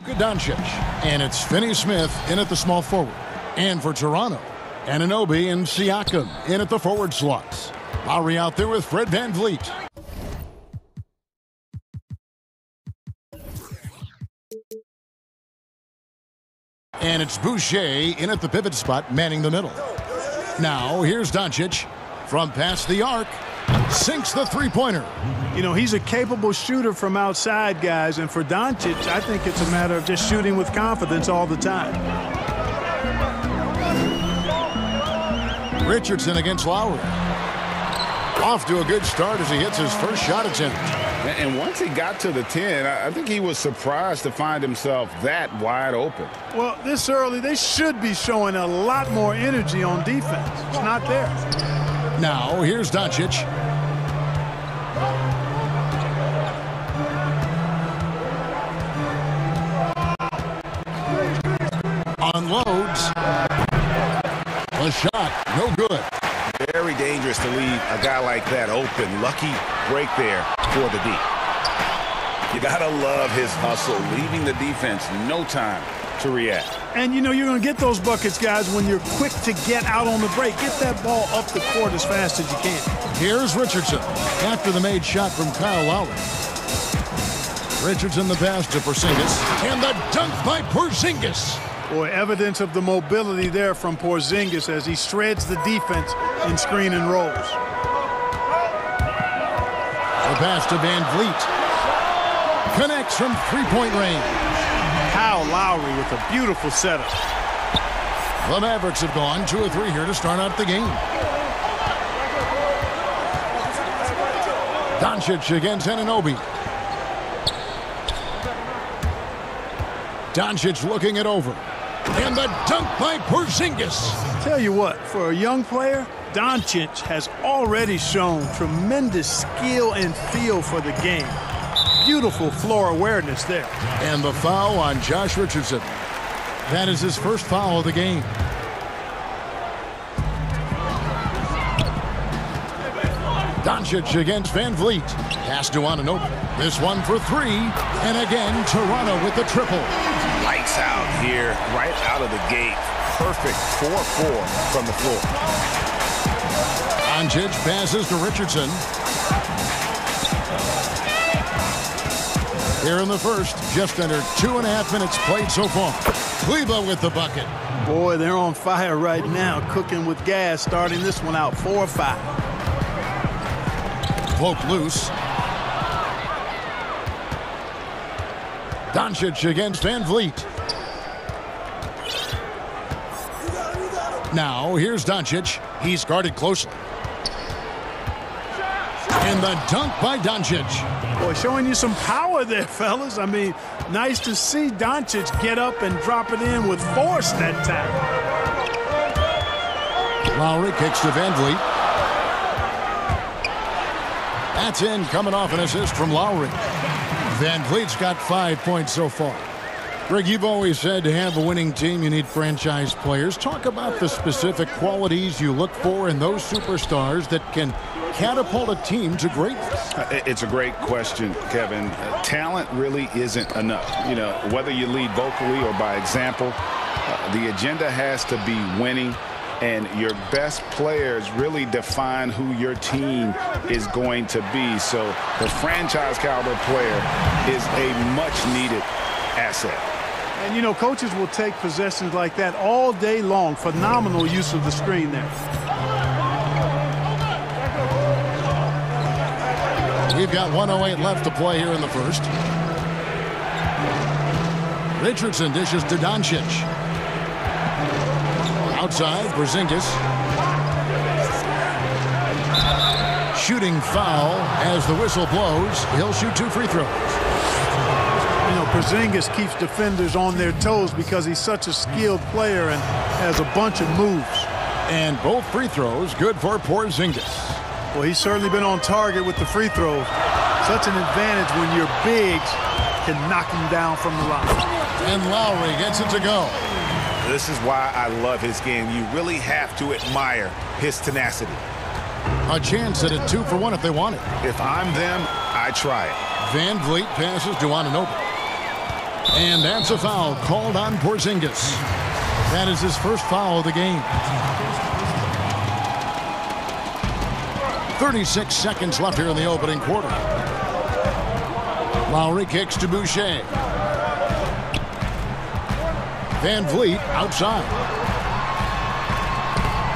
Doncic, and it's Finney-Smith in at the small forward. And for Toronto, Anunoby and Siakam in at the forward slots. Lowry out there with Fred VanVleet. And it's Boucher in at the pivot spot, manning the middle. Now, here's Doncic from past the arc. Sinks the three-pointer. You know, he's a capable shooter from outside, guys, and for Doncic, I think it's a matter of just shooting with confidence all the time. Richardson against Lowry. Off to a good start as he hits his first shot attempt. And once he got to the 10, I think he was surprised to find himself that wide open. Well, this early, they should be showing a lot more energy on defense. It's not there. Now, here's Doncic. Unloads. The shot, no good. Very dangerous to leave a guy like that open. Lucky break there for the D. You gotta love his hustle, leaving the defense no time to react. And you know you're going to get those buckets, guys, when you're quick to get out on the break. Get that ball up the court as fast as you can. Here's Richardson after the made shot from Kyle Lowry. Richardson the pass to Porzingis, and the dunk by Porzingis. Boy, evidence of the mobility there from Porzingis as he shreds the defense in screen and rolls. The pass to VanVleet. Connects from three-point range. Kyle Lowry with a beautiful setup. The Mavericks have gone 2 of 3 here to start out the game. Doncic against Anunoby. Doncic looking it over. And the dunk by Porzingis. Tell you what, for a young player, Doncic has already shown tremendous skill and feel for the game. Beautiful floor awareness there. And the foul on Josh Richardson. That is his first foul of the game. Doncic against VanVleet. Pass to Anunoby. This one for 3. And again, Toronto with the triple. Lights out here, right out of the gate. Perfect 4-4 from the floor. Doncic passes to Richardson. Here in the first, just under 2.5 minutes played so far. Cleveland with the bucket. Boy, they're on fire right now, cooking with gas, starting this one out 4-5. Poke loose. Doncic against VanVleet. Now, here's Doncic. He's guarded closely. And the dunk by Doncic. Boy, showing you some power there, fellas. I mean, nice to see Doncic get up and drop it in with force that time. Lowry kicks to VanVleet. That's in, coming off an assist from Lowry. VanVleet's got 5 points so far. Greg, you've always said to have a winning team, you need franchise players. Talk about the specific qualities you look for in those superstars that can catapult a team to greatness. It's a great question, Kevin. Talent really isn't enough. You know, whether you lead vocally or by example, the agenda has to be winning. And your best players really define who your team is going to be. So the franchise caliber player is a much-needed asset. And, you know, coaches will take possessions like that all day long. Phenomenal use of the screen there. We've got 1:08 left to play here in the first. Richardson dishes to Doncic. Outside, Porzingis. Shooting foul as the whistle blows. He'll shoot 2 free throws. You know, Porzingis keeps defenders on their toes because he's such a skilled player and has a bunch of moves. And both free throws good for Porzingis. Well, he's certainly been on target with the free throws. Such an advantage when your bigs can knock him down from the line. And Lowry gets it to go. This is why I love his game. You really have to admire his tenacity. A chance at a 2 for 1 if they want it. If I'm them, I try it. VanVleet passes to Anunoby. And that's a foul called on Porzingis. That is his first foul of the game. 36 seconds left here in the opening quarter. Lowry kicks to Boucher. Van Vliet outside.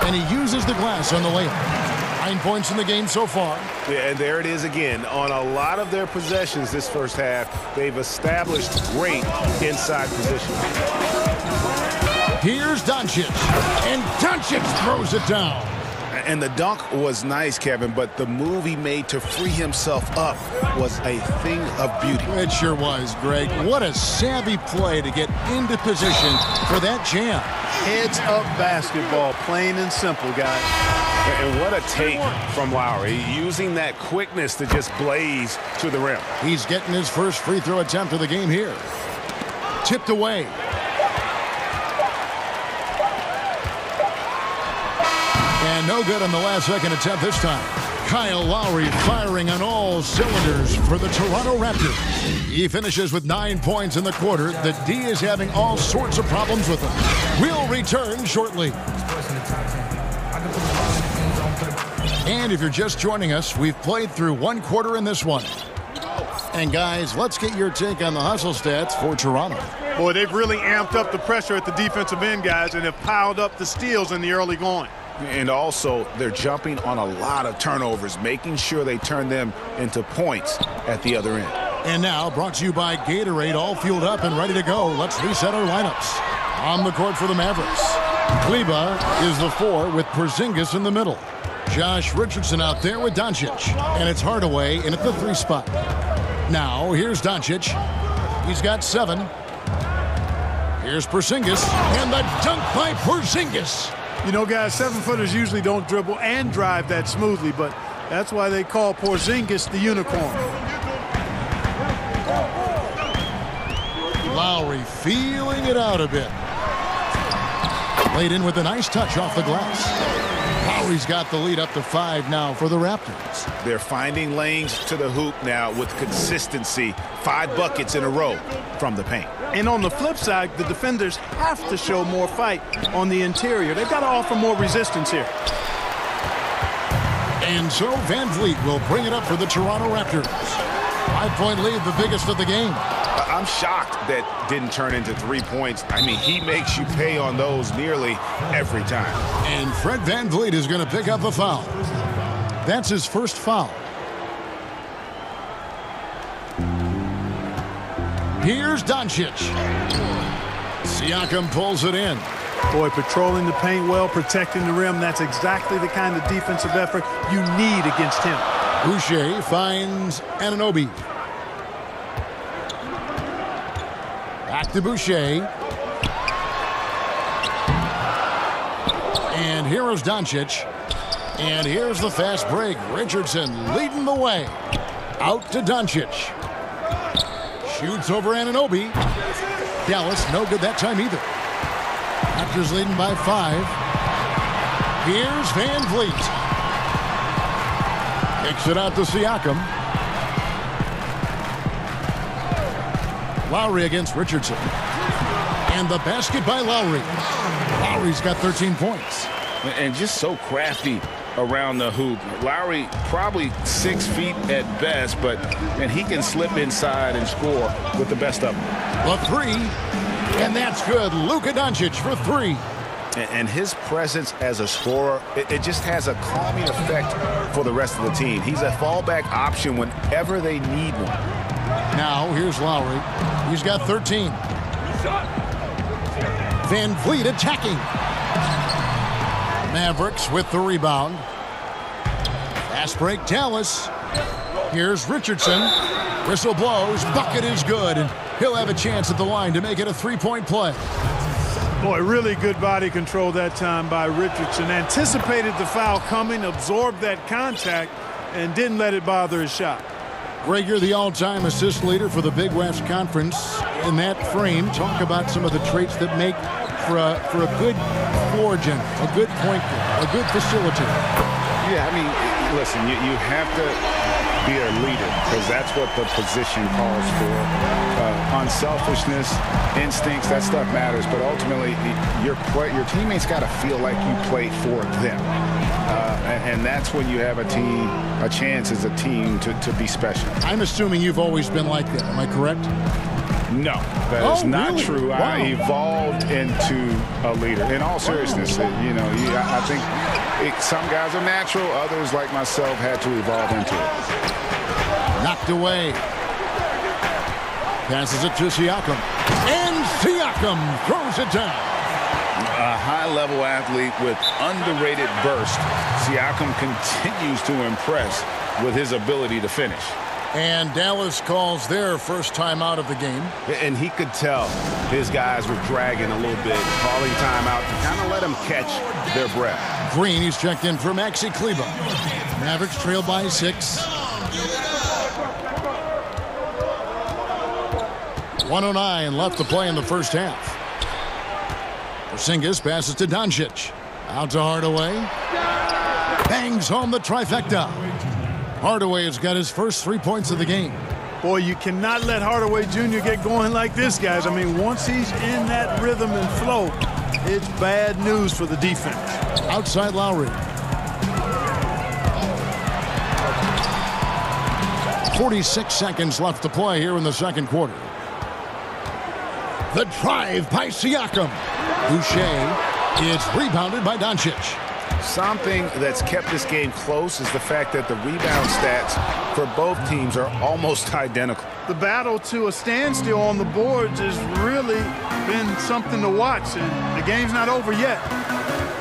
And he uses the glass on the layup. 9 points in the game so far. Yeah, and there it is again. On a lot of their possessions this first half, they've established great inside position. Here's Doncic. And Doncic throws it down. And the dunk was nice, Kevin, but the move he made to free himself up was a thing of beauty. It sure was, Greg. What a savvy play to get into position for that jam. Heads-up basketball, plain and simple, guys. And what a take from Lowry, using that quickness to just blaze to the rim. He's getting his first free throw attempt of the game here. Tipped away. And no good on the last-second attempt this time. Kyle Lowry firing on all cylinders for the Toronto Raptors. He finishes with 9 points in the quarter. The D is having all sorts of problems with him. We'll return shortly. And if you're just joining us, we've played through one quarter in this one. And guys, let's get your take on the hustle stats for Toronto. Boy, they've really amped up the pressure at the defensive end, guys, and have piled up the steals in the early going. And also, they're jumping on a lot of turnovers, making sure they turn them into points at the other end. And now, brought to you by Gatorade, all fueled up and ready to go. Let's reset our lineups. On the court for the Mavericks, Kleba is the 4 with Porzingis in the middle. Josh Richardson out there with Doncic. And it's Hardaway in at the 3 spot. Now, here's Doncic. He's got 7. Here's Porzingis. And the dunk by Porzingis. You know, guys, 7-footers usually don't dribble and drive that smoothly, but that's why they call Porzingis the unicorn. Lowry feeling it out a bit. Laid in with a nice touch off the glass. Lowry's got the lead up to 5 now for the Raptors. They're finding lanes to the hoop now with consistency. 5 buckets in a row from the paint. And on the flip side, the defenders have to show more fight on the interior. They've got to offer more resistance here. And so Van Vliet will bring it up for the Toronto Raptors. 5-point lead, the biggest of the game. I'm shocked that didn't turn into 3 points. I mean, he makes you pay on those nearly every time. And Fred Van Vliet is going to pick up the foul. That's his first foul. Here's Doncic. Siakam pulls it in. Boy, patrolling the paint well, protecting the rim. That's exactly the kind of defensive effort you need against him. Boucher finds Anunoby. Back to Boucher. And here is Doncic. And here's the fast break. Richardson leading the way. Out to Doncic. Shoots over Anunoby. Dallas, no good that time either. Raptors leading by 5. Here's Van Vliet. Kicks it out to Siakam. Lowry against Richardson. And the basket by Lowry. Lowry's got 13 points. And just so crafty around the hoop. Lowry probably 6 feet at best, and he can slip inside and score with the best of them. The 3, and that's good. Luka Doncic for 3. And his presence as a scorer, it just has a calming effect for the rest of the team. He's a fallback option whenever they need one. Now, here's Lowry. He's got 13. Van Vliet attacking. Mavericks with the rebound. Fast break, Dallas. Here's Richardson. Whistle blows. Bucket is good. And he'll have a chance at the line to make it a 3-point play. Boy, really good body control that time by Richardson. Anticipated the foul coming, absorbed that contact, and didn't let it bother his shot. Greg, you're the all-time assist leader for the Big West Conference. In that frame, talk about some of the traits that make for a good floor general, a good point guard, a good facilitator. Yeah, I mean, listen, you have to be a leader, because that's what the position calls for. Unselfishness, instincts, that stuff matters, but ultimately your teammates got to feel like you play for them. And that's when you have a chance as a team to be special. I'm assuming you've always been like that. Am I correct? No, that is not really? true. Wow. I evolved into a leader. In all seriousness, I think some guys are natural. Others, like myself, had to evolve into it. Knocked away. Passes it to Siakam. And Siakam throws it down. A high-level athlete with underrated burst. Siakam continues to impress with his ability to finish. And Dallas calls their first time out of the game. And he could tell his guys were dragging a little bit, calling timeout to kind of let them catch their breath. Green, he's checked in for Maxi Kleber. Mavericks trail by 6. 1:09 left to play in the first half. Porzingis passes to Doncic. Out to Hardaway. Bangs home the trifecta. Hardaway has got his first 3 points of the game. Boy, you cannot let Hardaway Jr. get going like this, guys. I mean, once he's in that rhythm and flow, it's bad news for the defense. Outside Lowry. 46 seconds left to play here in the second quarter. The drive by Siakam. Boucher is rebounded by Doncic. Something that's kept this game close is the fact that the rebound stats for both teams are almost identical. The battle to a standstill on the boards has really been something to watch, and the game's not over yet.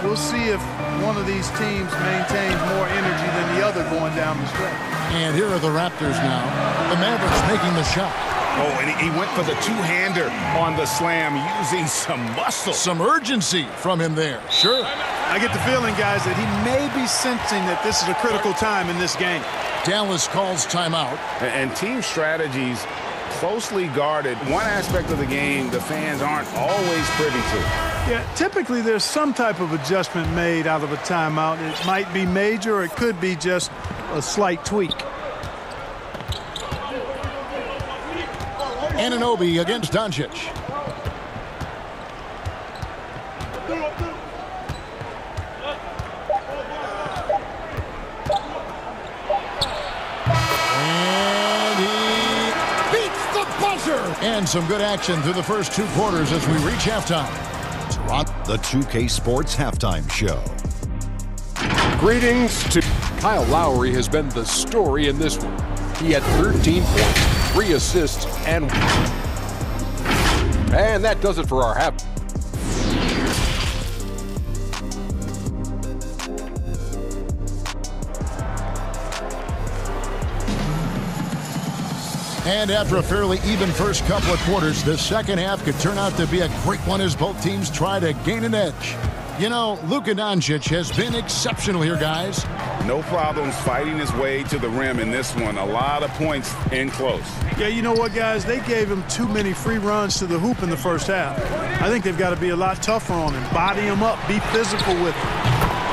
We'll see if one of these teams maintains more energy than the other going down the stretch. And here are the Raptors now. The Mavericks making the shot. Oh, and he went for the two-hander on the slam using some muscle. Some urgency from him there. Sure. I get the feeling, guys, that he may be sensing that this is a critical time in this game. Dallas calls timeout. And team strategies closely guarded. One aspect of the game the fans aren't always privy to. Yeah, typically there's some type of adjustment made out of a timeout. It might be major, or it could be just a slight tweak. Anunoby against Doncic. And he beats the buzzer. And some good action through the first 2 quarters as we reach halftime. The 2K Sports Halftime Show. Greetings to Kyle Lowry has been the story in this one. He had 13 points, 3 assists, and that does it for our half. And after a fairly even first couple of quarters, the second half could turn out to be a great one as both teams try to gain an edge. You know, Luka Doncic has been exceptional here, guys. No problems fighting his way to the rim in this one. A lot of points in close. Yeah, you know what, guys? They gave him too many free runs to the hoop in the first half. I think they've got to be a lot tougher on him. Body him up. Be physical with him.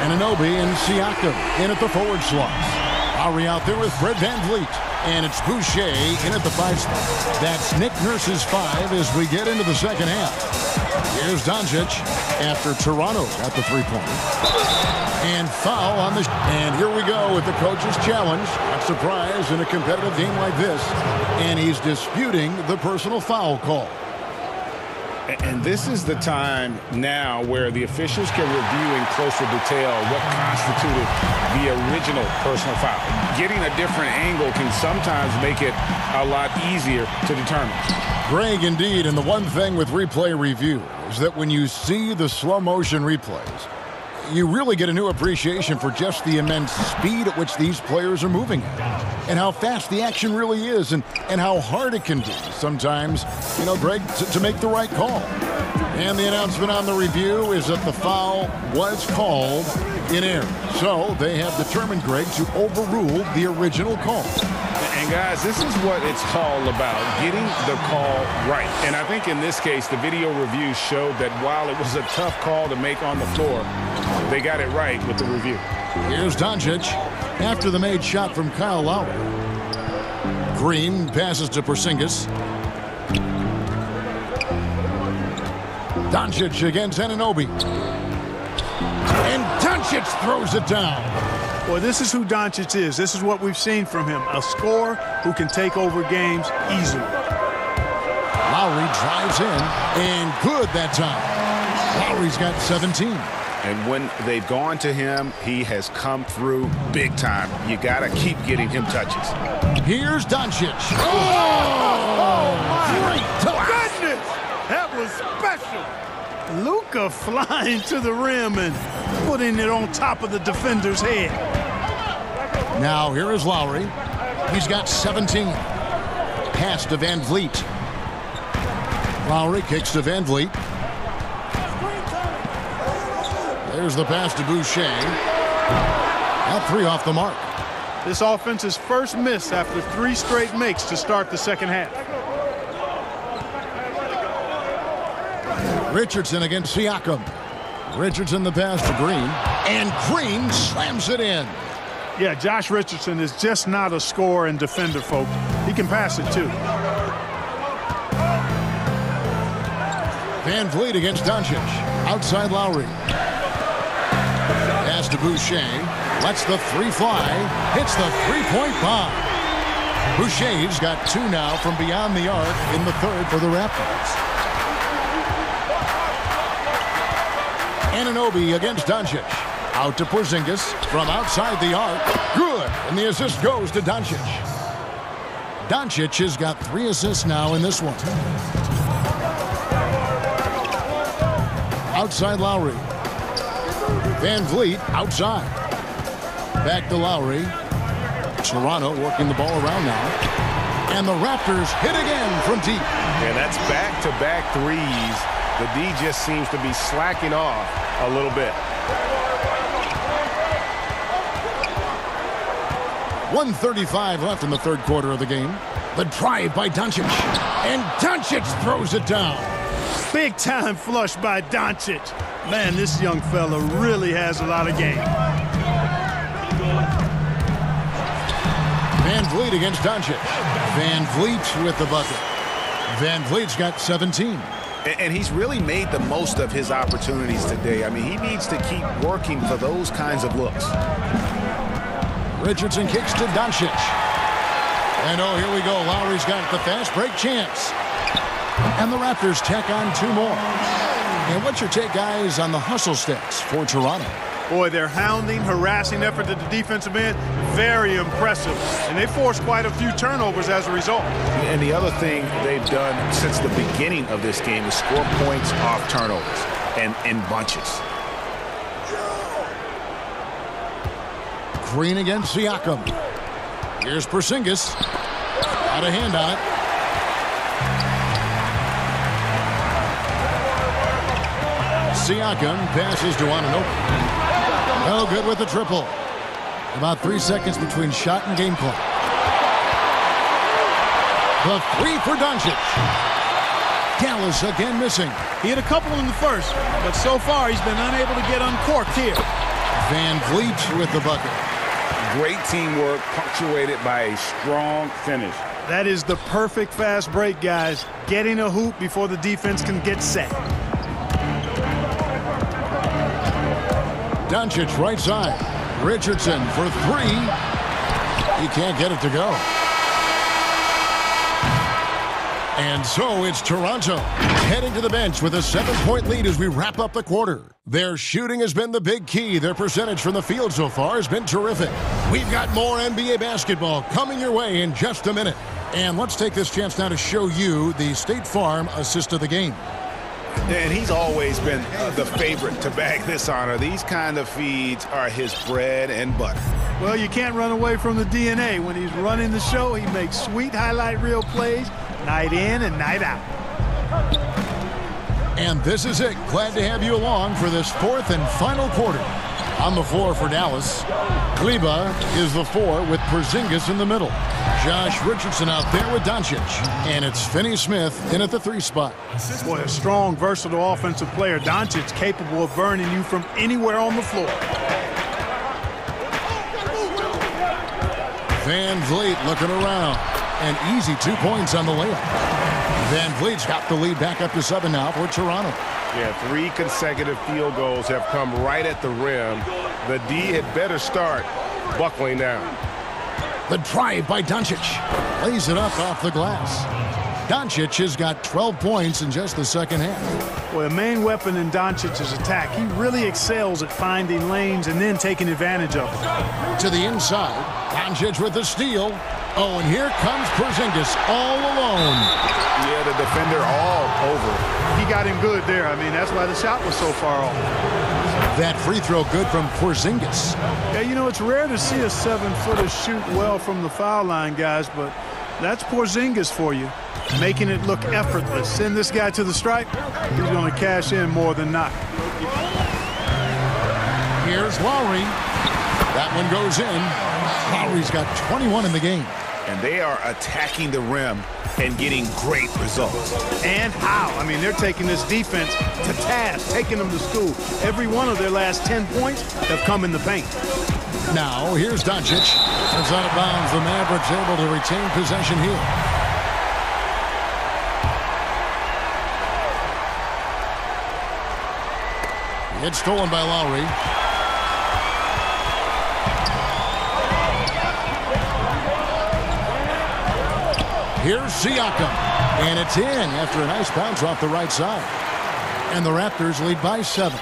Anunoby and Siakam in at the forward slots. Lowry out there with Fred VanVleet. And it's Boucher in at the 5 spot. That's Nick Nurse's 5 as we get into the second half. Here's Doncic after Toronto got the 3-pointer. And foul on the... And here we go with the coach's challenge. Not surprised in a competitive game like this. And he's disputing the personal foul call. And this is the time now where the officials can review in closer detail what constituted the original personal foul. Getting a different angle can sometimes make it a lot easier to determine. Greg, indeed, and the one thing with replay review is that when you see the slow motion replays, you really get a new appreciation for just the immense speed at which these players are moving and how fast the action really is and how hard it can be sometimes, you know, Greg, to make the right call. And the announcement on the review is that the foul was called in error. So they have determined, Greg, to overrule the original call. And guys, this is what it's all about, getting the call right. And I think in this case, the video review showed that while it was a tough call to make on the floor, they got it right with the review. Here's Doncic after the made shot from Kyle Lowry. Green passes to Porzingis. Doncic against Anunoby. And Doncic throws it down. Boy, this is who Doncic is. This is what we've seen from him. A scorer who can take over games easily. Lowry drives in, and good that time. Lowry's got 17. And when they've gone to him, he has come through big time. You got to keep getting him touches. Here's Doncic. Oh my goodness! That was special. Luka flying to the rim and putting it on top of the defender's head. Now here is Lowry. He's got 17. Pass to Van Vliet. Lowry kicks to Van Vliet. There's the pass to Boucher. That three off the mark. This offense's first miss after 3 straight makes to start the second half. Richardson against Siakam. Richardson the pass to Green. And Green slams it in. Yeah, Josh Richardson is just not a scorer and defender, folks. He can pass it, too. Van Vliet against Doncic. Outside Lowry. Pass to Boucher. Lets the three fly. Hits the three-point bomb. Boucher's got 2 now from beyond the arc in the third for the Raptors. Anunoby against Doncic. Out to Porzingis from outside the arc. Good. And the assist goes to Doncic. Doncic has got 3 assists now in this one. Outside Lowry. Van Vliet outside. Back to Lowry. Toronto working the ball around now. And the Raptors hit again from deep. Yeah, that's back-to-back threes. The D just seems to be slacking off a little bit. 1:35 left in the third quarter of the game. The drive by Doncic. And Doncic throws it down. Big time flush by Doncic. Man, this young fella really has a lot of game. Van Vliet against Doncic. Van Vliet with the bucket. Van Vliet's got 17. And he's really made the most of his opportunities today. I mean, he needs to keep working for those kinds of looks. Richardson kicks to Doncic. And oh, here we go. Lowry's got the fast break chance. And the Raptors tack on 2 more. And what's your take, guys, on the hustle stats for Toronto? Boy, their hounding, harassing effort at the defensive end, very impressive. And they forced quite a few turnovers as a result. And the other thing they've done since the beginning of this game is score points off turnovers and in bunches. Green against Siakam. Here's Porzingis. Out of hand on it. Siakam passes to Anunoby. No good with the triple. About 3 seconds between shot and game clock. The three for Doncic. Dallas again missing. He hit a couple in the first, but so far he's been unable to get uncorked here. Van Vliet with the bucket. Great teamwork punctuated by a strong finish. That is the perfect fast break, guys. Getting a hoop before the defense can get set. Doncic right side. Richardson for 3. He can't get it to go. And so it's Toronto heading to the bench with a 7-point lead as we wrap up the quarter. Their shooting has been the big key. Their percentage from the field so far has been terrific. We've got more NBA basketball coming your way in just a minute. And let's take this chance now to show you the State Farm assist of the game. And he's always been the favorite to bag this honor. These kind of feeds are his bread and butter. Well, you can't run away from the DNA. When he's running the show, he makes sweet highlight reel plays night in and night out. And this is it. Glad to have you along for this 4th and final quarter. On the floor for Dallas, Kleber is the 4 with Porzingis in the middle. Josh Richardson out there with Doncic. And it's Finney Smith in at the 3 spot. Boy, a strong, versatile offensive player. Doncic capable of burning you from anywhere on the floor. Van Vliet looking around. An easy 2 points on the layup. Van Vliet's got the lead back up to 7 now for Toronto. Yeah, 3 consecutive field goals have come right at the rim. The D had better start buckling down. The drive by Doncic. Lays it up off the glass. Doncic has got 12 points in just the second half. Well, the main weapon in Doncic's attack. He really excels at finding lanes and then taking advantage of them. To the inside. Doncic with the steal. Oh, and here comes Porzingis all alone. Yeah, the defender all over. He got him good there. I mean, that's why the shot was so far off. That free throw good from Porzingis. Yeah, you know, it's rare to see a 7-footer shoot well from the foul line, guys, but that's Porzingis for you, making it look effortless. Send this guy to the stripe, he's going to cash in more than not. Here's Lowry. That one goes in. Lowry's got 21 in the game. And they are attacking the rim and getting great results. And how? I mean, they're taking this defense to task, taking them to school. Every one of their last 10 points have come in the paint. Now, here's Doncic. It's out of bounds. The Mavericks able to retain possession here. It's stolen by Lowry. Here's Siakam. And it's in after a nice bounce off the right side. And the Raptors lead by 7.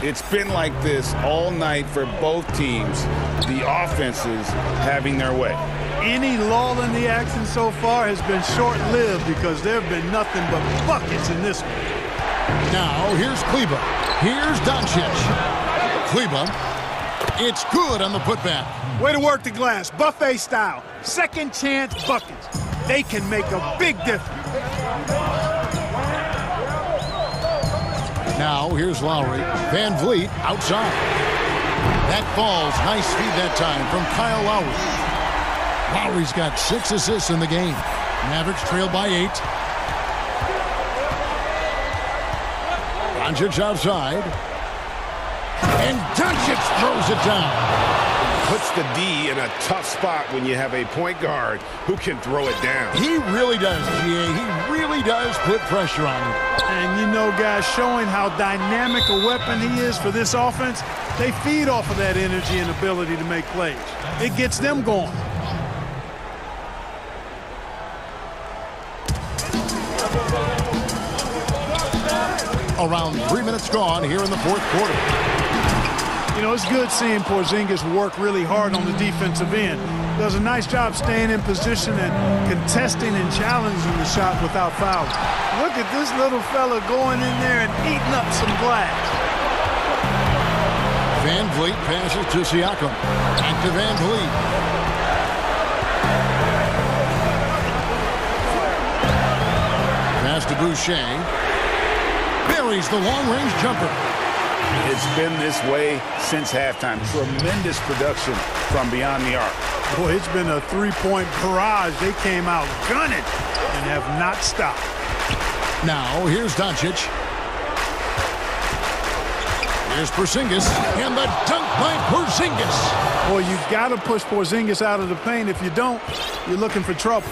It's been like this all night for both teams. The offenses having their way. Any lull in the action so far has been short-lived because there have been nothing but buckets in this one. Now, here's Kleber. Here's Doncic. Kleber. It's good on the putback. Way to work the glass, buffet style. Second chance buckets. They can make a big difference. Now, here's Lowry. Van Vliet outside. That falls. Nice feed that time from Kyle Lowry. Lowry's got 6 assists in the game. Mavericks trail by 8. Doncic outside. And Doncic throws it down. Puts the D in a tough spot when you have a point guard who can throw it down. He really does, GA. He really does put pressure on him. And you know, guys, showing how dynamic a weapon he is for this offense, they feed off of that energy and ability to make plays. It gets them going. Around 3 minutes gone here in the fourth quarter. You know, it's good seeing Porzingis work really hard on the defensive end. Does a nice job staying in position and contesting and challenging the shot without fouling. Look at this little fella going in there and eating up some glass. Van Vliet passes to Siakam. Back to Van Vliet. Pass to Boucher. Buries the long-range jumper. It's been this way since halftime. Tremendous production from beyond the arc. Boy, it's been a three-point barrage. They came out gunning and have not stopped. Now, here's Doncic. Here's Porzingis. And the dunk by Porzingis. Boy, you've got to push Porzingis out of the paint. If you don't, you're looking for trouble.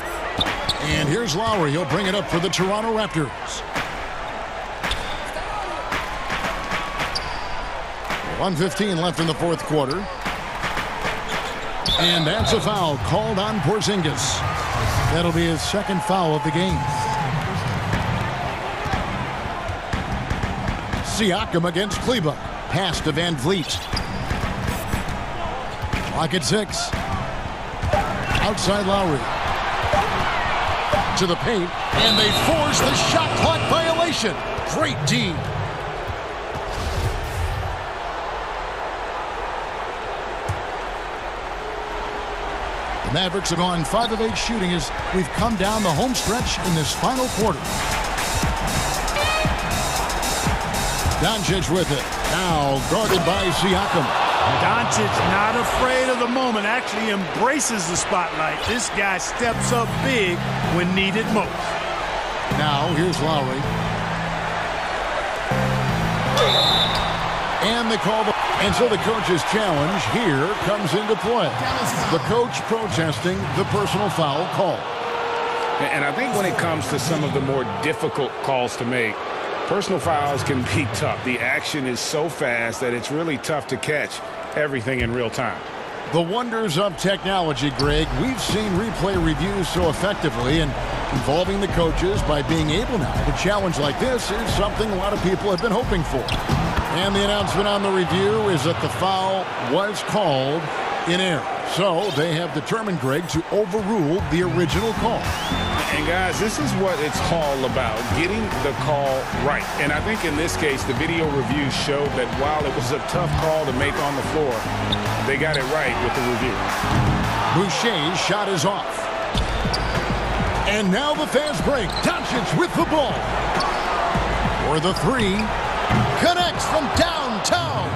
And here's Lowry. He'll bring it up for the Toronto Raptors. 1:15 left in the fourth quarter. And that's a foul called on Porzingis. That'll be his second foul of the game. Siakam against Kleber. Pass to Van Vliet. Clock at 6. Outside Lowry. To the paint. And they force the shot clock violation. Great D. The Mavericks have gone 5 of 8 shooting as we've come down the home stretch in this final quarter. Doncic with it. Now guarded by Siakam. Doncic not afraid of the moment, actually embraces the spotlight. This guy steps up big when needed most. Now here's Lowry. And they call the... And so the coach's challenge here comes into play. The coach protesting the personal foul call. And I think when it comes to some of the more difficult calls to make, personal fouls can be tough. The action is so fast that it's really tough to catch everything in real time. The wonders of technology, Greg. We've seen replay reviews so effectively, and involving the coaches by being able now to challenge like this is something a lot of people have been hoping for. And the announcement on the review is that the foul was called in error. So they have determined, Greg, to overrule the original call. And guys, this is what it's all about, getting the call right. And I think in this case, the video review showed that while it was a tough call to make on the floor, they got it right with the review. Boucher's shot is off. And now the fast break. Doncic with the ball. For the three. Connects from downtown.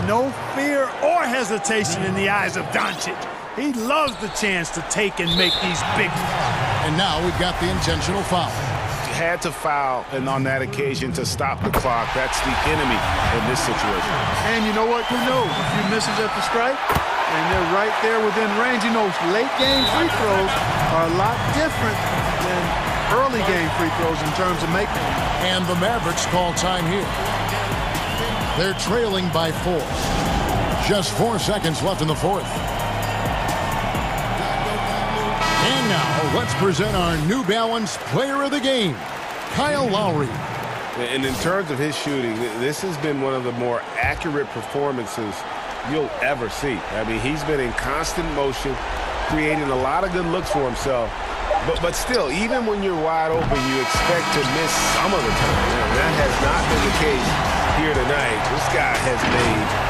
No fear or hesitation in the eyes of Doncic. He loves the chance to take and make these big ones. And now we've got the intentional foul. Had to foul, and on that occasion to stop the clock. That's the enemy in this situation. And you know what? Who knows? A few misses at the stripe, and they're right there within range. You know, late game free throws are a lot different than early game free throws in terms of making them. And the Mavericks call time here. They're trailing by 4. Just 4 seconds left in the fourth. And now, let's present our New Balance Player of the Game, Kyle Lowry. And in terms of his shooting, this has been one of the more accurate performances you'll ever see. I mean, he's been in constant motion, creating a lot of good looks for himself. But still, even when you're wide open, you expect to miss some of the time. That has not been the case here tonight. This guy has made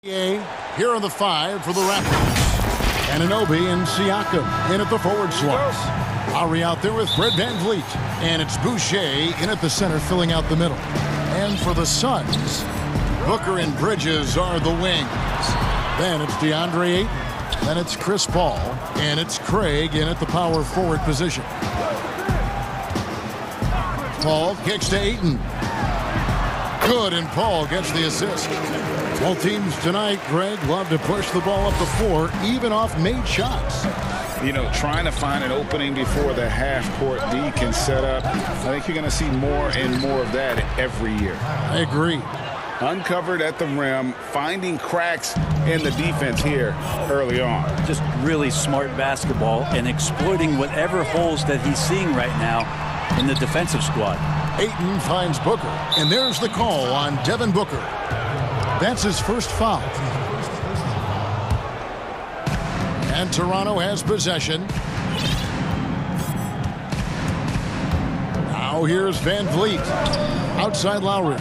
Here are the 5 for the Raptors. Anunoby and Siakam in at the forward slots. Lowry out there with Fred VanVleet. And it's Boucher in at the center, filling out the middle. And for the Suns, Booker and Bridges are the wings. Then it's DeAndre Ayton. Then it's Chris Paul. And it's Craig in at the power forward position. Paul kicks to Ayton. Good, and Paul gets the assist. Both teams tonight, Greg, love to push the ball up the floor, even off made shots. You know, trying to find an opening before the half-court D can set up. I think you're going to see more and more of that every year. I agree. Uncovered at the rim, finding cracks in the defense here early on. Just really smart basketball and exploiting whatever holes that he's seeing right now in the defensive squad. Ayton finds Booker, and there's the call on Devin Booker. That's his first foul. And Toronto has possession. Now here's VanVleet. Outside Lowry.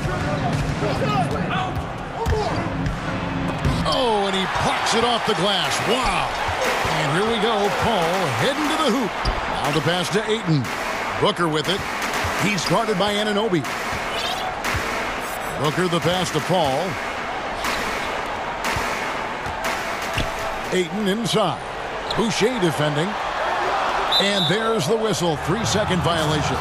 Oh, and he plucks it off the glass. Wow. And here we go. Paul heading to the hoop. Now the pass to Ayton. Booker with it. He's guarded by Anunoby. Booker the pass to Paul. Ayton inside. Boucher defending. And there's the whistle. 3-second violation.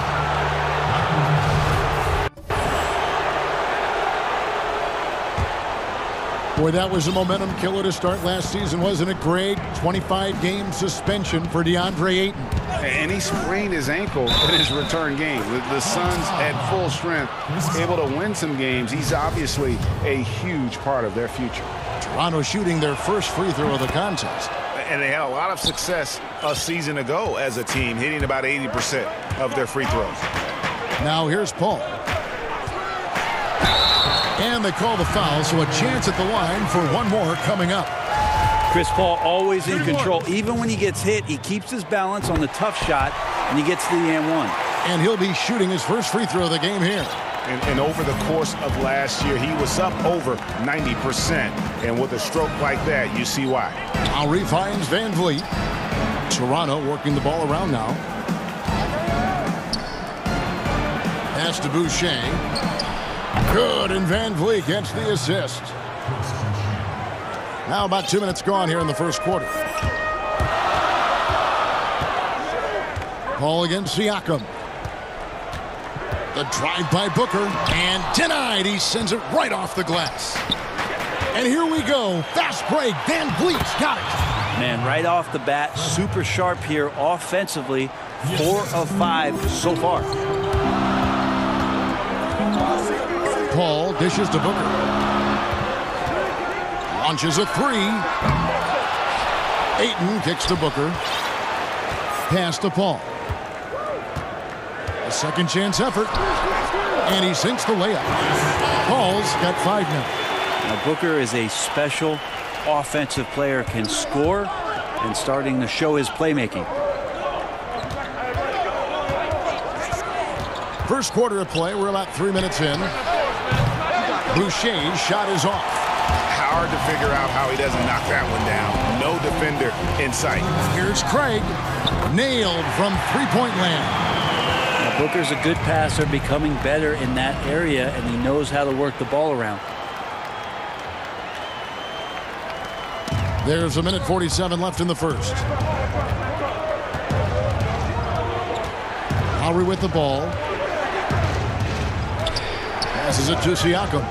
Boy, that was a momentum killer to start last season, wasn't it, Greg? 25-game suspension for DeAndre Ayton. And he sprained his ankle in his return game. The Suns at full strength, able to win some games. He's obviously a huge part of their future. Toronto shooting their first free throw of the contest. And they had a lot of success a season ago as a team, hitting about 80% of their free throws. Now here's Paul. And they call the foul, so a chance at the line for one more coming up. Chris Paul always in control. Even when he gets hit, he keeps his balance on the tough shot, and he gets to the and one. And he'll be shooting his first free throw of the game here. And over the course of last year, he was up over 90%. And with a stroke like that, you see why. Lowry finds VanVleet. Toronto working the ball around now. Pass to Boucher. Good, and VanVleet gets the assist. Now about 2 minutes gone here in the first quarter. Paul against Siakam. The drive by Booker, and denied. He sends it right off the glass. And here we go. Fast break. VanVleet's got it. Man, right off the bat, super sharp here offensively. 4 of 5 so far. Paul dishes to Booker. Launches a 3. Ayton kicks to Booker. Pass to Paul. A second chance effort. And he sinks the layup. Paul's got 5 now. Now Booker is a special offensive player, can score, and starting to show his playmaking. First quarter of play. We're about 3 minutes in. Boucher's shot is off. Hard to figure out how he doesn't knock that one down. No defender in sight. Here's Craig. Nailed from three-point land. Now Booker's a good passer, becoming better in that area, and he knows how to work the ball around. There's 1:47 left in the first. Lowry with the ball. Passes it to Siakam.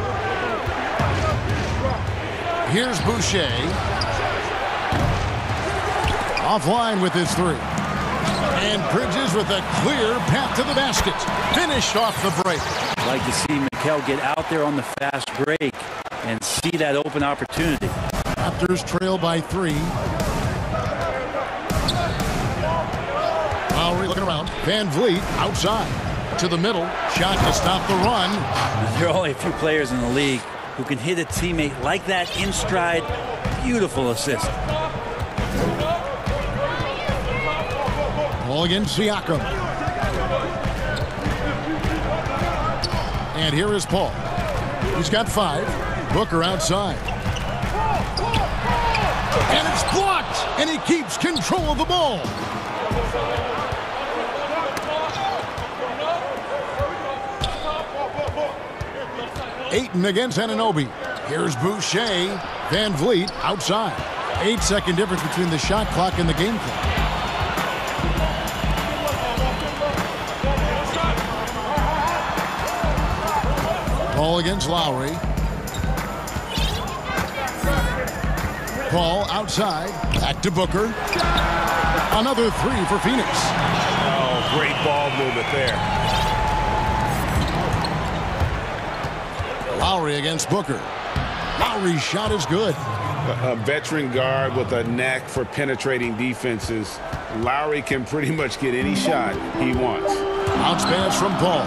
Here's Boucher. Offline with his 3. And Bridges with a clear path to the basket. Finished off the break. I'd like to see Mikal get out there on the fast break and see that open opportunity. Raptors trail by 3. Lowry looking around. VanVleet outside. To the middle. Shot to stop the run. There are only a few players in the league who can hit a teammate like that in stride. Beautiful assist. Ball against Siakam. And here is Paul. He's got 5. Booker outside. And it's blocked, and he keeps control of the ball. Ayton against Anunoby. Here's Boucher. Van Vliet outside. 8-second difference between the shot clock and the game clock. Paul against Lowry. Paul outside. Back to Booker. Another three for Phoenix. Oh, great ball movement there. Lowry against Booker. Lowry's shot is good. A veteran guard with a knack for penetrating defenses. Lowry can pretty much get any shot he wants. Bounce pass from Paul.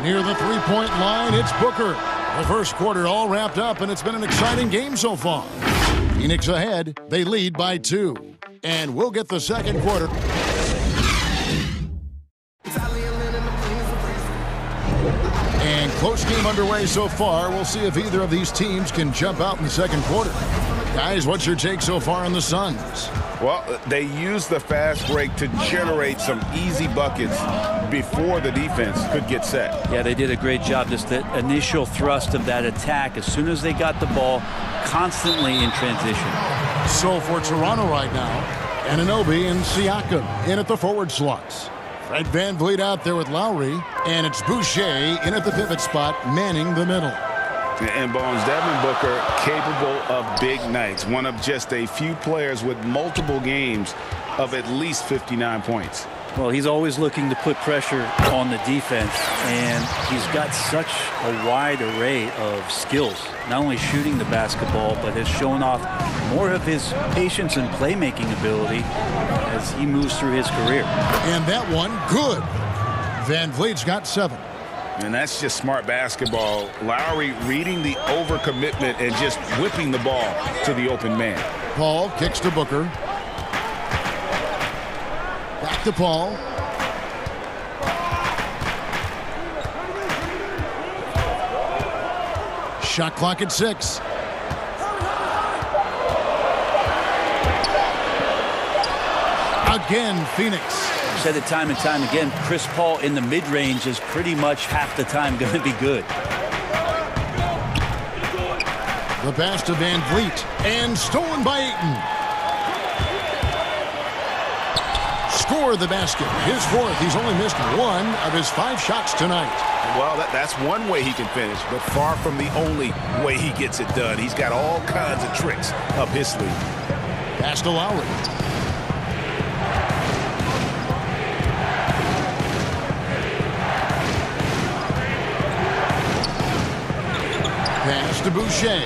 Near the three-point line, it's Booker. The first quarter all wrapped up, and it's been an exciting game so far. Phoenix ahead. They lead by 2. And we'll get the second quarter. And close game underway so far. We'll see if either of these teams can jump out in the second quarter. Guys, what's your take so far on the Suns? Well, they used the fast break to generate some easy buckets before the defense could get set. Yeah, they did a great job. Just the initial thrust of that attack, as soon as they got the ball, constantly in transition. So for Toronto right now, Anunoby and Siakam in at the forward slots. Fred Van Vliet out there with Lowry, and it's Boucher in at the pivot spot, manning the middle. And Bones, Devin Booker capable of big nights. One of just a few players with multiple games of at least 59 points. Well, he's always looking to put pressure on the defense, and he's got such a wide array of skills. Not only shooting the basketball, but has shown off more of his patience and playmaking ability as he moves through his career. And that one, good. Van Vliet's got 7. And that's just smart basketball. Lowry reading the overcommitment and just whipping the ball to the open man. Paul kicks to Booker. Back to Paul. Shot clock at 6. Again, Phoenix. I've said it time and time again, Chris Paul in the mid-range is pretty much half the time going to be good. The pass to Van Vliet, and stolen by Ayton. Score the basket. His 4th. He's only missed 1 of his 5 shots tonight. Well, that's one way he can finish, but far from the only way he gets it done. He's got all kinds of tricks up his sleeve. Pass to Lowry. Pass to Boucher.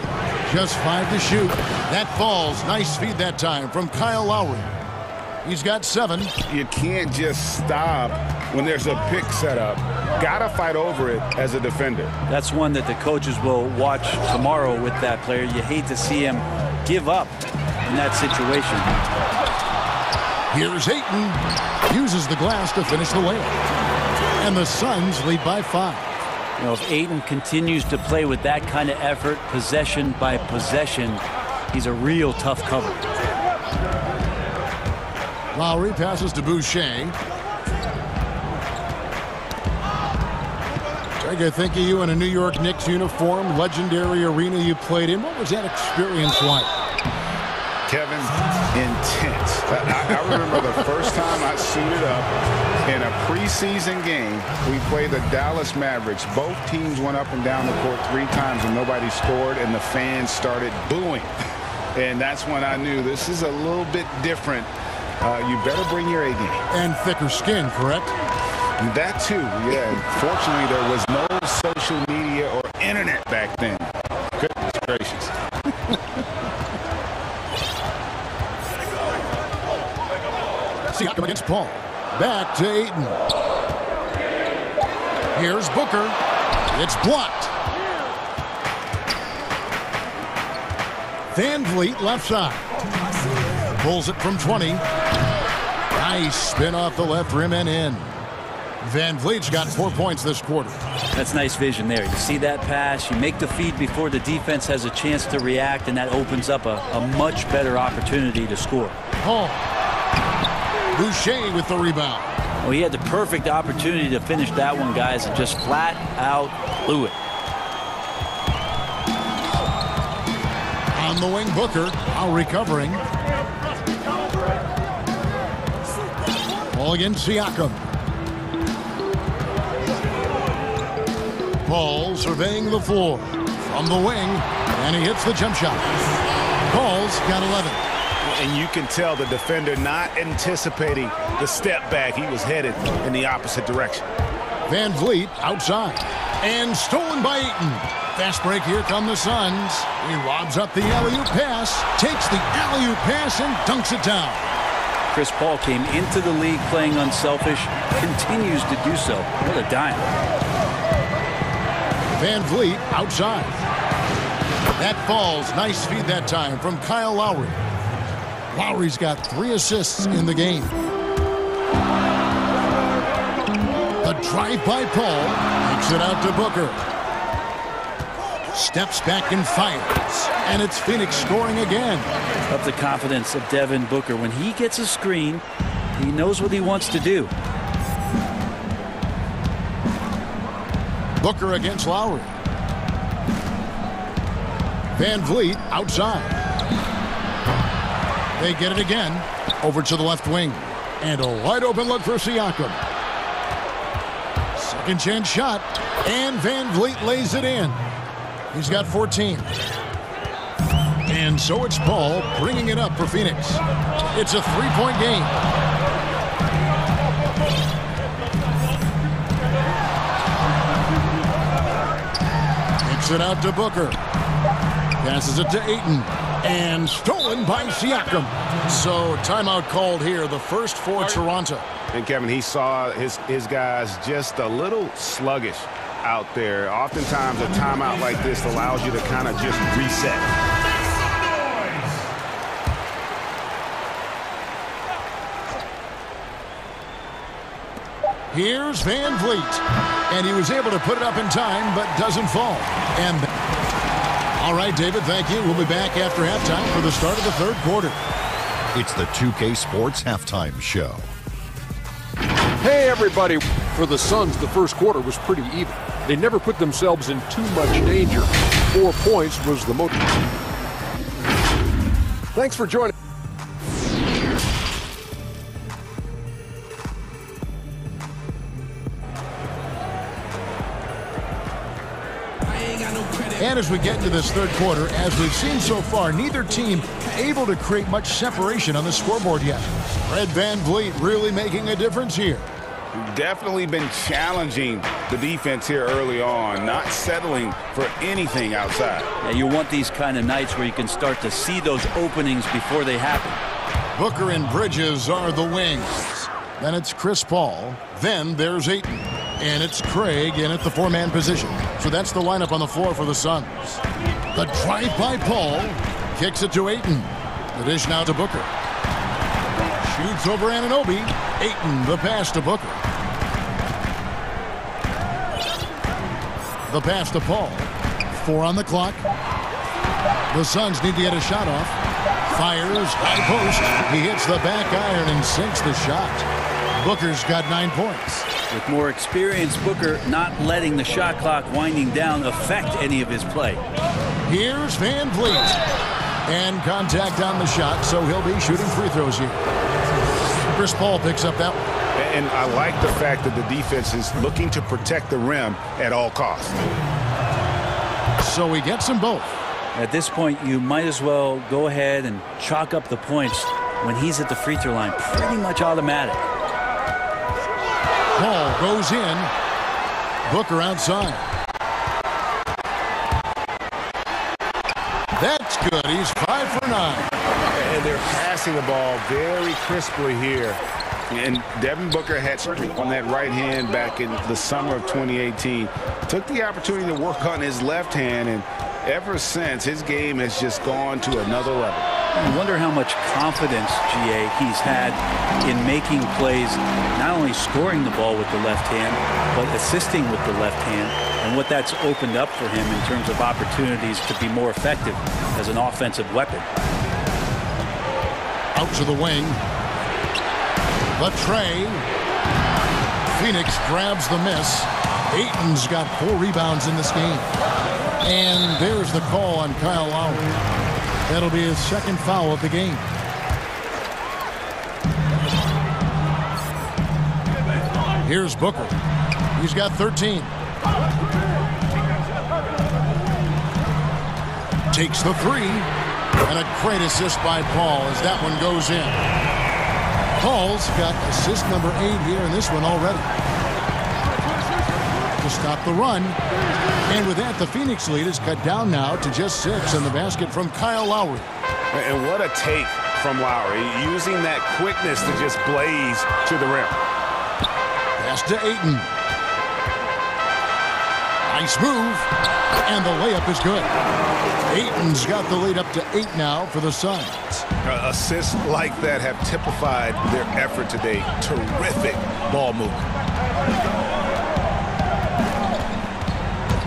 Just 5 to shoot. That falls. Nice feed that time from Kyle Lowry. He's got 7. You can't just stop when there's a pick set up. Gotta fight over it as a defender. That's one that the coaches will watch tomorrow with that player. You hate to see him give up in that situation. Here's Ayton. Uses the glass to finish the layup. And the Suns lead by 5. You know, if Ayton continues to play with that kind of effort, possession by possession, he's a real tough cover. Lowry passes to Boucher. Greg, I think of you in a New York Knicks uniform, legendary arena you played in. What was that experience like? Kevin, intense. I remember the first time I suited up in a preseason game. We played the Dallas Mavericks. Both teams went up and down the court 3 times and nobody scored, and the fans started booing. And that's when I knew this is a little bit different. You better bring your A game. And thicker skin, correct? That too, yeah. Fortunately, there was no social media or internet back then. Goodness gracious. Siakam against Paul. Back to Ayton. Here's Booker. It's blocked. Van Vliet left side. Pulls it from 20. Nice spin off the left rim and in. Van Vliet's got 4 points this quarter. That's nice vision there. You see that pass, you make the feed before the defense has a chance to react, and that opens up a much better opportunity to score. Hall. Boucher with the rebound. Well, he had the perfect opportunity to finish that one, guys, and just flat out blew it. On the wing, Booker, now recovering. Ball against Siakam. Paul surveying the floor from the wing, and he hits the jump shot. Paul's got 11. And you can tell the defender not anticipating the step back. He was headed in the opposite direction. Van Vliet outside, and stolen by Ayton. Fast break, here come the Suns. He lobs up the alley-oop pass, takes the alley-oop pass, and dunks it down. Chris Paul came into the league playing unselfish, continues to do so. What a dime. Van Vliet outside. That falls. Nice feed that time from Kyle Lowry. Lowry's got 3 assists in the game. The drive by Paul takes it out to Booker. Steps back and fires. And it's Phoenix scoring again. Up the confidence of Devin Booker. When he gets a screen, he knows what he wants to do. Booker against Lowry. Van Vliet outside. They get it again. Over to the left wing. And a wide open look for Siakam. Second chance shot. And Van Vliet lays it in. He's got 14. And so it's Paul bringing it up for Phoenix. It's a 3-point game. Kicks it out to Booker. Passes it to Ayton. And stolen by Siakam. So timeout called here, the first for Toronto. And Kevin, he saw his guys just a little sluggish out there. Oftentimes a timeout like this allows you to kind of just reset. Here's Van Vliet. And he was able to put it up in time, but doesn't fall. And all right, David, thank you. We'll be back after halftime for the start of the third quarter. It's the 2K Sports Halftime Show. Hey, everybody. For the Suns, the first quarter was pretty even. They never put themselves in too much danger. 4 points was the most. Thanks for joining. And as we get into this third quarter, as we've seen so far, neither team able to create much separation on the scoreboard yet. Fred Van Vliet really making a difference here. Definitely been challenging the defense here early on, not settling for anything outside. Yeah, you want these kind of nights where you can start to see those openings before they happen. Booker and Bridges are the wings. Then it's Chris Paul. Then there's Ayton. And it's Craig in at the 4-man position. So that's the lineup on the floor for the Suns. The drive by Paul. Kicks it to Ayton. The dish now to Booker. Shoots over Anunoby. Ayton, the pass to Booker. The pass to Paul. 4 on the clock. The Suns need to get a shot off. Fires, high post. He hits the back iron and sinks the shot. Booker's got 9 points. With more experience, Booker not letting the shot clock winding down affect any of his play. Here's Van Vliet. And contact on the shot, so he'll be shooting free throws here. Chris Paul picks up that one. And I like the fact that the defense is looking to protect the rim at all costs. So he gets them both. At this point, you might as well go ahead and chalk up the points when he's at the free throw line. Pretty much automatic. Paul goes in. Booker outside. That's good. He's 5 for 9. And they're passing the ball very crisply here. And Devin Booker had strength on that right hand back in the summer of 2018. Took the opportunity to work on his left hand, and ever since, his game has just gone to another level. I wonder how much confidence, GA, he's had in making plays, not only scoring the ball with the left hand, but assisting with the left hand, and what that's opened up for him in terms of opportunities to be more effective as an offensive weapon. Out to the wing. The tray. Phoenix grabs the miss. Ayton's got 4 rebounds in this game. And there's the call on Kyle Lowry. That'll be his second foul of the game. Here's Booker. He's got 13. Takes the 3. And a great assist by Paul as that one goes in. Paul's got assist number 8 here in this one already. To stop the run. And with that, the Phoenix lead is cut down now to just 6 in the basket from Kyle Lowry. And what a take from Lowry, using that quickness to just blaze to the rim. Pass to Ayton. Nice move. And the layup is good. Ayton's got the lead up to 8 now for the Suns. Assists like that have typified their effort today. Terrific ball movement.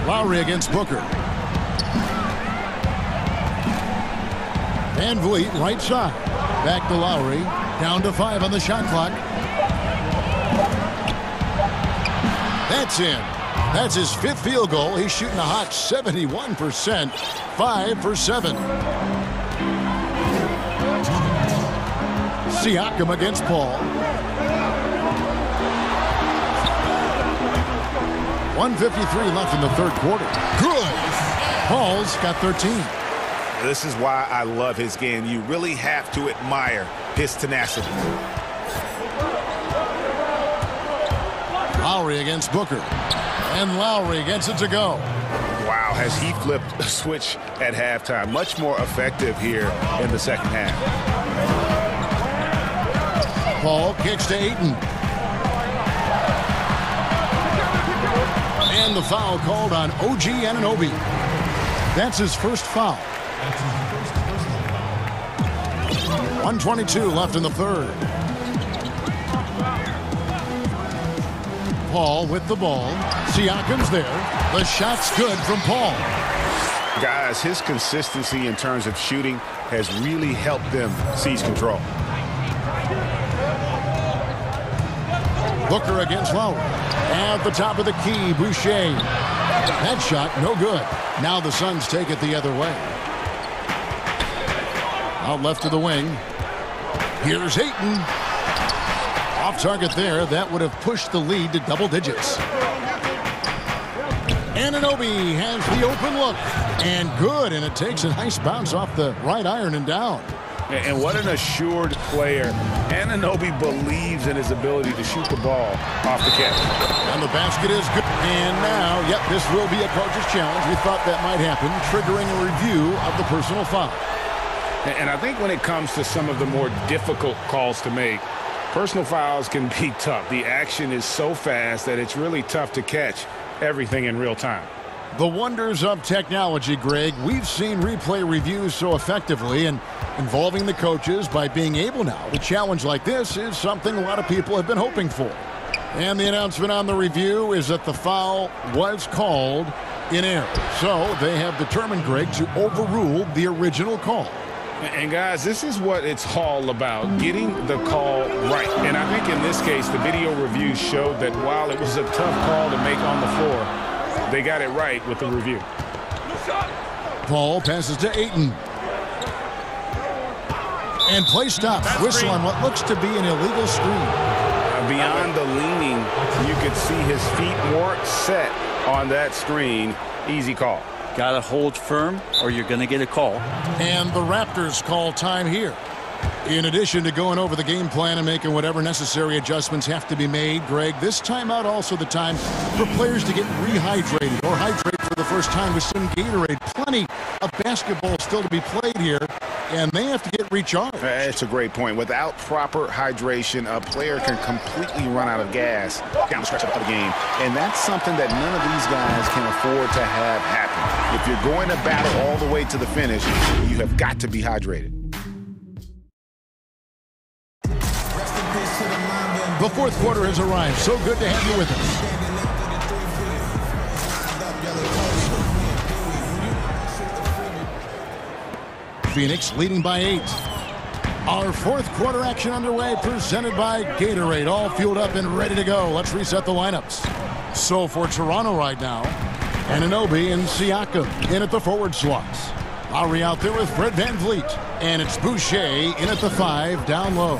Lowry against Booker. Van Vliet right side. Back to Lowry. Down to 5 on the shot clock. That's in. That's his 5th field goal. He's shooting a hot 71%. 5 for 7. Siakam against Paul. 1:53 left in the third quarter. Good. Paul's got 13. This is why I love his game. You really have to admire his tenacity. Lowry against Booker. And Lowry gets it to go. Wow, has he flipped a switch at halftime. Much more effective here in the second half. Paul kicks to Ayton. And the foul called on OG Anunoby. That's his first foul. 1:22 left in the third. Paul with the ball. Siakam's there. The shot's good from Paul. Guys, his consistency in terms of shooting has really helped them seize control. Booker against Lowry. At the top of the key, Boucher. That shot, no good. Now the Suns take it the other way. Out left to the wing. Here's Ayton. Off target there. That would have pushed the lead to double digits. Anunoby has the open look. And good. And it takes a nice bounce off the right iron and down. And what an assured player. Anunoby believes in his ability to shoot the ball off the catch. And the basket is good. And now, yep, this will be a coach's challenge. We thought that might happen, triggering a review of the personal foul. And I think when it comes to some of the more difficult calls to make, personal fouls can be tough. The action is so fast that it's really tough to catch everything in real time. The wonders of technology, Greg. We've seen replay reviews so effectively, and involving the coaches by being able now to challenge like this is something a lot of people have been hoping for. And the announcement on the review is that the foul was called in error. So they have determined, Greg, to overrule the original call. And guys, this is what it's all about, getting the call right. And I think in this case, the video review showed that while it was a tough call to make on the floor, they got it right with the review. Paul passes to Ayton. And play stops. Whistle on what looks to be an illegal screen. Beyond the leaning, you could see his feet weren't set on that screen. Easy call. Got to hold firm or you're going to get a call. And the Raptors call time here. In addition to going over the game plan and making whatever necessary adjustments have to be made, Greg, this timeout also the time for players to get rehydrated or hydrate for the first time with some Gatorade. Plenty of basketball still to be played here, and they have to get recharged. That's a great point. Without proper hydration, a player can completely run out of gas down the stretch of the game. And that's something that none of these guys can afford to have happen. If you're going to battle all the way to the finish, you have got to be hydrated. The fourth quarter has arrived. So good to have you with us. Phoenix leading by 8. Our fourth quarter action underway, presented by Gatorade. All fueled up and ready to go. Let's reset the lineups. So for Toronto right now, Anunoby and Siakam in at the forward slots. Lowry out there with Fred VanVleet. And it's Boucher in at the 5, down low.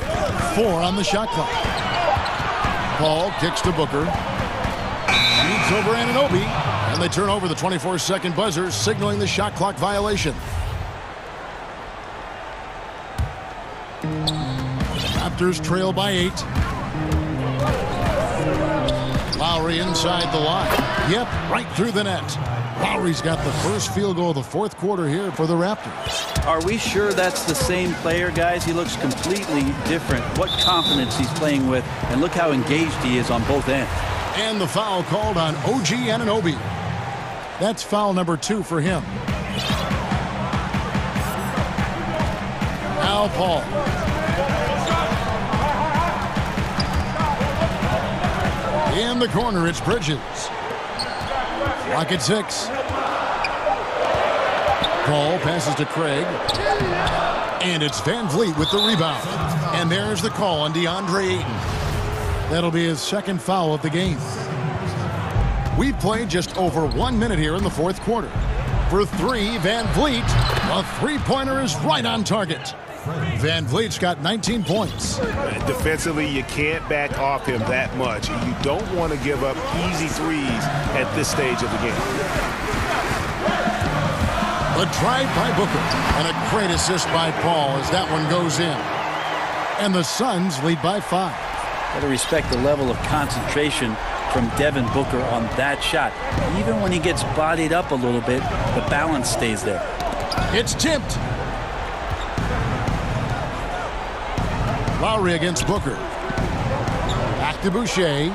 4 on the shot clock. Paul kicks to Booker. Shoots over Anunoby. And they turn over the 24-second buzzer, signaling the shot clock violation. Raptors trail by 8. Lowry inside the line. Yep, right through the net. Lowry's got the first field goal of the fourth quarter here for the Raptors. Are we sure that's the same player, guys? He looks completely different. What confidence he's playing with, and look how engaged he is on both ends. And the foul called on OG Anunoby. That's foul number 2 for him. Now Paul. In the corner, it's Bridges. Lock at 6. Paul passes to Craig. And it's VanVleet with the rebound. And there's the call on DeAndre Ayton. That'll be his second foul of the game. We've played just over 1 minute here in the fourth quarter. For 3, VanVleet. A three-pointer is right on target. VanVleet's got 19 points. Defensively, you can't back off him that much. You don't want to give up easy threes at this stage of the game. A drive by Booker. And a great assist by Paul as that one goes in. And the Suns lead by 5. Got to respect the level of concentration from Devin Booker on that shot. Even when he gets bodied up a little bit, the balance stays there. It's tipped. Lowry against Booker. Back to Boucher.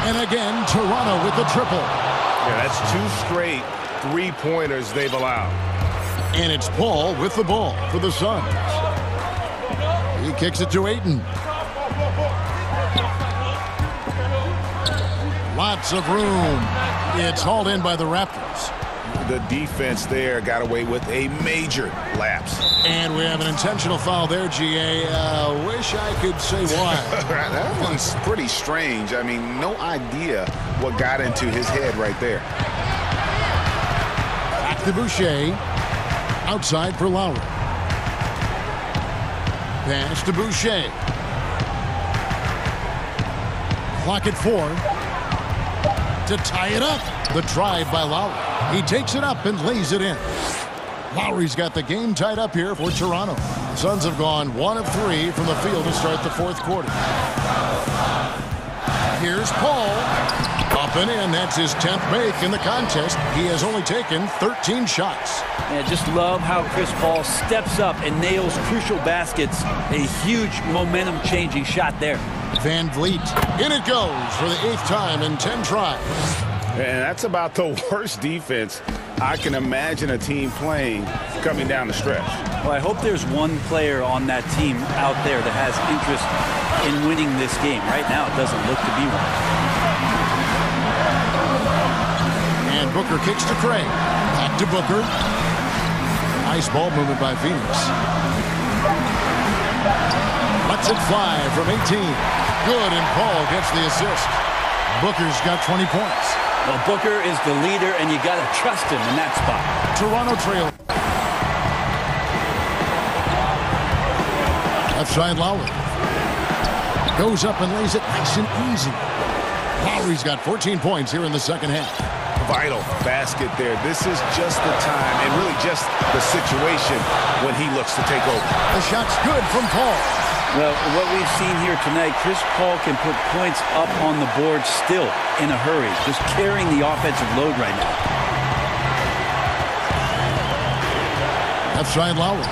And again, Toronto with the triple. Yeah, that's 2 straight three-pointers they've allowed. And it's Paul with the ball for the Suns. He kicks it to Ayton. Lots of room. It's hauled in by the Raptors. The defense there got away with a major lapse. And we have an intentional foul there, GA. Wish I could say why. That one's pretty strange. I mean, no idea what got into his head right there. Back to Boucher. Outside for Lowry. Pass to Boucher. Clock at 4. To tie it up. The drive by Lowry. He takes it up and lays it in. Lowry's got the game tied up here for Toronto. The Suns have gone 1 of 3 from the field to start the fourth quarter. Here's Paul. Up and in. That's his 10th make in the contest. He has only taken 13 shots. Yeah, just love how Chris Paul steps up and nails crucial baskets. A huge momentum-changing shot there. VanVleet. In it goes for the 8th time in 10 tries. And that's about the worst defense I can imagine a team playing coming down the stretch. Well, I hope there's one player on that team out there that has interest in winning this game. Right now, it doesn't look to be one. And Booker kicks to Craig. Back to Booker. Nice ball movement by Phoenix. Lets it fly from 18. Good, and Paul gets the assist. Booker's got 20 points. Well, Booker is the leader, and you got to trust him in that spot. Toronto trail. Left side Lowry. Goes up and lays it nice and easy. Lowry's got 14 points here in the second half. Vital basket there. This is just the time and really just the situation when he looks to take over. The shot's good from Paul. Well, what we've seen here tonight, Chris Paul can put points up on the board still in a hurry, just carrying the offensive load right now. Left side Lowry.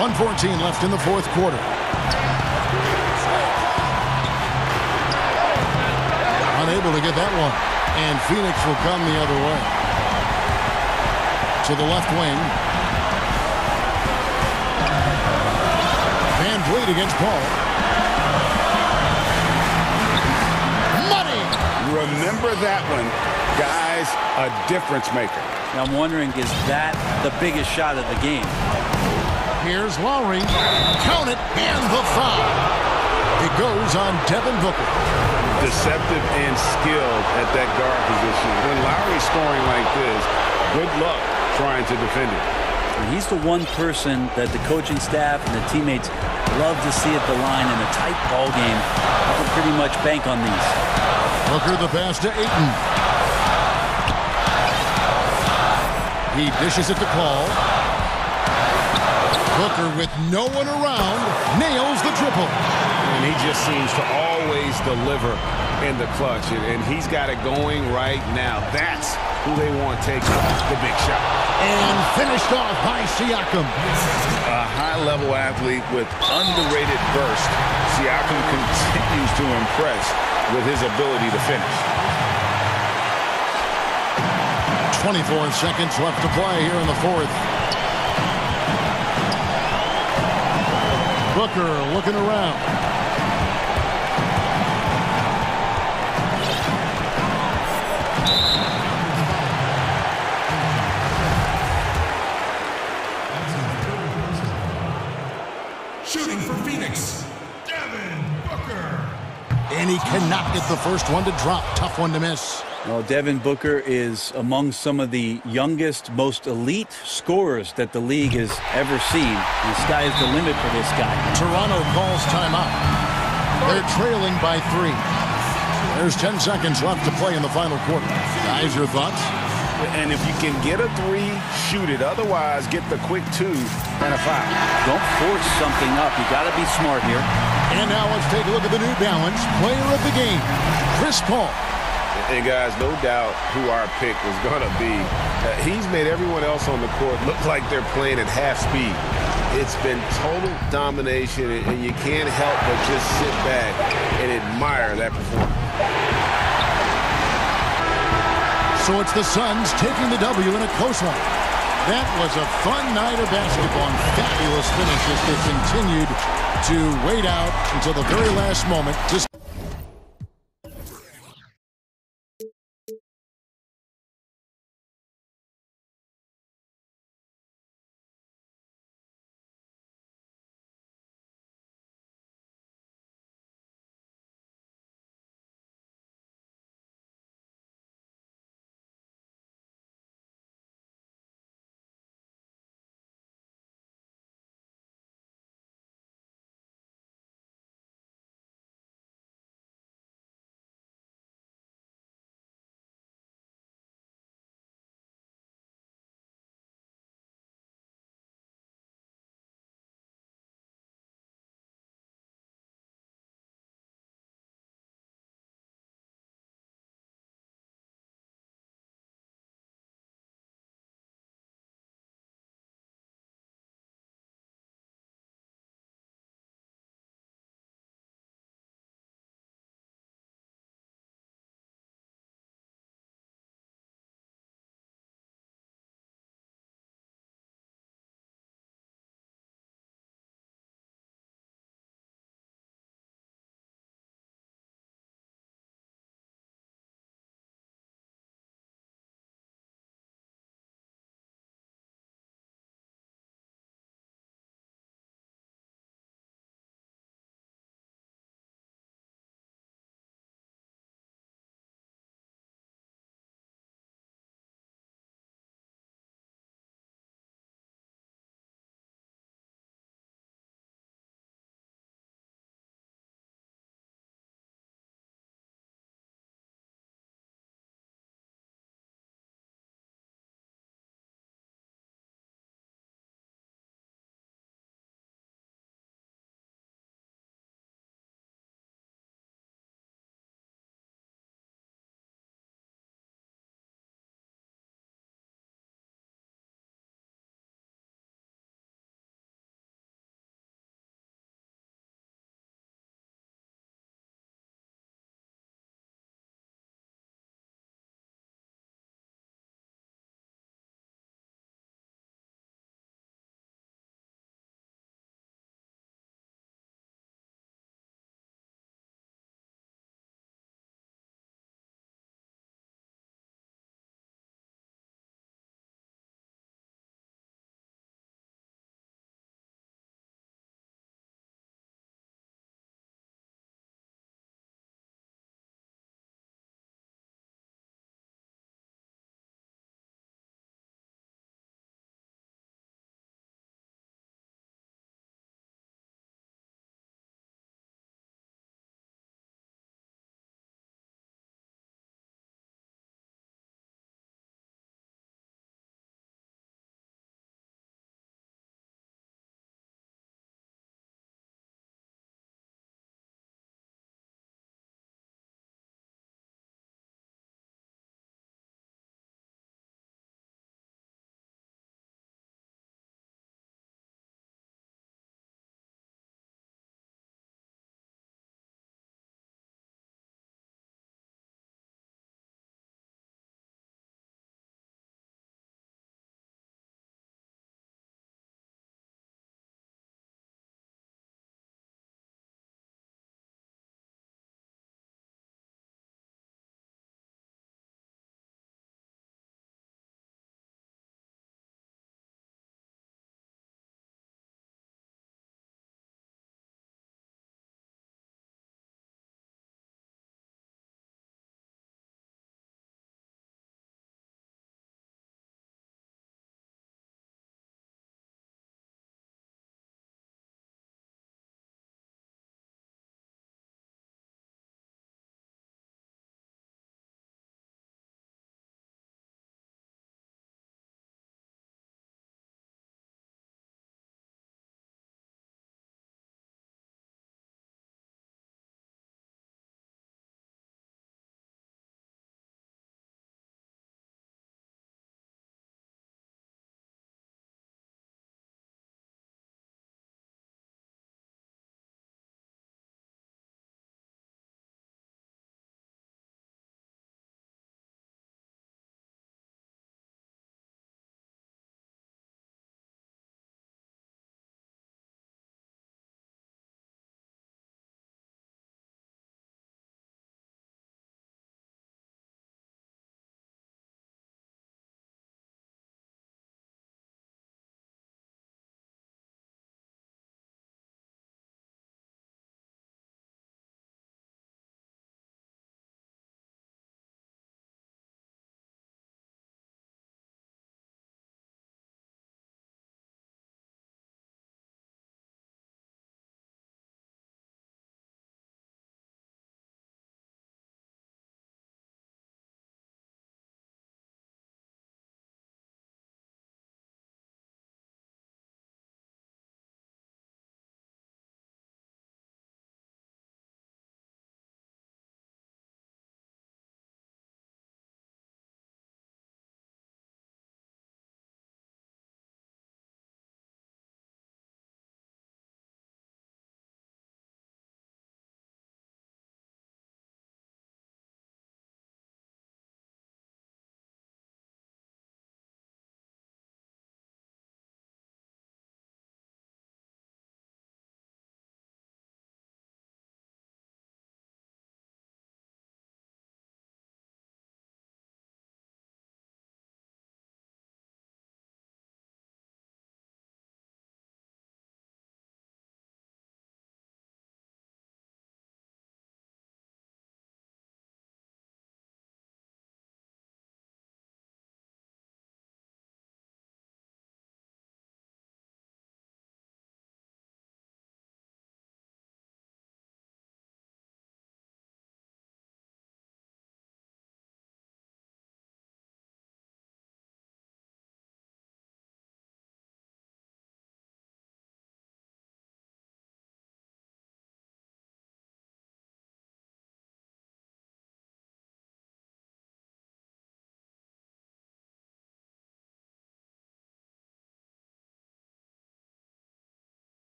1:14 left in the fourth quarter. Unable to get that one. And Phoenix will come the other way. To the left wing. lead against Paul. Money! Remember that one. Guys, a difference maker. Now I'm wondering, is that the biggest shot of the game? Here's Lowry. Count it, and the foul. It goes on Devin Booker. Deceptive and skilled at that guard position. When Lowry's scoring like this, good luck trying to defend it. And he's the one person that the coaching staff and the teammates love to see at the line in a tight ball game. You can pretty much bank on these. Booker the pass to Ayton. He dishes it to Paul. Booker with no one around nails the triple. And he just seems to always deliver in the clutch. And he's got it going right now. That's who they want taking the big shot. And finished off by Siakam. A high-level athlete with underrated burst. Siakam continues to impress with his ability to finish. 24 seconds left to play here in the fourth. Booker looking around. Shooting for Phoenix, Devin Booker. And he cannot get the first one to drop. Tough one to miss. Well, Devin Booker is among some of the youngest, most elite scorers that the league has ever seen. And the sky is the limit for this guy. Toronto calls timeout. They're trailing by 3. There's 10 seconds left to play in the final quarter. Guys, your thoughts? And if you can get a 3, shoot it. Otherwise, get the quick 2 and a foul. Don't force something up. You got to be smart here. And now let's take a look at the New Balance player of the game, Chris Paul. And guys, no doubt who our pick was going to be. He's made everyone else on the court look like they're playing at half speed. It's been total domination, and you can't help but just sit back and admire that performance. So it's the Suns taking the W in a close one. That was a fun night of basketball and fabulous finish as they continued to wait out until the very last moment to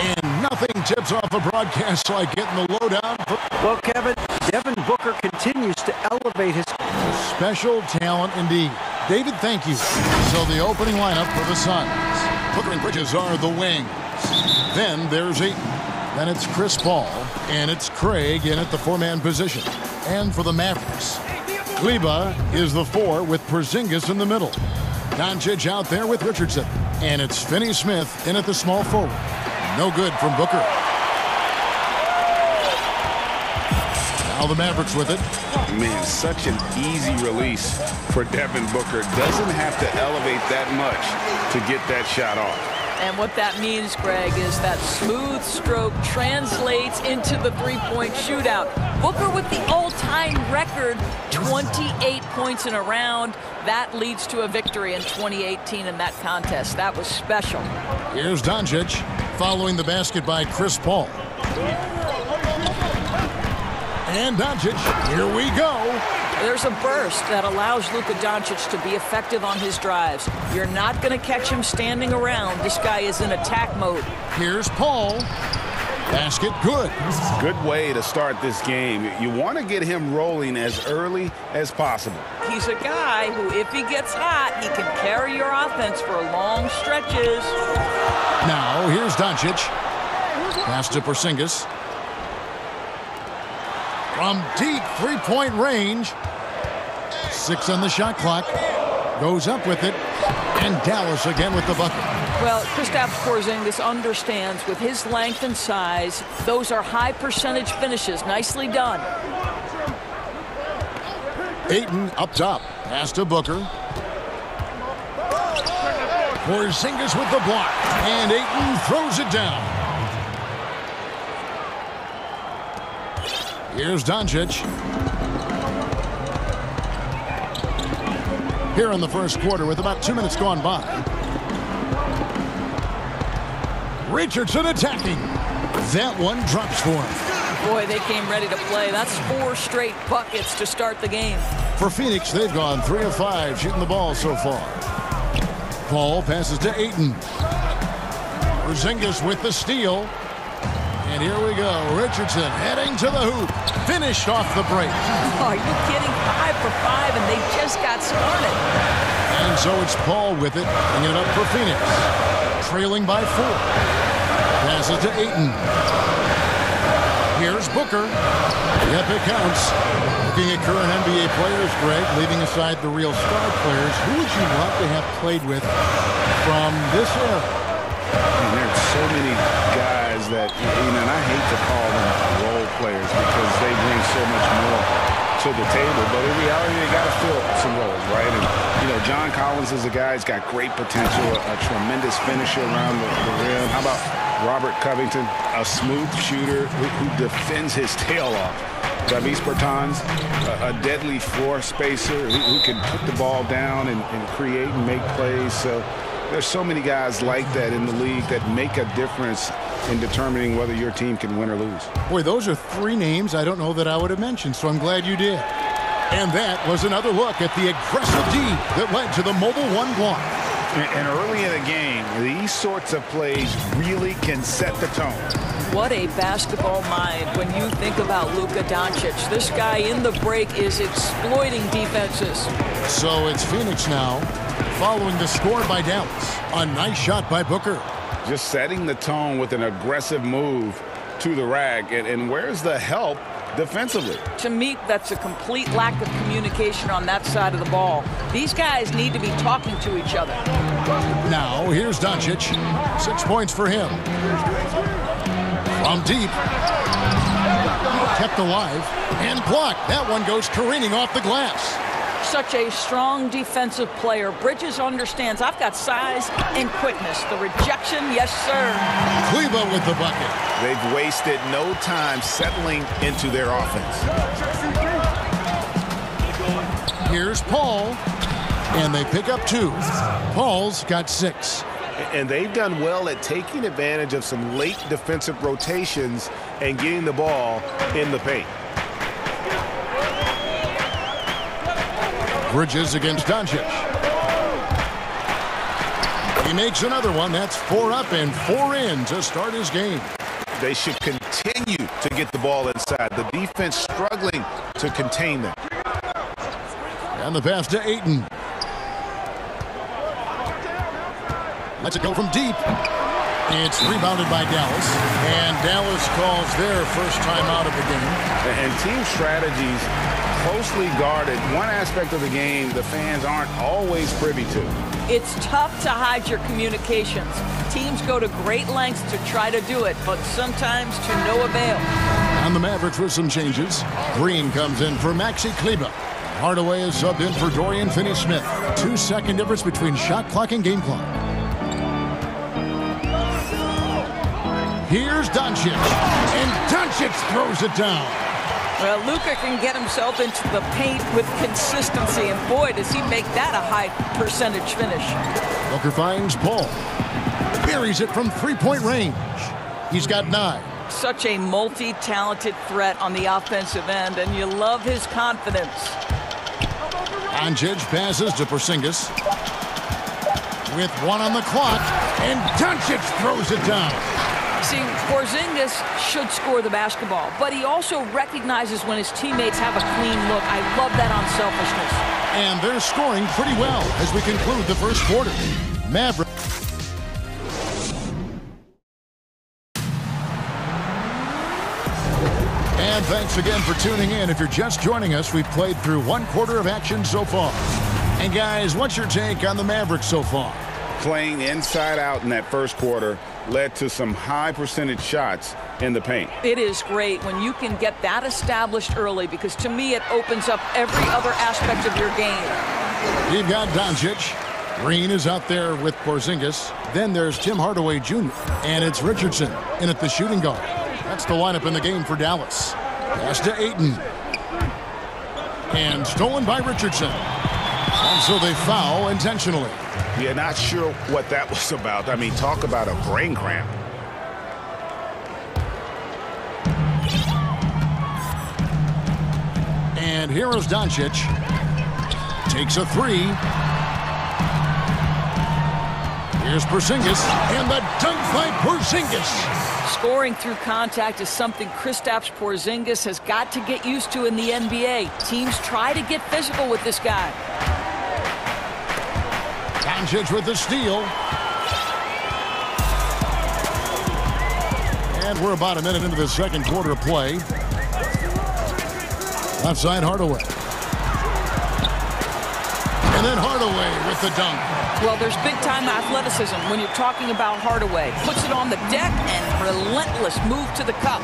And nothing tips off a broadcast like getting the lowdown. Well, Kevin, Devin Booker continues to elevate his special talent indeed. David, thank you. So the opening lineup for the Suns. Booker and Bridges are the wings. Then there's Ayton. Then it's Chris Paul. And it's Craig in at the four-man position. And for the Mavericks, Gleba is the 4 with Porzingis in the middle. Doncic out there with Richardson. And it's Finney-Smith in at the small forward. No good from Booker. Now the Mavericks with it. Man, such an easy release for Devin Booker. Doesn't have to elevate that much to get that shot off. And what that means, Greg, is that smooth stroke translates into the three-point shootout. Booker with the all-time record, 28 points in a round. That leads to a victory in 2018 in that contest. That was special. Here's Doncic following the basket by Chris Paul. And Doncic, here we go. There's a burst that allows Luka Doncic to be effective on his drives. You're not going to catch him standing around. This guy is in attack mode. Here's Paul. Basket good. Good way to start this game. You want to get him rolling as early as possible. He's a guy who, if he gets hot, he can carry your offense for long stretches. Now, here's Doncic. Pass to Porzingis. From deep three-point range. 6 on the shot clock. Goes up with it. And Dallas again with the bucket. Well, Kristaps Porzingis understands with his length and size, those are high percentage finishes. Nicely done. Ayton up top. Pass to Booker. Porzingis with the block. And Ayton throws it down. Here's Doncic. Here in the first quarter with about 2 minutes gone by. Richardson attacking. That one drops for him. Boy, they came ready to play. That's 4 straight buckets to start the game. For Phoenix, they've gone 3 of 5 shooting the ball so far. Paul passes to Ayton. Porzingis with the steal. And here we go. Richardson heading to the hoop. Finished off the break. Oh, are you kidding? 5 for 5, and they just got started. And so it's Paul with it, bringing it up for Phoenix. Trailing by 4. Passes to Ayton. Here's Booker. Yep, it counts. Looking at current NBA players, Greg, leaving aside the real star players, who would you want to have played with from this era? And there's so many guys that, and I hate to call them role players because they bring so much more to the table. But in reality, they got to fill some roles, right? And, John Collins is a guy who's got great potential, a tremendous finisher around the rim. How about Robert Covington, a smooth shooter who defends his tail off? Davis Bertans, a deadly floor spacer who can put the ball down and create and make plays. So there's so many guys like that in the league that make a difference in determining whether your team can win or lose. Boy, those are 3 names I don't know that I would have mentioned, so I'm glad you did. And that was another look at the aggressive D that led to the Mobile One block. And early in the game, these sorts of plays really can set the tone. What a basketball mind when you think about Luka Doncic. This guy in the break is exploiting defenses. So it's Phoenix now, following the score by Dallas. A nice shot by Booker. Just setting the tone with an aggressive move to the rack. And where's the help defensively? To me, that's a complete lack of communication on that side of the ball. These guys need to be talking to each other. Now, here's Doncic. 6 points for him. From deep. Kept alive and blocked. That one goes careening off the glass. Such a strong defensive player. Bridges understands I've got size and quickness. The rejection, yes, sir. Gleba with the bucket. They've wasted no time settling into their offense. Here's Paul. And they pick up 2. Paul's got 6. And they've done well at taking advantage of some late defensive rotations and getting the ball in the paint. Bridges against Doncic. He makes another one. That's 4 up and 4 in to start his game. They should continue to get the ball inside. The defense struggling to contain them. And the pass to Ayton. Lets it go from deep. It's rebounded by Dallas. And Dallas calls their first time out of the game. And team strategies closely guarded. One aspect of the game the fans aren't always privy to. It's tough to hide your communications. Teams go to great lengths to try to do it, but sometimes to no avail. On the Mavericks with some changes. Green comes in for Maxi Kleber. Hardaway is subbed in for Dorian Finney-Smith. 2-second difference between shot clock and game clock. Here's Doncic. And Doncic throws it down. Well, Luka can get himself into the paint with consistency, and boy, does he make that a high percentage finish. Booker finds Paul. Buries it from three-point range. He's got 9. Such a multi-talented threat on the offensive end, and you love his confidence. Doncic passes to Porzingis. With 1 on the clock, and Doncic throws it down. See, Porzingis should score the basketball, but he also recognizes when his teammates have a clean look. I love that unselfishness. And they're scoring pretty well as we conclude the first quarter. Maverick. And thanks again for tuning in. If you're just joining us, we've played through 1 quarter of action so far. And guys, what's your take on the Mavericks so far? Playing inside out in that first quarter led to some high percentage shots in the paint. It is great when you can get that established early, because to me it opens up every other aspect of your game. You've got Doncic. Green is out there with Porzingis. Then there's Tim Hardaway Jr. And it's Richardson in at the shooting guard. That's the lineup in the game for Dallas. Pass to Ayton. And stolen by Richardson. And so they foul intentionally. Yeah, not sure what that was about. I mean, talk about a brain cramp. And here is Doncic. Takes a 3. Here's Porzingis. And the dunk by Porzingis. Scoring through contact is something Kristaps Porzingis has got to get used to in the NBA. Teams try to get physical with this guy. Doncic with the steal. And we're about a minute into the second quarter of play. Left side, Hardaway. And then Hardaway with the dunk. Well, there's big-time athleticism when you're talking about Hardaway. Puts it on the deck and relentless move to the cup.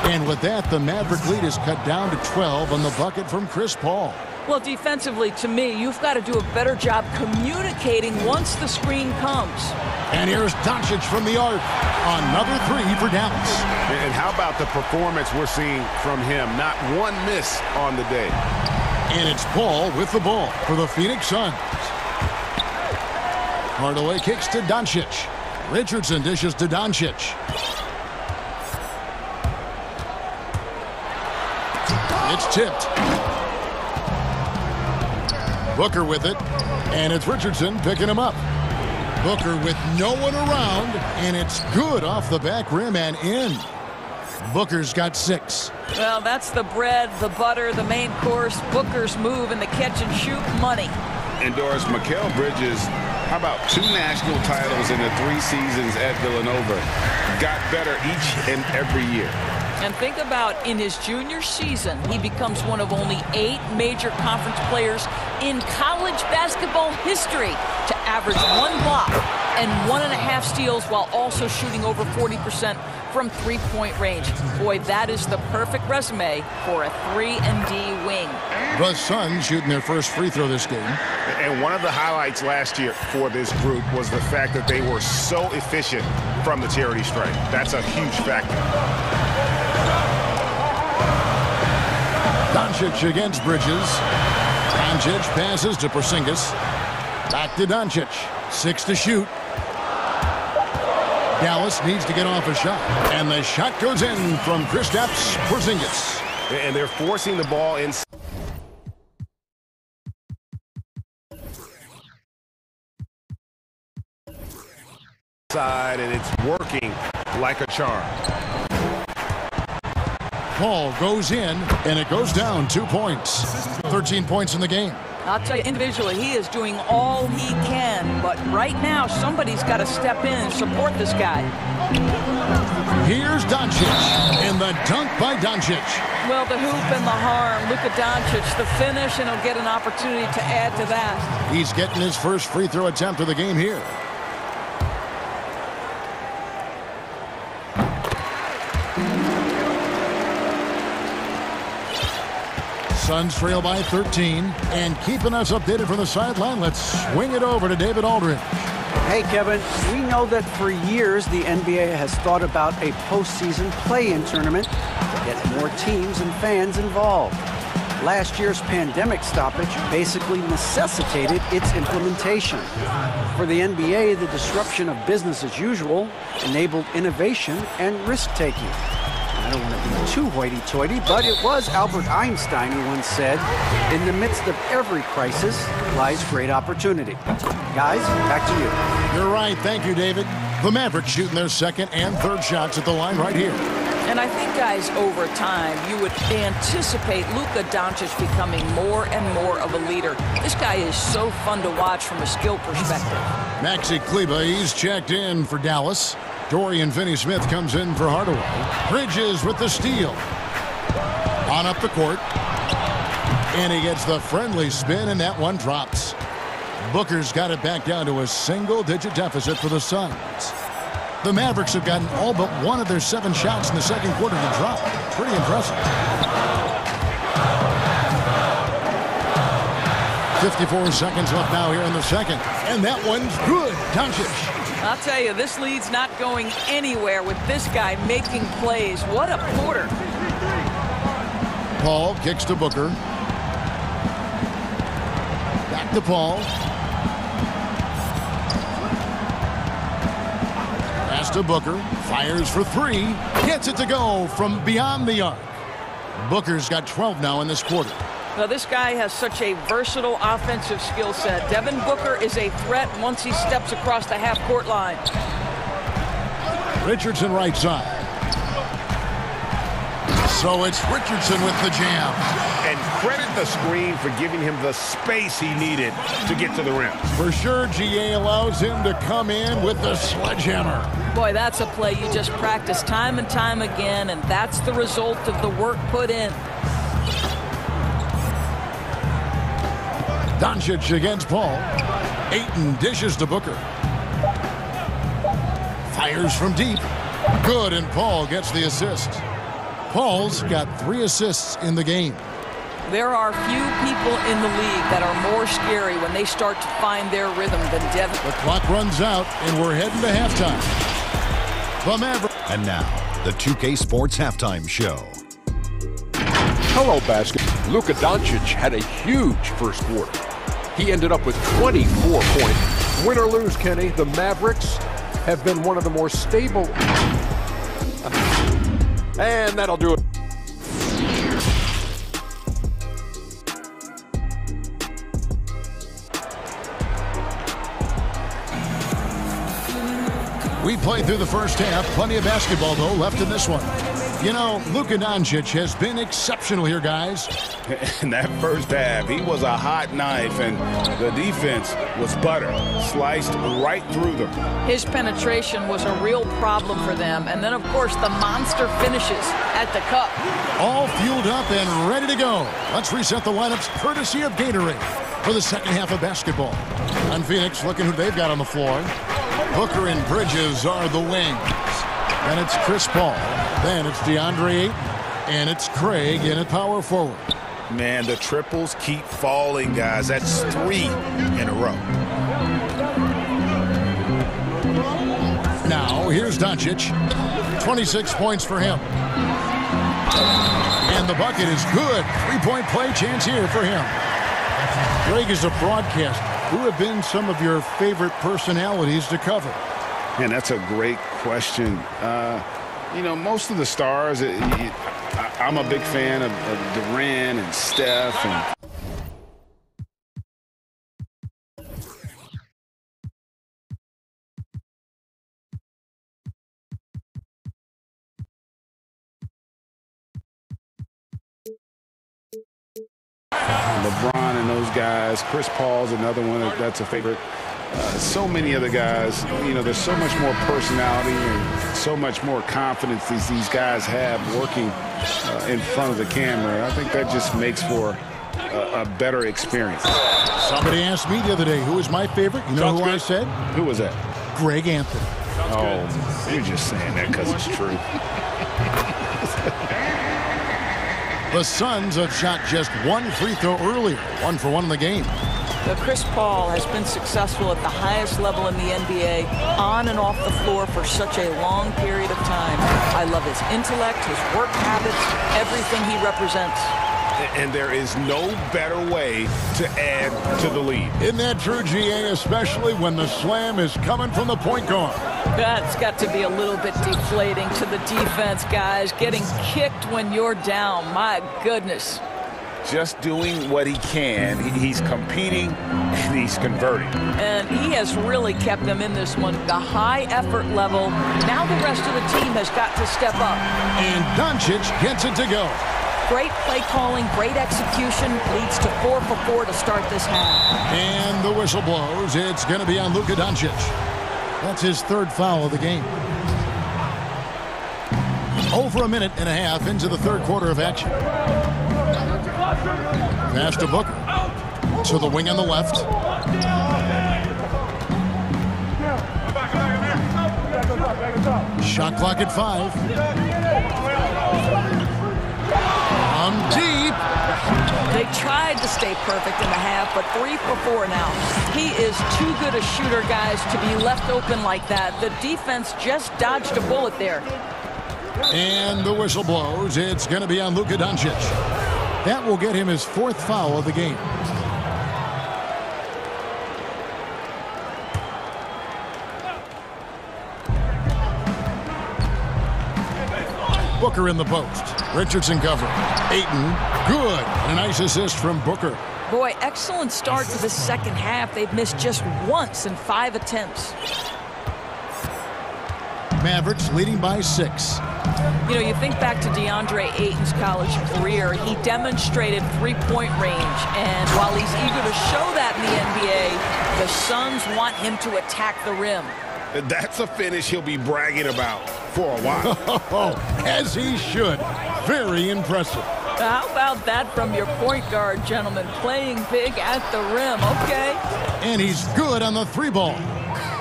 And with that, the Maverick lead is cut down to 12 on the bucket from Chris Paul. Well, defensively, to me, you've got to do a better job communicating once the screen comes. And here's Doncic from the arc. Another 3 for Dallas. And how about the performance we're seeing from him? Not one miss on the day. And it's Paul with the ball for the Phoenix Suns. Hardaway kicks to Doncic. Richardson dishes to Doncic. It's tipped. Booker with it, and it's Richardson picking him up. Booker with no one around, and it's good off the back rim and in. Booker's got 6. Well, that's the bread, the butter, the main course, Booker's move, and the catch-and-shoot money. And Doris, Mikal Bridges, how about 2 national titles in the 3 seasons at Villanova? Got better each and every year. And think about, in his junior season, he becomes one of only 8 major conference players in college basketball history to average 1 block and 1.5 steals while also shooting over 40% from three-point range. Boy, that is the perfect resume for a 3-and-D wing. The Suns shooting their first free throw this game. And one of the highlights last year for this group was the fact that they were so efficient from the charity stripe. That's a huge factor. Doncic against Bridges. Doncic passes to Porzingis. Back to Doncic. 6 to shoot. Dallas needs to get off a shot. And the shot goes in from Kristaps Porzingis. And they're forcing the ball in. side, and it's working like a charm. Paul goes in, and it goes down 2 points. 13 points in the game. I'll tell you, individually, he is doing all he can. But right now, somebody's got to step in and support this guy. Here's Doncic, and the dunk by Doncic. Well, the hoop and the harm. Luka Doncic, the finish, and he'll get an opportunity to add to that. He's getting his first free throw attempt of the game here. Suns trail by 13, and keeping us updated from the sideline, let's swing it over to David Aldridge. Hey, Kevin, we know that for years the NBA has thought about a postseason play-in tournament to get more teams and fans involved. Last year's pandemic stoppage basically necessitated its implementation. For the NBA, the disruption of business as usual enabled innovation and risk-taking. I don't want to be too hoity-toity, but it was Albert Einstein who once said, in the midst of every crisis lies great opportunity. Guys, back to you. You're right. Thank you, David. The Mavericks shooting their second and third shots at the line right here. And I think, guys, over time, you would anticipate Luka Doncic becoming more and more of a leader. This guy is so fun to watch from a skill perspective. Maxi Kleber, he's checked in for Dallas. Dorian Finney-Smith comes in for Hardaway. Bridges with the steal. On up the court. And he gets the friendly spin, and that one drops. Booker's got it back down to a single-digit deficit for the Suns. The Mavericks have gotten all but one of their 7 shots in the second quarter to drop. Pretty impressive. 54 seconds left now here in the second. And that one's good. Doncic. I'll tell you, this lead's not going anywhere with this guy making plays. What a quarter. Paul kicks to Booker. Back to Paul. Pass to Booker. Fires for 3. Gets it to go from beyond the arc. Booker's got 12 now in this quarter. Now, this guy has such a versatile offensive skill set. Devin Booker is a threat once he steps across the half-court line. Richardson right side. So it's Richardson with the jam. And credit the screen for giving him the space he needed to get to the rim. For sure, GA allows him to come in with the sledgehammer. Boy, that's a play you just practice time and time again, and that's the result of the work put in. Doncic against Paul. Ayton dishes to Booker. Fires from deep. Good, and Paul gets the assist. Paul's got 3 assists in the game. There are few people in the league that are more scary when they start to find their rhythm than Devin. The clock runs out, and we're heading to halftime. The Mavericks. And now, the 2K Sports Halftime Show. Hello, basket. Luka Doncic had a huge first quarter. He ended up with 24 points. Win or lose, Kenny, the Mavericks have been one of the more stable. And that'll do it. We played through the first half. Plenty of basketball, though, left in this one. You know, Luka Doncic has been exceptional here, guys. In that first half, he was a hot knife, and the defense was butter, sliced right through them. His penetration was a real problem for them. And then, of course, the monster finishes at the cup. All fueled up and ready to go. Let's reset the lineups courtesy of Gatorade for the second half of basketball. On Phoenix, looking who they've got on the floor. Booker and Bridges are the wings. Then it's Chris Paul. Then it's DeAndre Ayton. And it's Craig in at power forward. Man, the triples keep falling, guys. That's 3 in a row. Now, here's Doncic. 26 points for him. And the bucket is good. 3-point play chance here for him. Greg is a broadcaster. Who have been some of your favorite personalities to cover? Man, that's a great question. You know, most of the stars, I'm a big fan of Durant and Steph and LeBron and those guys. Chris Paul's another one that's a favorite. So many of the guys, you know, there's so much more personality and so much more confidence these guys have working in front of the camera. I think that just makes for a better experience. Somebody asked me the other day, who is my favorite? You know who I said? Who was that? Greg Anthony. Oh, you're just saying that because it's true. The Suns have shot just one free throw earlier, 1 for 1 in the game. Chris Paul has been successful at the highest level in the NBA, on and off the floor for such a long period of time. I love his intellect, his work habits, everything he represents. And there is no better way to add to the lead. Isn't that true, GA, especially when the slam is coming from the point guard? That's got to be a little bit deflating to the defense, guys. Getting kicked when you're down, my goodness. Just doing what he can. He's competing and he's converting. And he has really kept them in this one. The high effort level. Now the rest of the team has got to step up. And Doncic gets it to go. Great play calling, great execution, leads to 4 for 4 to start this half. And the whistle blows. It's going to be on Luka Doncic. That's his 3rd foul of the game. Over a minute and a half into the 3rd quarter of action. Pass to Booker. To the wing on the left. Shot clock at 5. Deep. They tried to stay perfect in the half, but 3 for 4 now. He is too good a shooter, guys, to be left open like that. The defense just dodged a bullet there. And the whistle blows. It's going to be on Luka Doncic. That will get him his 4th foul of the game. Booker in the post. Richardson covering. Ayton, good. And a nice assist from Booker. Boy, excellent start to the second half. They've missed just once in 5 attempts. Mavericks leading by 6. You know, you think back to DeAndre Ayton's college career, he demonstrated three-point range. And while he's eager to show that in the NBA, the Suns want him to attack the rim. That's a finish he'll be bragging about for a while. As he should. Very impressive. How about that from your point guard, gentlemen? Playing big at the rim. Okay. And he's good on the 3-ball.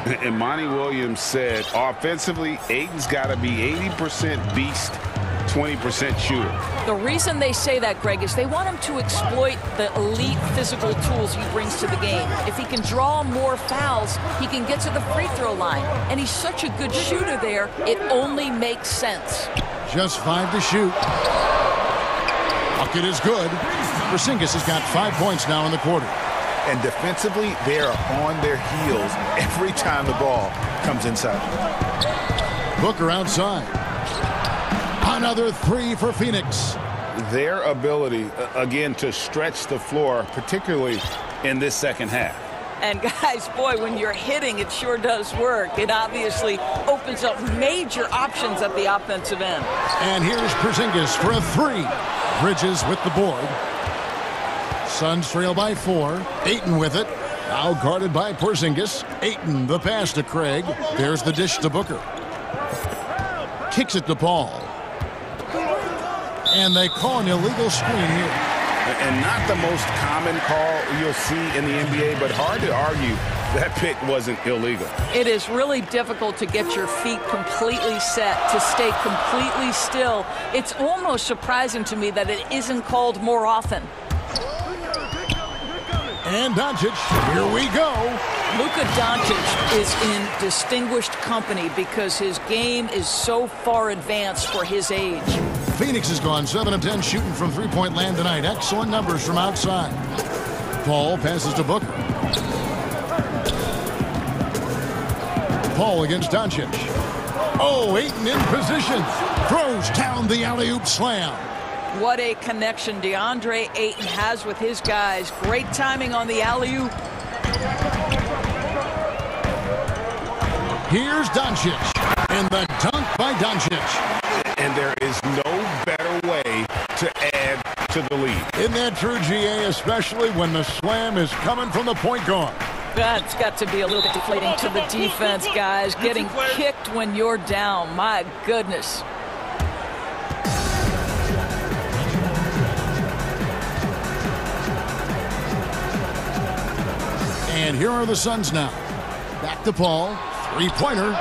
And Monty Williams said, offensively, Ayton's got to be 80% beast, 20% shooter. The reason they say that, Greg, is they want him to exploit the elite physical tools he brings to the game. If he can draw more fouls, he can get to the free throw line. And he's such a good shooter there, it only makes sense. Just 5 to shoot. Bucket is good. Porzingis has got 5 points now in the quarter. And defensively, they are on their heels every time the ball comes inside. Booker outside. Another 3 for Phoenix. Their ability, again, to stretch the floor, particularly in this second half. And guys, boy, when you're hitting, it sure does work. It obviously opens up major options at the offensive end. And here's Porzingis for a 3. Bridges with the board. Suns trail by 4. Ayton with it. Now guarded by Porzingis. Ayton, the pass to Craig. There's the dish to Booker. Kicks it to Paul. And they call an illegal screen here. And not the most common call you'll see in the NBA, but hard to argue that pick wasn't illegal. It is really difficult to get your feet completely set, to stay completely still. It's almost surprising to me that it isn't called more often. And Doncic, here we go. Luka Doncic is in distinguished company because his game is so far advanced for his age. Phoenix has gone 7 of 10 shooting from three-point land tonight. Excellent numbers from outside. Paul passes to Booker. Paul against Doncic. Oh, Ayton in position. Throws down the alley-oop slam. What a connection DeAndre Ayton has with his guys. Great timing on the alley-oop. Here's Doncic. And the dunk by Doncic. And there is no better way to add to to the lead. Isn't that true, GA, especially when the slam is coming from the point guard? That's got to be a little bit deflating to the defense, guys. Getting kicked when you're down. My goodness. And here are the Suns now. Back to Paul. Three-pointer.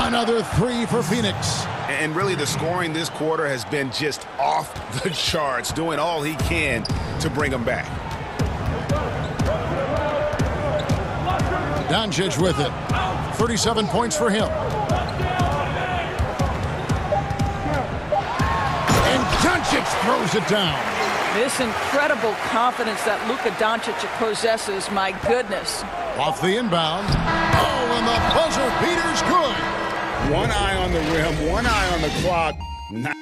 Another three for Phoenix. And really the scoring this quarter has been just off the charts, doing all he can to bring them back. Doncic with it. 37 points for him. And Doncic throws it down. This incredible confidence that Luka Doncic possesses, my goodness. Off the inbound. Oh, and the buzzer beater's good. One eye on the rim, one eye on the clock.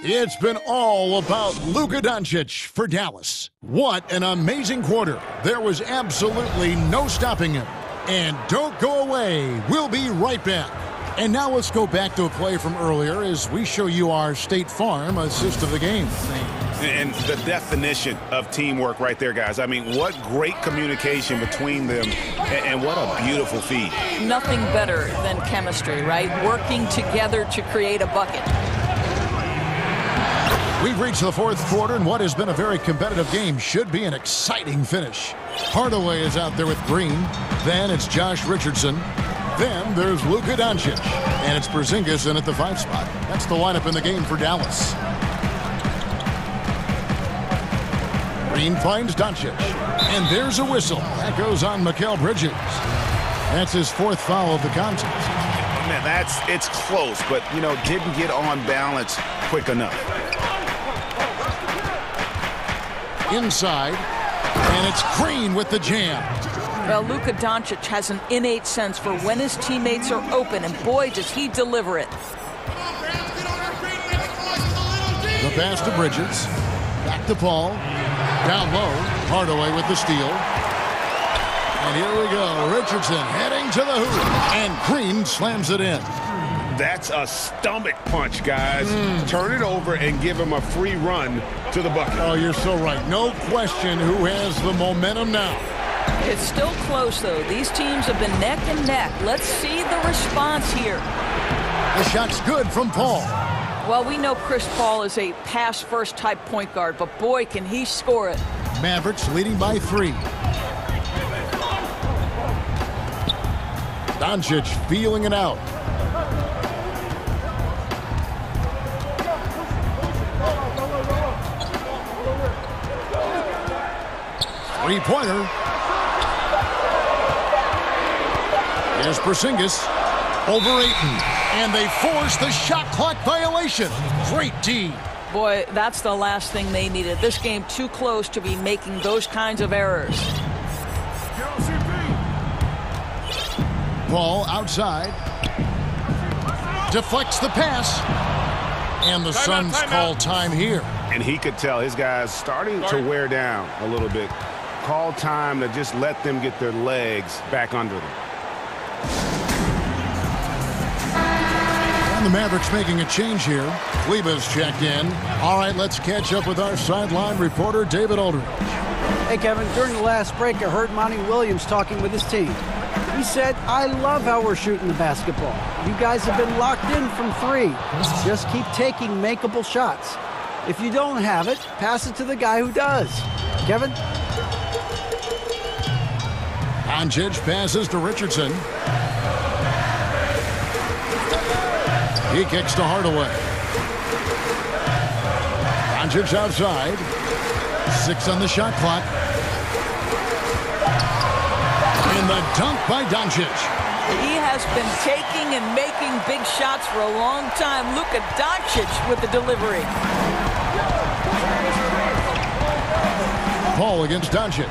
It's been all about Luka Doncic for Dallas. What an amazing quarter. There was absolutely no stopping him. And don't go away. We'll be right back. And now let's go back to a play from earlier as we show you our State Farm assist of the game. And the definition of teamwork right there, guys. I mean, what great communication between them, and what a beautiful feed. Nothing better than chemistry, right? Working together to create a bucket. We've reached the fourth quarter, and what has been a very competitive game should be an exciting finish. Hardaway is out there with Green. Then it's Josh Richardson. Then there's Luka Doncic. And it's Porzingis in at the 5 spot. That's the lineup in the game for Dallas. Green finds Doncic. And there's a whistle. That goes on Mikal Bridges. That's his 4th foul of the contest. Man, it's close, but, you know, didn't get on balance quick enough. Inside. And it's Green with the jam. Well, Luka Doncic has an innate sense for when his teammates are open, and boy, does he deliver it. The pass to Bridges. Back to Paul. Down low. Hardaway with the steal. And here we go. Richardson heading to the hoop. And Green slams it in. That's a stomach punch, guys. Turn it over and give him a free run to the bucket. Oh, you're so right. No question who has the momentum now. It's still close, though. These teams have been neck and neck. Let's see the response here. The shot's good from Paul. Well, we know Chris Paul is a pass-first type point guard, but boy, can he score it. Mavericks leading by 3. Doncic feeling it out. Three-pointer. There's Porzingis over Ayton. And they force the shot clock violation. Great D. Boy, that's the last thing they needed. This game too close to be making those kinds of errors. Ball outside. Deflects the pass. And the Suns call time here. And he could tell his guys starting to wear down a little bit. Call time to just let them get their legs back under them. And the Mavericks making a change here. Kleba's checked in. All right, let's catch up with our sideline reporter, David Aldridge. Hey, Kevin, during the last break, I heard Monty Williams talking with his team. He said, I love how we're shooting the basketball. You guys have been locked in from 3. Just keep taking makeable shots. If you don't have it, pass it to the guy who does. Kevin? Doncic passes to Richardson. He kicks to Hardaway. Doncic outside. 6 on the shot clock. And the dunk by Doncic. He has been taking and making big shots for a long time. Luka Doncic with the delivery. Paul against Doncic.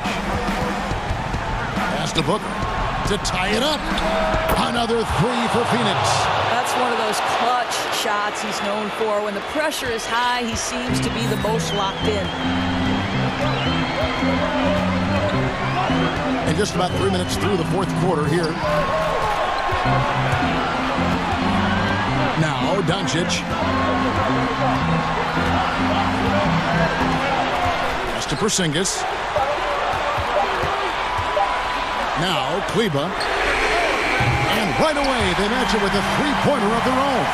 Pass to Booker to tie it up. Another 3 for Phoenix. That's one of those clutch shots he's known for. When the pressure is high, he seems to be the most locked in. And just about 3 minutes through the fourth quarter here. Now Doncic. Pass to to Porzingis. Now, Kleba. And right away, they match it with a three-pointer of their own.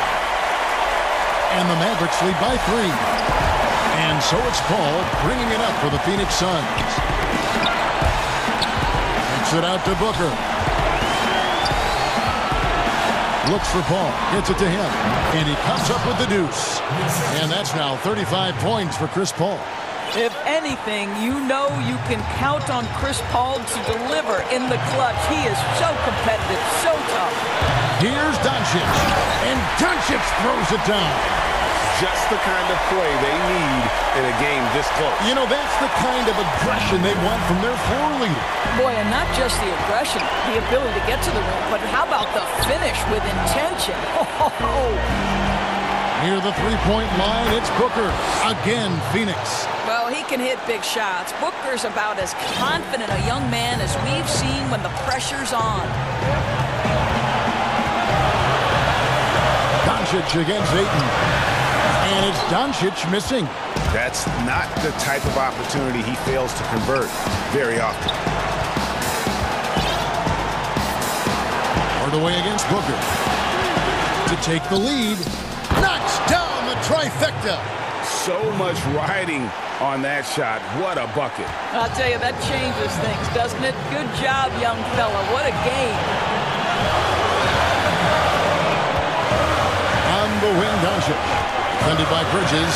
And the Mavericks lead by 3. And so it's Paul bringing it up for the Phoenix Suns. Takes it out to Booker. Looks for Paul. Gets it to him. And he comes up with the deuce. And that's now 35 points for Chris Paul. If anything, you know you can count on Chris Paul to deliver in the clutch. He is so competitive, so tough. Here's Doncic. And Doncic throws it down. Just the kind of play they need in a game this close. You know, that's the kind of aggression they want from their floor leader. Boy, and not just the aggression, the ability to get to the rim, but how about the finish with intention? Near the three-point line, it's Booker. Again, Phoenix. Well, he can hit big shots. Booker's about as confident a young man as we've seen when the pressure's on. Doncic against Ayton. And it's Doncic missing. That's not the type of opportunity he fails to convert very often. Hard away against Booker. To take the lead. Knocks down the trifecta. So much riding on that shot. What a bucket. I'll tell you, that changes things, doesn't it? Good job, young fella. What a game. On the wing, Doncic. Defended by Bridges.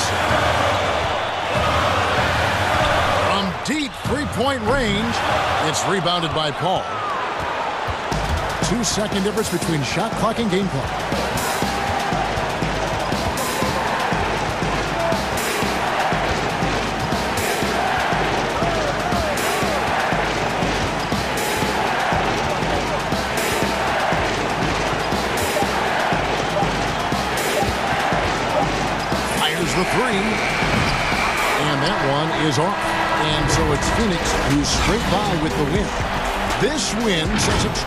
From deep three-point range, it's rebounded by Paul. 2-second difference between shot clock and game clock. The three. And that one is off. And so it's Phoenix who's straight by with the win. This win sets it.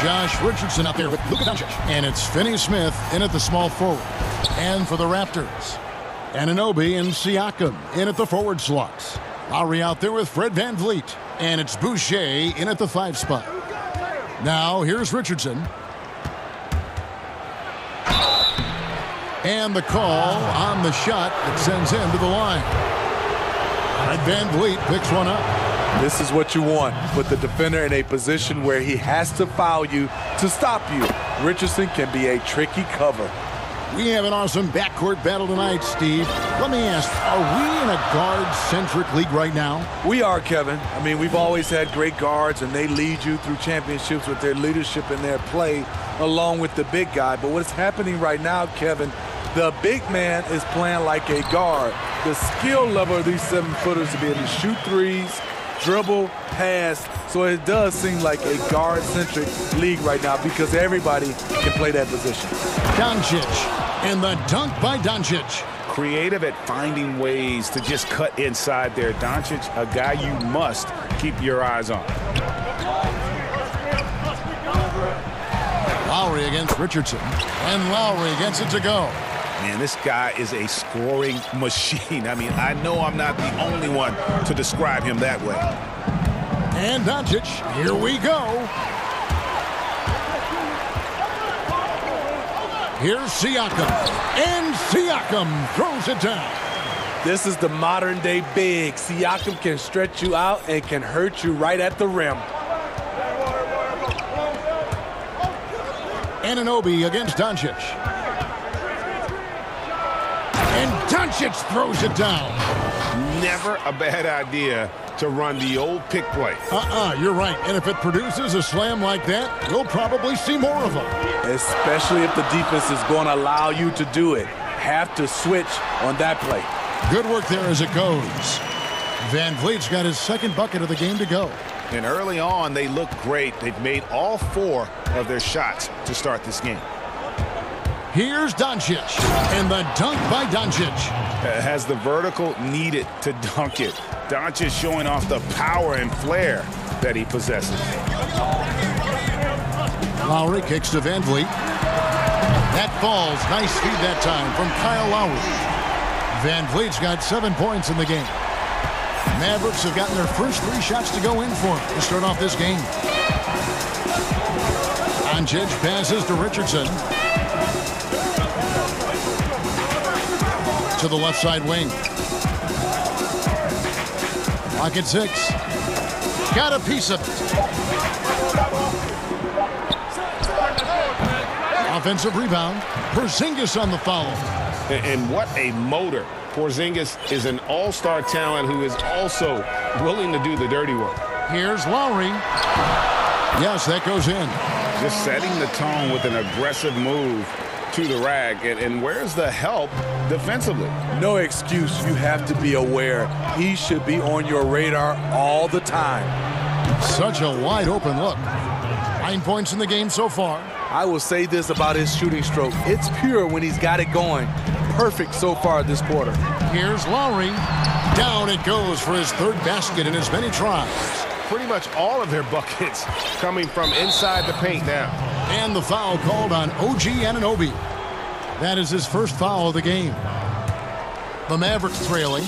Josh Richardson out there with Luka Doncic. And it's Finney-Smith in at the small forward. And for the Raptors, Anunoby and Siakam in at the forward slots. Lowry out there with Fred VanVleet. And it's Boucher in at the 5 spot. Now here's Richardson. And the call on the shot that sends him to the line. Fred VanVleet picks one up. This is what you want. Put the defender in a position where he has to foul you to stop you. Richardson can be a tricky cover. We have an awesome backcourt battle tonight, Steve. Let me ask, are we in a guard-centric league right now? We are, Kevin. I mean, we've always had great guards, and they lead you through championships with their leadership and their play, along with the big guy. But what's happening right now, Kevin, the big man is playing like a guard. The skill level of these 7-footers to be able to shoot threes, dribble, pass. So it does seem like a guard-centric league right now because everybody can play that position. Doncic, and the dunk by Doncic. Creative at finding ways to just cut inside there. Doncic, a guy you must keep your eyes on. Lowry against Richardson, and Lowry gets it to go. Man, this guy is a scoring machine. I mean, I know I'm not the only one to describe him that way. And Doncic, here we go. Here's Siakam, and Siakam throws it down. This is the modern-day big. Siakam can stretch you out and can hurt you right at the rim. Anunoby against Doncic. And Doncic throws it down. Never a bad idea to run the old pick play. You're right. And if it produces a slam like that, we'll probably see more of them. Especially if the defense is going to allow you to do it. Have to switch on that play. Good work there as it goes. VanVleet's got his second bucket of the game to go. And early on, they look great. They've made all 4 of their shots to start this game. Here's Doncic, and the dunk by Doncic. Has the vertical needed to dunk it. Doncic showing off the power and flair that he possesses. Lowry kicks to VanVleet. That falls. Nice feed that time from Kyle Lowry. VanVleet's got 7 points in the game. Mavericks have gotten their first 3 shots to go in for him to start off this game. Doncic passes to Richardson. To the left side wing. Clock at 6. Got a piece of it. Offensive rebound. Porzingis on the foul. And what a motor. Porzingis is an all-star talent who is also willing to do the dirty work. Here's Lowry. Yes, that goes in. Just setting the tone with an aggressive move to the rag. And where's the help defensively? No excuse. You have to be aware. He should be on your radar all the time. Such a wide open look. 9 points in the game so far. I will say this about his shooting stroke. It's pure when he's got it going. Perfect so far this quarter. Here's Lowry. Down it goes for his 3rd basket in as many tries. Pretty much all of their buckets coming from inside the paint now. And the foul called on OG Anunoby. That is his first foul of the game. The Mavericks trailing.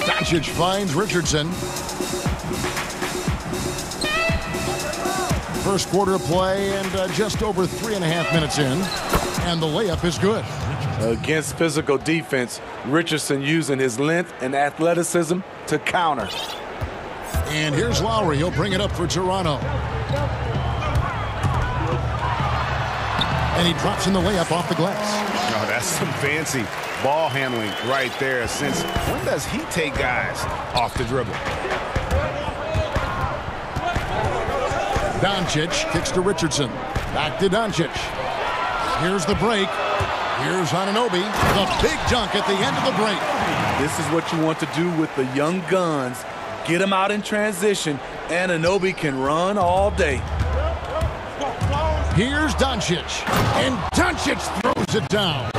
Doncic finds Richardson. First quarter of play and just over 3.5 minutes in. And the layup is good. Against physical defense, Richardson using his length and athleticism to counter. And here's Lowry. He'll bring it up for Toronto. And he drops in the layup off the glass. Oh, that's some fancy ball handling right there. Since when does he take guys off the dribble? Doncic kicks to Richardson. Back to Doncic. Here's the break. Here's Anunoby. The big dunk at the end of the break. This is what you want to do with the young guns. Get them out in transition. Anunoby can run all day. Here's Doncic. And Doncic throws it down.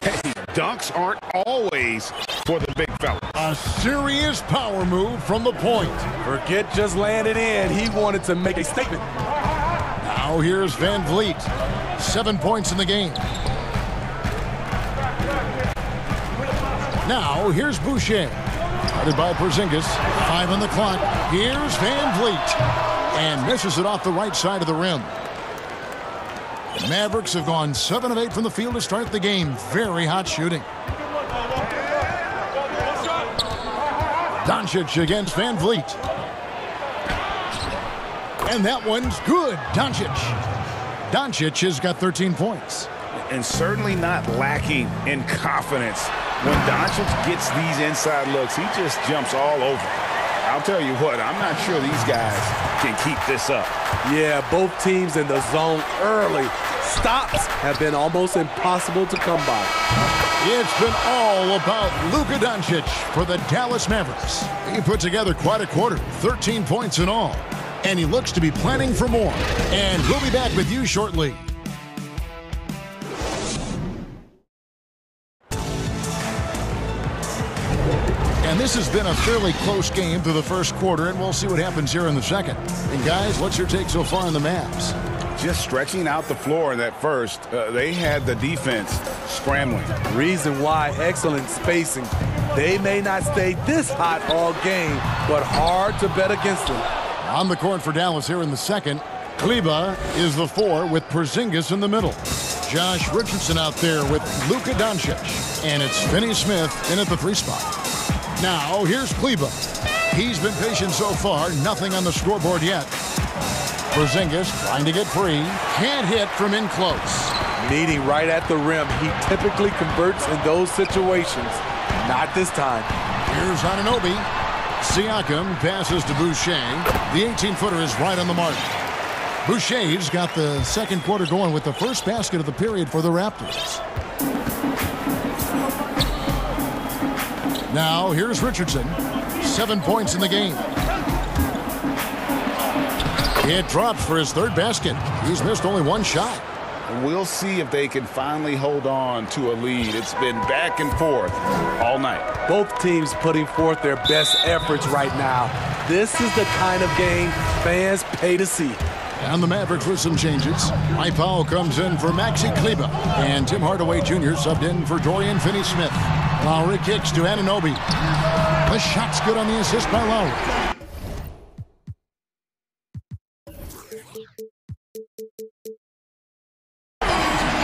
Hey, dunks aren't always for the big fellas. A serious power move from the point. Forget just landing in. He wanted to make a statement. Now here's Van Vliet. 7 points in the game. Now here's Boucher. Guarded by Porzingis. 5 on the clock. Here's Van Vliet. And misses it off the right side of the rim. The Mavericks have gone 7 of 8 from the field to start the game. Very hot shooting. Doncic against Van Vliet. And that one's good. Doncic has got 13 points. And certainly not lacking in confidence. When Doncic gets these inside looks, he just jumps all over. I'll tell you what, I'm not sure these guys can keep this up. Yeah, both teams in the zone early. Stops have been almost impossible to come by. It's been all about Luka Doncic for the Dallas Mavericks. He put together quite a quarter, 13 points in all. And he looks to be planning for more. And we'll be back with you shortly. And this has been a fairly close game through the first quarter, and we'll see what happens here in the second. And guys, what's your take so far on the Mavs? Just stretching out the floor in that first, they had the defense scrambling. Reason why, excellent spacing. They may not stay this hot all game, but hard to bet against them. On the court for Dallas here in the second, Kleba is the 4 with Porzingis in the middle. Josh Richardson out there with Luka Doncic. And it's Finney-Smith in at the 3 spot. Now, here's Kleba. He's been patient so far, nothing on the scoreboard yet. Porzingis trying to get free. Can't hit from in close. Meeting right at the rim. He typically converts in those situations. Not this time. Here's Anunoby. Siakam passes to Boucher. The 18-footer is right on the mark. Boucher's got the second quarter going with the first basket of the period for the Raptors. Now, here's Richardson. 7 points in the game. It drops for his third basket. He's missed only 1 shot. We'll see if they can finally hold on to a lead. It's been back and forth all night. Both teams putting forth their best efforts right now. This is the kind of game fans pay to see. And the Mavericks with some changes. Mike Powell comes in for Maxi Kleba. And Tim Hardaway Jr. subbed in for Dorian Finney-Smith. Lowry kicks to Anunoby. The shot's good on the assist by Lowry.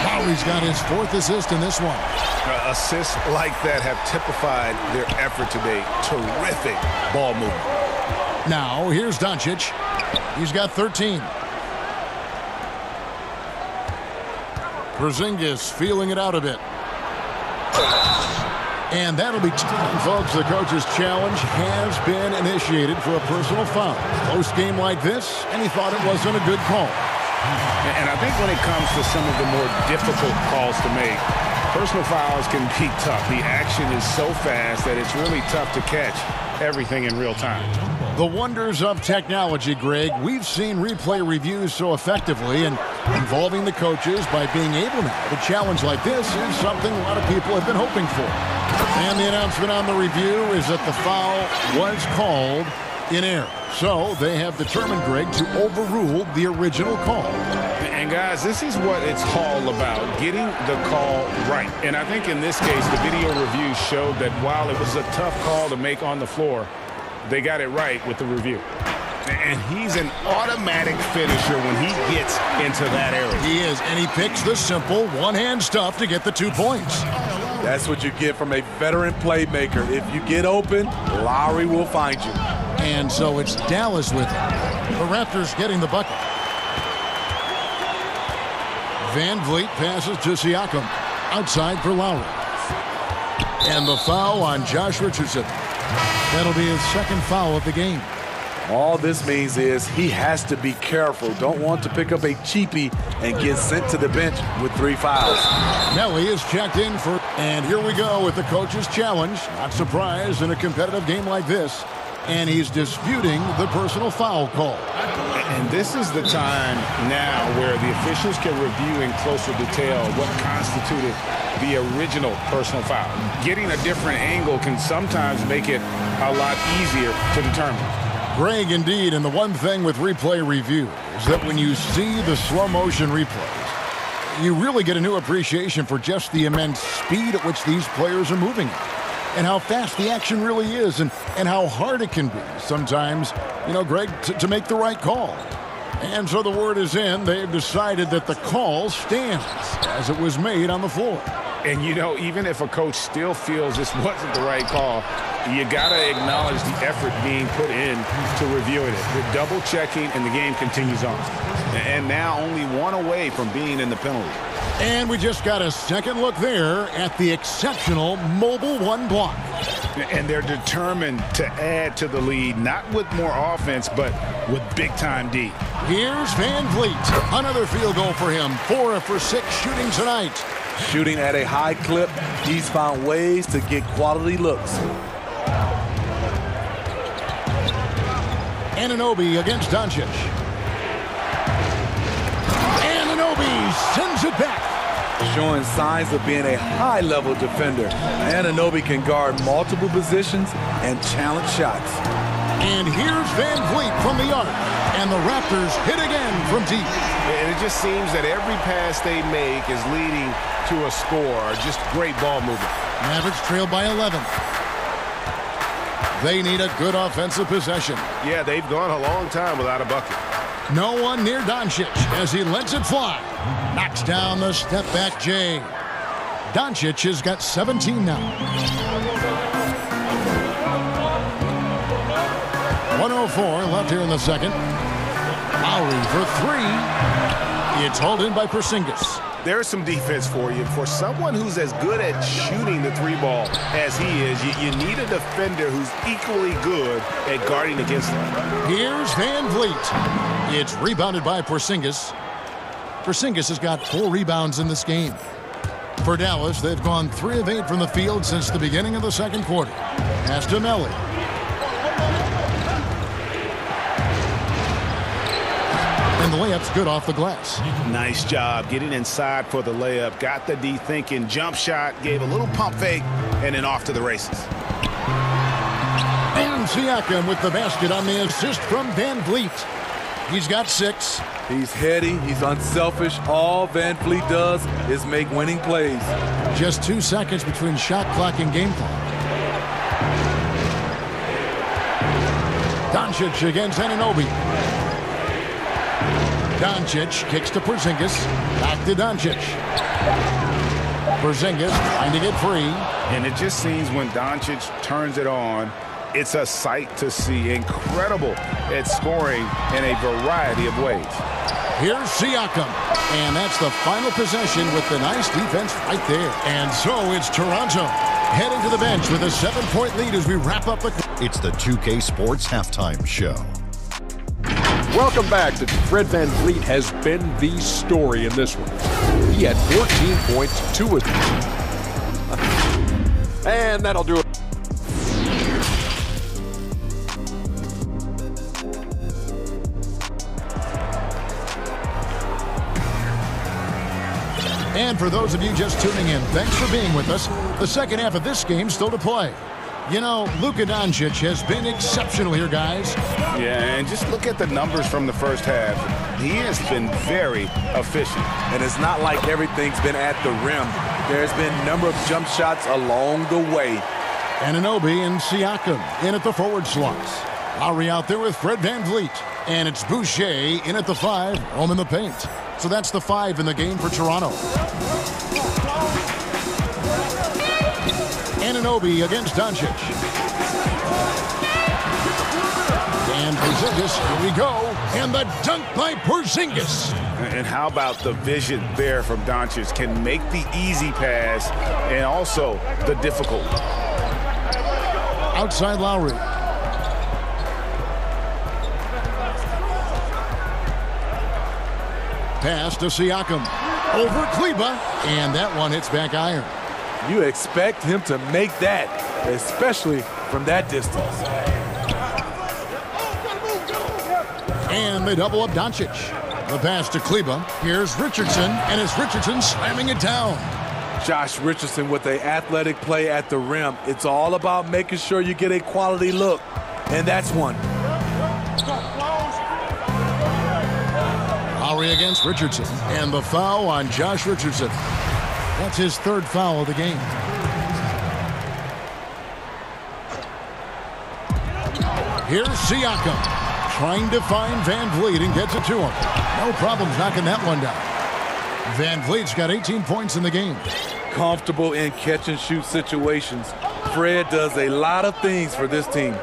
Lowry's got his 4th assist in this one. Assists like that have typified their effort today. Terrific ball movement. Now, here's Doncic. He's got 13. Porzingis feeling it out a bit. And that'll be time, folks. The coach's challenge has been initiated for a personal foul. Close game like this, and he thought it wasn't a good call. And I think when it comes to some of the more difficult calls to make, personal fouls can be tough. The action is so fast that it's really tough to catch everything in real time. The wonders of technology, Greg. We've seen replay reviews so effectively, and involving the coaches by being able now to challenge like this is something a lot of people have been hoping for. And the announcement on the review is that the foul was called in error. So they have determined, Greg, to overrule the original call. And guys, this is what it's all about, getting the call right. And I think in this case, the video review showed that while it was a tough call to make on the floor, they got it right with the review. And he's an automatic finisher when he gets into that area. He is, and he picks the simple one-hand stuff to get the 2 points. That's what you get from a veteran playmaker. If you get open, Lowry will find you. And so it's Dallas with it. The Raptors getting the bucket. Van Vliet passes to Siakam. Outside for Lowry. And the foul on Josh Richardson. That'll be his 2nd foul of the game. All this means is he has to be careful. Don't want to pick up a cheapie and get sent to the bench with 3 fouls. Nelly is checked in for, and here we go with the coach's challenge. Not surprised in a competitive game like this. and he's disputing the personal foul call. And this is the time now where the officials can review in closer detail what constituted the original personal foul. Getting a different angle can sometimes make it a lot easier to determine. Greg, indeed, and the one thing with replay review is that when you see the slow motion replays, you really get a new appreciation for just the immense speed at which these players are moving and how fast the action really is and how hard it can be sometimes, you know, Greg, to make the right call. And so the word is in. They've decided that the call stands as it was made on the floor. And, you know, even if a coach still feels this wasn't the right call, you got to acknowledge the effort being put in to reviewing it. The double checking, and the game continues on. And now only one away from being in the penalty. And we just got a second look there at the exceptional mobile one block. And they're determined to add to the lead, not with more offense, but with big-time D. Here's Van Vliet. Another field goal for him. 4 for 6 shooting tonight. Shooting at a high clip, he's found ways to get quality looks. Anunoby against Doncic. Anunoby sends it back. Showing signs of being a high-level defender. Anunoby can guard multiple positions and challenge shots. And here's Van Vliet from the arc. And the Raptors hit again from deep. And it just seems that every pass they make is leading to a score. Just great ball movement. Mavericks trailed by 11. They need a good offensive possession. Yeah, they've gone a long time without a bucket. No one near Doncic as he lets it fly. Knocks down the step-back J. Doncic has got 17 now. 1:04 left here in the second. Lowry for 3. It's hauled in by Porzingis. There's some defense for you. For someone who's as good at shooting the 3-ball as he is, you need a defender who's equally good at guarding against him. Here's Van Vliet. It's rebounded by Porzingis. Porzingis has got 4 rebounds in this game. For Dallas, they've gone 3 of 8 from the field since the beginning of the second quarter. Pass to Melly. And the layup's good off the glass. Nice job getting inside for the layup. Got the D thinking. Jump shot. Gave a little pump fake. And then off to the races. And Siakam with the basket on the assist from Van Vliet. He's got 6. He's heady. He's unselfish. All Van Vliet does is make winning plays. Just 2 seconds between shot clock and game clock. Doncic against Anunoby. Doncic kicks to Porzingis. Back to Doncic. Porzingis trying to get free. And it just seems when Doncic turns it on, it's a sight to see. Incredible at scoring in a variety of ways. Here's Siakam. And that's the final possession with the nice defense right there. And so it's Toronto heading to the bench with a 7-point lead as we wrap up the... It's the 2K Sports Halftime Show. Welcome back. Fred Van Vliet has been the story in this one. He had 14 points, 2 of them. And that'll do it. And for those of you just tuning in, thanks for being with us. The second half of this game still to play. You know, Luka Doncic has been exceptional here, guys. Yeah, and just look at the numbers from the first half. He has been very efficient. And it's not like everything's been at the rim. There's been a number of jump shots along the way. Anunoby and Siakam in at the forward slots. Lowry out there with Fred Van Vliet. And it's Boucher in at the 5, home in the paint. So that's the 5 in the game for Toronto. Anunoby against Doncic. And Porzingis, here we go. And the dunk by Porzingis. And how about the vision there from Doncic? Can make the easy pass and also the difficult. Outside Lowry. Pass to Siakam. Over Kleba. And that one hits back iron. You expect him to make that, especially from that distance. And they double up Doncic. The pass to Kleba. Here's Richardson, and it's Richardson slamming it down. Josh Richardson with an athletic play at the rim. It's all about making sure you get a quality look, and that's one. Lowry against Richardson, and the foul on Josh Richardson. That's his third foul of the game. Here's Siakam, trying to find Van Vliet and gets it to him. No problems knocking that one down. Van Vliet's got 18 points in the game. Comfortable in catch-and-shoot situations. Fred does a lot of things for this team.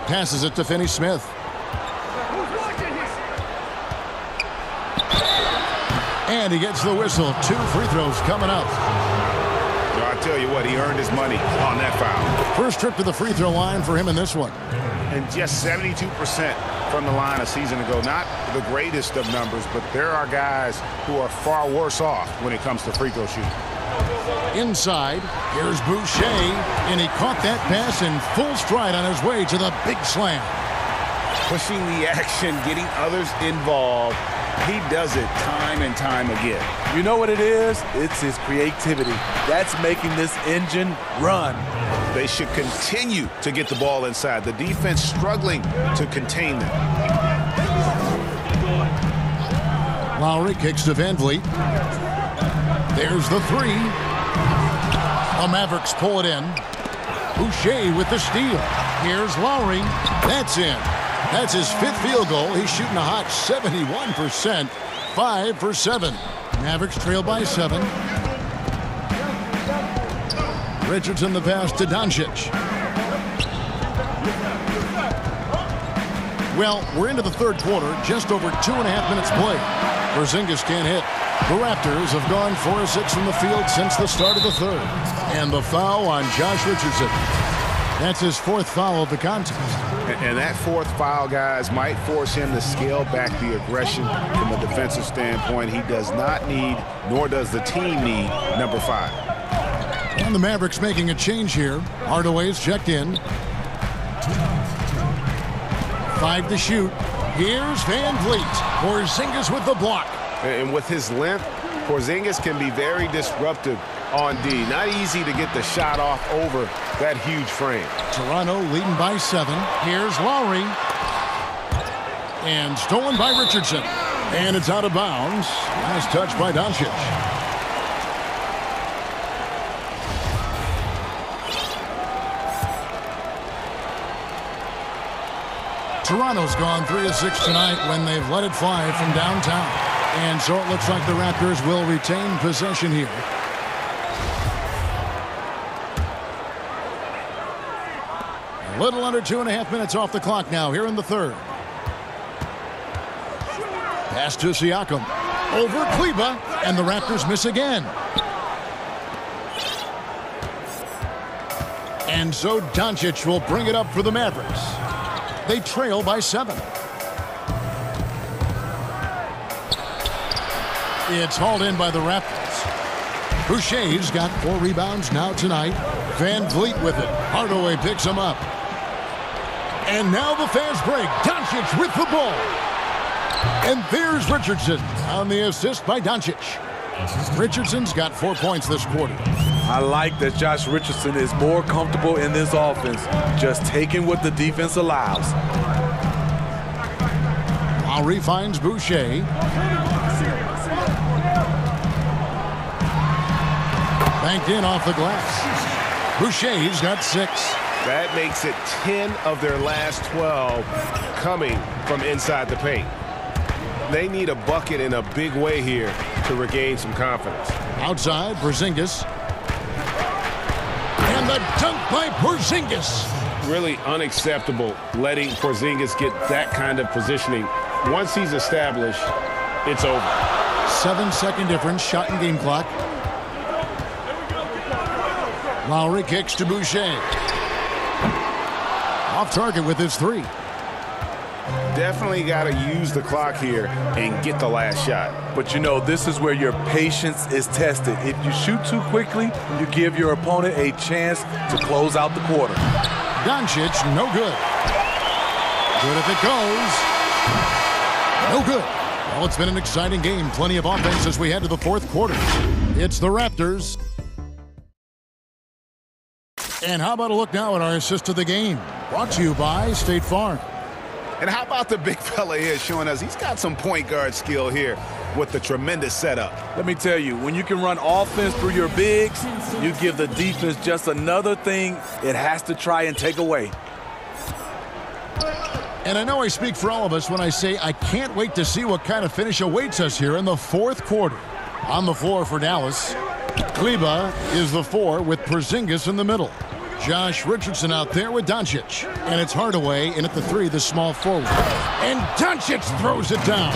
Passes it to Finney-Smith. And he gets the whistle. 2 free throws coming up. I tell you what, he earned his money on that foul. First trip to the free throw line for him in this one. And just 72% from the line a season ago. Not the greatest of numbers, but there are guys who are far worse off when it comes to free throw shooting. Inside, here's Boucher, and he caught that pass in full stride on his way to the big slam. Pushing the action, getting others involved. He does it time and time again. You know what it is? It's his creativity. That's making this engine run. They should continue to get the ball inside. The defense struggling to contain them. Lowry kicks to Van Vliet. There's the 3. The Mavericks pull it in. Boucher with the steal. Here's Lowry. That's in. That's his 5th field goal. He's shooting a hot 71%. 5 for 7. Mavericks trail by 7. Richardson the pass to Doncic. Well, we're into the third quarter. Just over 2.5 minutes played. Porzingis can't hit. The Raptors have gone 4 of 6 from the field since the start of the third. And the foul on Josh Richardson. That's his 4th foul of the contest. And that 4th foul, guys, might force him to scale back the aggression from a defensive standpoint. He does not need, nor does the team need, number 5. And the Mavericks making a change here. Hardaway's checked in. 5 to shoot. Here's Van Vliet. Porzingis with the block. And with his length, Porzingis can be very disruptive on D. Not easy to get the shot off over that huge frame. Toronto leading by 7. Here's Lowry. And stolen by Richardson. And it's out of bounds. Nice touch by Doncic. Toronto's gone 3 of 6 tonight when they've let it fly from downtown. And so it looks like the Raptors will retain possession here. A little under 2.5 minutes off the clock now here in the third. Pass to Siakam. Over Kleba, and the Raptors miss again. And so Doncic will bring it up for the Mavericks. They trail by 7. It's hauled in by the Raptors. Boucher's got 4 rebounds now tonight. Van Vliet with it. Hardaway picks him up. And now the fast break. Doncic with the ball. And there's Richardson on the assist by Doncic. Richardson's got 4 points this quarter. I like that Josh Richardson is more comfortable in this offense, just taking what the defense allows. Lowry finds Boucher. Banked in off the glass. Boucher's got 6. That makes it 10 of their last 12 coming from inside the paint. They need a bucket in a big way here to regain some confidence. Outside, Porzingis. And the dunk by Porzingis. Really unacceptable letting Porzingis get that kind of positioning. Once he's established, it's over. 7-second difference, shot and game clock. Lowry kicks to Boucher. Off target with his 3. Definitely got to use the clock here and get the last shot. But you know, this is where your patience is tested. If you shoot too quickly, you give your opponent a chance to close out the quarter. Doncic, no good. Good if it goes. No good. Well, it's been an exciting game. Plenty of offense as we head to the fourth quarter. It's the Raptors. And how about a look now at our assist of the game? Brought to you by State Farm. And how about the big fella here showing us he's got some point guard skill here with the tremendous setup. Let me tell you, when you can run offense through your bigs, you give the defense just another thing it has to try and take away. And I know I speak for all of us when I say I can't wait to see what kind of finish awaits us here in the fourth quarter. On the floor for Dallas, Kleber is the 4 with Porzingis in the middle. Josh Richardson out there with Doncic. And it's Hardaway in at the 3, the small forward. And Doncic throws it down.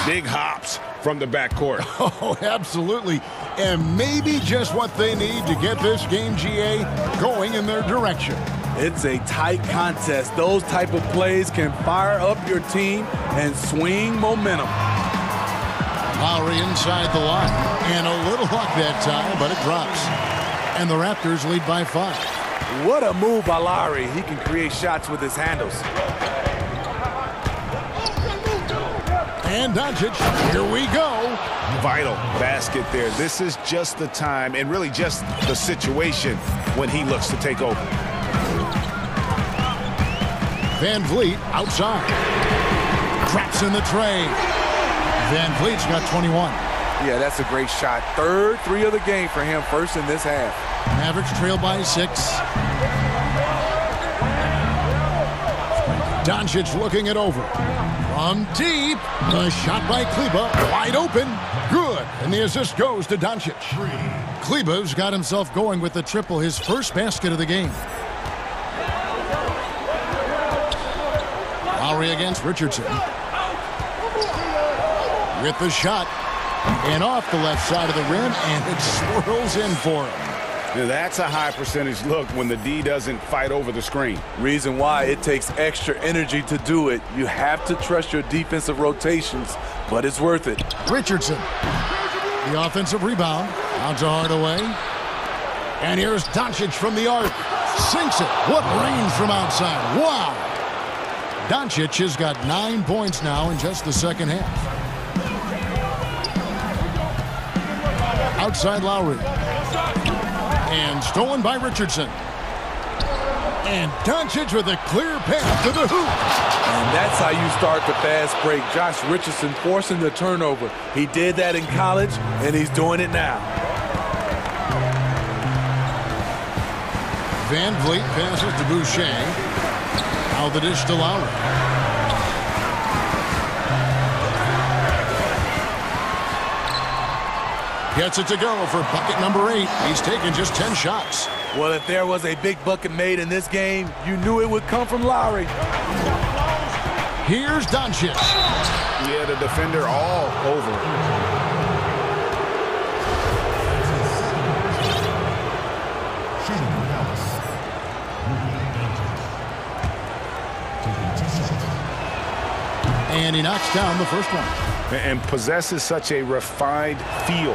Big hops from the backcourt. Oh, absolutely. And maybe just what they need to get this game, GA, going in their direction. It's a tight contest. Those type of plays can fire up your team and swing momentum. Lowry inside the line. And a little luck that time, but it drops. And the Raptors lead by 5. What a move by Lowry. He can create shots with his handles. And Doncic, here we go. Vital basket there. This is just the time and really just the situation when he looks to take over. Van Vliet outside. Traps in the tray. Van Vliet's got 21. Yeah, that's a great shot. Third 3 of the game for him, first in this half. Mavericks trail by 6. Doncic looking it over. From deep. A shot by Kleber. Wide open. Good. And the assist goes to Doncic. Kleber's got himself going with the triple, his first basket of the game. Lowry against Richardson. With the shot. And off the left side of the rim, and it swirls in for him. Now that's a high percentage look when the D doesn't fight over the screen. Reason why it takes extra energy to do it. You have to trust your defensive rotations, but it's worth it. Richardson. The offensive rebound. Out to Hardaway. And here's Doncic from the arc. Sinks it. What range from outside. Wow. Doncic has got 9 points now in just the second half. Outside Lowry. And stolen by Richardson. And Doncic with a clear path to the hoop. And that's how you start the fast break. Josh Richardson forcing the turnover. He did that in college, and he's doing it now. Van Vliet passes to Boucher. Now the dish to Lowry. Gets it to go for bucket number 8. He's taken just 10 shots. Well, if there was a big bucket made in this game, you knew it would come from Lowry. Here's Doncic. Yeah, the defender all over it. And he knocks down the first one. And possesses such a refined feel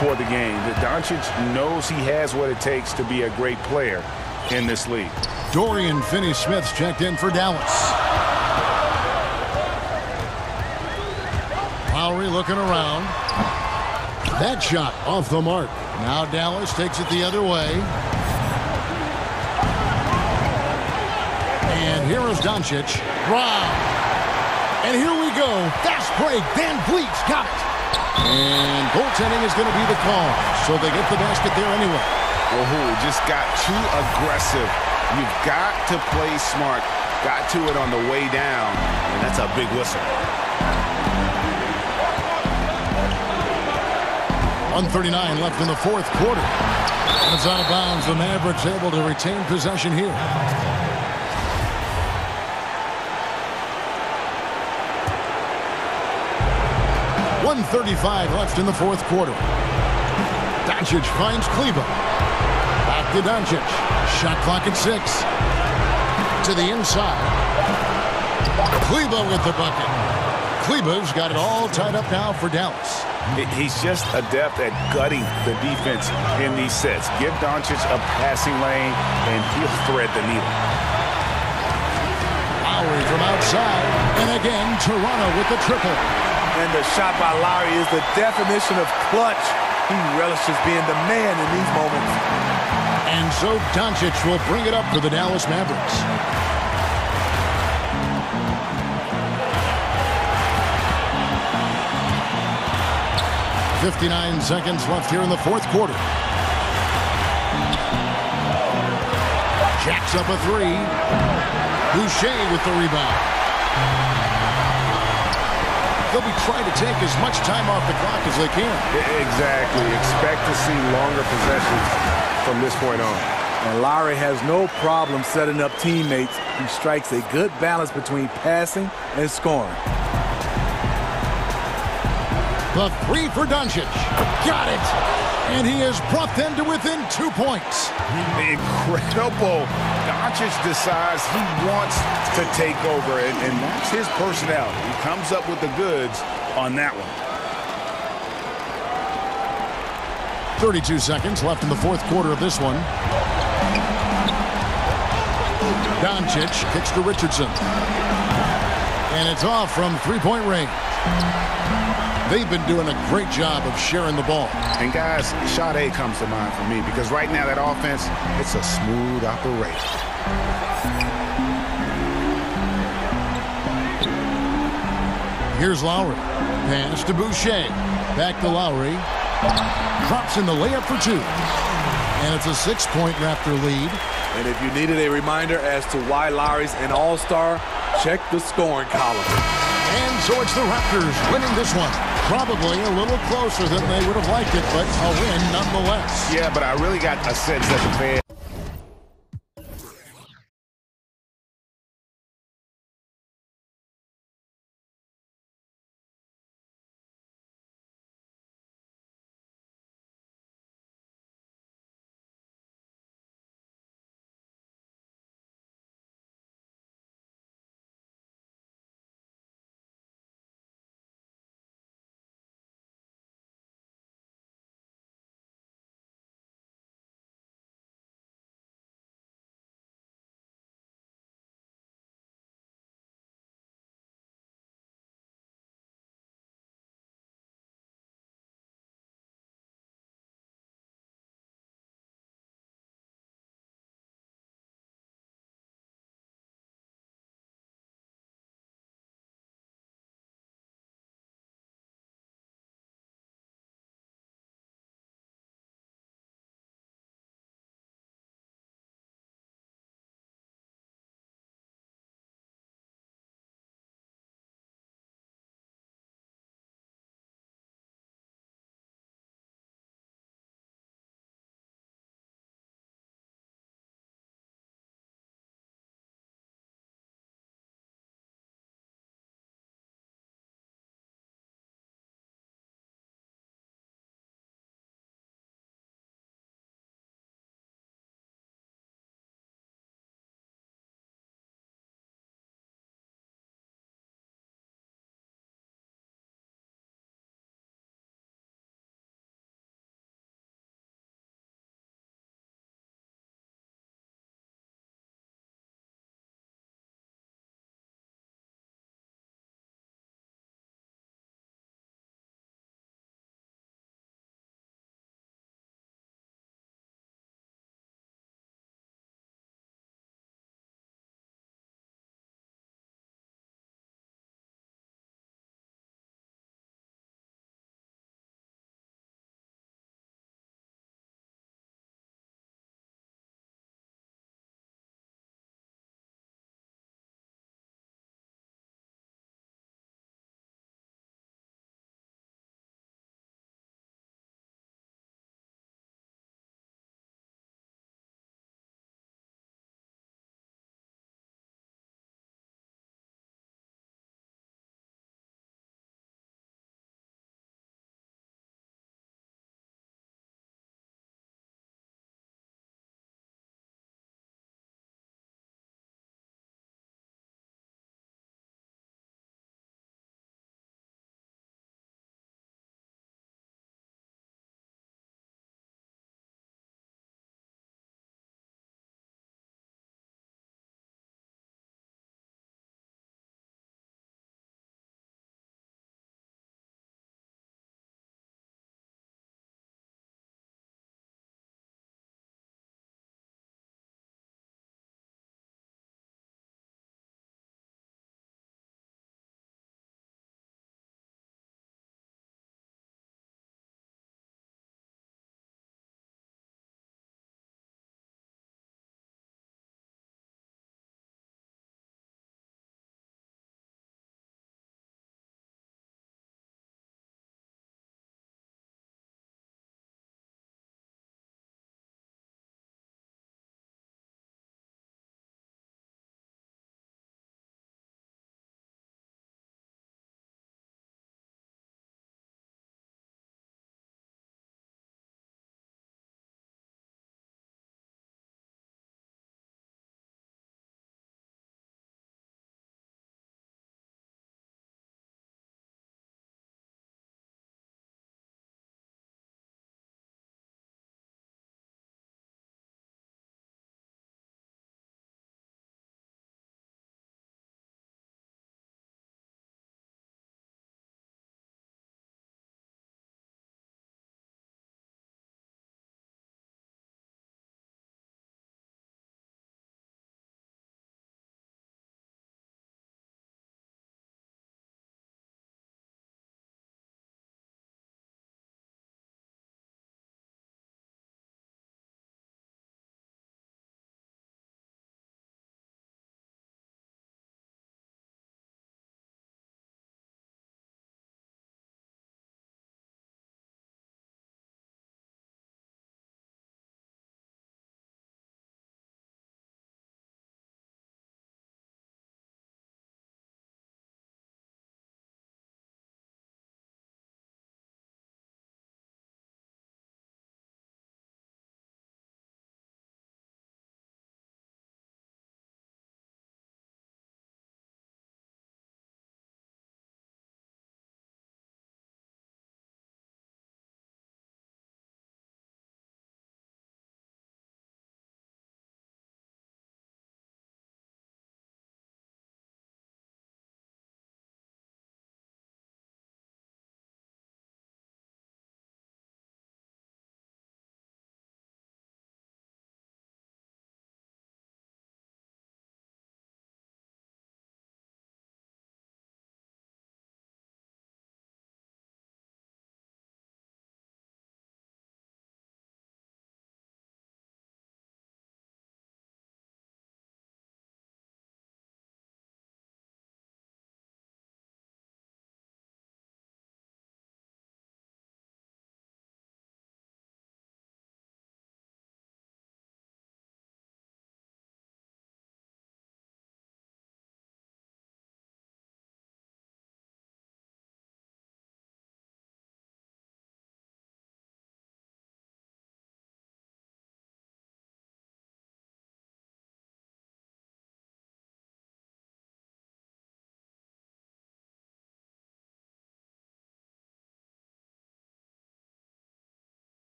for the game that Doncic knows he has what it takes to be a great player in this league. Dorian Finney-Smith's checked in for Dallas. Lowry looking around. That shot off the mark. Now Dallas takes it the other way. And here is Doncic. Wow. And here we go. Fast break. Van Vliet's got it. And goaltending is going to be the call. So they get the basket there anyway. Woohoo, just got too aggressive. You've got to play smart. Got to it on the way down. And that's a big whistle. 1:39 left in the fourth quarter. And it's out of bounds. The Mavericks able to retain possession here. .35 left in the fourth quarter. Doncic finds Kleber. Back to Doncic. Shot clock at 6. To the inside. Kleber with the bucket. Kleber's got it all tied up now for Dallas. He's just adept at gutting the defense in these sets. Give Doncic a passing lane, and he'll thread the needle. Lowry from outside. And again, Toronto with the triple. And the shot by Lowry is the definition of clutch. He relishes being the man in these moments. And so Doncic will bring it up for the Dallas Mavericks. "59 seconds left here in the fourth quarter. Jacks up a three. Boucher with the rebound. They'll be trying to take as much time off the clock as they can. Exactly. Expect to see longer possessions from this point on. And Lowry has no problem setting up teammates. He strikes a good balance between passing and scoring. The three for Doncic. Got it. And he has brought them to within 2 points. Incredible. Doncic decides he wants to take over, and that's his personality. He comes up with the goods on that one. 32 seconds left in the fourth quarter of this one. Doncic kicks to Richardson. And it's off from three-point range. They've been doing a great job of sharing the ball. And guys, shot A comes to mind for me because right now that offense, it's a smooth operation. Here's Lowry. Pass to Boucher. Back to Lowry. Drops in the layup for two. And it's a 6-point Raptor lead. And if you needed a reminder as to why Lowry's an all-star, check the scoring column. And so it's the Raptors winning this one. Probably a little closer than they would have liked it, but a win nonetheless. Yeah, but I really got a sense that the fans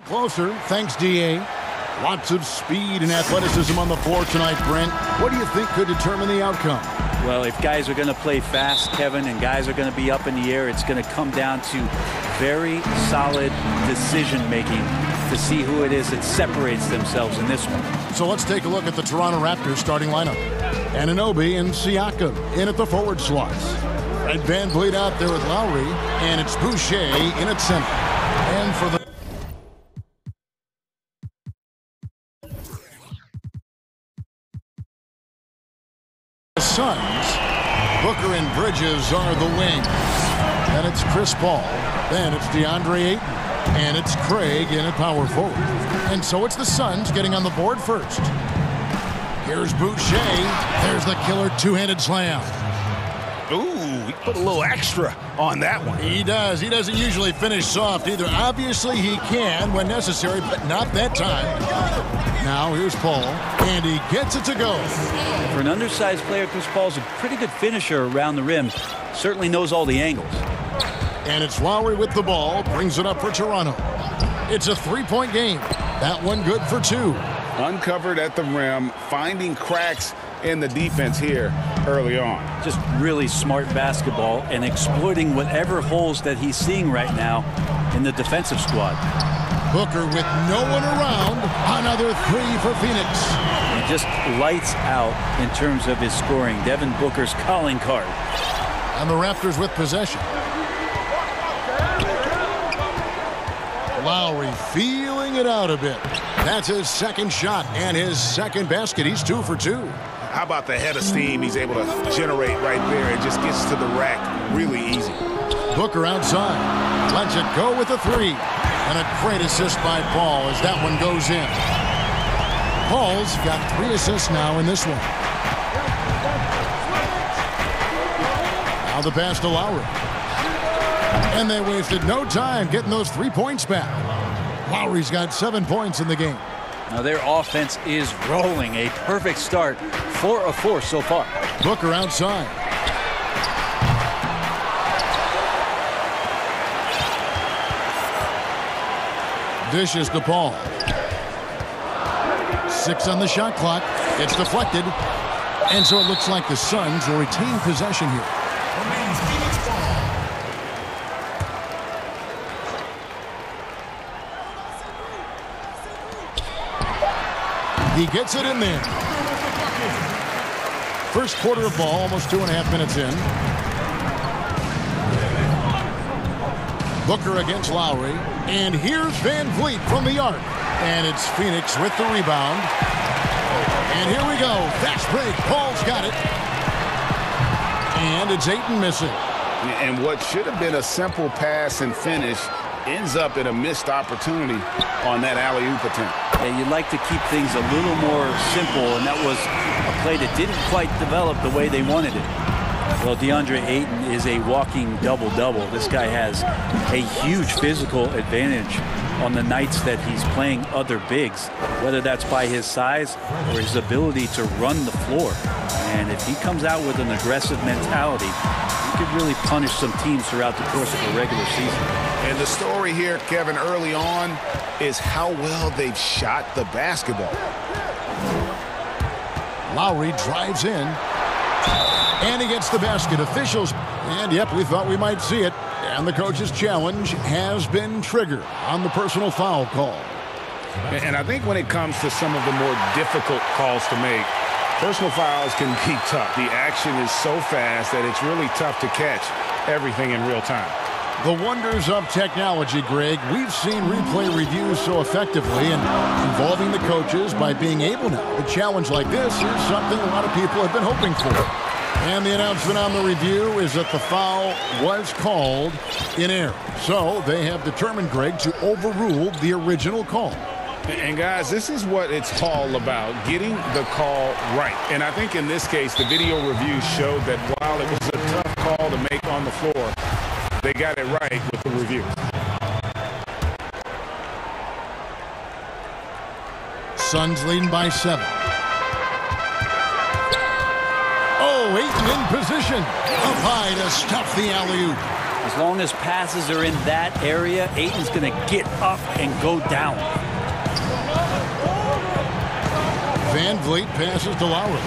Closer, thanks, D.A. Lots of speed and athleticism on the floor tonight, Brent. What do you think could determine the outcome? Well, if guys are going to play fast, Kevin, and guys are going to be up in the air, it's going to come down to very solid decision-making to see who it is that separates themselves in this one. So let's take a look at the Toronto Raptors starting lineup. Anunoby and Siakam in at the forward slots. Red Van Vliet out there with Lowry, and it's Boucher in at center. And for the Suns, Booker and Bridges are the wings. Then it's Chris Paul. Then it's DeAndre Ayton. And it's Craig in at power forward. And so it's the Suns getting on the board first. Here's Boucher. There's the killer two-handed slam. Ooh, he put a little extra on that one. He does. He doesn't usually finish soft either. Obviously, he can when necessary, but not that time. Now here's Paul, and he gets it to go. For an undersized player, Chris Paul's a pretty good finisher around the rim. Certainly knows all the angles. And it's Lowry with the ball, brings it up for Toronto. It's a three-point game. That one good for two. Uncovered at the rim, finding cracks in the defense here early on. Just really smart basketball and exploiting whatever holes that he's seeing right now in the defensive squad. Booker with no one around. Another three for Phoenix. He just lights out in terms of his scoring. Devin Booker's calling card. And the Raptors with possession. Lowry feeling it out a bit. That's his second shot and his second basket. He's 2 for 2. How about the head of steam he's able to generate right there? It just gets to the rack really easy. Booker outside. Lets it go with a three. And a great assist by Paul as that one goes in. Paul's got 3 assists now in this one. Now the pass to Lowry. And they wasted no time getting those 3 points back. Lowry's got 7 points in the game. Now their offense is rolling. A perfect start. 4 of 4 so far. Booker outside. Dishes to Paul. 6 on the shot clock. It's deflected. And so it looks like the Suns will retain possession here. He gets it in there. First quarter of ball, almost 2.5 minutes in. Booker against Lowry. And here's Van Vliet from the arc. And it's Phoenix with the rebound. And here we go. Fast break. Paul's got it. And it's Ayton missing. And what should have been a simple pass and finish ends up in a missed opportunity on that alley-oop attempt. Yeah, you'd like to keep things a little more simple, and that was a play that didn't quite develop the way they wanted it. Well, DeAndre Ayton is a walking double-double. This guy has a huge physical advantage on the nights that he's playing other bigs, whether that's by his size or his ability to run the floor. And if he comes out with an aggressive mentality, he could really punish some teams throughout the course of a regular season. And the story here, Kevin, early on is how well they've shot the basketball. Lowry drives in. And he gets the basket. Officials, and yep, we thought we might see it. And the coach's challenge has been triggered on the personal foul call. And I think when it comes to some of the more difficult calls to make, personal fouls can be tough. The action is so fast that it's really tough to catch everything in real time. The wonders of technology, Greg. We've seen replay reviews so effectively and involving the coaches by being able now to challenge like this is something a lot of people have been hoping for. And the announcement on the review is that the foul was called in error. So they have determined, Greg, to overrule the original call. And guys, this is what it's all about, getting the call right. And I think in this case, the video review showed that while it was a tough call to make on the floor, they got it right with the review. Suns leading by 7. Oh, Ayton in position. Up high to stuff the alley-oop. As long as passes are in that area, Ayton's going to get up and go down. Van Vliet passes to Lowry.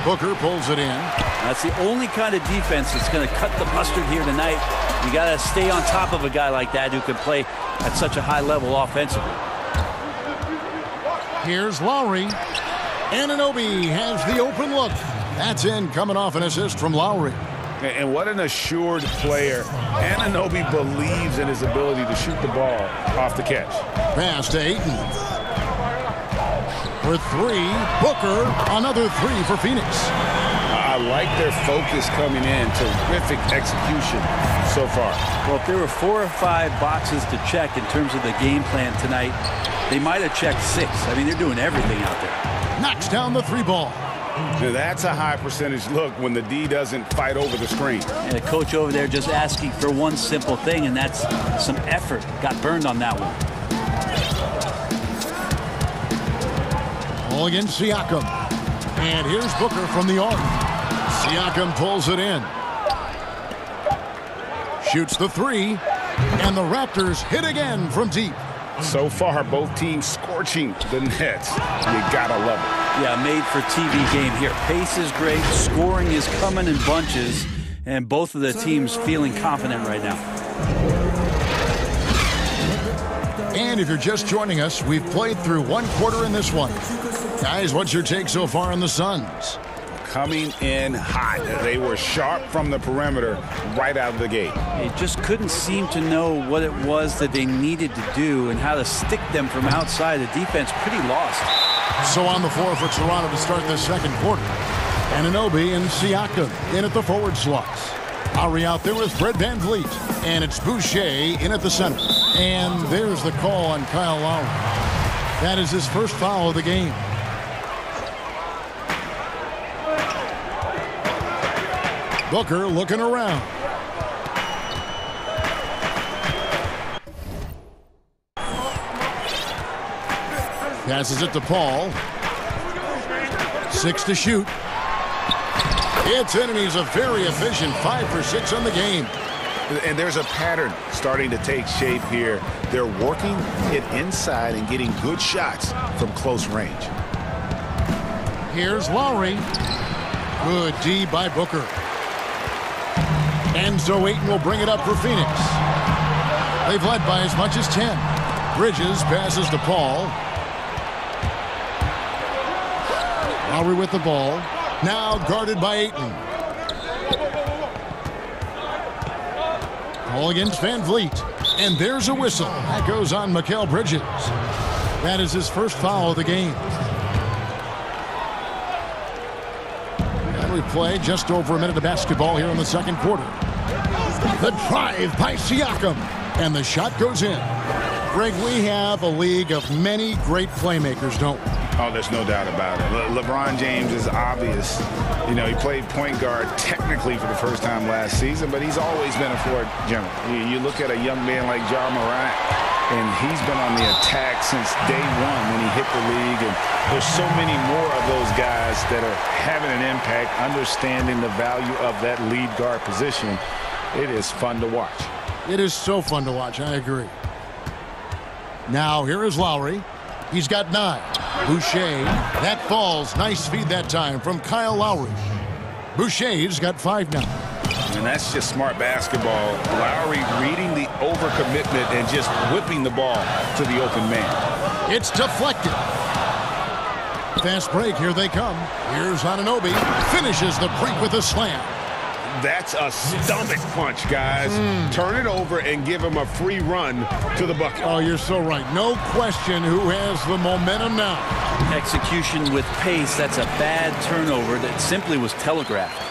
Booker pulls it in. That's the only kind of defense that's going to cut the mustard here tonight. You got to stay on top of a guy like that who can play at such a high level offensively. Here's Lowry. Anunoby has the open look. That's in, coming off an assist from Lowry. And what an assured player. Anunoby believes in his ability to shoot the ball off the catch. Pass to Ayton. For three, Booker, another three for Phoenix. I like their focus coming in. Terrific execution so far. Well, if there were 4 or 5 boxes to check in terms of the game plan tonight, they might have checked 6. I mean, they're doing everything out there. Knocks down the 3 ball. Now, that's a high percentage look when the D doesn't fight over the screen. And the coach over there just asking for one simple thing, and that's some effort. Got burned on that one. Ball against Siakam. And here's Booker from the arc. Siakam pulls it in. Shoots the 3. And the Raptors hit again from deep. So far, both teams scorching the nets. You gotta love it. Yeah, made for TV game here. Pace is great. Scoring is coming in bunches. And both of the teams feeling confident right now. And if you're just joining us, we've played through 1 quarter in this one. Guys, what's your take so far on the Suns? Coming in hot. They were sharp from the perimeter right out of the gate. They just couldn't seem to know what it was that they needed to do and how to stick them from outside. The defense pretty lost. So on the floor for Toronto to start the second quarter. Anunoby and Siakam in at the forward slots. Lowry out there with Fred Van Vliet. And it's Boucher in at the center. And there's the call on Kyle Lowry. That is his first foul of the game. Booker looking around. Passes it to Paul. 6 to shoot. It's in, and he's a very efficient 5 for 6 on the game. And there's a pattern starting to take shape here. They're working it inside and getting good shots from close range. Here's Lowry. Good D by Booker. Enzo Ayton will bring it up for Phoenix. They've led by as much as 10. Bridges passes to Paul. Lowry with the ball. Now guarded by Ayton. Ball against Van Vliet. And there's a whistle. That goes on Mikal Bridges. That is his first foul of the game. And we play just over a minute of basketball here in the second quarter. The drive by Siakam. And the shot goes in. Greg, we have a league of many great playmakers, don't we? Oh, there's no doubt about it. LeBron James is obvious. You know, he played point guard technically for the first time last season, but he's always been a floor general. You look at a young man like Ja Morant, and he's been on the attack since day one when he hit the league. And there's so many more of those guys that are having an impact, understanding the value of that lead guard position. It is fun to watch. It is so fun to watch. I agree. Now, here is Lowry. He's got 9. Boucher, that falls. Nice feed that time from Kyle Lowry. Boucher's got 5 now. And that's just smart basketball. Lowry reading the overcommitment and just whipping the ball to the open man. It's deflected. Fast break. Here they come. Here's Anunoby. Finishes the break with a slam. That's a stomach punch, guys. Turn it over and give him a free run to the bucket. Oh, you're so right. No question who has the momentum now. Execution with pace. That's a bad turnover that simply was telegraphed.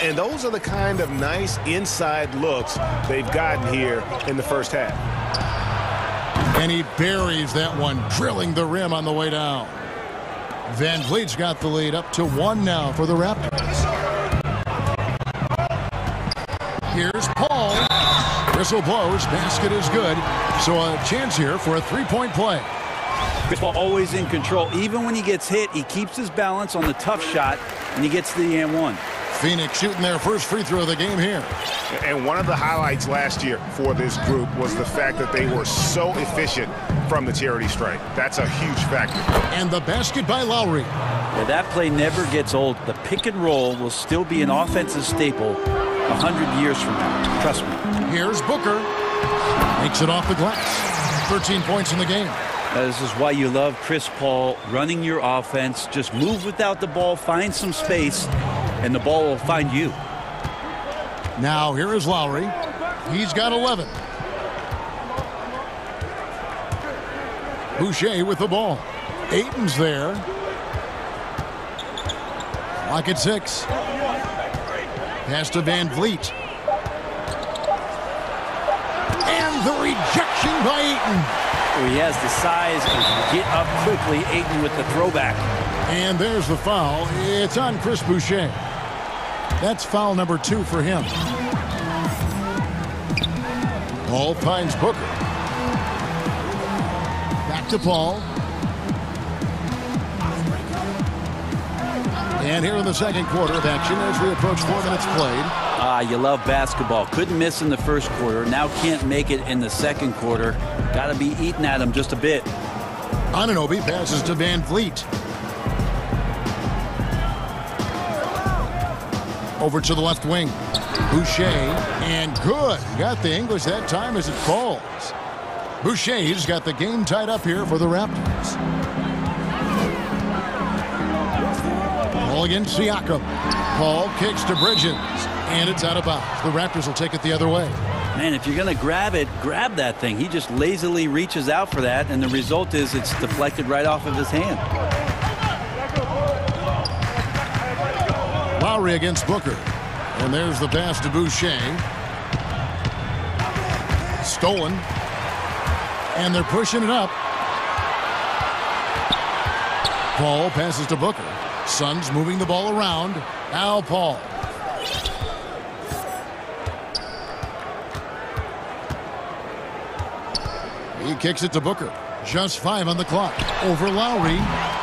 And those are the kind of nice inside looks they've gotten here in the first half. And he buries that one, drilling the rim on the way down. Van Vliet's got the lead up to 1 now for the Raptors. Here's Paul. Whistle blows. Basket is good. So a chance here for a 3-point play. Chris Paul always in control. Even when he gets hit, he keeps his balance on the tough shot, and he gets the and one. Phoenix shooting their first free throw of the game here. And one of the highlights last year for this group was the fact that they were so efficient from the charity stripe. That's a huge factor. And the basket by Lowry. Yeah, that play never gets old. The pick and roll will still be an offensive staple 100 years from now. Trust me. Here's Booker. Makes it off the glass. 13 points in the game. This is why you love Chris Paul running your offense. Just move without the ball, find some space, and the ball will find you. Now here is Lowry. He's got 11. Boucher with the ball. Ayton's there. Lock at 6. Pass to Van Vliet. And the rejection by Ayton. He has the size to get up quickly. Ayton with the throwback. And there's the foul. It's on Chris Boucher. That's foul number 2 for him. Paul finds Booker. Back to Paul. And here in the second quarter of action as we approach 4 minutes played. You love basketball. Couldn't miss in the first quarter. Now can't make it in the second quarter. Got to be eating at him just a bit. Anunoby passes to Van Vliet. Over to the left wing. Boucher, and good. Got the English that time as it falls. Boucher's got the game tied up here for the Raptors. Ball against Siakam. Paul kicks to Bridges, and it's out of bounds. The Raptors will take it the other way. Man, if you're going to grab it, grab that thing. He just lazily reaches out for that, and the result is it's deflected right off of his hand. Lowry against Booker. And there's the pass to Boucher. Stolen. And they're pushing it up. Paul passes to Booker. Suns moving the ball around. Now Paul. He kicks it to Booker. Just 5 on the clock. Over Lowry.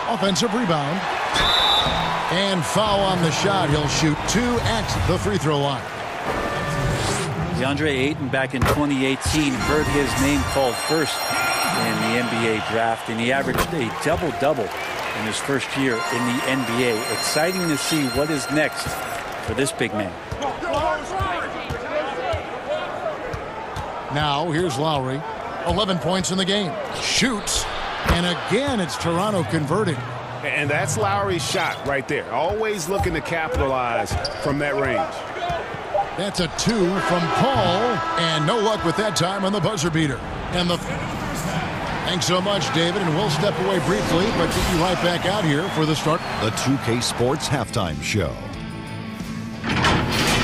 Offensive rebound. And foul on the shot. He'll shoot 2 at the free throw line. DeAndre Ayton back in 2018 heard his name called first in the NBA draft, and he averaged a double-double in his first year in the NBA. Exciting to see what is next for this big man. Now here's Lowry. 11 points in the game. Shoots. And again, it's Toronto converting. And that's Lowry's shot right there. Always looking to capitalize from that range. That's a 2 from Paul. And no luck with that time on the buzzer beater. And the... Thanks so much, David. And we'll step away briefly, but get you right back out here for the start. The 2K Sports Halftime Show.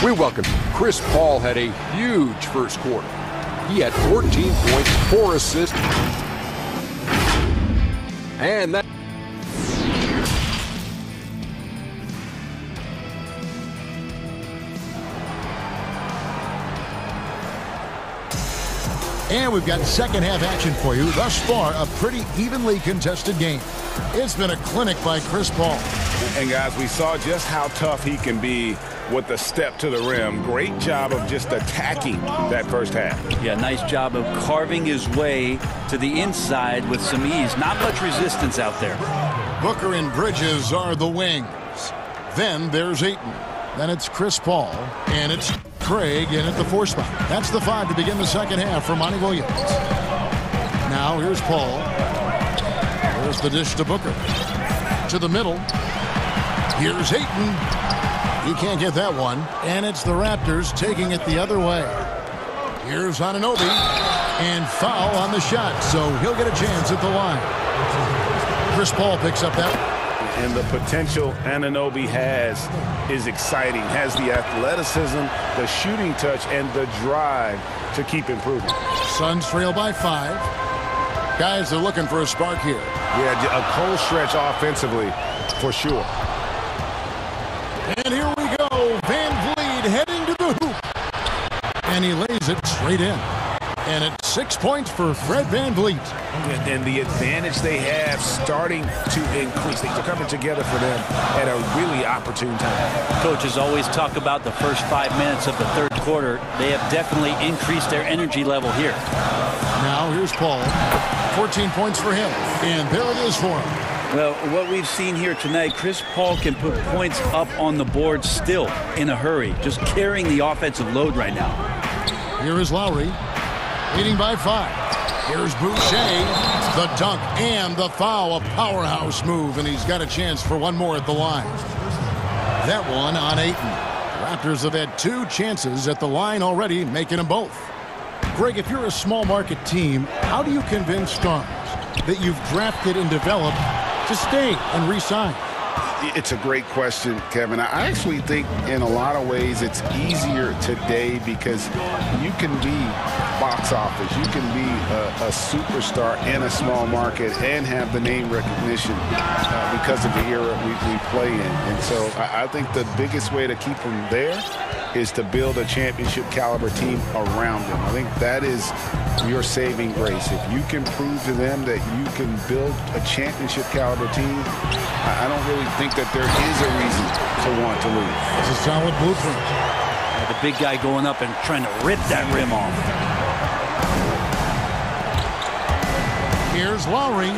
We welcome Chris Paul had a huge first quarter. He had 14 points, 4 assists. And that... And we've got second half action for you. Thus far, a pretty evenly contested game. It's been a clinic by Chris Paul. And guys, we saw just how tough he can be with the step to the rim. Great job of just attacking that first half. Yeah, nice job of carving his way to the inside with some ease. Not much resistance out there. Booker and Bridges are the wings. Then there's Ayton. Then it's Chris Paul. And it's Craig in at the 4 spot. That's the 5 to begin the second half for Monty Williams. Now here's Paul. There's the dish to Booker. To the middle. Here's Ayton. He can't get that one. And it's the Raptors taking it the other way. Here's Anunoby. And foul on the shot. So he'll get a chance at the line. Chris Paul picks up that. And the potential Anunoby has is exciting. Has the athleticism, the shooting touch, and the drive to keep improving. Suns trail by 5. Guys, they're looking for a spark here. Yeah, a cold stretch offensively, for sure. And here we go. Van Vliet heading to the hoop. And he lays it straight in. And it's 6 points for Fred VanVleet. And the advantage they have starting to increase. Things are coming together for them at a really opportune time. Coaches always talk about the first 5 minutes of the third quarter. They have definitely increased their energy level here. Now here's Paul. 14 points for him. And there it is for him. Well, what we've seen here tonight, Chris Paul can put points up on the board still in a hurry, just carrying the offensive load right now. Here is Lowry, leading by 5. Here's Boucher, the dunk and the foul, a powerhouse move, and he's got a chance for one more at the line. That one on Ayton. Raptors have had 2 chances at the line already, making them both. Greg, if you're a small market team, how do you convince stars that you've drafted and developed to stay and re-sign? It's a great question, Kevin. I actually think in a lot of ways it's easier today because you can be box office. You can be a superstar in a small market and have the name recognition because of the era we play in. And so I think the biggest way to keep them there is to build a championship caliber team around them. I think that is your saving grace. If you can prove to them that you can build a championship caliber team, I don't really think that there is a reason to want to leave. It's a solid blueprint. The big guy going up and trying to rip that rim off. Here's Lowry.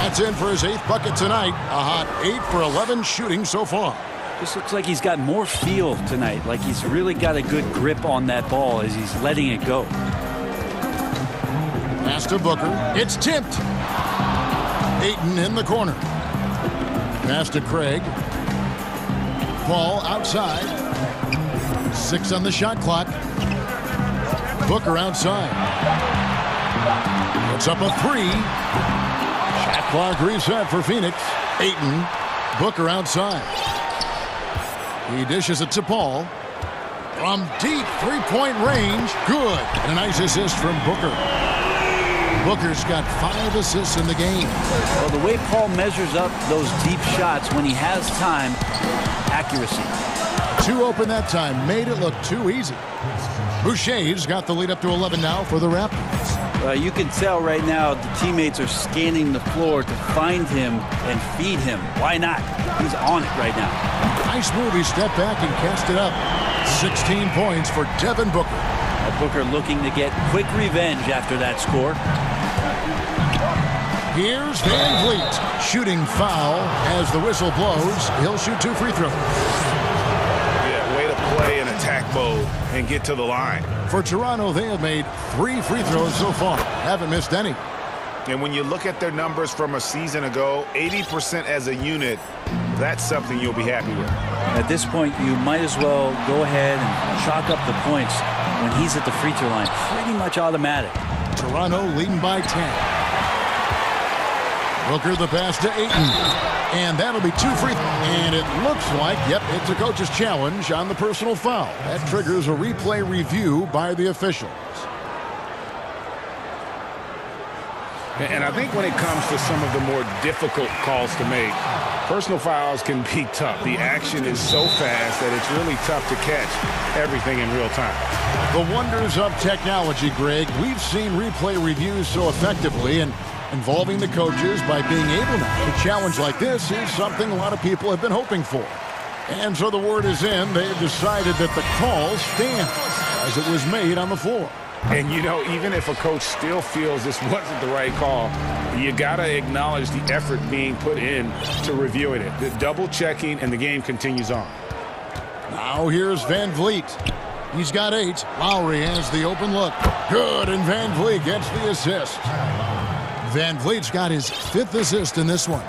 That's in for his 8th bucket tonight. A hot 8 for 11 shooting so far. This looks like he's got more feel tonight, like he's really got a good grip on that ball as he's letting it go. Pass to Booker. It's tipped. Ayton in the corner. Pass to Craig. Paul outside. 6 on the shot clock. Booker outside. Puts up a 3. Shot clock reset for Phoenix. Ayton. Booker outside. He dishes it to Paul. From deep three-point range. Good. And a nice assist from Booker. Booker's got 5 assists in the game. Well, the way Paul measures up those deep shots when he has time, accuracy. 2 open that time. Made it look too easy. Boucher's got the lead up to 11 now for the Raptors. You can tell right now the teammates are scanning the floor to find him and feed him. Why not? He's on it right now. Nice move. He stepped back and cast it up. 16 points for Devin Booker. Booker looking to get quick revenge after that score. Here's VanVleet. Shooting foul as the whistle blows. He'll shoot 2 free throws. Yeah, way to play in attack mode and get to the line. For Toronto, they have made 3 free throws so far. Haven't missed any. And when you look at their numbers from a season ago, 80% as a unit, that's something you'll be happy with. At this point, you might as well go ahead and chalk up the points when he's at the free throw line. Pretty much automatic. Toronto leading by 10. Booker the pass to Ayton. And that'll be 2 free throws. And it looks like, yep, it's a coach's challenge on the personal foul. That triggers a replay review by the officials. And I think when it comes to some of the more difficult calls to make, personal fouls can be tough. The action is so fast that it's really tough to catch everything in real time. The wonders of technology, Greg. We've seen replay reviews so effectively, and involving the coaches by being able now to challenge like this is something a lot of people have been hoping for. And so the word is in. They've decided that the call stands as it was made on the floor. And, you know, even if a coach still feels this wasn't the right call, you got to acknowledge the effort being put in to reviewing it. The double checking, and the game continues on. Now here's VanVleet. He's got 8. Lowry has the open look. Good, and VanVleet gets the assist. VanVleet's got his 5th assist in this one.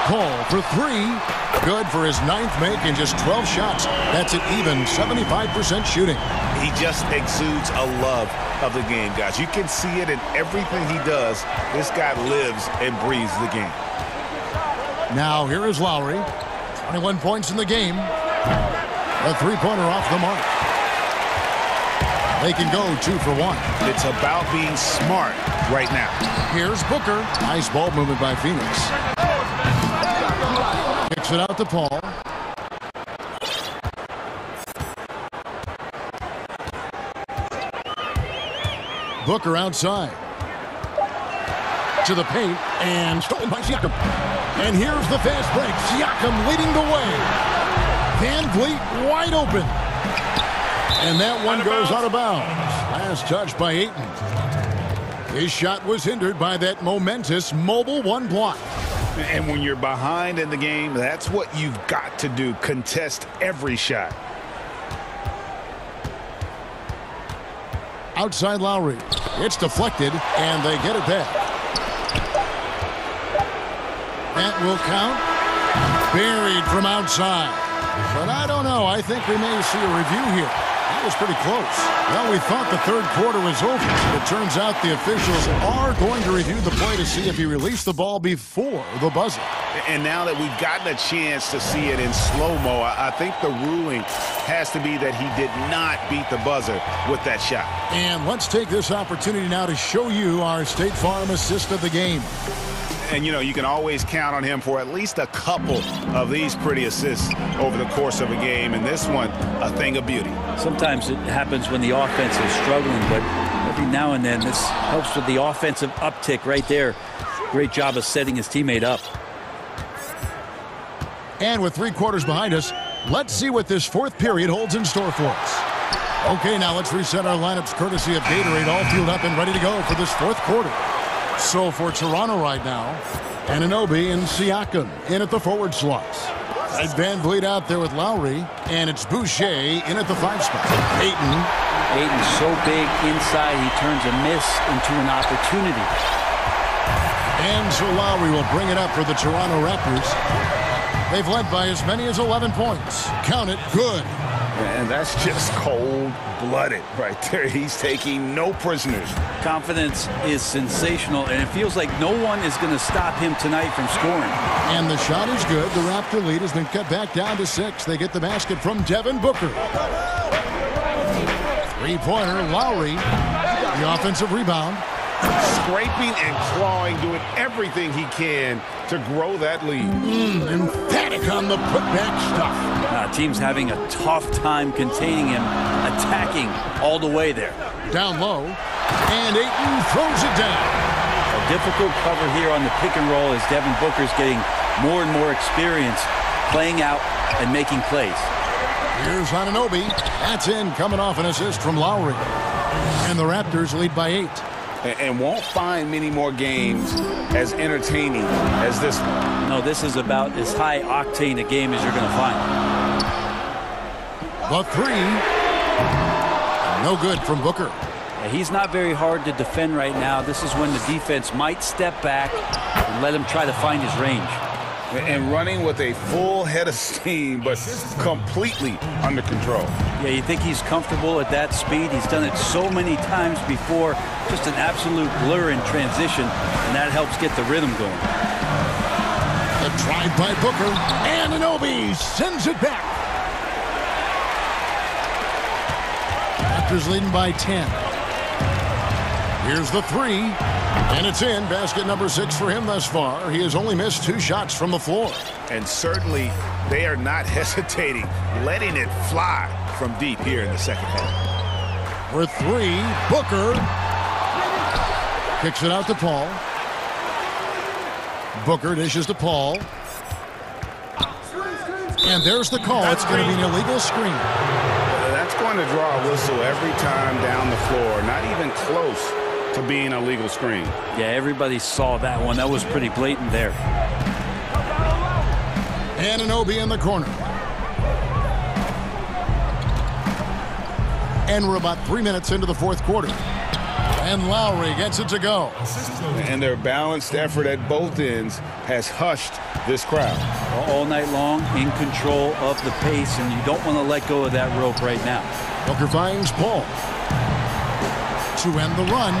Paul for 3. Good for his 9th make in just 12 shots. That's an even 75% shooting. He just exudes a love of the game, guys. You can see it in everything he does. This guy lives and breathes the game. Now here is Lowry. 21 points in the game. A 3-pointer off the mark. They can go 2 for 1. It's about being smart right now. Here's Booker. Nice ball movement by Phoenix. Kicks it out to Paul. Booker outside. To the paint, and stolen by Siakam. And here's the fast break. Siakam leading the way. Van Vliet wide open. And that one goes out of bounds. Last touch by Ayton. His shot was hindered by that momentous mobile one block. And when you're behind in the game, that's what you've got to do. Contest every shot. Outside Lowry. It's deflected, and they get it back. That will count. Buried from outside. But I don't know. I think we may see a review here. That was pretty close. Well, we thought the third quarter was over. It turns out the officials are going to review the play to see if he released the ball before the buzzer. And now that we've gotten a chance to see it in slow-mo, I think the ruling has to be that he did not beat the buzzer with that shot. And let's take this opportunity now to show you our State Farm assist of the game. And, you know, you can always count on him for at least a couple of these pretty assists over the course of a game. And this one, a thing of beauty. Sometimes it happens when the offense is struggling, but every now and then this helps with the offensive uptick right there. Great job of setting his teammate up. And with 3 quarters behind us, let's see what this fourth period holds in store for us. Okay, now let's reset our lineups courtesy of Gatorade, all fueled up and ready to go for this fourth quarter. So for Toronto right now, Anunoby and Siakam in at the forward slots. Ed Van Vliet out there with Lowry, and it's Boucher in at the 5 spot. Ayton's so big inside, he turns a miss into an opportunity. And so Lowry will bring it up for the Toronto Raptors. They've led by as many as 11 points. Count it, good. And that's just cold-blooded right there. He's taking no prisoners. Confidence is sensational, and it feels like no one is going to stop him tonight from scoring. And the shot is good. The Raptor lead has been cut back down to 6. They get the basket from Devin Booker. Three-pointer, Lowry. The offensive rebound. Scraping and clawing, doing everything he can to grow that lead. Emphatic on the putback stuff. Team's having a tough time containing him, attacking all the way there. Down low, and Ayton throws it down. A difficult cover here on the pick and roll as Devin Booker's getting more and more experience playing out and making plays. Here's Anunoby. That's in, coming off an assist from Lowry. And the Raptors lead by 8. And won't find many more games as entertaining as this one. No, this is about as high octane a game as you're going to find. The 3. No good from Booker. He's not very hard to defend right now. This is when the defense might step back and let him try to find his range. And running with a full head of steam, but completely under control. Yeah, you think he's comfortable at that speed. He's done it so many times before. Just an absolute blur in transition, and that helps get the rhythm going. The drive by Booker, and Anunoby sends it back. Raptors leading by 10. Here's the 3, and it's in. Basket number 6 for him thus far. He has only missed 2 shots from the floor. And certainly they are not hesitating, letting it fly from deep here in the second half. For 3, Booker kicks it out to Paul. Booker dishes to Paul. And there's the call. It's going to be an illegal screen. That's going to draw a whistle every time down the floor. Not even close to being a legal screen. Yeah, everybody saw that one. That was pretty blatant there. Anunoby in the corner. And we're about 3 minutes into the fourth quarter. And Lowry gets it to go. And their balanced effort at both ends has hushed this crowd. All night long, in control of the pace, and you don't want to let go of that rope right now. Booker finds Paul to end the run.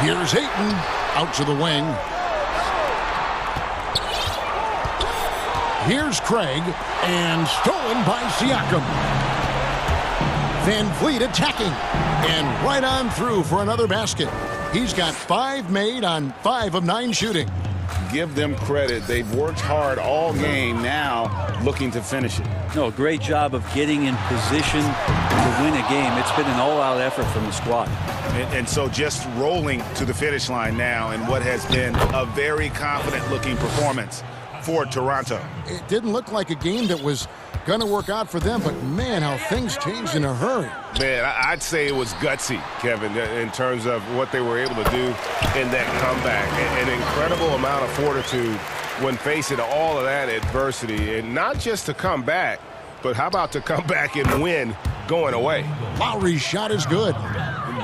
Here's Ayton out to the wing. Here's Craig, and stolen by Siakam. Van Vliet attacking, and right on through for another basket. He's got 5 made on 5 of 9 shooting. Give them credit. They've worked hard all game, now looking to finish it. No, great job of getting in position, to win a game. It's been an all-out effort from the squad. And so just rolling to the finish line now in what has been a very confident-looking performance for Toronto. It didn't look like a game that was going to work out for them, but man, how things changed in a hurry. Man, I'd say it was gutsy, Kevin, in terms of what they were able to do in that comeback. An incredible amount of fortitude when facing all of that adversity, and not just to come back, but how about to come back and win going away? Lowry's shot is good.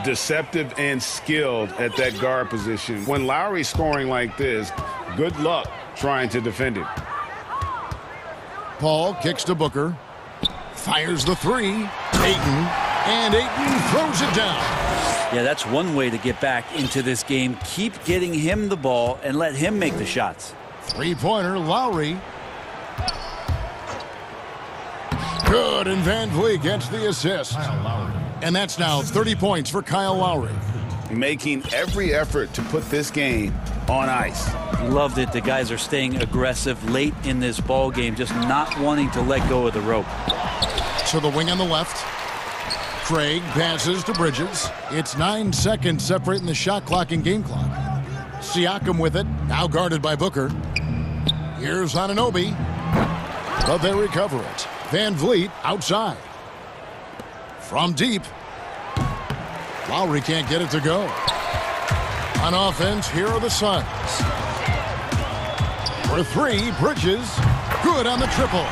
Deceptive and skilled at that guard position. When Lowry's scoring like this, good luck trying to defend him. Paul kicks to Booker. Fires the three. Ayton. And Ayton throws it down. Yeah, that's one way to get back into this game. Keep getting him the ball and let him make the shots. Three-pointer, Lowry. Good, and Van Vliet gets the assist. And that's now 30 points for Kyle Lowry. Making every effort to put this game on ice. Loved it. The guys are staying aggressive late in this ball game, just not wanting to let go of the rope. To the wing on the left. Craig passes to Bridges. It's 9 seconds separating the shot clock and game clock. Siakam with it, now guarded by Booker. Here's Anunoby. But they recover it. Van Vliet outside. From deep. Lowry can't get it to go. On offense, here are the Suns. For three, Bridges. Good on the triple.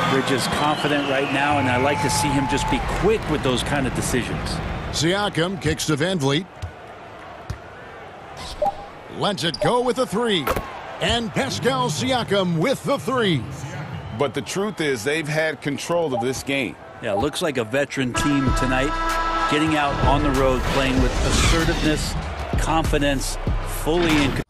Bridges confident right now, and I like to see him just be quick with those kind of decisions. Siakam kicks to Van Vliet. Lets it go with the three. And Pascal Siakam with the three. But the truth is they've had control of this game. Yeah, looks like a veteran team tonight. Getting out on the road, playing with assertiveness, confidence, fully in control.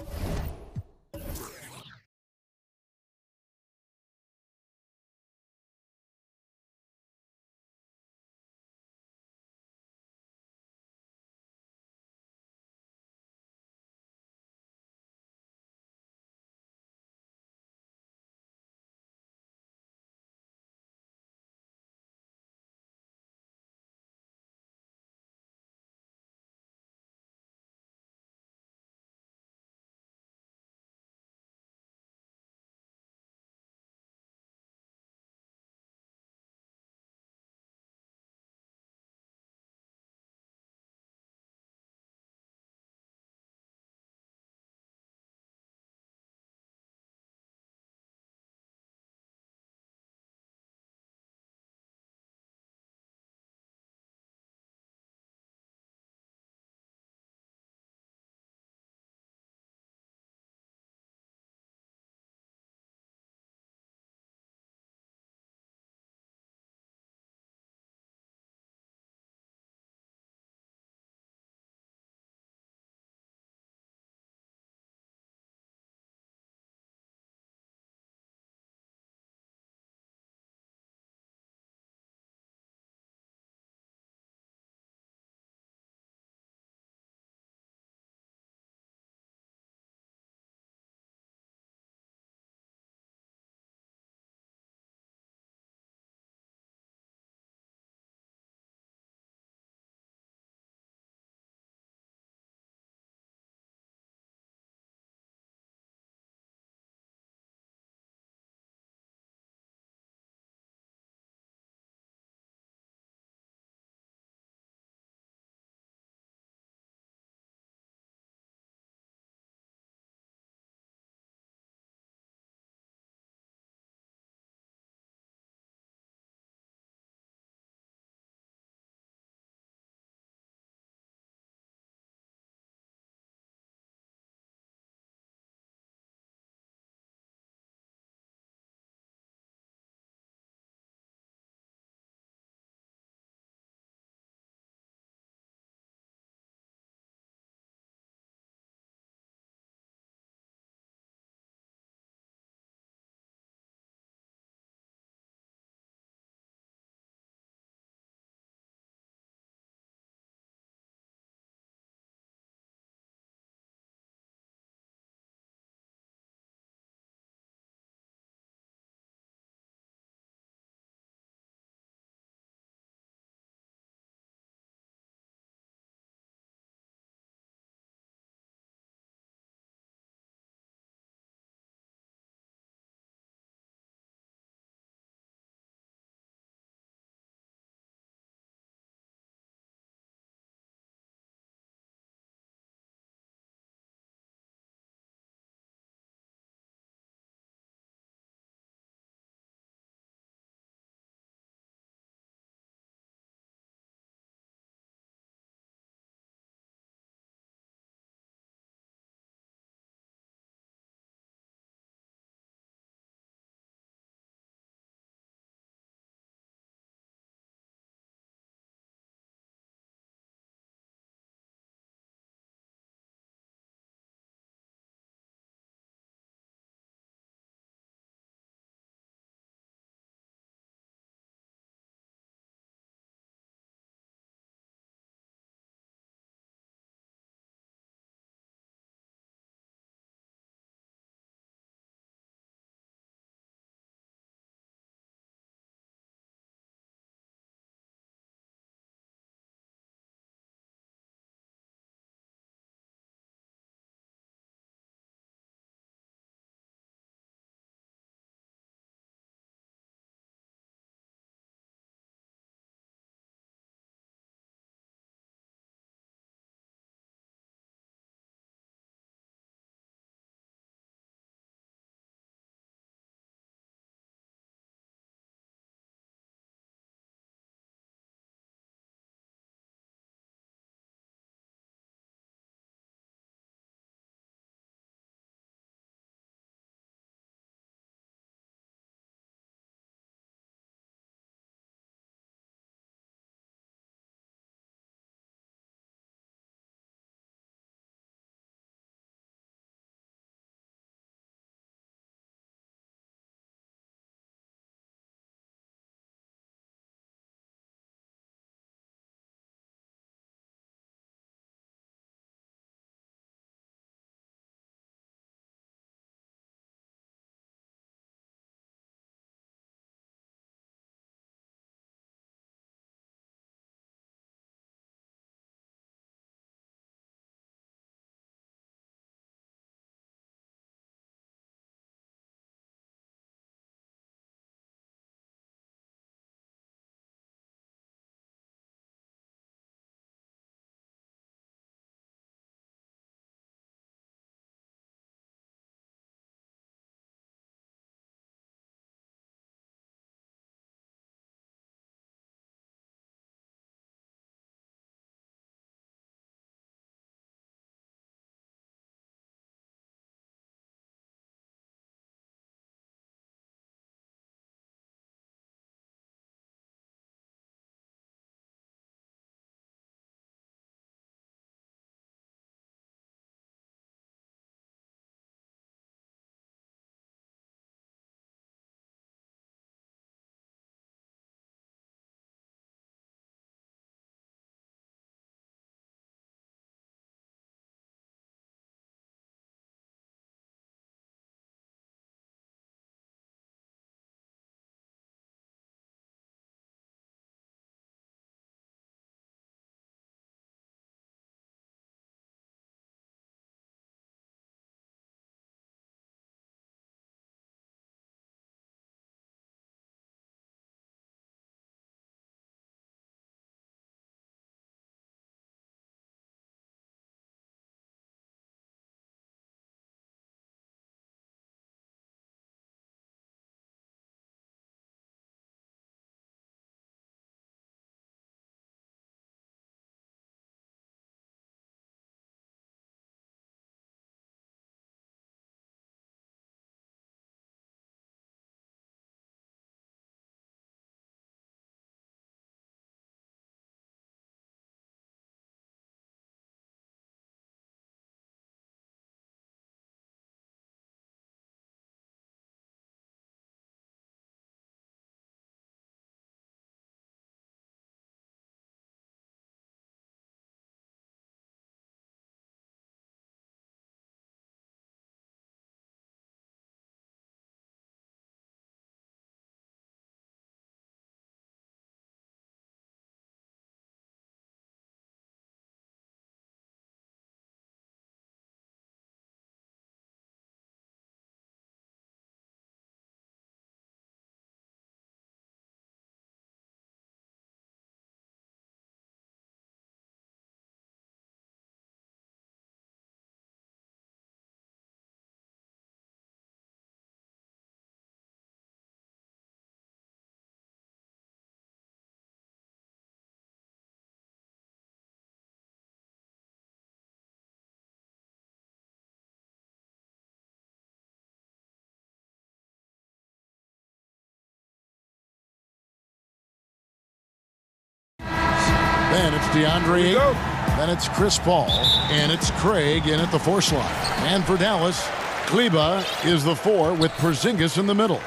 Then it's DeAndre Ayton. Then it's Chris Paul. And it's Craig in at the 4 slot. And for Dallas, Kleba is the 4 with Porzingis in the middle.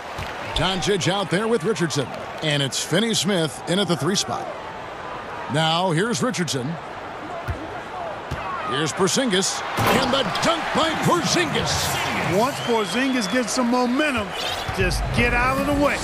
Doncic out there with Richardson. And it's Finney-Smith in at the 3 spot. Now here's Richardson. Here's Porzingis. And the dunk by Porzingis. Once Porzingis gets some momentum, just get out of the way.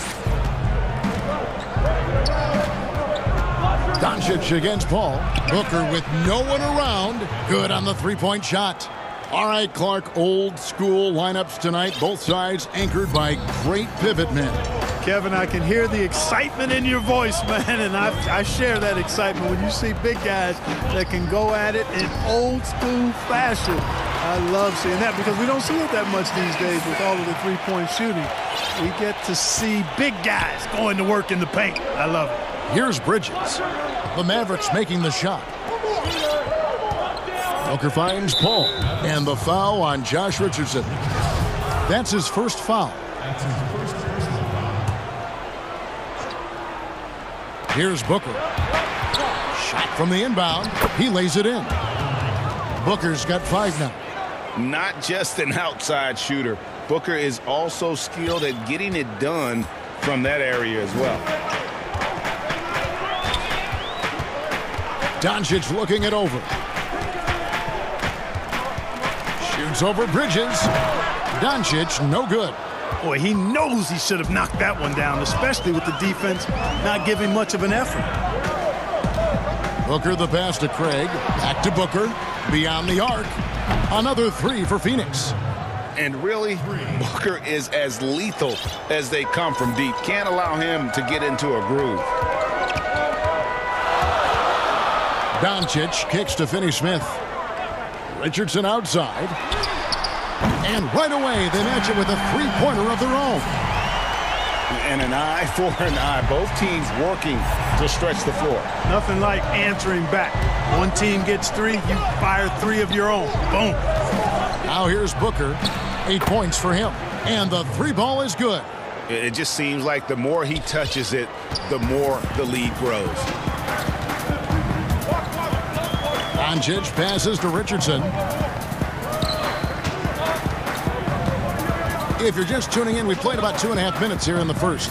Doncic against Paul. Booker with no one around. Good on the 3-point shot. All right, Clark, old school lineups tonight. Both sides anchored by great pivot men. Kevin, I can hear the excitement in your voice, man, and I share that excitement when you see big guys that can go at it in old school fashion. I love seeing that because we don't see it that much these days with all of the 3-point shooting. We get to see big guys going to work in the paint. I love it. Here's Bridges. The Mavericks making the shot. Booker finds Paul. And the foul on Josh Richardson. That's his first foul. Here's Booker. Shot from the inbound. He lays it in. Booker's got 5 now. Not just an outside shooter. Booker is also skilled at getting it done from that area as well. Doncic looking it over. Shoots over Bridges. Doncic, no good. Boy, he knows he should have knocked that one down, especially with the defense not giving much of an effort. Booker the pass to Craig. Back to Booker. Beyond the arc. Another 3 for Phoenix. And really, Booker is as lethal as they come from deep. Can't allow him to get into a groove. Doncic kicks to Finney-Smith. Richardson outside. And right away, they match it with a 3-pointer of their own. And an eye for an eye. Both teams working to stretch the floor. Nothing like answering back. One team gets 3, you fire 3 of your own. Boom. Now here's Booker. 8 points for him. And the 3-ball is good. It just seems like the more he touches it, the more the lead grows. Doncic passes to Richardson. If you're just tuning in, we played about 2.5 minutes here in the first.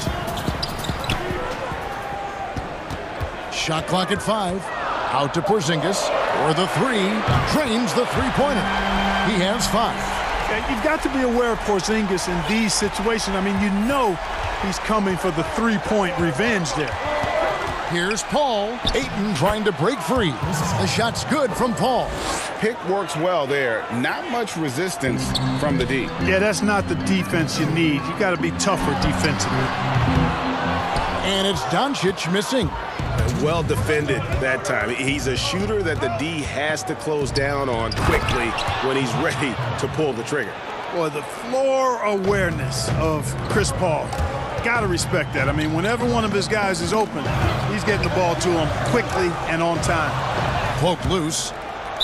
Shot clock at 5. Out to Porzingis for the 3. Drains the 3-pointer. He has 5. Yeah, you've got to be aware of Porzingis in these situations. I mean, you know he's coming for the 3-point revenge there. Here's Paul. Ayton trying to break free. The shot's good from Paul. Pick works well there. Not much resistance from the D. Yeah, that's not the defense you need. You got to be tougher defensively. And it's Doncic missing. Well defended that time. He's a shooter that the D has to close down on quickly when he's ready to pull the trigger. Boy, the floor awareness of Chris Paul. Got to respect that. I mean, whenever one of his guys is open, he's getting the ball to him quickly and on time. Poke loose.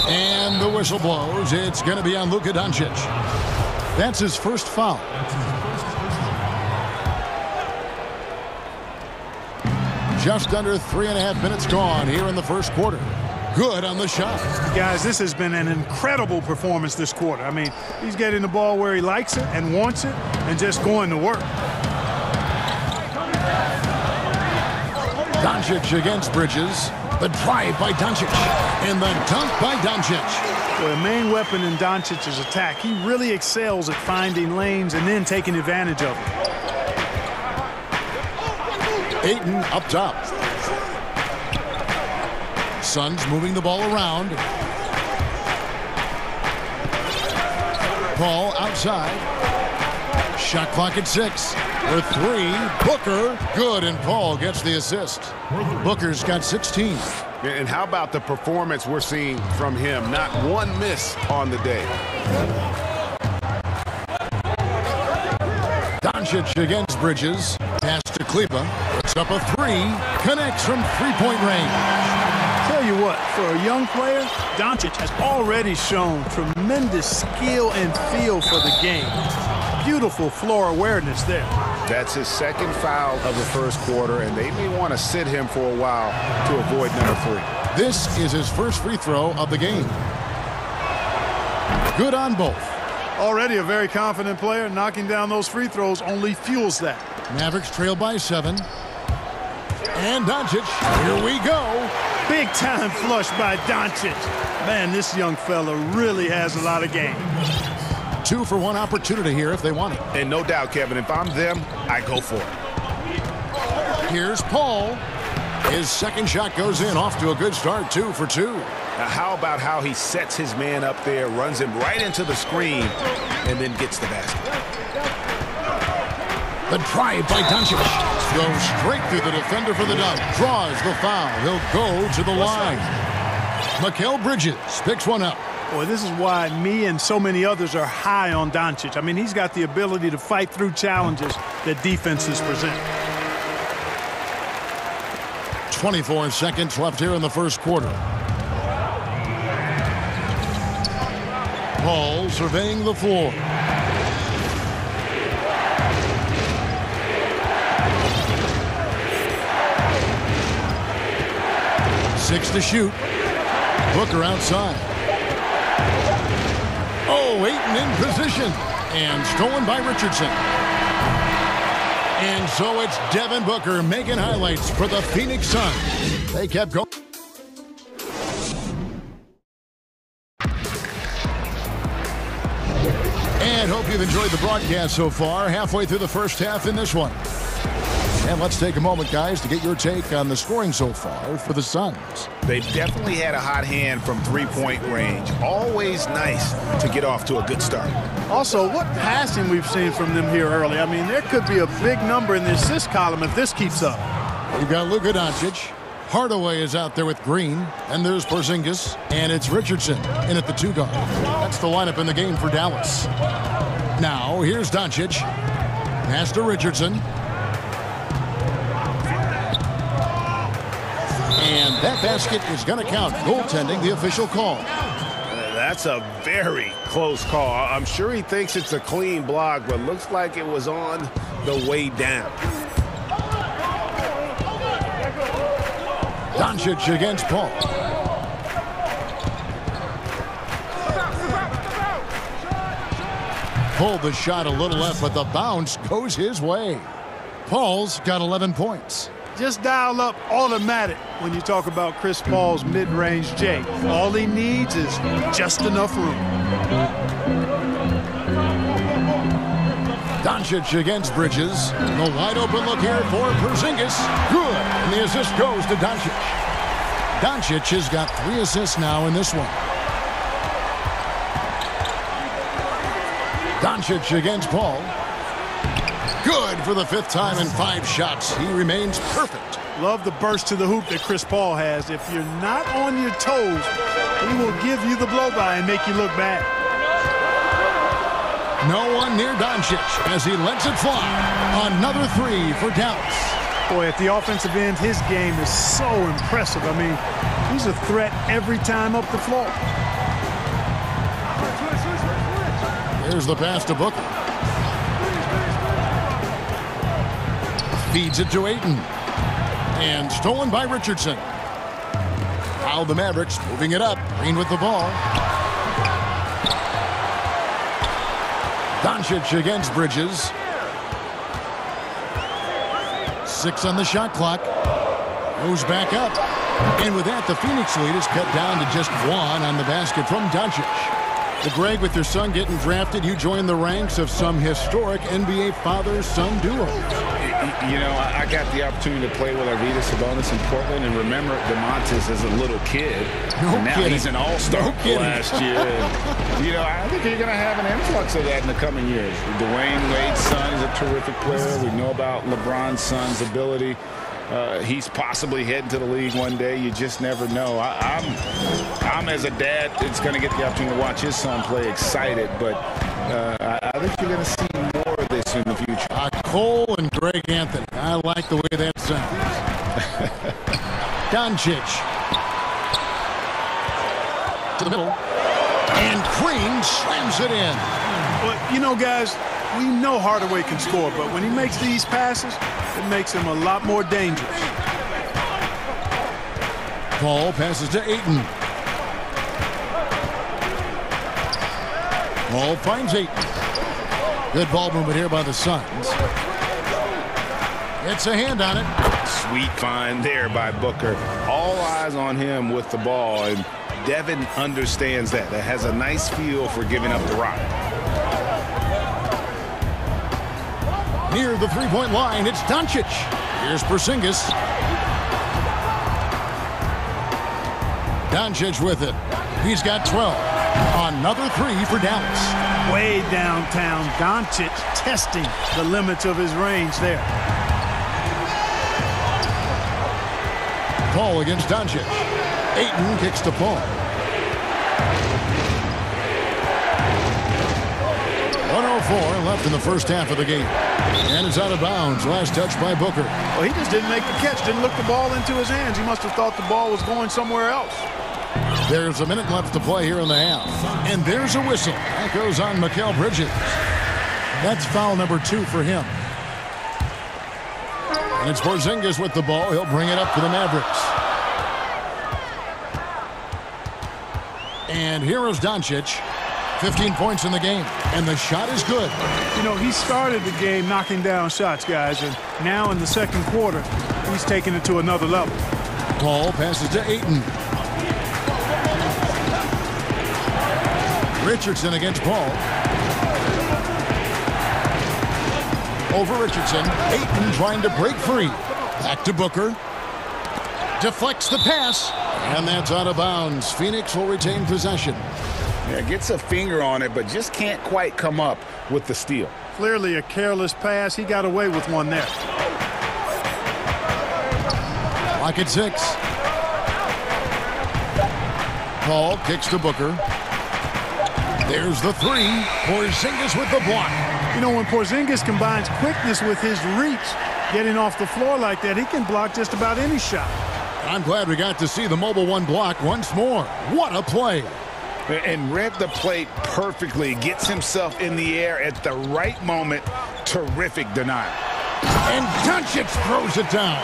And the whistle blows. It's going to be on Luka Doncic. That's his first foul. Just under 3.5 minutes gone here in the first quarter. Good on the shot. Guys, this has been an incredible performance this quarter. I mean, he's getting the ball where he likes it and wants it and just going to work. Doncic against Bridges. The drive by Doncic. And the dunk by Doncic. The main weapon in Doncic's attack. He really excels at finding lanes and then taking advantage of them. Ayton up top. Suns moving the ball around. Paul outside. Shot clock at 6. For 3, Booker, good, and Paul gets the assist. Booker's got 16. And how about the performance we're seeing from him? Not one miss on the day. Doncic against Bridges. Pass to Kleba. Puts up a 3. Connects from 3-point range. Tell you what, for a young player, Doncic has already shown tremendous skill and feel for the game. beautiful floor awareness there. That's his second foul of the first quarter, and they may want to sit him for a while to avoid number 3. This is his first free throw of the game. Good on both. Already a very confident player. Knocking down those free throws only fuels that. Mavericks trail by 7. And Doncic, here we go. Big time flush by Doncic. Man, this young fella really has a lot of game. 2 for 1 opportunity here if they want it. And no doubt, Kevin, if I'm them, I go for it. Here's Paul. His second shot goes in, off to a good start, 2 for 2. Now, how about how he sets his man up there, runs him right into the screen, and then gets the basket. The drive by Doncic. Goes straight through the defender for the dunk. Draws the foul. He'll go to the line. Mikal Bridges picks one up. Boy, this is why me and so many others are high on Doncic. I mean, he's got the ability to fight through challenges that defenses present. 24 seconds left here in the first quarter. Paul surveying the floor. Six to shoot. Booker outside. Oh, Ayton in position. And stolen by Richardson. And so it's Devin Booker making highlights for the Phoenix Suns. They kept going. And hope you've enjoyed the broadcast so far. Halfway through the first half in this one. And let's take a moment, guys, to get your take on the scoring so far for the Suns. They've definitely had a hot hand from three-point range. Always nice to get off to a good start. Also, what passing we've seen from them here early. I mean, there could be a big number in the assist column if this keeps up. We've got Luka Doncic. Hardaway is out there with Green. And there's Porzingis. And it's Richardson in at the 2 guard. That's the lineup in the game for Dallas. Now, here's Doncic. Pass to Richardson. And that basket is going to count. Goaltending, the official call. That's a very close call. I'm sure he thinks it's a clean block, but looks like it was on the way down. Doncic against Paul. Pulled the shot a little left, but the bounce goes his way. Paul's got 11 points. Just dial up automatic when you talk about Chris Paul's mid-range J. All he needs is just enough room. Doncic against Bridges. The wide open look here for Porzingis. Good. And the assist goes to Doncic. Doncic has got 3 assists now in this one. Doncic against Paul. Good for the 5th time in 5 shots. He remains perfect. Love the burst to the hoop that Chris Paul has. If you're not on your toes, he will give you the blow-by and make you look bad. No one near Doncic as he lets it fly. Another 3 for Dallas. Boy, at the offensive end, his game is so impressive. I mean, he's a threat every time up the floor. Here's the pass to Booker. Feeds it to Ayton. And stolen by Richardson. Now the Mavericks moving it up. Green with the ball. Doncic against Bridges. 6 on the shot clock. Goes back up. And with that, the Phoenix lead is cut down to just 1 on the basket from Doncic. Greg, with your son getting drafted, you joined the ranks of some historic NBA father-son duos. You know, I got the opportunity to play with Arvydas Sabonis in Portland, and remember DeMontis as a little kid. Now he's an all-star last year. You know, I think you're going to have an influx of that in the coming years. Dwayne Wade's son is a terrific player. We know about LeBron's son's ability. He's possibly heading to the league one day. You just never know. I'm as a dad that's going to get the opportunity to watch his son play excited, but I think you're going to see more of this in the future. Cole and Greg Anthony. I like the way that sounds. Doncic. To the middle. And Green slams it in. But, you know, guys, We know Hardaway can score, but when he makes these passes, it makes him a lot more dangerous. Paul passes to Ayton. Paul finds Ayton. Good ball movement here by the Suns. It's a hand on it. Sweet find there by Booker. All eyes on him with the ball, and Devin understands that. That has a nice feel for giving up the rock. Near the three-point line, it's Doncic. Here's Porzingis. Doncic with it. He's got 12. Another three for Dallas. Way downtown, Doncic testing the limits of his range there. Paul against Doncic. Ayton kicks to Paul. 1:04 left in the first half of the game. And it's out of bounds. Last touch by Booker. Well, he just didn't make the catch. Didn't look the ball into his hands. He must have thought the ball was going somewhere else. There's a minute left to play here in the half. And there's a whistle. That goes on Mikal Bridges. That's foul number 2 for him. And it's Porzingis with the ball. He'll bring it up for the Mavericks. And here is Doncic. 15 points in the game. And the shot is good. You know, he started the game knocking down shots, guys. And now in the second quarter, he's taking it to another level. Paul passes to Ayton. Richardson against Paul. Over Richardson. Ayton trying to break free. Back to Booker. Deflects the pass. And that's out of bounds. Phoenix will retain possession. Yeah, gets a finger on it, but just can't quite come up with the steal. Clearly a careless pass. He got away with one there. Lock at 6. Paul kicks to Booker. There's the three. Porzingis with the block. You know, when Porzingis combines quickness with his reach, getting off the floor like that, he can block just about any shot. I'm glad we got to see the mobile one block once more. What a play. And read the plate perfectly. Gets himself in the air at the right moment. Terrific denial. And Doncic throws it down.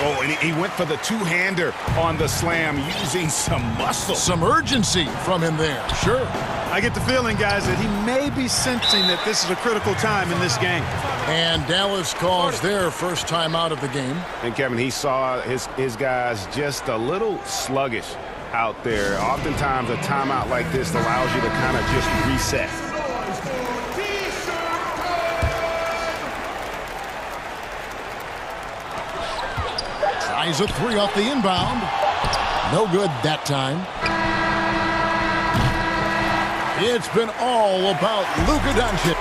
Oh, and he went for the two-hander on the slam, using some muscle. Some urgency from him there, sure. I get the feeling, guys, that he may be sensing that this is a critical time in this game. And Dallas calls their first time out of the game. And, Kevin, he saw his guys just a little sluggish out there. Oftentimes, a timeout like this allows you to kind of just reset. Tries a three off the inbound. No good that time. It's been all about Luka Doncic.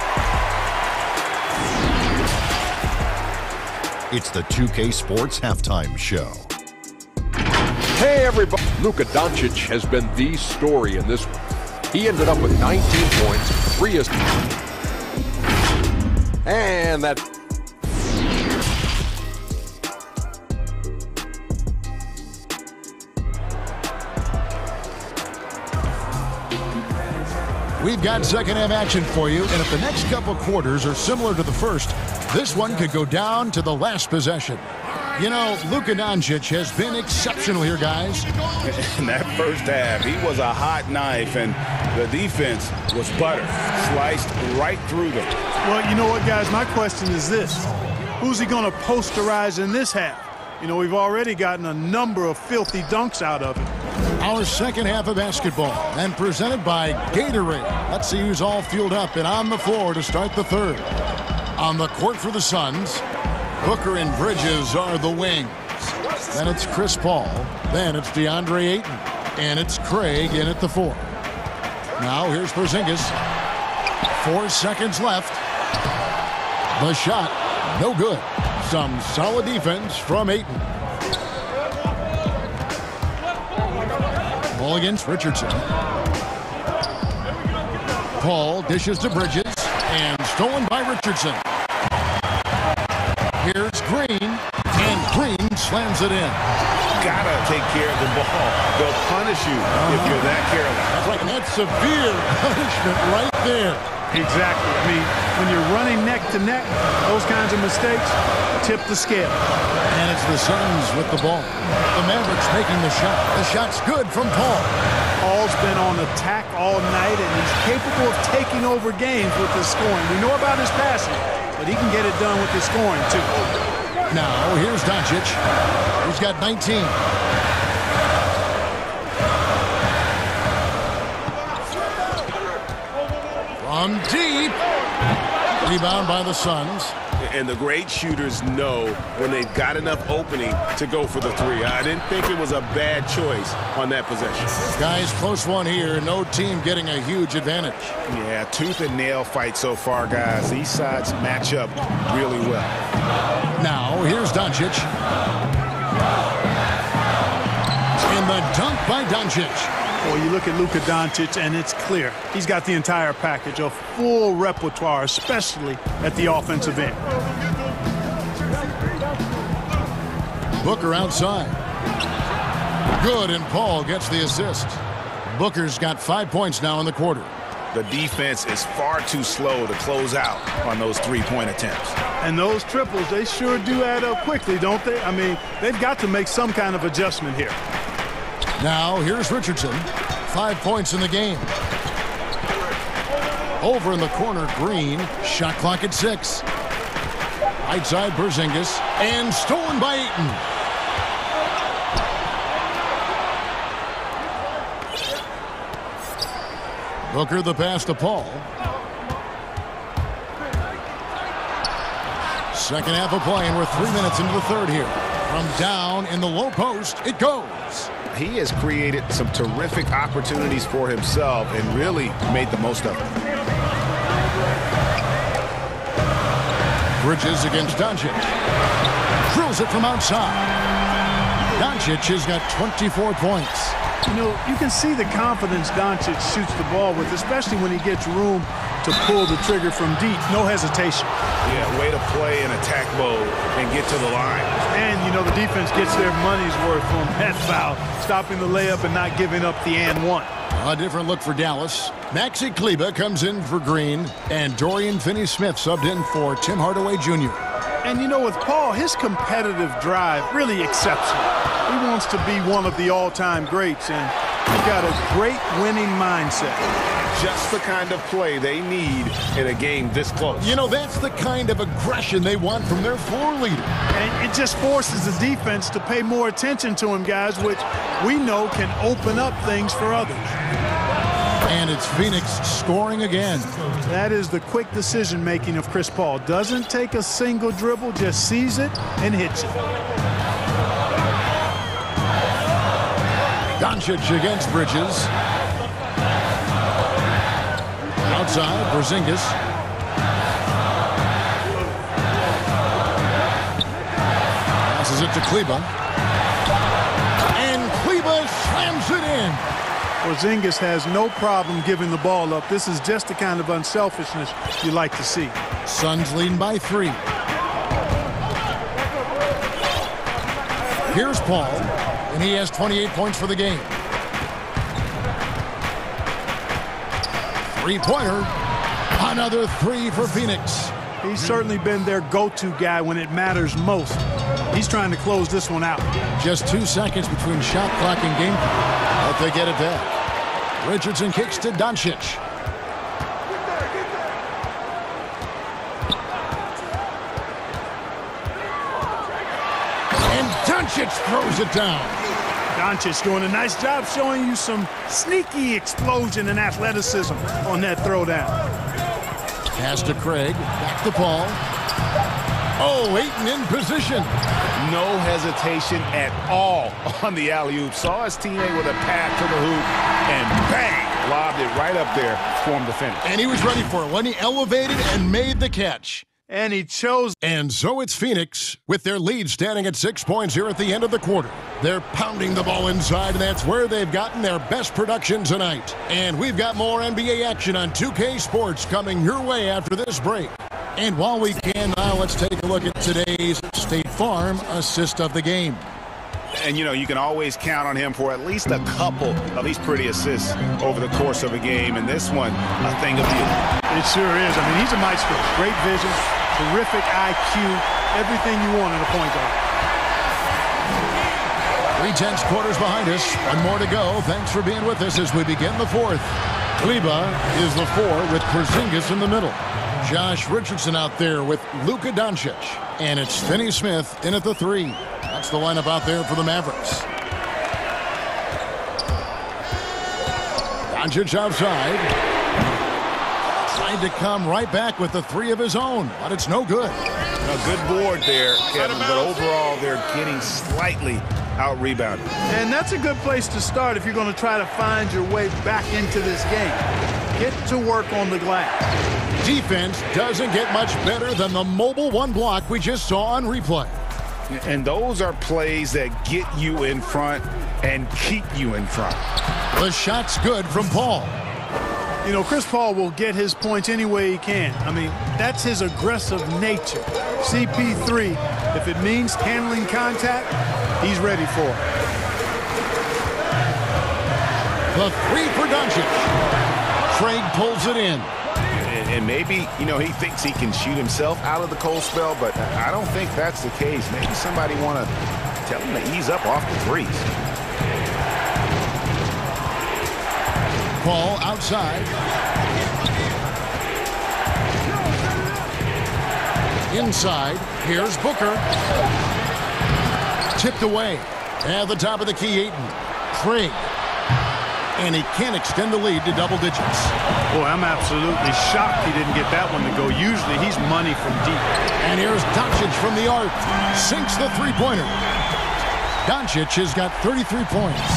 It's the 2K Sports Halftime Show. Hey, everybody. Luka Doncic has been the story in this one. He ended up with 19 points, 3 assists. And that... We've got second half action for you, and if the next couple quarters are similar to the first, this one could go down to the last possession. You know, Luka Doncic has been exceptional here, guys. In that first half, he was a hot knife, and the defense was butter. Sliced right through them. Well, you know what, guys? My question is this. Who's he going to posterize in this half? You know, we've already gotten a number of filthy dunks out of it. Our second half of basketball, and presented by Gatorade. Let's see who's all fueled up and on the floor to start the third. On the court for the Suns, Booker and Bridges are the wings. Then it's Chris Paul. Then it's DeAndre Ayton. And it's Craig in at the 4. Now here's Porzingis. 4 seconds left. The shot, no good. Some solid defense from Ayton. Ball against Richardson. Paul dishes to Bridges, and stolen by Richardson. Here's Green, and Green slams it in. Gotta take care of the ball. They'll punish you if you're that careless. That's severe punishment right there. Exactly. I mean, when you're running neck to neck, those kinds of mistakes tip the scale. And it's the Suns with the ball. The Mavericks making the shot. The shot's good from Paul. Paul's been on attack all night, and he's capable of taking over games with his scoring. We know about his passing, but he can get it done with his scoring, too. Now, here's Doncic. He's got 19. From deep. Rebound by the Suns. And the great shooters know when they've got enough opening to go for the three. I didn't think it was a bad choice on that possession. Guys, close one here. No team getting a huge advantage. Yeah, tooth and nail fight so far, guys. These sides match up really well. Now, here's Doncic. And the dunk by Doncic. Well, you look at Luka Doncic, and it's clear. He's got the entire package, a full repertoire, especially at the offensive end. Booker outside. Good, and Paul gets the assist. Booker's got 5 points now in the quarter. The defense is far too slow to close out on those three-point attempts. And those triples, they sure do add up quickly, don't they? I mean, they've got to make some kind of adjustment here. Now, here's Richardson. 5 points in the game. Over in the corner, Green. Shot clock at 6. Right side, Porzingis. And stolen by Ayton. Booker the pass to Paul. Second half of play, and we're 3 minutes into the third here. From down in the low post, it goes. He has created some terrific opportunities for himself and really made the most of it. Bridges against Doncic. Drills it from outside. Doncic has got 24 points. You know, you can see the confidence Doncic shoots the ball with, especially when he gets room to pull the trigger from deep. No hesitation. Yeah, way to play in attack mode and get to the line. And, you know, the defense gets their money's worth on that foul, stopping the layup and not giving up the and one. A different look for Dallas. Maxi Kleber comes in for Green, and Dorian Finney-Smith subbed in for Tim Hardaway Jr. And, you know, with Paul, his competitive drive really exceptional. He wants to be one of the all-time greats, and he's got a great winning mindset. Just the kind of play they need in a game this close. You know, that's the kind of aggression they want from their floor leader. And it just forces the defense to pay more attention to him, guys, which we know can open up things for others. And it's Phoenix scoring again. That is the quick decision-making of Chris Paul. Doesn't take a single dribble, just sees it and hits it. Doncic against Bridges. Outside, Porzingis. Passes it to Kleber. And Kleber slams it in. Porzingis has no problem giving the ball up. This is just the kind of unselfishness you like to see. Suns leading by 3. Here's Paul, and he has 28 points for the game. Three-pointer. Another 3 for Phoenix. He's certainly been their go-to guy when it matters most. He's trying to close this one out. Just 2 seconds between shot clock and game clock. But they get it back. Richardson kicks to Doncic. And Doncic throws it down. Doncic doing a nice job showing you some sneaky explosion and athleticism on that throwdown. Pass to Craig. Back to Paul. Oh, Ayton in position. No hesitation at all on the alley-oop. Saw his teammate with a pass to the hoop, and bang, lobbed it right up there for him to finish. And he was ready for it when he elevated and made the catch. And he chose. And so it's Phoenix with their lead standing at 6 points here at the end of the quarter. They're pounding the ball inside, and that's where they've gotten their best production tonight. And we've got more NBA action on 2K Sports coming your way after this break. And while we can now, let's take a look at today's State Farm assist of the game. And, you know, you can always count on him for at least a couple of these pretty assists over the course of a game. And this one, a thing of beauty. It sure is. I mean, he's a maestro. Great vision, terrific IQ, everything you want in a point guard. 3/10 quarters behind us. One more to go. Thanks for being with us as we begin the fourth. Kleba is the 4 with Porzingis in the middle. Josh Richardson out there with Luka Doncic. And it's Finney Smith in at the 3. That's the lineup out there for the Mavericks. Doncic outside. Tried to come right back with the 3 of his own, but it's no good. A good board there, Kevin, but overall they're getting slightly out-rebounded. And that's a good place to start if you're going to try to find your way back into this game. Get to work on the glass. Defense doesn't get much better than the mobile 1 block we just saw on replay. And those are plays that get you in front and keep you in front. The shot's good from Paul. You know, Chris Paul will get his points any way he can. I mean, that's his aggressive nature. CP3, if it means handling contact, he's ready for it. The 3 for Doncic. Craig pulls it in. And maybe, you know, he thinks he can shoot himself out of the cold spell, but I don't think that's the case. Maybe somebody want to tell him to ease up off the threes. Paul outside. Inside. Here's Booker. Tipped away. At the top of the key, Ayton. Craig. And he can't extend the lead to double digits. Boy, I'm absolutely shocked he didn't get that one to go. Usually he's money from deep. And here's Doncic from the arc. Sinks the three-pointer. Doncic has got 33 points.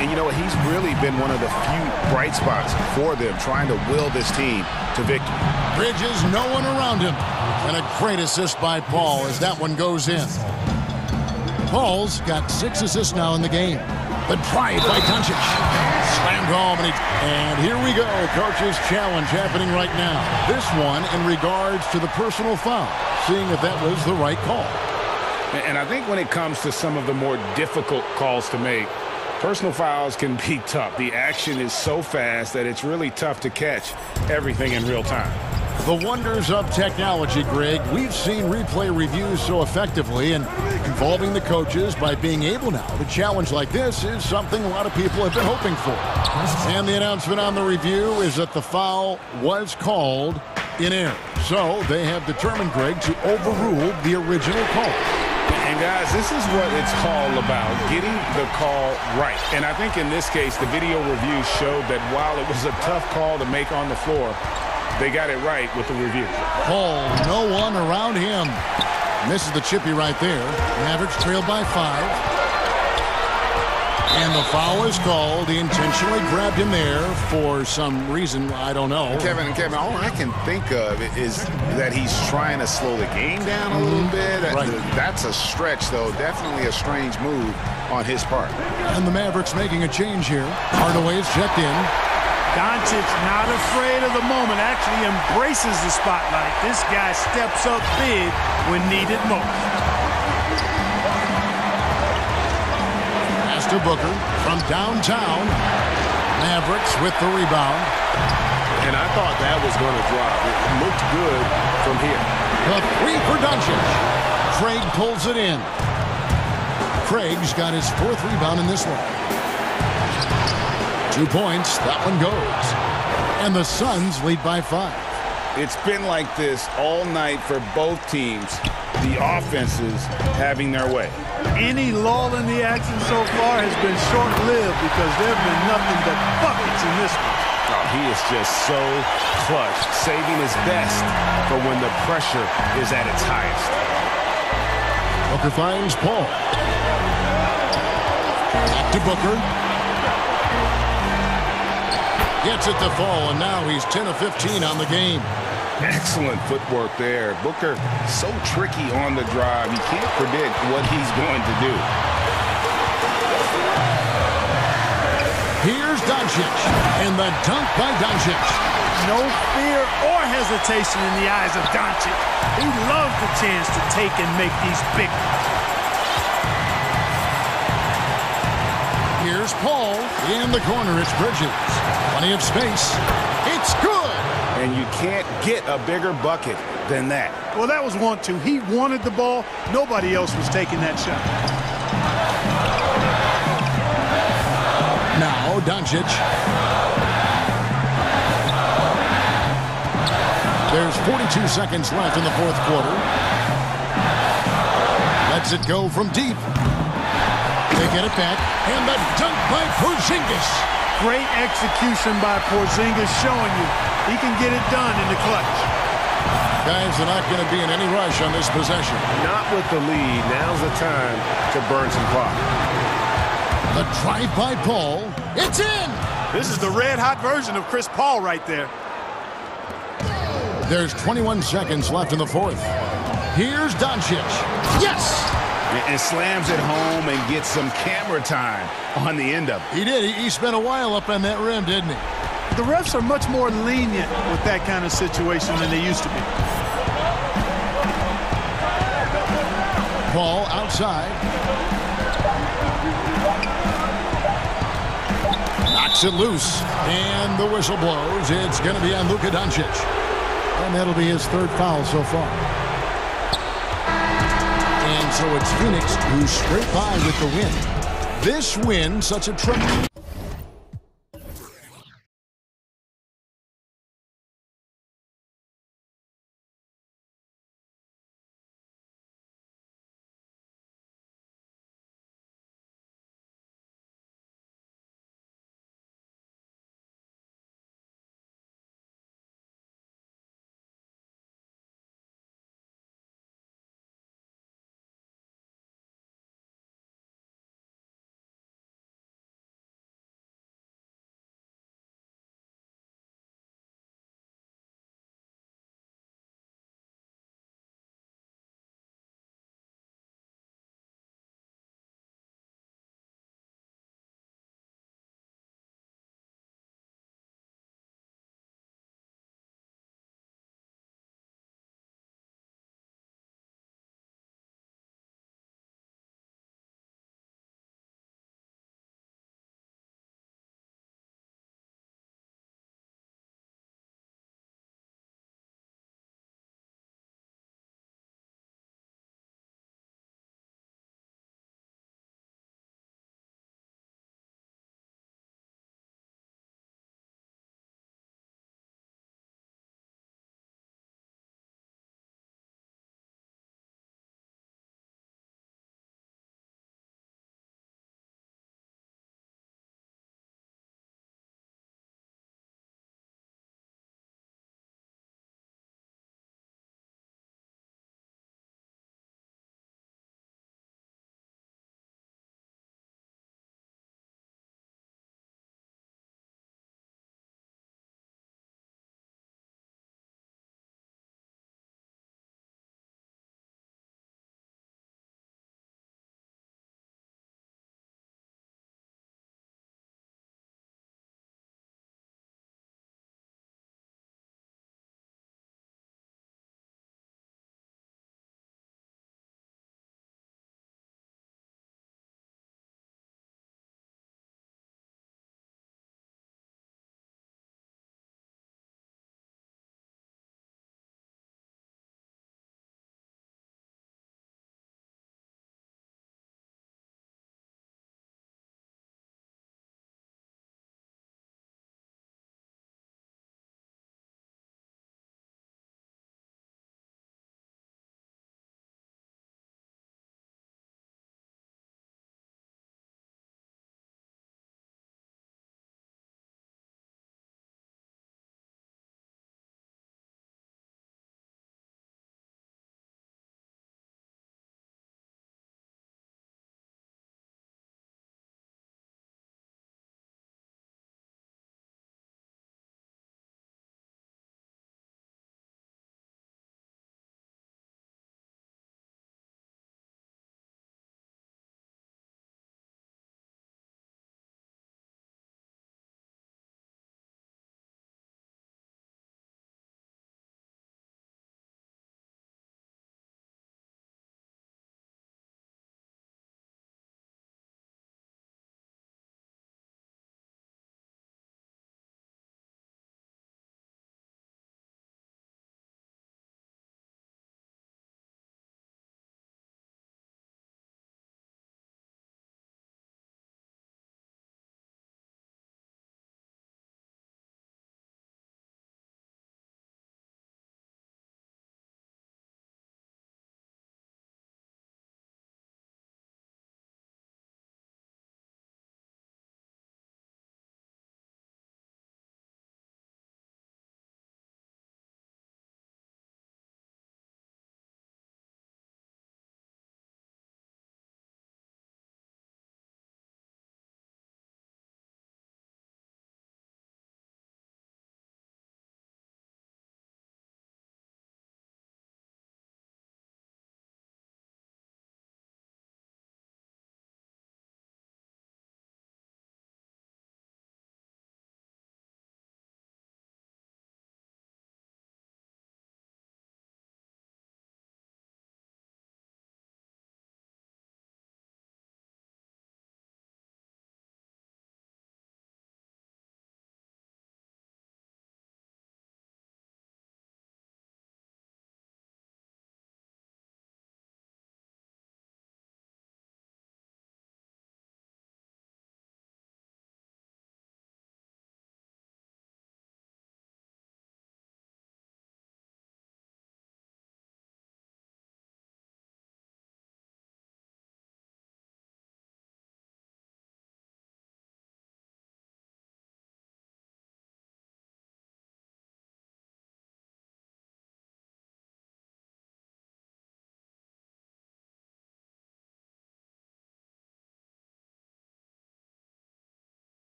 And you know what? He's really been one of the few bright spots for them, trying to will this team to victory. Bridges, no one around him. And a great assist by Paul as that one goes in. Paul's got 6 assists now in the game. The drive by Doncic. Slammed home. And here we go. Coach's challenge happening right now. This one in regards to the personal foul. Seeing if that was the right call. And I think when it comes to some of the more difficult calls to make, personal fouls can be tough. The action is so fast that it's really tough to catch everything in real time. The wonders of technology, Greg. We've seen replay reviews so effectively, and involving the coaches by being able now to challenge like this is something a lot of people have been hoping for. And the announcement on the review is that the foul was called in error. So they have determined, Greg, to overrule the original call. And guys, this is what it's all about, getting the call right. And I think in this case, the video review showed that while it was a tough call to make on the floor, they got it right with the review. Paul, no one around him. Misses the chippy right there. Mavericks trailed by 5. And the foul is called. He intentionally grabbed him there for some reason. I don't know. Kevin, all I can think of is that he's trying to slow the game down a little bit. Right. That's a stretch, though. Definitely a strange move on his part. And the Mavericks making a change here. Hardaway is checked in. Doncic not afraid of the moment, actually embraces the spotlight. This guy steps up big when needed most. To Booker from downtown. Mavericks with the rebound. And I thought that was going to drop. It looked good from here. The 3 for Doncic. Craig pulls it in. Craig's got his 4th rebound in this one. 2 points. That one goes. And the Suns lead by 5. It's been like this all night for both teams. The offenses having their way. Any lull in the action so far has been short-lived because there have been nothing but buckets in this one. Oh, he is just so clutch, saving his best for when the pressure is at its highest. Booker finds Paul. Back to Booker. Gets it to fall, and now he's 10 of 15 on the game. Excellent footwork there. Booker so tricky on the drive. You can't predict what he's going to do. Here's Doncic, and the dunk by Doncic. No fear or hesitation in the eyes of Doncic. He loves the chance to take and make these big ones. Here's Paul in the corner. It's Bridges. Plenty of space. It's good. And you can't get a bigger bucket than that. Well, that was 1-2. He wanted the ball. Nobody else was taking that shot. Now Doncic. There's 42 seconds left in the fourth quarter. Lets it go from deep. They get it back. And the dunk by Porzingis. Great execution by Porzingis, showing you he can get it done in the clutch. Guys are not going to be in any rush on this possession. Not with the lead. Now's the time to burn some clock. The drive by Paul. It's in! This is the red-hot version of Chris Paul right there. There's 21 seconds left in the fourth. Here's Doncic. Yes! And slams it home and gets some camera time on the end of it. He did. He spent a while up on that rim, didn't he? The refs are much more lenient with that kind of situation than they used to be. Paul outside. Knocks it loose. And the whistle blows. It's going to be on Luka Doncic. And that'll be his third foul so far. And so it's Phoenix who scraped by with the win. This win, such a tremendous...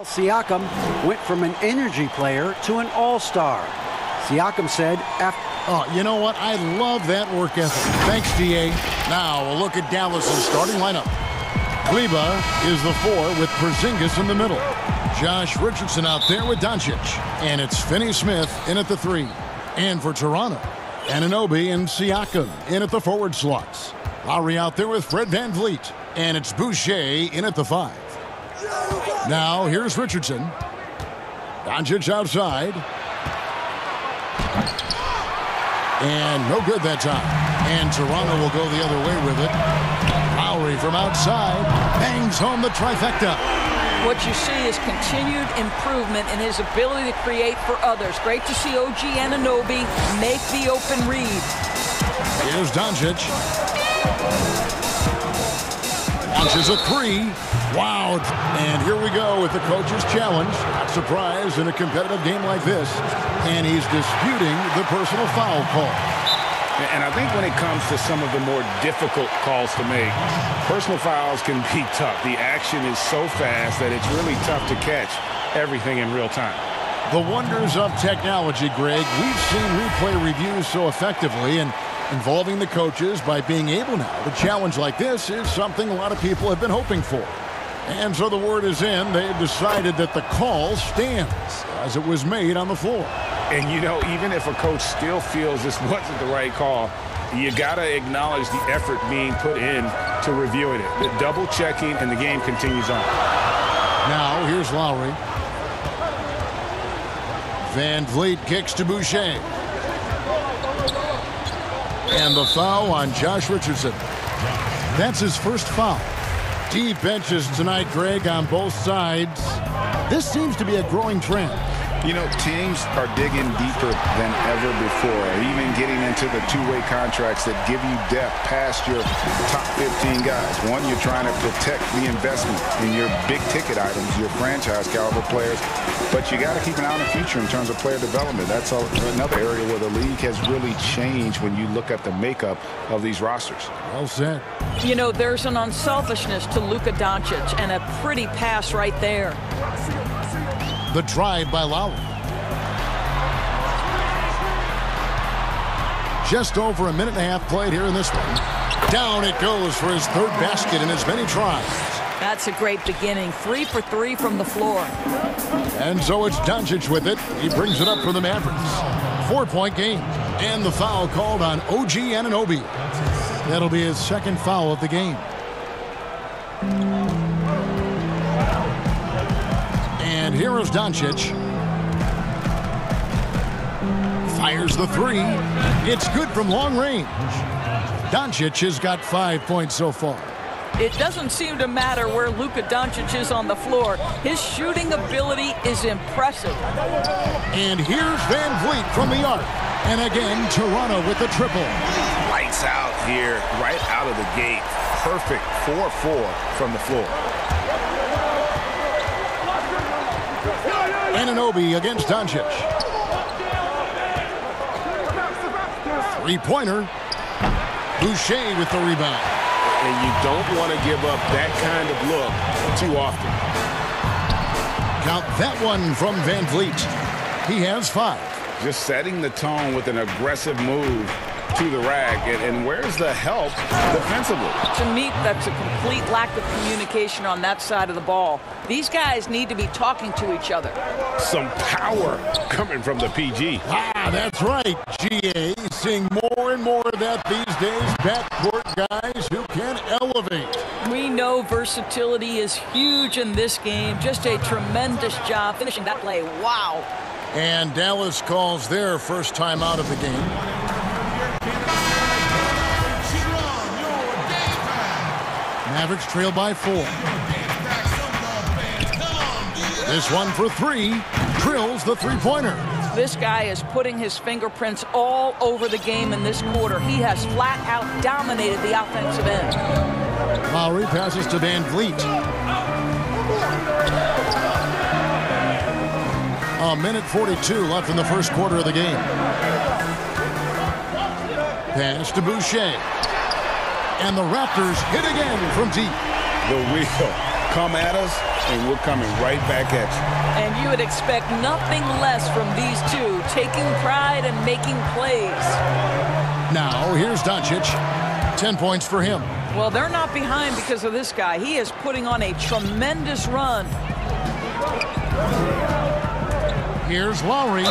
Siakam went from an energy player to an all-star. Siakam said after... Oh, you know what? I love that work ethic. Thanks, DA. Now a look at Dallas's starting lineup. Gleba is the 4 with Porzingis in the middle. Josh Richardson out there with Doncic. And it's Finney-Smith in at the 3. And for Toronto, Anunoby and Siakam in at the forward slots. Lowry out there with Fred VanVleet. And it's Boucher in at the 5. Now here's Richardson. Doncic outside. And no good that time. And Toronto will go the other way with it. Lowry from outside bangs home the trifecta. What you see is continued improvement in his ability to create for others. Great to see OG Anunoby make the open read. Here's Doncic. Launches a 3. Wow. And here we go with the coach's challenge. Not surprised in a competitive game like this. And he's disputing the personal foul call. And I think when it comes to some of the more difficult calls to make, personal fouls can be tough. The action is so fast that it's really tough to catch everything in real time. The wonders of technology, Greg. We've seen replay reviews so effectively, and involving the coaches by being able now to challenge like this is something a lot of people have been hoping for. And so the word is in. They've decided that the call stands as it was made on the floor. And, you know, even if a coach still feels this wasn't the right call, you got to acknowledge the effort being put in to reviewing it. The double checking, and the game continues on. Now here's Lowry. VanVleet kicks to Boucher. And the foul on Josh Richardson. That's his first foul. Deep benches tonight, Greg, on both sides. This seems to be a growing trend. You know, teams are digging deeper than ever before, even getting into the two-way contracts that give you depth past your top 15 guys. One, you're trying to protect the investment in your big-ticket items, your franchise-caliber players, but you got to keep an eye on the future in terms of player development. That's another area where the league has really changed when you look at the makeup of these rosters. Well said. You know, there's an unselfishness to Luka Doncic, and a pretty pass right there. The drive by Lowry. Just over a minute and a half played here in this one. Down it goes for his 3rd basket in as many tries. That's a great beginning. 3 for 3 from the floor. And so it's Doncic with it. He brings it up for the Mavericks. 4-point game. And the foul called on OG Anunoby. That'll be his 2nd foul of the game. And here is Doncic. Fires the 3. It's good from long range. Doncic has got 5 points so far. It doesn't seem to matter where Luka Doncic is on the floor. His shooting ability is impressive. And here's VanVleet from the arc. And again, Toronto with the triple. Lights out here, right out of the gate. Perfect 4-4 from the floor. Anunoby against Doncic. 3-pointer. Boucher with the rebound. And you don't want to give up that kind of look too often. Count that one from VanVleet. He has 5. Just setting the tone with an aggressive move to the rack. And where's the help defensively? To me, that's a complete lack of communication on that side of the ball. These guys need to be talking to each other. Some power coming from the PG. Ah, that's right, GA. Seeing more and more of that these days. Backcourt guys who can elevate. We know versatility is huge in this game. Just a tremendous job finishing that play. Wow. And Dallas calls their first time out of the game. Mavericks trail by 4. This one for 3. Drills the 3-pointer. This guy is putting his fingerprints all over the game in this quarter. He has flat out dominated the offensive end. Lowry passes to VanVleet. A minute 42 left in the first quarter of the game. Pass to Boucher. And the Raptors hit again from deep. The real Come at us, and we're coming right back at you. And you would expect nothing less from these two, taking pride and making plays. Now, here's Doncic. 10 points for him. Well, they're not behind because of this guy. He is putting on a tremendous run. Here's Lowry.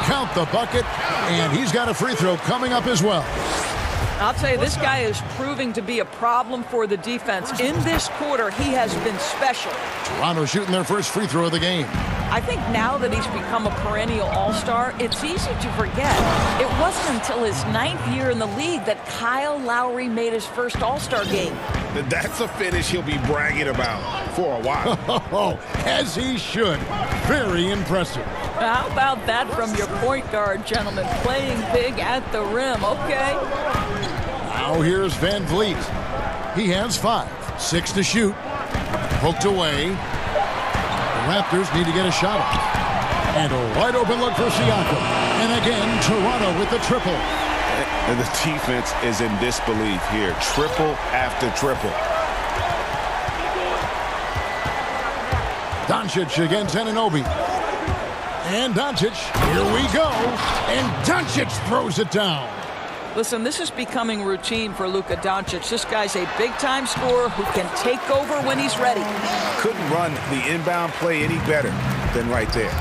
Count the bucket, and he's got a free throw coming up as well. I'll tell you, this guy is proving to be a problem for the defense. In this quarter, he has been special. Toronto shooting their first free throw of the game. I think now that he's become a perennial all-star, it's easy to forget. It wasn't until his 9th year in the league that Kyle Lowry made his first all-star game. That's a finish he'll be bragging about for a while. As he should. Very impressive. How about that from your point guard, gentlemen? Playing big at the rim. Okay. Now here's Van Vliet. He has 5. 6 to shoot. Poked away. The Raptors need to get a shot off. And a wide open look for Siakam. And again, Toronto with the triple. And the defense is in disbelief here. Triple after triple. Doncic against Anunoby. And Doncic, here we go. And Doncic throws it down. Listen, this is becoming routine for Luka Doncic. This guy's a big-time scorer who can take over when he's ready. Couldn't run the inbound play any better than right there.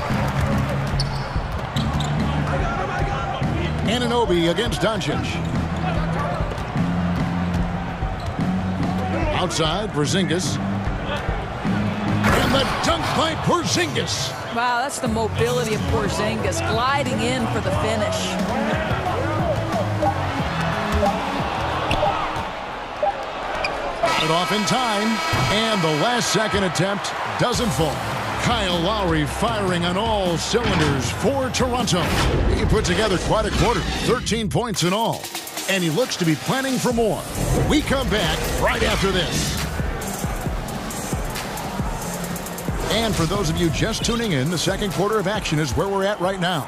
Anunoby against Doncic. Outside, Porzingis. And the dunk by Porzingis. Wow, that's the mobility of Porzingis, gliding in for the finish. Got it off in time, and the last-second attempt doesn't fall. Kyle Lowry firing on all cylinders for Toronto. He put together quite a quarter, 13 points in all, and he looks to be planning for more. We come back right after this. And for those of you just tuning in, the second quarter of action is where we're at right now.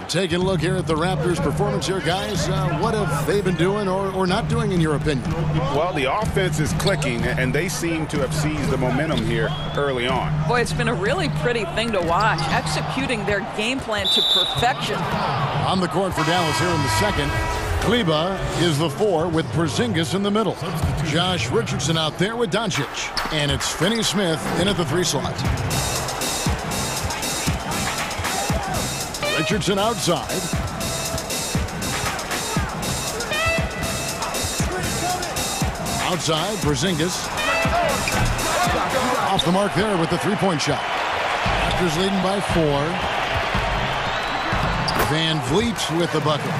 Taking a look here at the Raptors' performance here, guys. What have they been doing or not doing, in your opinion? Well, the offense is clicking, and they seem to have seized the momentum here early on. Boy, it's been a really pretty thing to watch, executing their game plan to perfection. On the court for Dallas here in the second. Kleba is the 4 with Porzingis in the middle. Josh Richardson out there with Doncic. And it's Finney-Smith in at the 3 slot. Richardson outside. Outside, Porzingis. Off the mark there with the 3-point shot. Raptors leading by 4. Van Vliet with the bucket.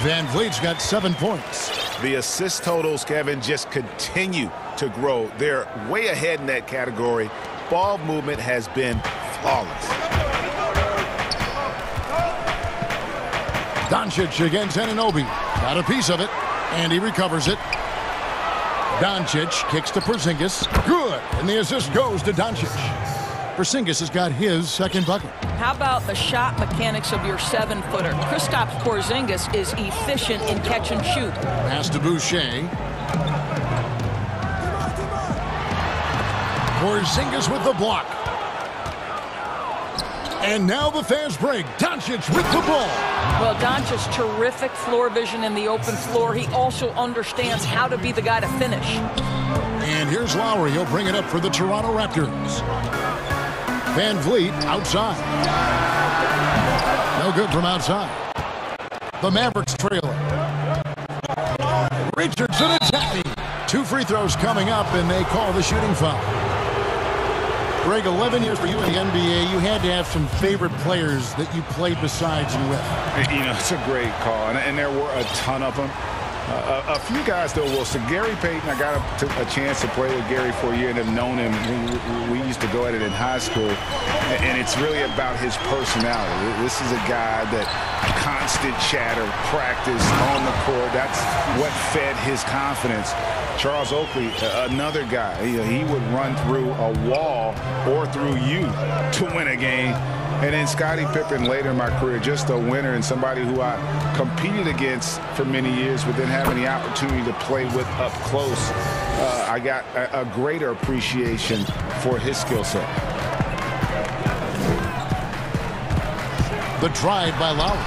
Van Vliet's got 7 points. The assist totals, Kevin, just continue to grow. They're way ahead in that category. Ball movement has been flawless. Doncic against Anunoby. Got a piece of it, and he recovers it. Doncic kicks to Porzingis. Good, and the assist goes to Doncic. Porzingis has got his second bucket. How about the shot mechanics of your 7-footer? Kristaps Porzingis is efficient in catch and shoot. Pass to Boucher. Porzingis with the block. And now the fast break. Doncic with the ball. Well, Doncic's terrific floor vision in the open floor. He also understands how to be the guy to finish. And here's Lowry. He'll bring it up for the Toronto Raptors. Van Vliet outside. No good from outside. The Mavericks trailing. Richardson attacking. 2 free throws coming up, and they call the shooting foul. Greg, 11 years for you in the NBA, you had to have some favorite players that you played besides and with. You know, it's a great call, and there were a ton of them. A few guys, though, Wilson. Gary Payton, I got a chance to play with Gary for a year and have known him. We used to go at it in high school, and it's really about his personality. This is a guy that constant chatter, practice on the court. That's what fed his confidence. Charles Oakley, another guy, he would run through a wall or through you to win a game. And then Scottie Pippen later in my career, just a winner and somebody who I competed against for many years, but then having the opportunity to play with up close, I got a greater appreciation for his skill set. The drive by Lowry.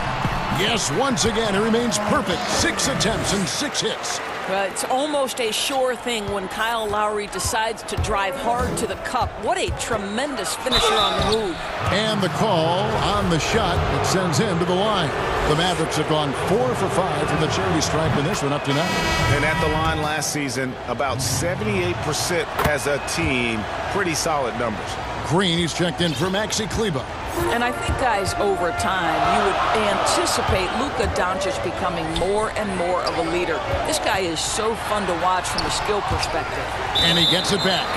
Yes, once again, it remains perfect. 6 attempts and 6 hits. It's almost a sure thing when Kyle Lowry decides to drive hard to the cup. What a tremendous finisher on the move. And the call on the shot that sends him to the line. The Mavericks have gone 4 for 5 from the charity stripe in this one up to now. And at the line last season, about 78% as a team. Pretty solid numbers. Green, he's checked in for Maxi Kleber. And I think, guys, over time, you would anticipate Luka Doncic becoming more and more of a leader. This guy is so fun to watch from a skill perspective. And he gets it back.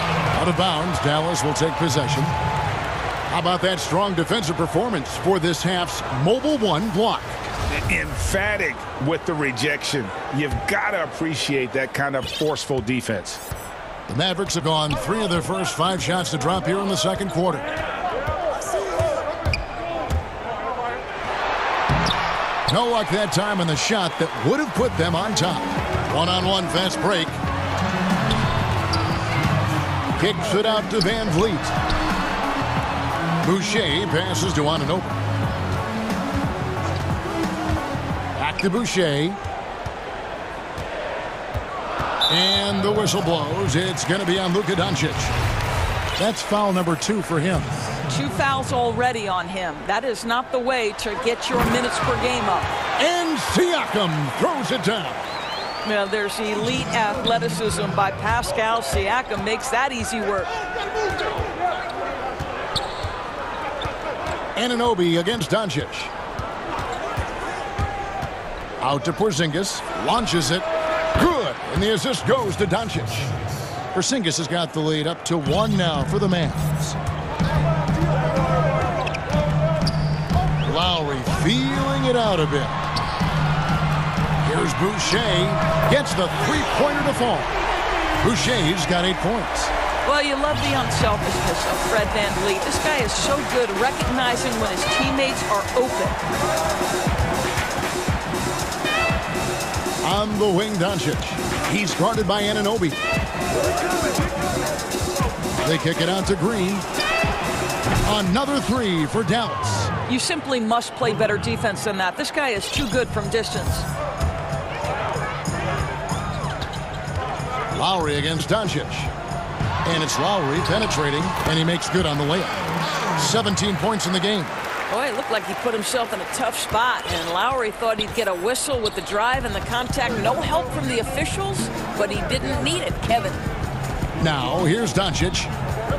Out of bounds, Dallas will take possession. How about that strong defensive performance for this half's Mobile One block? Emphatic with the rejection. You've got to appreciate that kind of forceful defense. The Mavericks have gone 3 of their first 5 shots to drop here in the second quarter. No luck that time on the shot that would have put them on top. One-on-one fast break. Kicks it out to Van Vliet. Boucher passes to Anunoby. Back to Boucher. And the whistle blows. It's going to be on Luka Doncic. That's foul number 2 for him. 2 fouls already on him. That is not the way to get your minutes per game up. And Siakam throws it down. Now, there's elite athleticism by Pascal Siakam. Makes that easy work. Anunoby against Doncic. Out to Porzingis. Launches it. Good. And the assist goes to Doncic. Porzingis has got the lead up to 1 now for the Mavs. Lowry feeling it out a bit. Here's Boucher. Gets the three-pointer to fall. Boucher's got 8 points. Well, you love the unselfishness of Fred VanVleet. This guy is so good recognizing when his teammates are open. On the wing, Doncic. He's guarded by Anunoby. They kick it out to Green. Another 3 for Dallas. You simply must play better defense than that. This guy is too good from distance. Lowry against Doncic. And it's Lowry penetrating, and he makes good on the layup. 17 points in the game. Boy, it looked like he put himself in a tough spot, and Lowry thought he'd get a whistle with the drive and the contact. No help from the officials, but he didn't need it, Kevin. Now, here's Doncic.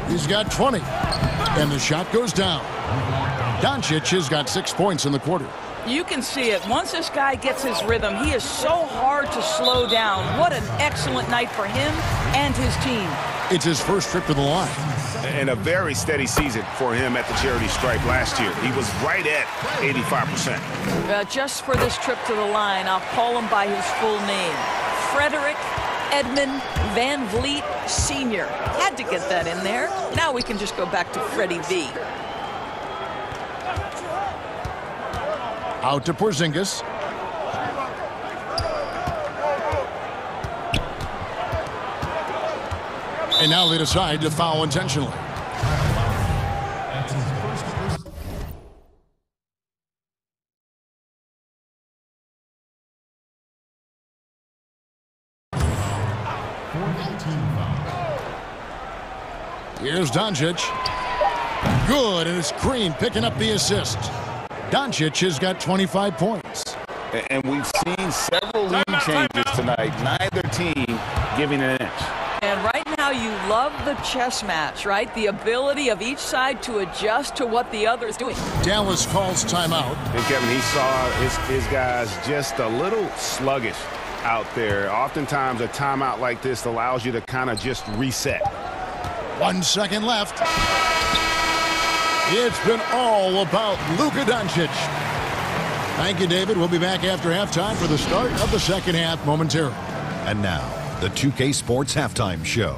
He's got 20, and the shot goes down. Doncic has got 6 points in the quarter. You can see it. Once this guy gets his rhythm, he is so hard to slow down. What an excellent night for him and his team. It's his first trip to the line. And a very steady season for him at the charity stripe last year. He was right at 85%. Just for this trip to the line, I'll call him by his full name. Frederick Edmund Van Vliet Sr. Had to get that in there. Now we can just go back to Freddie V. Out to Porzingis. And now they decide to foul intentionally. Here's Doncic. Good, and it's Green picking up the assist. Doncic has got 25 points. And we've seen several lead changes tonight. Neither team giving an inch. And right now you love the chess match, right? The ability of each side to adjust to what the other is doing. Dallas calls timeout. And Kevin, he saw his guys just a little sluggish out there. Oftentimes a timeout like this allows you to kind of just reset. 1 second left. It's been all about Luka Doncic. Thank you, David. We'll be back after halftime for the start of the second half momentarily. And now, the 2K Sports Halftime Show.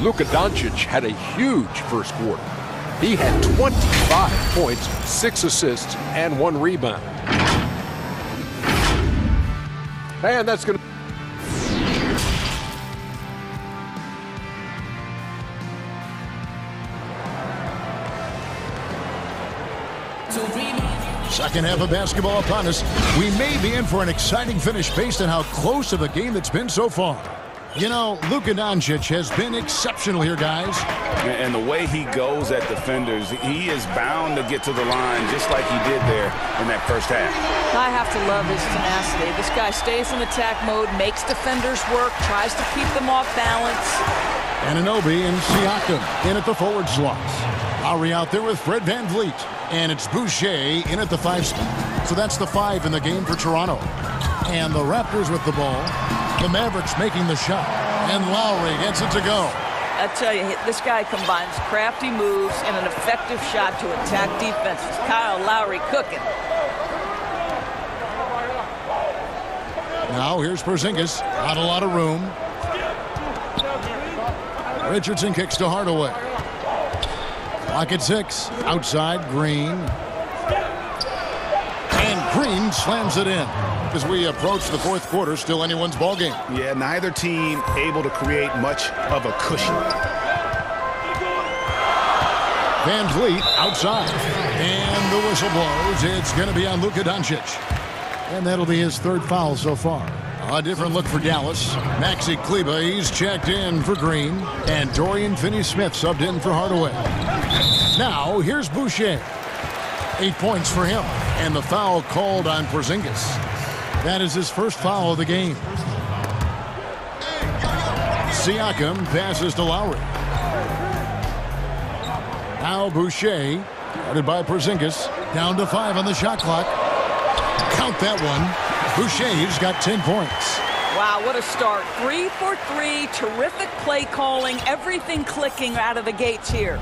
Luka Doncic had a huge first quarter. He had 25 points, 6 assists, and 1 rebound. And that's going to... Second half of basketball upon us. We may be in for an exciting finish based on how close of a game it's been so far. You know, Luka Doncic has been exceptional here, guys. And the way he goes at defenders, he is bound to get to the line just like he did there in that first half. I have to love his tenacity. This guy stays in attack mode, makes defenders work, tries to keep them off balance. Anunoby and Siakam in at the forward slots. Lowry out there with Fred VanVleet. And it's Boucher in at the 5 spot. So that's the 5 in the game for Toronto. And the Raptors with the ball. The Mavericks making the shot. And Lowry gets it to go. I tell you, this guy combines crafty moves and an effective shot to attack defenses. Kyle Lowry cooking. Now here's Porzingis. Not a lot of room. Richardson kicks to Hardaway. Clock at 6. Outside, Green. And Green slams it in. As we approach the fourth quarter, still anyone's ball game. Yeah, neither team able to create much of a cushion. VanVleet outside. And the whistle blows. It's going to be on Luka Doncic. And that'll be his 3rd foul so far. A different look for Dallas. Maxi Kleber, he's checked in for Green. And Dorian Finney-Smith subbed in for Hardaway. Now, here's Boucher. 8 points for him. And the foul called on Porzingis. That is his first foul of the game. Siakam passes to Lowry. Now Boucher, guarded by Porzingis. Down to 5 on the shot clock. Count that one. Boucher's got 10 points. Wow, what a start. 3 for 3. Terrific play calling. Everything clicking out of the gates here.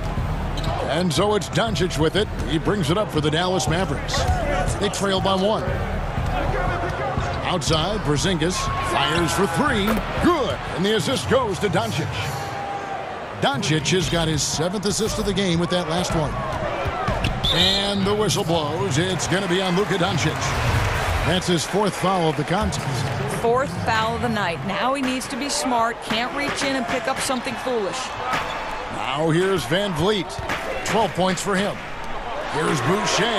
And so it's Doncic with it. He brings it up for the Dallas Mavericks. They trail by 1. Outside, Porzingis fires for 3. Good. And the assist goes to Doncic. Doncic has got his 7th assist of the game with that last one. And the whistle blows. It's going to be on Luka Doncic. That's his 4th foul of the contest. 4th foul of the night. Now he needs to be smart. Can't reach in and pick up something foolish. Now here's VanVleet. 12 points for him. Here's Boucher.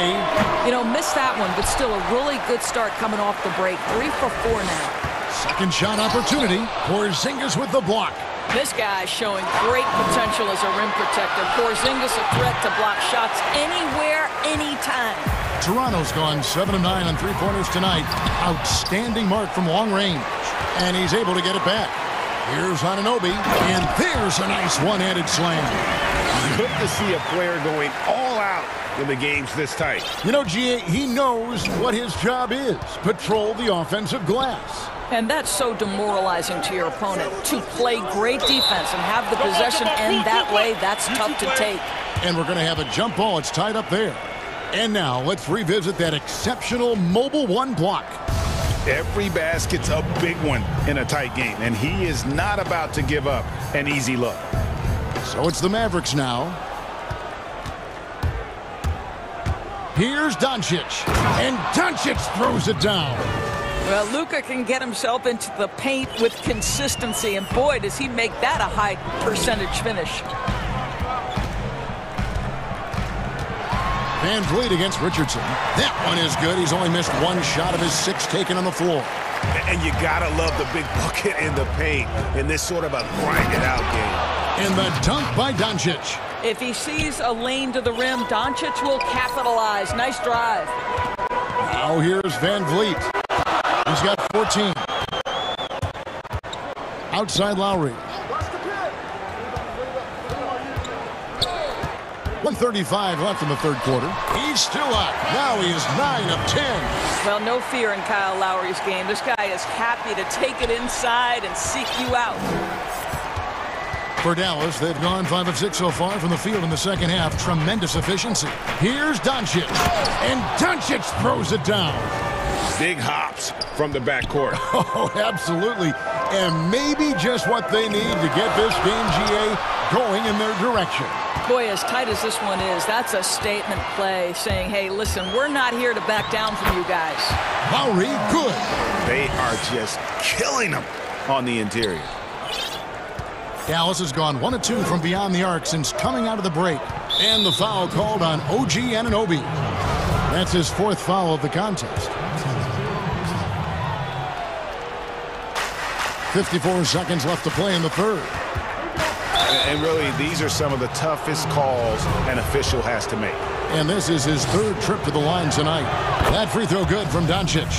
You know, missed that one, but still a really good start coming off the break. 3 for 4 now. Second shot opportunity. Porzingis with the block. This guy showing great potential as a rim protector. Porzingis a threat to block shots anywhere, anytime. Toronto's gone 7 of 9 on 3-pointers tonight. Outstanding mark from long range. And he's able to get it back. Here's Anunoby. And there's a nice one-handed slam. Good to see a player going all out when the game's this tight. You know, G.A., he knows what his job is. Patrol the offensive glass. And that's so demoralizing to your opponent. To play great defense and have the possession end that way, that's tough to take. And we're going to have a jump ball. It's tied up there. And now let's revisit that exceptional mobile 1 block. Every basket's a big one in a tight game, and he is not about to give up an easy look. So it's the Mavericks now. Here's Doncic. And Doncic throws it down. Well, Luka can get himself into the paint with consistency, and boy, does he make that a high percentage finish. VanVleet against Richardson. That one is good. He's only missed 1 shot of his 6 taken on the floor. And you gotta love the big bucket in the paint in this sort of a grind-it-out game. And the dunk by Doncic. If he sees a lane to the rim, Doncic will capitalize. Nice drive. Now here's VanVleet. He's got 14. Outside Lowry. 1:35 left in the 3rd quarter. He's still up. Now he is 9 of 10. Well, no fear in Kyle Lowry's game. This guy is happy to take it inside and seek you out. For Dallas, they've gone 5 of 6 so far from the field in the second half. Tremendous efficiency. Here's Doncic. And Doncic throws it down. Big hops from the backcourt. Oh, absolutely. And maybe just what they need to get this game, GA, going in their direction. Boy, as tight as this one is, that's a statement play saying, hey, listen, we're not here to back down from you guys. Lowry, good. They are just killing them on the interior. Dallas has gone 1 of 2 from beyond the arc since coming out of the break. And the foul called on OG Anunoby. That's his 4th foul of the contest. 54 seconds left to play in the 3rd. And really, these are some of the toughest calls an official has to make. And this is his 3rd trip to the line tonight. That free throw good from Doncic.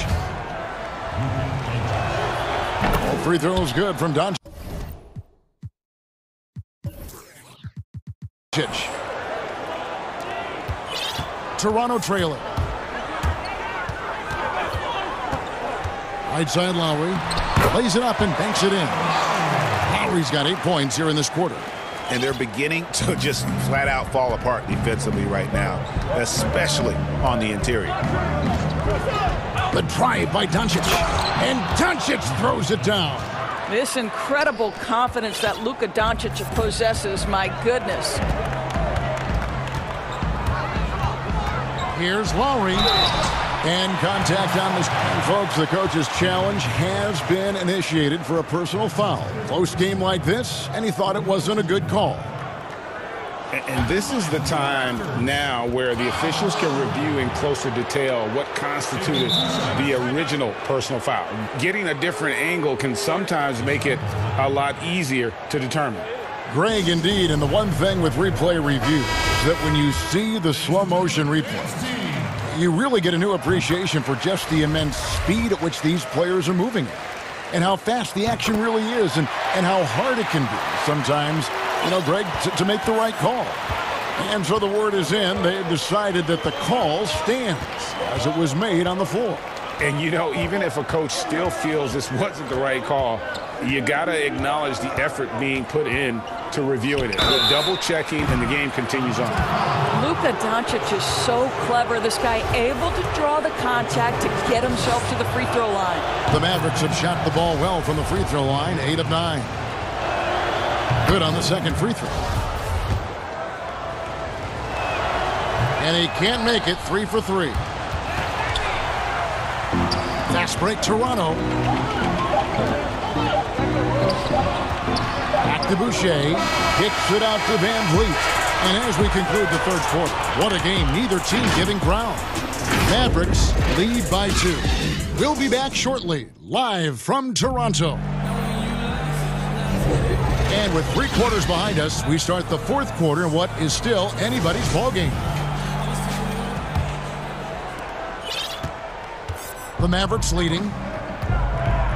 Free throws good from Doncic. Toronto trailer. Right side Lowry. Lays it up and banks it in. Lowry's got 8 points here in this quarter. And they're beginning to just flat out fall apart defensively right now, especially on the interior. The drive by Doncic. And Doncic throws it down. This incredible confidence that Luka Doncic possesses, my goodness. Here's Lowry. And contact on the screen, folks. The coach's challenge has been initiated for a personal foul. Close game like this, and he thought it wasn't a good call. And this is the time now where the officials can review in closer detail what constituted the original personal foul. Getting a different angle can sometimes make it a lot easier to determine. Greg, indeed, and the one thing with replay review is that when you see the slow motion replay, you really get a new appreciation for just the immense speed at which these players are moving and how fast the action really is and how hard it can be sometimes, you know, Greg, to make the right call. And so the word is in. They've decided that the call stands as it was made on the floor. And, you know, even if a coach still feels this wasn't the right call, you got to acknowledge the effort being put in to reviewing it. We're double-checking, and the game continues on. Luka Doncic is so clever. This guy able to draw the contact to get himself to the free throw line. The Mavericks have shot the ball well from the free throw line, 8 of 9. Good on the second free throw. And he can't make it, 3 for 3. Fast break, Toronto. Back to Boucher. Kicks it out to Van Vliet. And as we conclude the 3rd quarter, what a game. Neither team giving ground. Mavericks lead by 2. We'll be back shortly, live from Toronto. And with 3 quarters behind us, we start the 4th quarter in what is still anybody's ballgame. The Mavericks leading.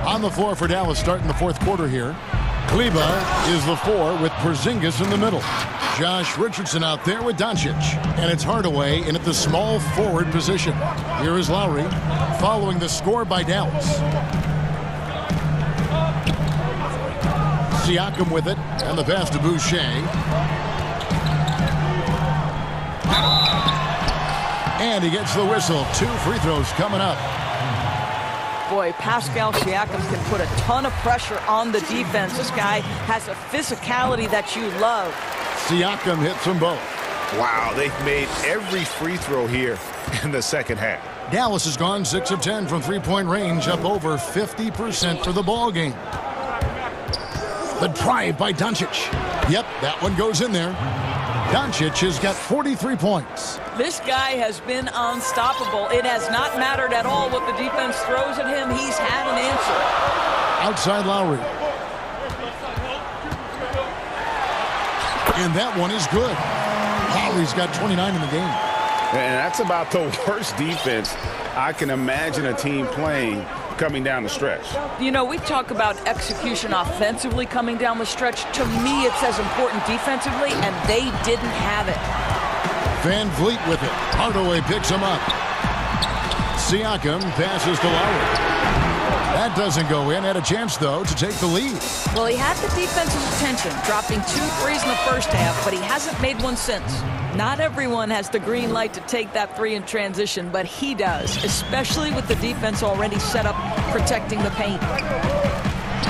On the floor for Dallas starting the 4th quarter here. Kleba is the 4 with Porzingis in the middle. Josh Richardson out there with Doncic. And it's Hardaway in at the small forward position. Here is Lowry following the score by Dallas. Siakam with it and the pass to Boucher. And he gets the whistle. 2 free throws coming up. Boy, Pascal Siakam can put a ton of pressure on the defense. This guy has a physicality that you love. Siakam hits them both. Wow, they've made every free throw here in the second half. Dallas has gone 6 of 10 from three-point range, up over 50% for the ball game. The drive by Doncic. Yep, that one goes in there. Doncic has got 43 points. This guy has been unstoppable. It has not mattered at all what the defense throws at him. He's had an answer. Outside Lowry. And that one is good. Lowry's got 29 in the game. And that's about the worst defense I can imagine a team playing coming down the stretch. You know, we talk about execution offensively coming down the stretch. To me, it's as important defensively, and they didn't have it. Van Vliet with it. Hardaway picks him up. Siakam passes to Lowry. That doesn't go in. Had a chance, though, to take the lead. Well, he had the defense's attention, dropping 2 threes in the first half, but he hasn't made one since. Not everyone has the green light to take that 3 in transition, but he does, especially with the defense already set up protecting the paint.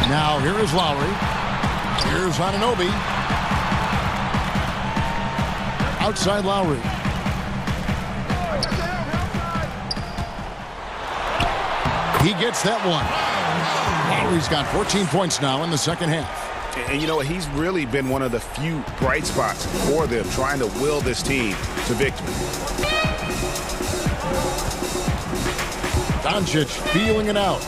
Now, here is Lowry. Here's Anunoby. Outside Lowry. He gets that one. Lowry's got 14 points now in the second half. And you know what? He's really been one of the few bright spots for them, trying to will this team to victory. Doncic feeling it out.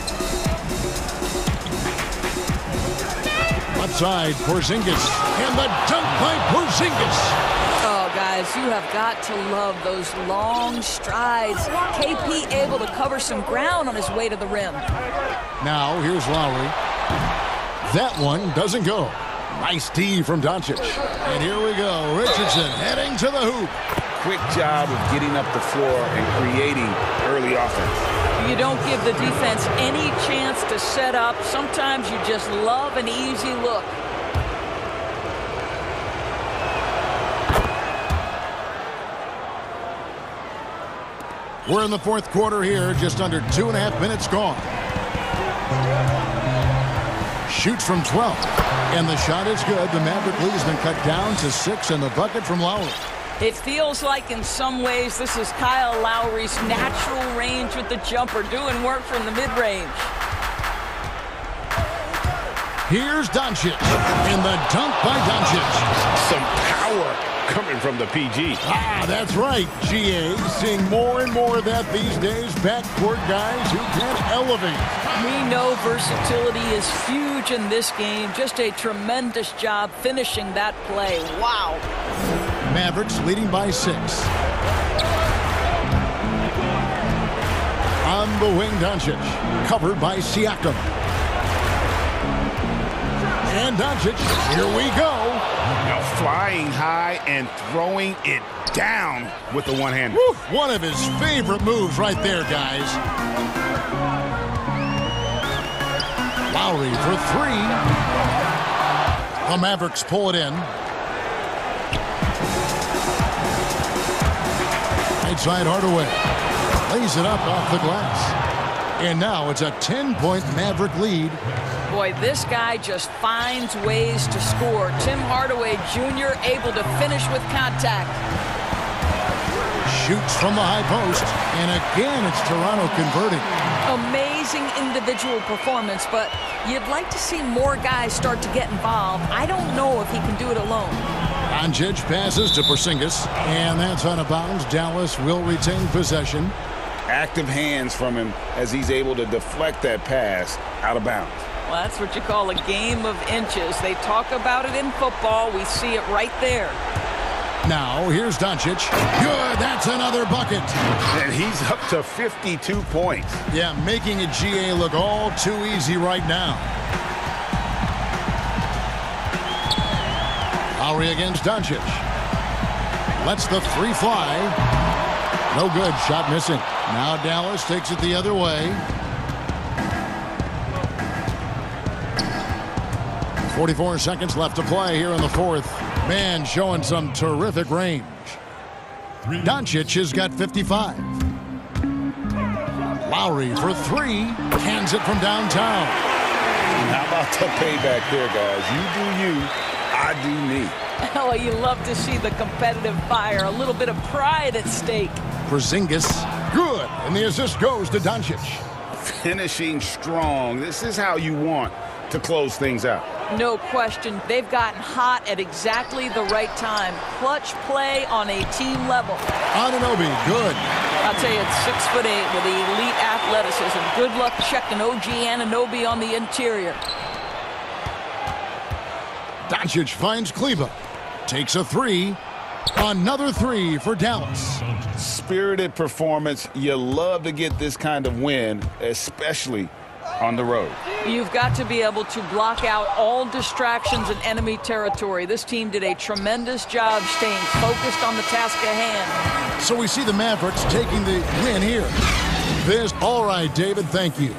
Left side, Porzingis. And the dunk by Porzingis. Oh, guys, you have got to love those long strides. KP able to cover some ground on his way to the rim. Now, here's Lowry. That one doesn't go. Nice D from Doncic. And here we go. Richardson heading to the hoop. Quick job of getting up the floor and creating early offense. You don't give the defense any chance to set up. Sometimes you just love an easy look. We're in the fourth quarter here, just under 2.5 minutes gone. Shoots from 12, and the shot is good. The Maverick lead has been cut down to 6, and the bucket from Lowry. It feels like in some ways this is Kyle Lowry's natural range with the jumper, doing work from the mid-range. Here's Doncic, and the dunk by Doncic. Some power coming from the PG. Ah, that's right, GA. Seeing more and more of that these days. Backcourt guys who can elevate. We know versatility is huge in this game. Just a tremendous job finishing that play. Wow. Mavericks leading by 6. On the wing, Doncic. Covered by Siakam. And Doncic, here we go. Now flying high and throwing it down with the one-hander. One of his favorite moves right there, guys. Lowry for 3. The Mavericks pull it in. Right side Hardaway. Lays it up off the glass. And now it's a 10-point Maverick lead. Boy, this guy just finds ways to score. Tim Hardaway Jr. able to finish with contact. Shoots from the high post. And again, it's Toronto converting. Amazing individual performance, but you'd like to see more guys start to get involved. I don't know if he can do it alone. Doncic passes to Porzingis, and that's out of bounds. Dallas will retain possession. Active hands from him as he's able to deflect that pass out of bounds. Well, that's what you call a game of inches. They talk about it in football. We see it right there. Now, here's Doncic. Good, that's another bucket. And he's up to 52 points. Yeah, making a GA look all too easy right now. Lowry against Doncic. Lets the 3 fly. No good, shot missing. Now Dallas takes it the other way. 44 seconds left to play here in the fourth. Man showing some terrific range. Doncic has got 55. Lowry for 3. Hands it from downtown. How about the payback there, guys? You do you, I do me. Oh, you love to see the competitive fire. A little bit of pride at stake. Porzingis, good. And the assist goes to Doncic. Finishing strong. This is how you want to close things out. No question. They've gotten hot at exactly the right time. Clutch play on a team level. Anunoby, good. I'll tell you, it's 6'8" with elite athleticism. Good luck checking OG Anunoby on the interior. Doncic finds Kleba. Takes a 3. Another 3 for Dallas. Spirited performance. You love to get this kind of win, especially on the road. You've got to be able to block out all distractions in enemy territory. This team did a tremendous job staying focused on the task at hand. So we see the Mavericks taking the win here. All right, David, thank you.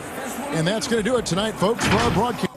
And that's going to do it tonight, folks, for our broadcast.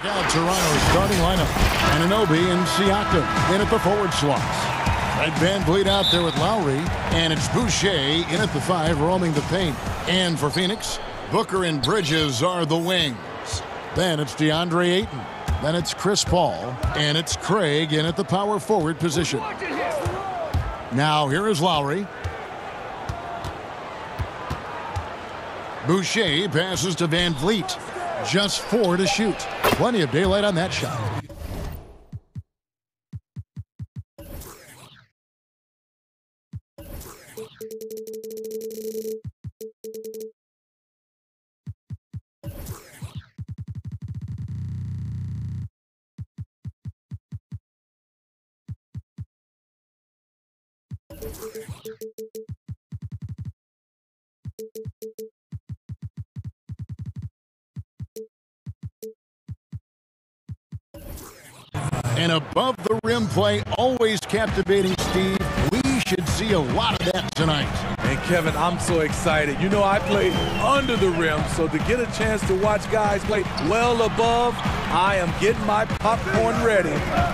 Out Toronto's starting lineup. Anunoby and Siakam in at the forward slots. Fred VanVleet out there with Lowry. And it's Boucher in at the 5, roaming the paint. And for Phoenix, Booker and Bridges are the wings. Then it's DeAndre Ayton. Then it's Chris Paul. And it's Craig in at the power forward position. Now here is Lowry. Boucher passes to VanVleet. Just 4 to shoot. Plenty of daylight on that shot. And above the rim play, always captivating, Steve. We should see a lot of that tonight. And Kevin, I'm so excited. You know, I play under the rim, so to get a chance to watch guys play well above, I am getting my popcorn ready.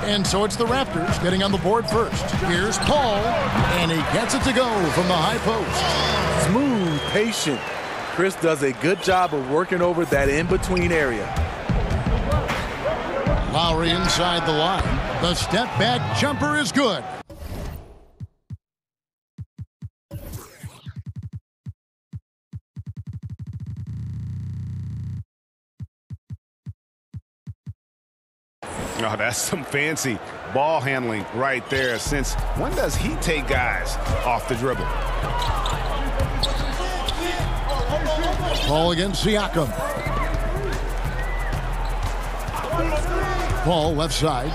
And so it's the Raptors getting on the board first. Here's Paul, and he gets it to go from the high post. Smooth, patient. Chris does a good job of working over that in-between area. Lowry inside the line. The step-back jumper is good. Oh, that's some fancy ball handling right there. Since when does he take guys off the dribble? Paul against Siakam. Paul left side.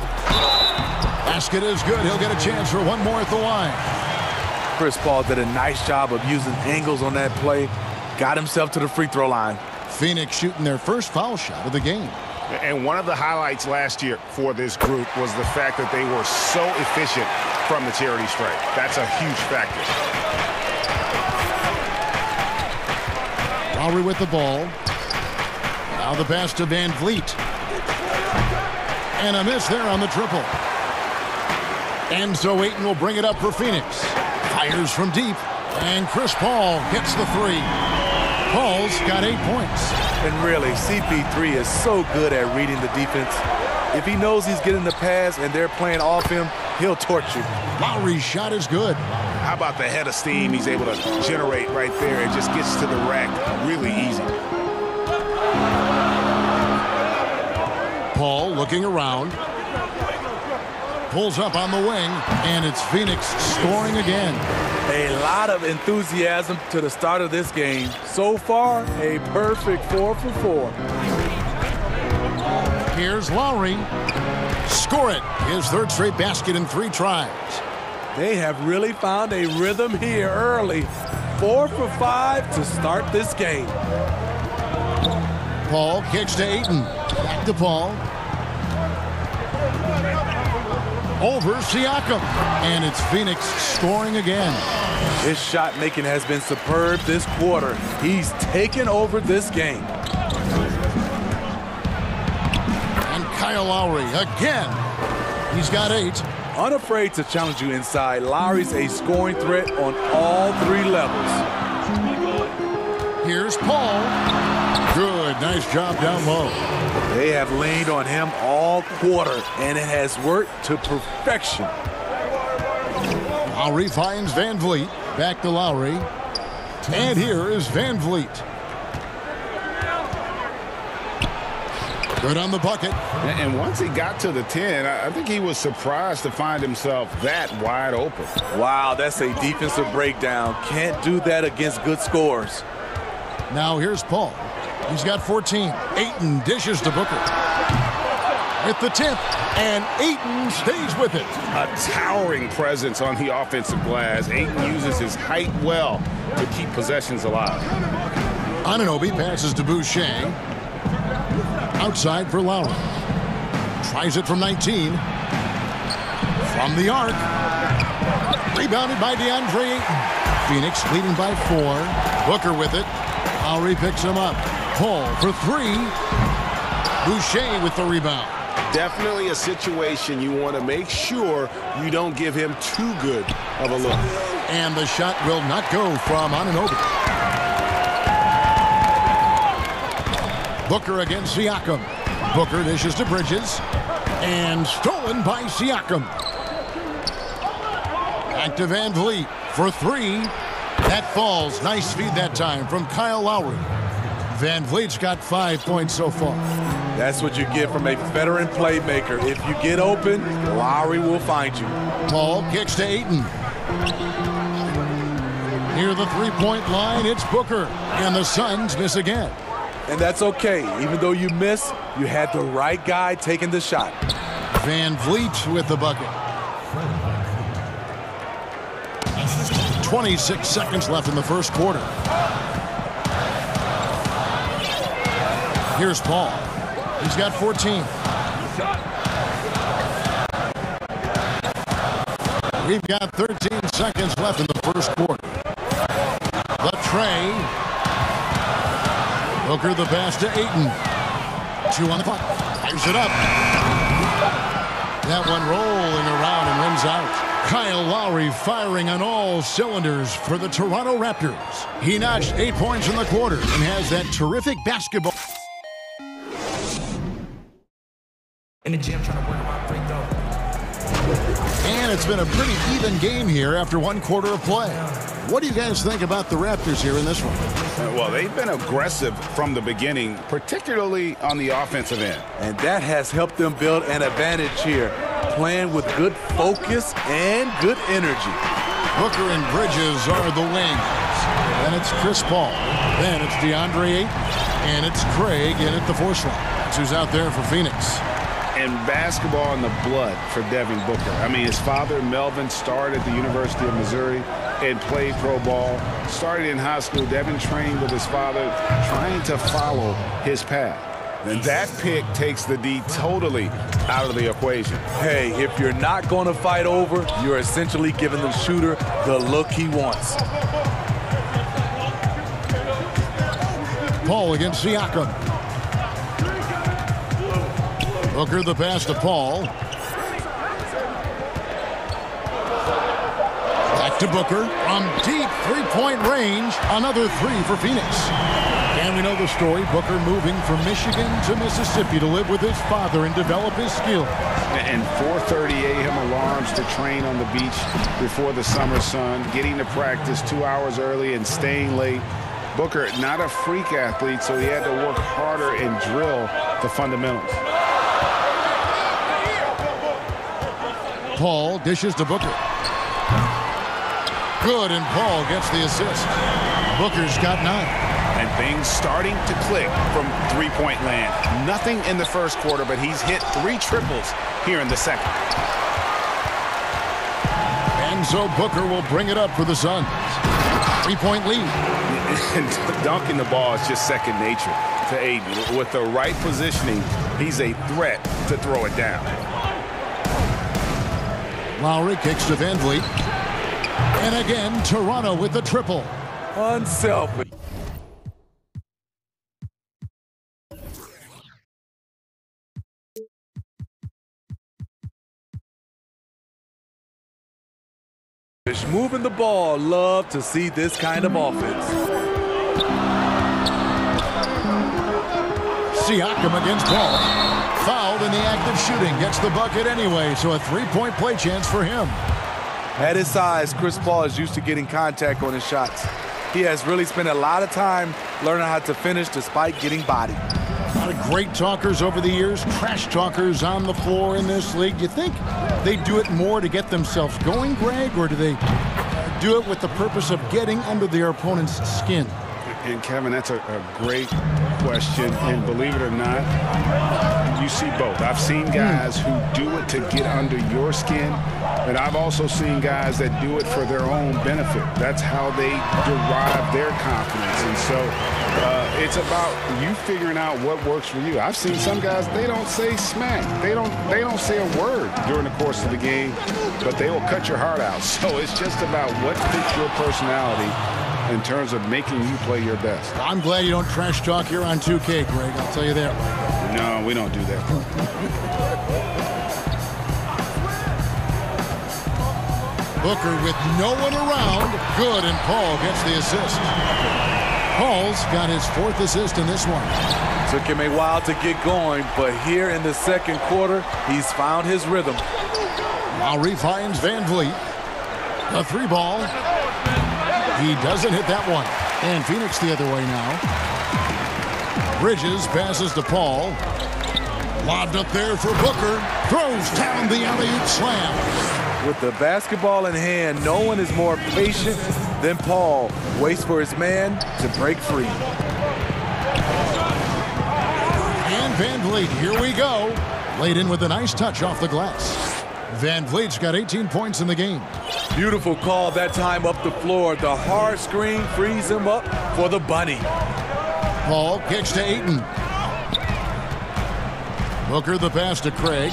Basket is good. He'll get a chance for one more at the line. Chris Paul did a nice job of using angles on that play. Got himself to the free throw line. Phoenix shooting their first foul shot of the game. And one of the highlights last year for this group was the fact that they were so efficient from the charity stripe. That's a huge factor. Lowry with the ball. Now the pass to VanVleet. And a miss there on the triple. And so Ayton will bring it up for Phoenix. Fires from deep. And Chris Paul gets the 3. Paul's got 8 points. And really, CP3 is so good at reading the defense. If he knows he's getting the pass and they're playing off him, he'll torch you. Lowry's shot is good. How about the head of steam he's able to generate right there? It just gets to the rack really easy. Paul looking around. Pulls up on the wing, and it's Phoenix scoring again. A lot of enthusiasm to the start of this game. So far, a perfect 4 for 4. Here's Lowry. Score it. His third straight basket in 3 tries. They have really found a rhythm here early. 4 for 5 to start this game. Paul kicks to Ayton. Back to Paul. Over Siakam. And it's Phoenix scoring again. His shot making has been superb this quarter. He's taken over this game. And Kyle Lowry again. He's got 8. Unafraid to challenge you inside. Lowry's a scoring threat on all 3 levels. Here's Paul. Good. Nice job down low. They have leaned on him all quarter, and it has worked to perfection. Lowry finds VanVleet. Back to Lowry. And here is VanVleet. Good on the bucket. And once he got to the 10, I think he was surprised to find himself that wide open. Wow, that's a defensive breakdown. Can't do that against good scores. Now here's Paul. He's got 14. Ayton dishes to Booker. With the tip, and Ayton stays with it. A towering presence on the offensive glass. Ayton uses his height well to keep possessions alive. Anunoby passes to Boucher. Outside for Lowry. Tries it from 19. From the arc. Rebounded by DeAndre Ayton. Phoenix leading by 4. Booker with it. Lowry picks him up. Paul for 3. Boucher with the rebound. Definitely a situation you want to make sure you don't give him too good of a look. And the shot will not go from Anunoby. Booker against Siakam. Booker dishes to Bridges. And stolen by Siakam. Back to Van Vliet for three. That falls. Nice feed that time from Kyle Lowry. Van Vliet's got 5 points so far. That's what you get from a veteran playmaker. If you get open, Lowry will find you. Paul kicks to Ayton. Near the three-point line, it's Booker. And the Suns miss again. And that's okay. Even though you miss, you had the right guy taking the shot. Van Vliet with the bucket. 26 seconds left in the first quarter. Here's Paul. He's got 14. We've got 13 seconds left in the first quarter. The tray. Booker the pass to Ayton. 2 on the clock. Fires it up. That one rolling around and rims out. Kyle Lowry firing on all cylinders for the Toronto Raptors. He notched 8 points in the quarter and has that terrific basketball. In the gym trying to work my free throw. And it's been a pretty even game here after 1 quarter of play. What do you guys think about the Raptors here in this one? Well, they've been aggressive from the beginning, particularly on the offensive end. And that has helped them build an advantage here, playing with good focus and good energy. Booker and Bridges are the wings. Then it's Chris Paul. Then it's DeAndre Ayton. And it's Craig in at the force line. That's who's out there for Phoenix. And basketball in the blood for Devin Booker. I mean, his father, Melvin, started at the University of Missouri and played pro ball. Started in high school. Devin trained with his father, trying to follow his path. And that pick takes the D totally out of the equation. Hey, if you're not going to fight over, you're essentially giving the shooter the look he wants. Paul against Siakam. Booker the pass to Paul. Back to Booker from deep three-point range. Another three for Phoenix. And we know the story. Booker moving from Michigan to Mississippi to live with his father and develop his skills. And 4:30 a.m. alarms to train on the beach before the summer sun. Getting to practice 2 hours early and staying late. Booker, not a freak athlete, so he had to work harder and drill the fundamentals. Paul dishes to Booker. Good, and Paul gets the assist. Booker's got 9. And things starting to click from three-point land. Nothing in the first quarter, but he's hit 3 triples here in the second. And so Booker will bring it up for the Suns. 3-point lead. And dunking the ball is just second nature to Ayton. With the right positioning, he's a threat to throw it down. Lowry kicks to Van Vliet. And again, Toronto with the triple. Unselfish. Moving the ball. Love to see this kind of offense. Siakam against Paul. Fouled in the act of shooting. Gets the bucket anyway, so a 3-point play chance for him. At his size, Chris Paul is used to getting contact on his shots. He has really spent a lot of time learning how to finish despite getting bodied. A lot of great talkers over the years, trash talkers on the floor in this league. Do you think they do it more to get themselves going, Greg, or do they do it with the purpose of getting under their opponent's skin? And Kevin, that's a great question. And believe it or not, you see both. I've seen guys who do it to get under your skin, and I've also seen guys that do it for their own benefit. That's how they derive their confidence. And so it's about you figuring out what works for you. I've seen some guys, they don't say smack. They don't say a word during the course of the game, but they will cut your heart out. So it's just about what fits your personality in terms of making you play your best. I'm glad you don't trash talk here on 2K, Greg. I'll tell you that. No, we don't do that. Booker with no one around. Good, and Paul gets the assist. Paul's got his 4th assist in this one. Took him a while to get going, but here in the second quarter, he's found his rhythm. Lowry finds Van Vliet. The 3-ball. He doesn't hit that one. And Phoenix the other way now. Bridges passes to Paul. Lobbed up there for Booker. Throws down the alley-oop slam. With the basketball in hand, no one is more patient than Paul. Waits for his man to break free. And Van Vliet, here we go. Laid in with a nice touch off the glass. Van Vliet's got 18 points in the game. Beautiful call that time up the floor. The hard screen frees him up for the bunny. Paul kicks to Ayton. Booker the pass to Craig.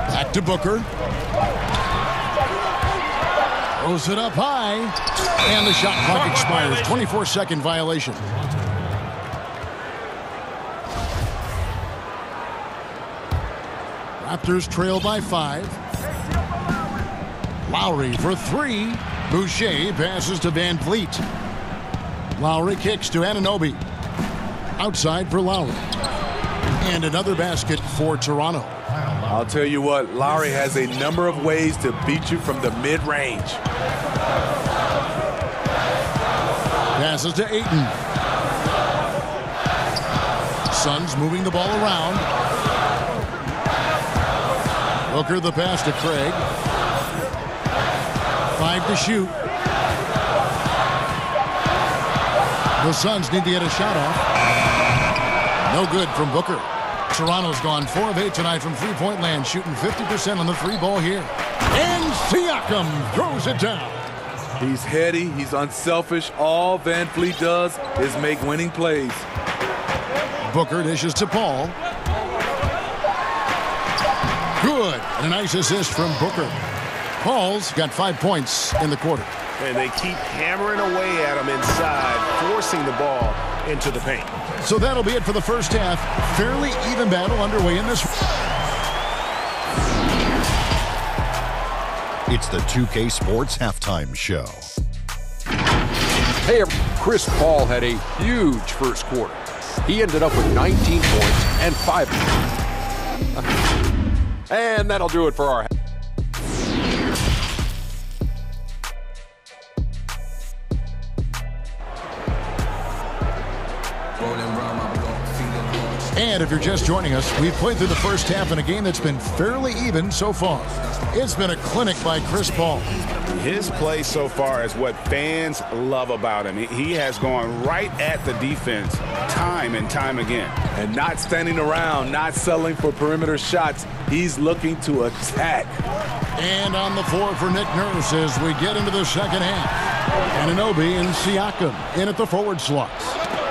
Back to Booker. Throws it up high. And the shot clock expires. 24-second violation. Raptors trail by 5. Lowry for 3. Boucher passes to Van Vliet. Lowry kicks to Anunoby. Outside for Lowry. And another basket for Toronto. I'll tell you what, Lowry has a number of ways to beat you from the mid-range. Passes to Ayton. Suns moving the ball around. Booker the pass to Craig. 5 to shoot. The Suns need to get a shot off. No good from Booker. Toronto's gone 4 of 8 tonight from three-point land, shooting 50% on the 3-ball here. And Siakam throws it down. He's heady, he's unselfish. All Van Vliet does is make winning plays. Booker dishes to Paul. Good. And a nice assist from Booker. Paul's got 5 points in the quarter. And they keep hammering away at him inside, forcing the ball into the paint. So that'll be it for the first half. Fairly even battle underway in this. It's the 2K Sports Halftime Show. Hey, Chris Paul had a huge first quarter. He ended up with 19 points and 5. And that'll do it for our. And if you're just joining us, we've played through the first half in a game that's been fairly even so far. It's been a clinic by Chris Paul. His play so far is what fans love about him. He has gone right at the defense time and time again. And not standing around, not settling for perimeter shots. He's looking to attack. And on the floor for Nick Nurse as we get into the second half. Anunoby and Siakam in at the forward slots.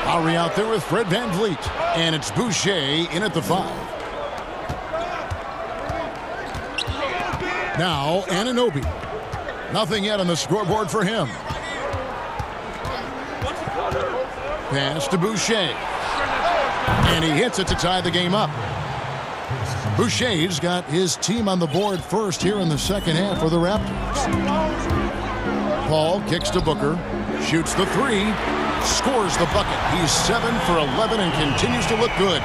Lowry out there with Fred Van Vliet. And it's Boucher in at the 5. Now Anunoby. Nothing yet on the scoreboard for him. Pass to Boucher. And he hits it to tie the game up. Boucher's got his team on the board first here in the second half for the Raptors. Paul kicks to Booker. Shoots the 3. Scores the bucket. He's 7 for 11 and continues to look good.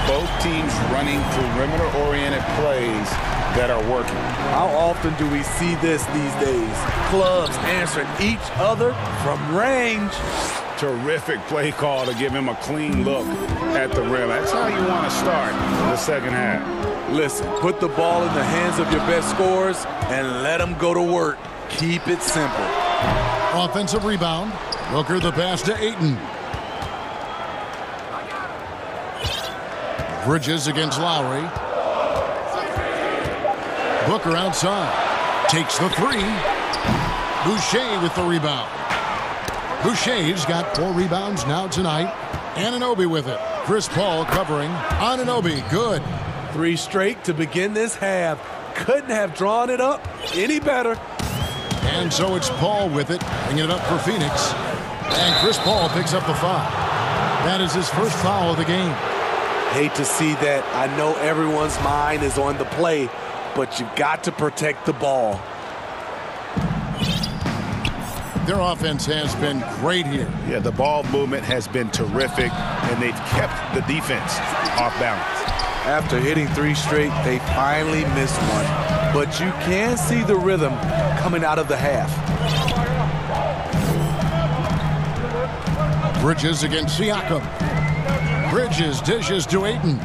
Both teams running perimeter-oriented plays that are working. How often do we see this these days? Clubs answering each other from range. Terrific play call to give him a clean look at the rim. That's how you want to start the second half. Listen, put the ball in the hands of your best scorers and let them go to work. Keep it simple. Offensive rebound. Booker the pass to Ayton. Bridges against Lowry. Booker outside. Takes the 3. Boucher with the rebound. Boucher's got 4 rebounds now tonight. Anunoby with it. Chris Paul covering. Anunoby, good. 3 straight to begin this half. Couldn't have drawn it up any better. And so it's Paul with it, bringing it up for Phoenix. And Chris Paul picks up the foul. That is his first foul of the game. Hate to see that. I know everyone's mind is on the play, but you've got to protect the ball. Their offense has been great here. Yeah, the ball movement has been terrific, and they've kept the defense off balance. After hitting 3 straight, they finally missed one. But you can see the rhythm coming out of the half. Bridges against Siakam. Bridges dishes to Ayton.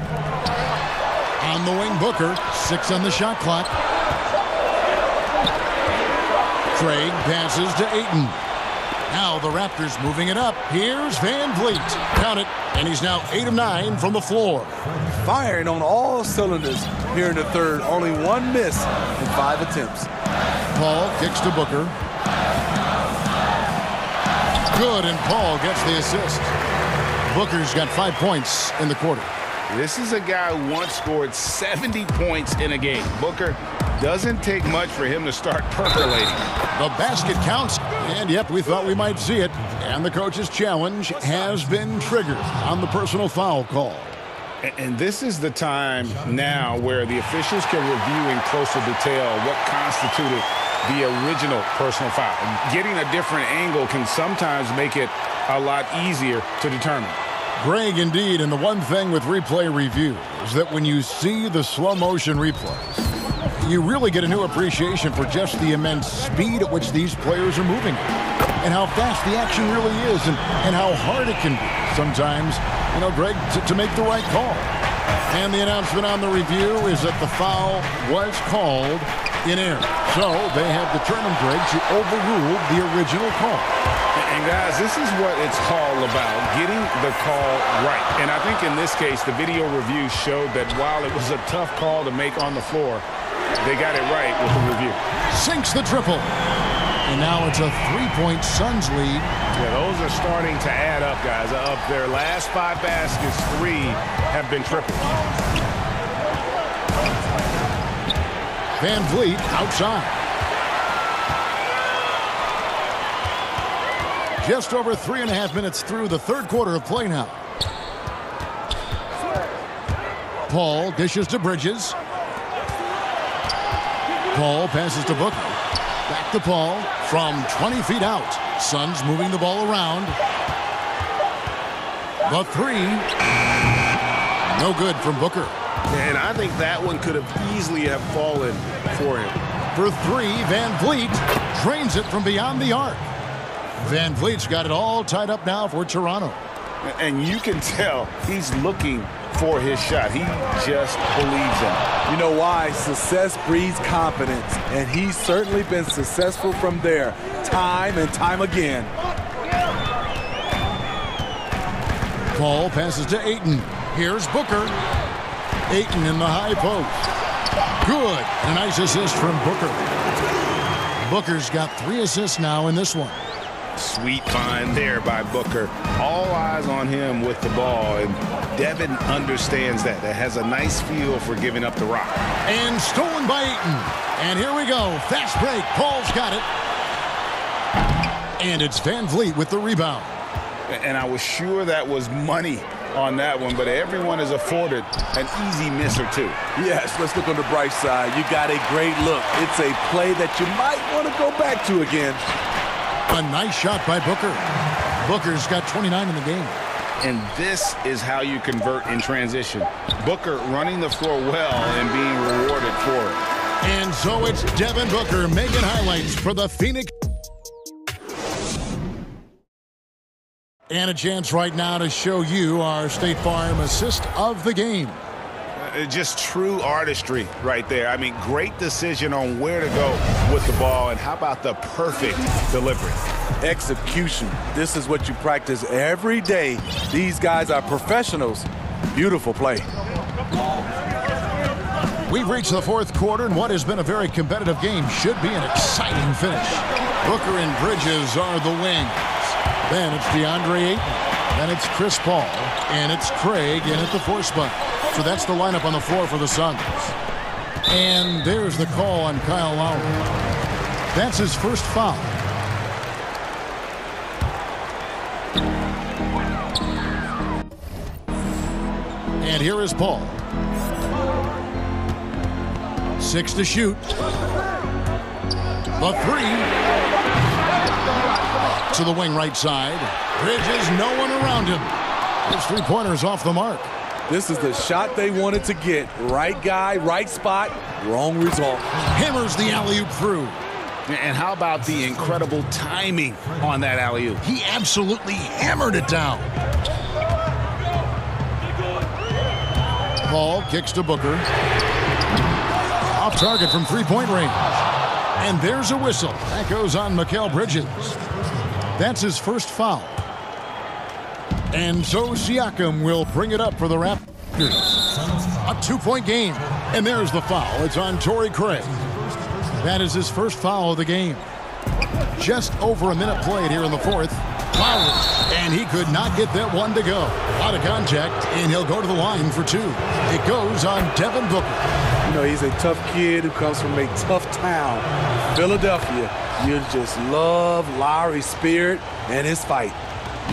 On the wing, Booker. 6 on the shot clock. Craig passes to Ayton. Now the Raptors moving it up. Here's Van Vliet. Count it. And he's now 8 of 9 from the floor. Firing on all cylinders here in the third. Only 1 miss in 5 attempts. Paul kicks to Booker. Good, and Paul gets the assist. Booker's got 5 points in the quarter. This is a guy who once scored 70 points in a game. Booker doesn't take much for him to start percolating. The basket counts, and yep, we thought we might see it. And the coach's challenge has been triggered on the personal foul call. And this is the time now where the officials can review in closer detail what constituted the original personal foul. Getting a different angle can sometimes make it a lot easier to determine. Greg, indeed, and the one thing with replay review is that when you see the slow motion replays, you really get a new appreciation for just the immense speed at which these players are moving and how fast the action really is and how hard it can be sometimes, you know, Greg, to make the right call. And the announcement on the review is that the foul was called in error. So they have determined, Greg, to overrule the original call. And guys, this is what it's all about, getting the call right. And I think in this case, the video review showed that while it was a tough call to make on the floor, they got it right with the review. Sinks the triple. And now it's a 3-point Suns lead. Yeah, those are starting to add up, guys. Of their last 5 baskets, 3 have been triples. Van Vliet outside. Just over 3.5 minutes through the third quarter of play now. Paul dishes to Bridges. Paul passes to Booker. Back to Paul from 20 feet out. Suns moving the ball around. The 3. No good from Booker. And I think that one could have easily have fallen for him. For 3, Van Vliet drains it from beyond the arc. Van Vliet's got it all tied up now for Toronto. And you can tell he's looking for his shot. He just believes in it. You know why? Success breeds confidence, and he's certainly been successful from there, time and time again. Paul passes to Ayton. Here's Booker. Ayton in the high post. Good. A nice assist from Booker. Booker's got 3 assists now in this one. Sweet find there by Booker. All eyes on him with the ball, and Devin understands that. That has a nice feel for giving up the rock. And stolen by Ayton. And here we go. Fast break. Paul's got it. And it's Van Vliet with the rebound. And I was sure that was money on that one, but everyone is afforded an easy miss or 2. Yes, let's look on the bright side. You got a great look. It's a play that you might want to go back to again. A nice shot by Booker. Booker's got 29 in the game. And this is how you convert in transition. Booker running the floor well and being rewarded for it. And so it's Devin Booker making highlights for the Phoenix. And a chance right now to show you our State Farm assist of the game. Just true artistry right there. I mean, great decision on where to go with the ball, and how about the perfect delivery? Execution. This is what you practice every day. These guys are professionals. Beautiful play. We've reached the fourth quarter, and what has been a very competitive game should be an exciting finish. Booker and Bridges are the wings. Then it's DeAndre Ayton. Then it's Chris Paul. And it's Craig in at the 4 spot. So that's the lineup on the floor for the Suns. And there's the call on Kyle Lowry. That's his first foul. And here is Paul. 6 to shoot. The 3. To the wing right side. Bridges, no one around him. His three-pointer's off the mark. This is the shot they wanted to get. Right guy, right spot, wrong result. Hammers the alley-oop through. And how about the incredible timing on that alley-oop? He absolutely hammered it down. Paul kicks to Booker. Off target from three-point range. And there's a whistle. That goes on Mikal Bridges. That's his first foul. And so Siakam will bring it up for the Raptors. A 2-point game. And there's the foul. It's on Torrey Craig. That is his first foul of the game. Just over a minute played here in the fourth. Lowry, and he could not get that one to go. Out of contact, and he'll go to the line for 2. It goes on Devin Booker. You know, he's a tough kid who comes from a tough town, Philadelphia. You just love Lowry's spirit and his fight.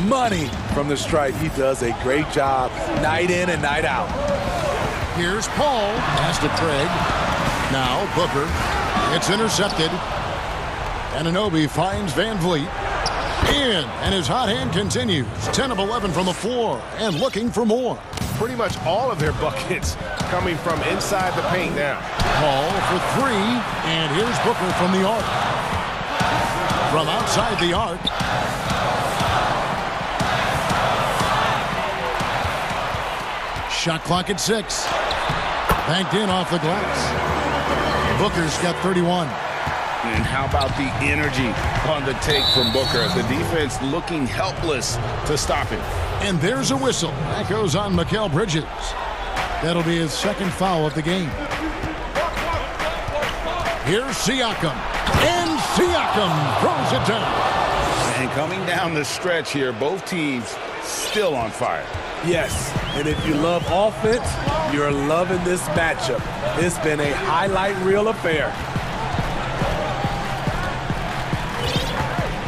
Money from the stripe. He does a great job night in and night out. Here's Paul. Pass to Craig. Now Booker. It's intercepted. Anunoby finds Van Vliet. And his hot hand continues. 10 of 11 from the floor and looking for more. Pretty much all of their buckets coming from inside the paint now. Paul for 3, and here's Booker from the arc. From outside the arc. Shot clock at 6. Banked in off the glass. Booker's got 31. And how about the energy on the take from Booker? The defense looking helpless to stop him. And there's a whistle. That goes on Mikal Bridges. That'll be his second foul of the game. Here's Siakam. And Siakam throws it down. And coming down the stretch here, both teams still on fire. Yes, and if you love offense, you're loving this matchup. It's been a highlight reel affair.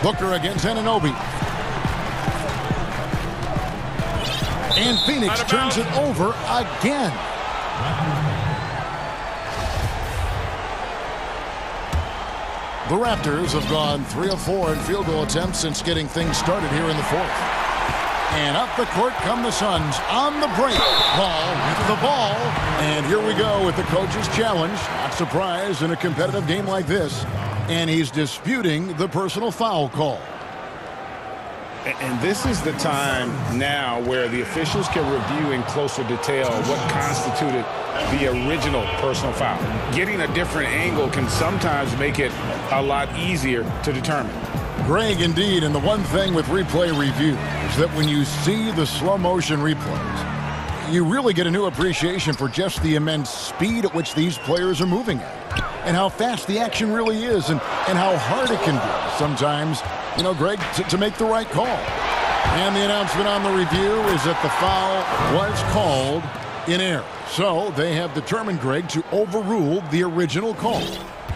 Booker against Anunoby. And Phoenix turns it over again. The Raptors have gone 3 of 4 in field goal attempts since getting things started here in the fourth. And up the court come the Suns on the break. Paul with the ball. And here we go with the coach's challenge. Not surprised in a competitive game like this. And he's disputing the personal foul call. And this is the time now where the officials can review in closer detail what constituted the original personal foul. Getting a different angle can sometimes make it a lot easier to determine. Greg, indeed, and the one thing with replay review is that when you see the slow motion replays, you really get a new appreciation for just the immense speed at which these players are moving at. And how fast the action really is, and how hard it can be sometimes, you know, Greg, to make the right call. And the announcement on the review is that the foul was called in error. So they have determined, Greg, to overrule the original call.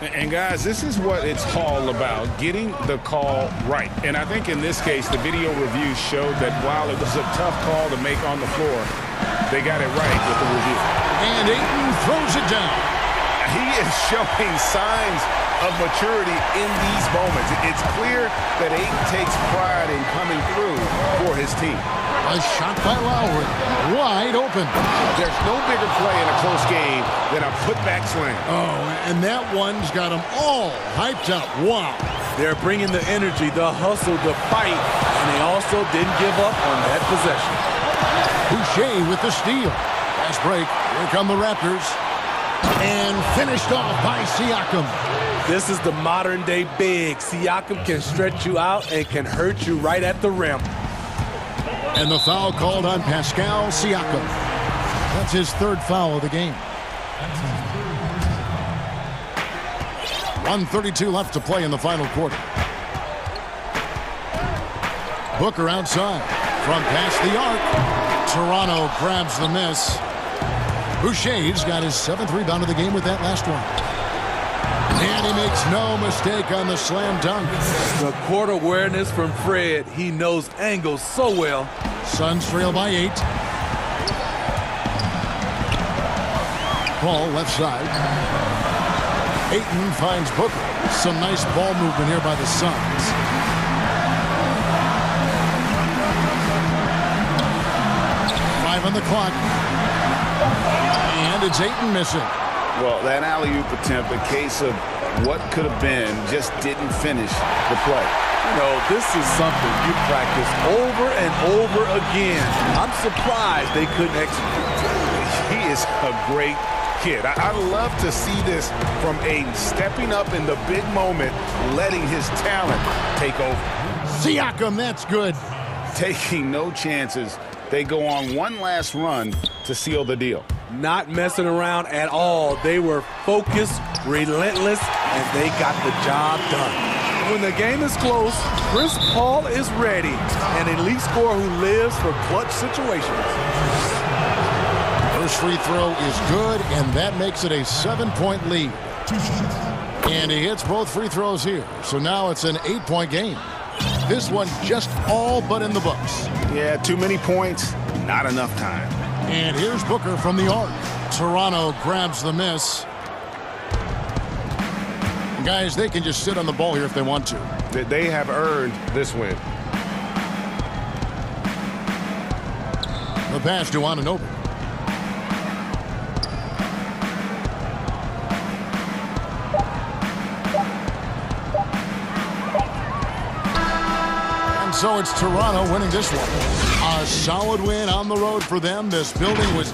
And guys, this is what it's all about, getting the call right. And I think in this case, the video review showed that while it was a tough call to make on the floor, they got it right with the review. And Ayton throws it down. He is showing signs of maturity in these moments. It's clear that Ayton takes pride in coming through for his team. A shot by Lowry, wide open. There's no bigger play in a close game than a putback slam. Oh, and that one's got them all hyped up. Wow. They're bringing the energy, the hustle, the fight, and they also didn't give up on that possession. Boucher with the steal. Fast break. Here come the Raptors. And finished off by Siakam. This is the modern-day big. Siakam can stretch you out and can hurt you right at the rim. And the foul called on Pascal Siakam. That's his third foul of the game. 1:32 left to play in the final quarter. Booker outside. From past the arc. Toronto grabs the miss. Boucher's got his 7th rebound of the game with that last one. And he makes no mistake on the slam dunk. The court awareness from Fred. He knows angles so well. Suns trail by 8. Ball left side. Ayton finds Booker. Some nice ball movement here by the Suns. On the clock. And it's Ayton missing. Well, that alley-oop attempt, a case of what could have been, just didn't finish the play. You know, this is something you practice over and over again. I'm surprised they couldn't execute. He is a great kid. I love to see this from Ayton, stepping up in the big moment, letting his talent take over. Siakam, that's good. Taking no chances. They go on one last run to seal the deal. Not messing around at all. They were focused, relentless, and they got the job done. When the game is close, Chris Paul is ready, an elite scorer who lives for clutch situations. First free throw is good, and that makes it a 7-point lead. And he hits both free throws here, so now it's an 8-point game. This one just all but in the books. Yeah, too many points, not enough time. And here's Booker from the arc. Toronto grabs the miss. Guys, they can just sit on the ball here if they want to. They have earned this win. The pass to Anunoby. So it's Toronto winning this one. A solid win on the road for them. This building was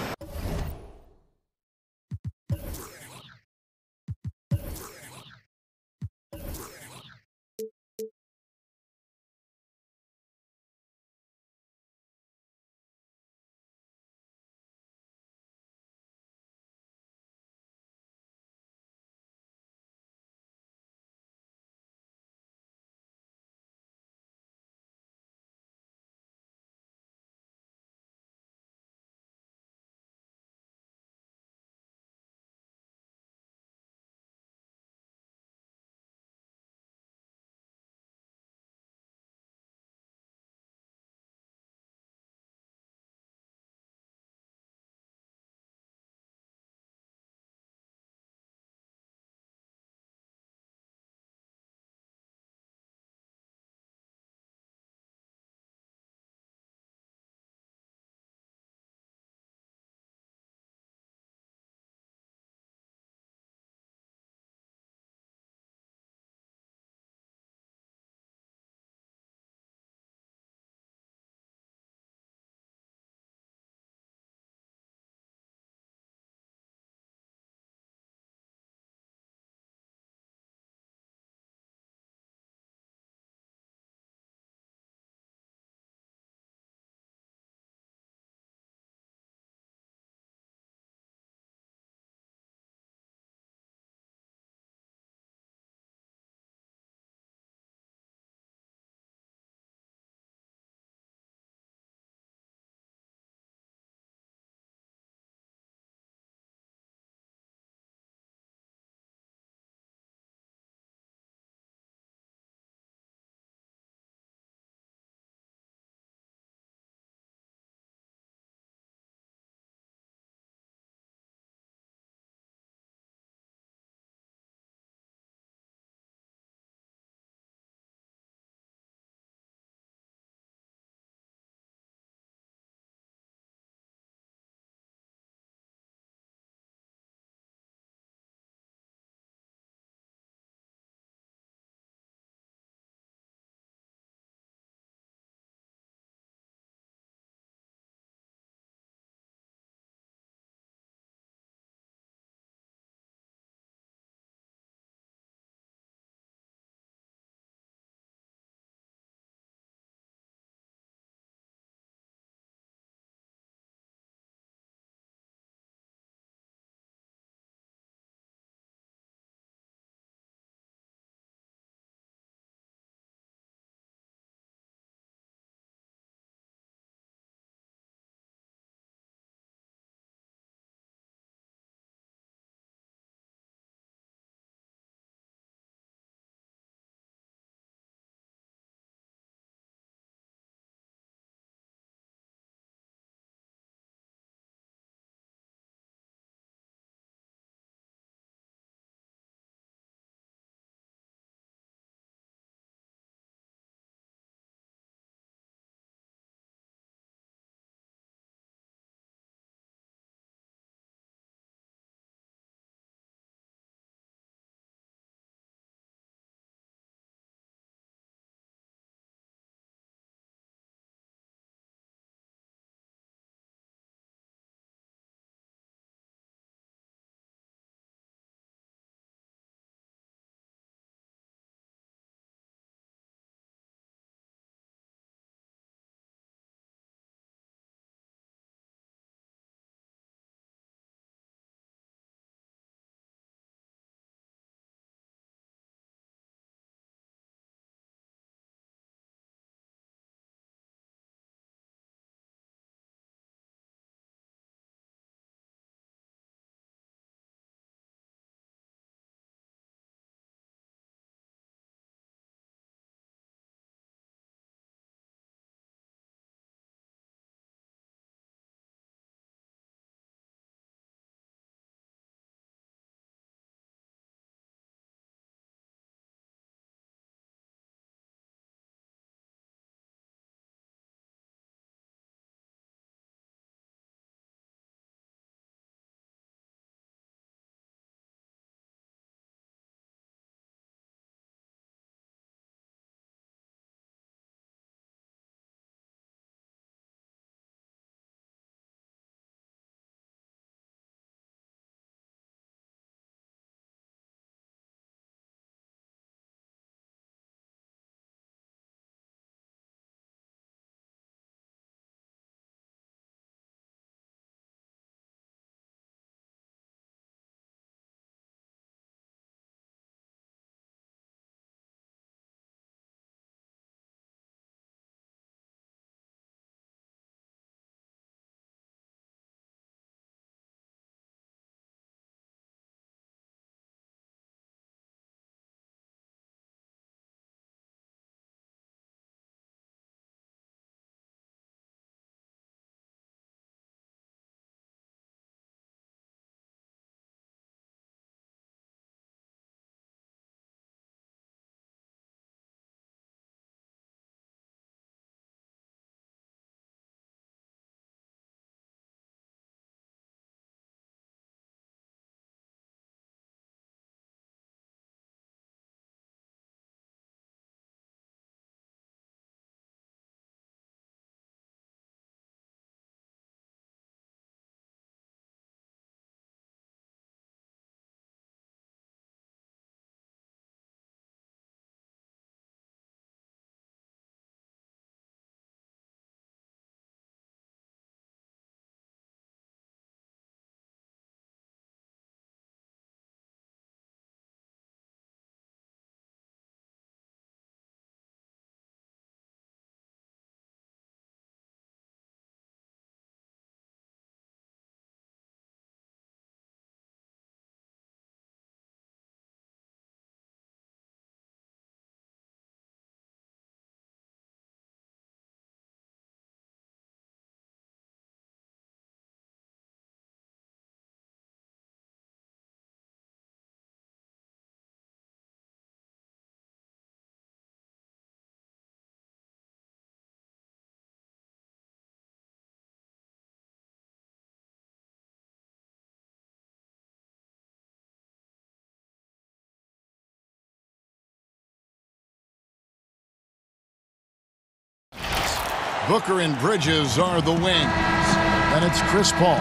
Booker and Bridges are the wings. Then it's Chris Paul.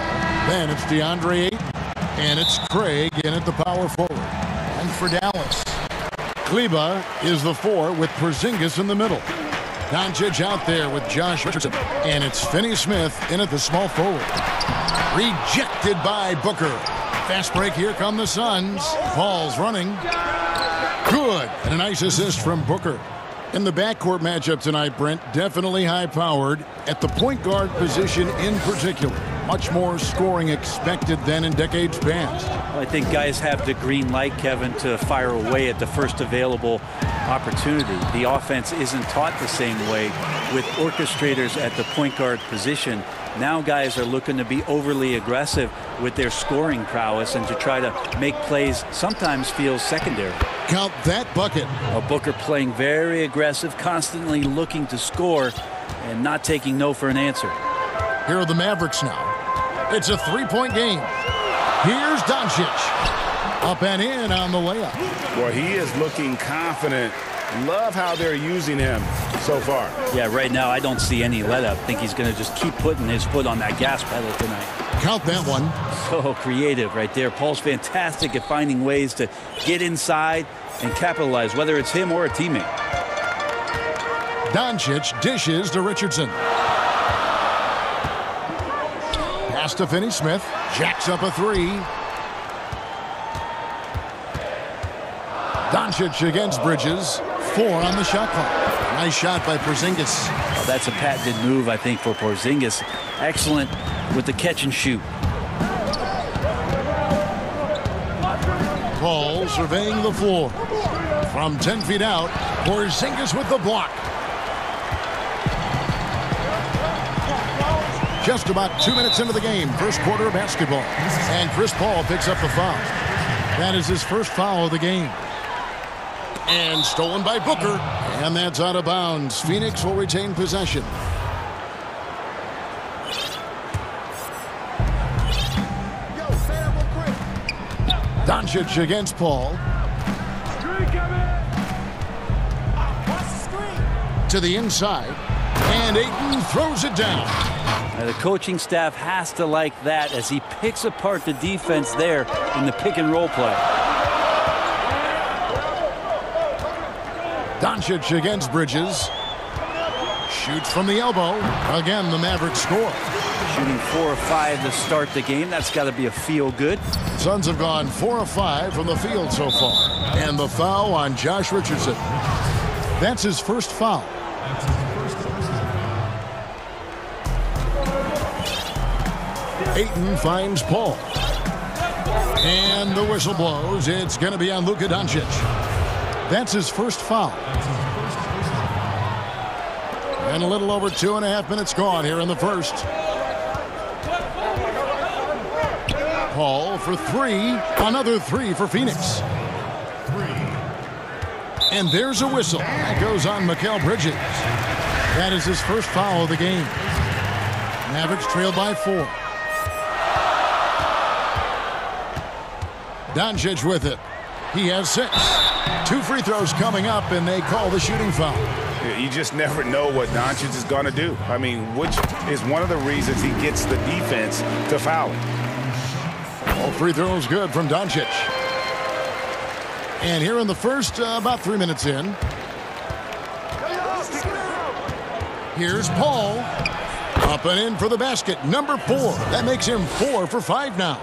Then it's DeAndre Ayton. And it's Craig in at the power forward. And for Dallas, Kleba is the 4 with Porzingis in the middle. Doncic out there with Josh Richardson. And it's Finney-Smith in at the small forward. Rejected by Booker. Fast break, here come the Suns. Paul's running. Good. And a nice assist from Booker. In the backcourt matchup tonight, Brent, definitely high-powered. At the point guard position in particular, much more scoring expected than in decades past. Well, I think guys have the green light, Kevin, to fire away at the first available opportunity. The offense isn't taught the same way with orchestrators at the point guard position. Now guys are looking to be overly aggressive with their scoring prowess and to try to make plays sometimes feels secondary. Count that bucket. Booker playing very aggressive, constantly looking to score and not taking no for an answer. Here are the Mavericks now. It's a three-point game. Here's Doncic. Up and in on the layup. Well, he is looking confident. Love how they're using him so far. Yeah, right now I don't see any let up. I think he's going to just keep putting his foot on that gas pedal tonight. Count that one. So creative right there. Paul's fantastic at finding ways to get inside and capitalize, whether it's him or a teammate. Doncic dishes to Richardson. Pass to Finney-Smith. Jacks up a 3. Doncic against Bridges. 4 on the shot clock. Nice shot by Porzingis. Well, that's a patented move, I think, for Porzingis. Excellent with the catch and shoot. Paul surveying the floor. From 10 feet out, Porzingis with the block. Just about 2 minutes into the game, first quarter of basketball. And Chris Paul picks up the foul. That is his first foul of the game. And stolen by Booker. And that's out of bounds. Phoenix will retain possession. Doncic against Paul. To the inside. And Ayton throws it down. Now, the coaching staff has to like that as he picks apart the defense there in the pick and roll play. Doncic against Bridges. Shoots from the elbow. Again, the Mavericks score. Shooting 4 of 5 to start the game. That's got to be a feel good. Suns have gone 4 of 5 from the field so far. And the foul on Josh Richardson. That's his first foul. Ayton finds Paul. And the whistle blows. It's going to be on Luka Doncic. That's his first foul. And a little over 2.5 minutes gone here in the first. Paul for 3. Another 3 for Phoenix. And there's a whistle. That goes on Mikal Bridges. That is his first foul of the game. Mavericks trailed by 4. Doncic with it. He has 6. 2 free throws coming up, and they call the shooting foul. You just never know what Doncic is going to do. I mean, which is one of the reasons he gets the defense to foul him. All free throws good from Doncic. And here in the first, about 3 minutes in. Here's Paul. Up and in for the basket. Number 4. That makes him 4 for 5 now.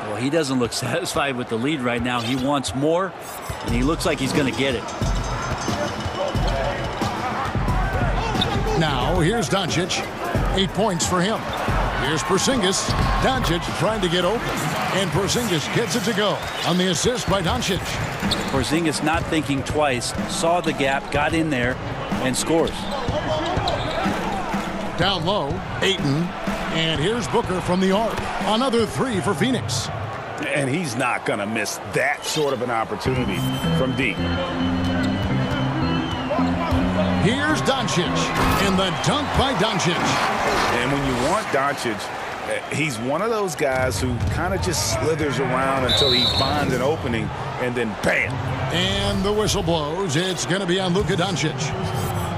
Well, he doesn't look satisfied with the lead right now. He wants more, and he looks like he's going to get it. Now, here's Doncic. 8 points for him. Here's Porzingis. Doncic trying to get open. And Porzingis gets it to go on the assist by Doncic. Porzingis not thinking twice. Saw the gap, got in there, and scores. Down low, Ayton. And here's Booker from the arc. Another 3 for Phoenix. And he's not going to miss that sort of an opportunity from deep. Here's Doncic. And the dunk by Doncic. And when you want Doncic, he's one of those guys who kind of just slithers around until he finds an opening, and then bam. And the whistle blows. It's going to be on Luka Doncic.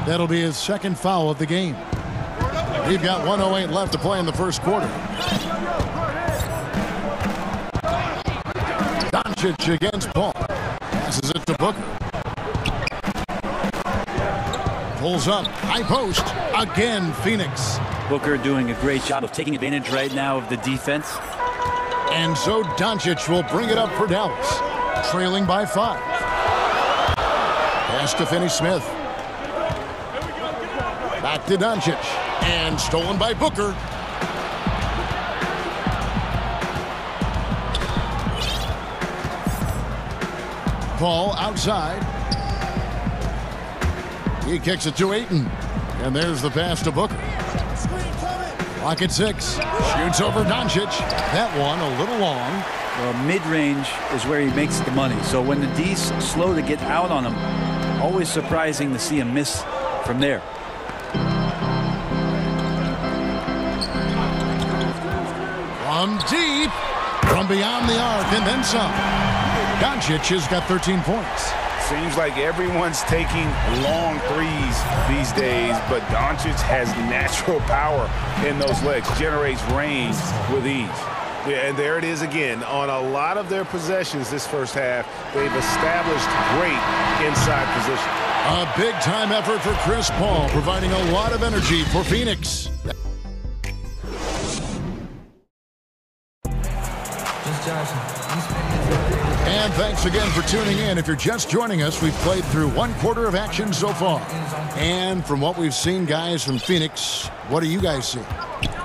That'll be his second foul of the game. We've got 1:08 left to play in the first quarter. Doncic against Paul. Passes it to Booker. Pulls up. High post. Again, Phoenix. Booker doing a great job of taking advantage right now of the defense. And so Doncic will bring it up for Dallas. Trailing by 5. Pass to Finney-Smith. Back to Doncic. And stolen by Booker. Paul outside. He kicks it to Ayton. And there's the pass to Booker. Clock at 6. Shoots over Doncic. That one a little long. Well, mid-range is where he makes the money. So when the D's slow to get out on him, always surprising to see him miss from there. From deep, from beyond the arc, and then some. Doncic has got 13 points. Seems like everyone's taking long threes these days, but Doncic has natural power in those legs, generates range with ease. Yeah, and there it is again. On a lot of their possessions this first half, they've established great inside position. A big-time effort for Chris Paul, providing a lot of energy for Phoenix. And thanks again for tuning in. If you're just joining us, we've played through 1/4 of action so far. And from what we've seen, guys, from Phoenix, what do you guys see?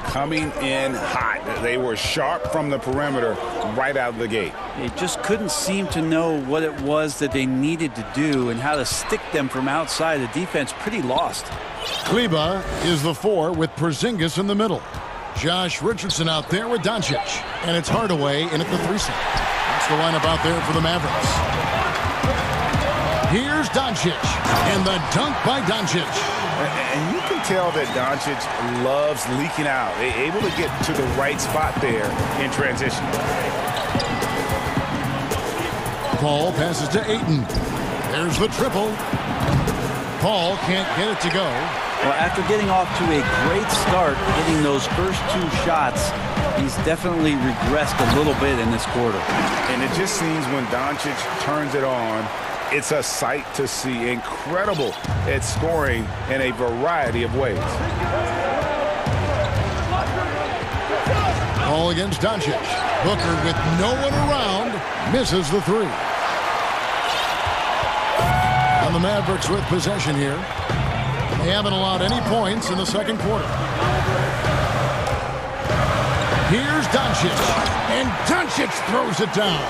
Coming in hot. They were sharp from the perimeter right out of the gate. They just couldn't seem to know what it was that they needed to do and how to stick them from outside. The defense pretty lost. Kleba is the 4 with Porzingis in the middle. Josh Richardson out there with Doncic. And it's Hardaway in at the 3 slot. That's the lineup out there for the Mavericks. Here's Doncic. And the dunk by Doncic. And you can tell that Doncic loves leaking out. They're able to get to the right spot there in transition. Paul passes to Ayton. There's the triple. Paul can't get it to go. Well, after getting off to a great start, getting those first 2 shots, he's definitely regressed a little bit in this quarter. And it just seems when Doncic turns it on, it's a sight to see. Incredible at scoring in a variety of ways. Ball against Doncic. Booker with no one around misses the 3. And the Mavericks with possession here. They haven't allowed any points in the second quarter. Here's Doncic. And Doncic throws it down.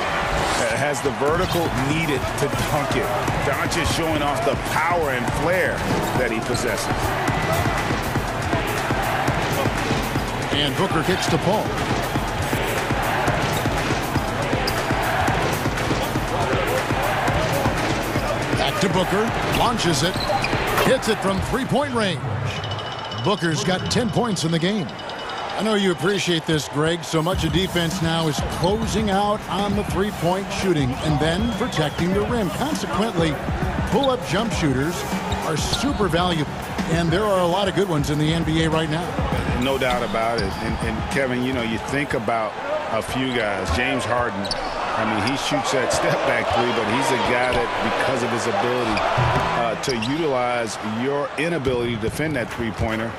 Has the vertical needed to dunk it. Doncic showing off the power and flair that he possesses. And Booker kicks to Paul. Back to Booker. Launches it. Hits it from 3-point range. Booker's got 10 points in the game. I know you appreciate this, Greg. So much of defense now is closing out on the 3-point shooting and then protecting the rim. Consequently, pull-up jump shooters are super valuable. And there are a lot of good ones in the NBA right now. No doubt about it. And Kevin, you know, you think about a few guys. James Harden, I mean, he shoots that step-back 3, but he's a guy that, because of his ability to utilize your inability to defend that 3-pointer,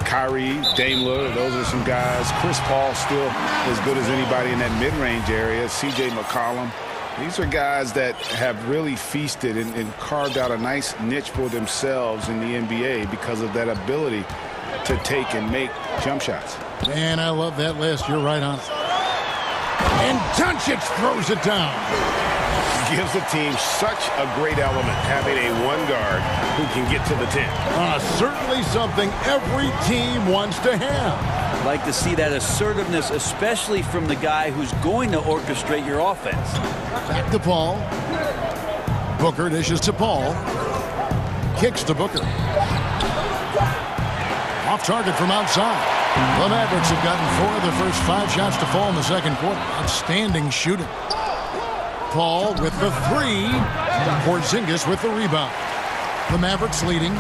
Kyrie, Dame Lillard, those are some guys. Chris Paul still as good as anybody in that mid-range area. C.J. McCollum. These are guys that have really feasted and carved out a nice niche for themselves in the NBA because of that ability to take and make jump shots. Man, I love that list. You're right on it. And Doncic throws it down. Gives the team such a great element, having a 1 guard who can get to the 10. Certainly something every team wants to have. Like to see that assertiveness, especially from the guy who's going to orchestrate your offense. Back to Paul. Booker dishes to Paul. Kicks to Booker. Off target from outside. The Mavericks have gotten 4 of their first 5 shots to fall in the second quarter. Outstanding shooting. Paul with the 3. Porzingis with the rebound. The Mavericks leading.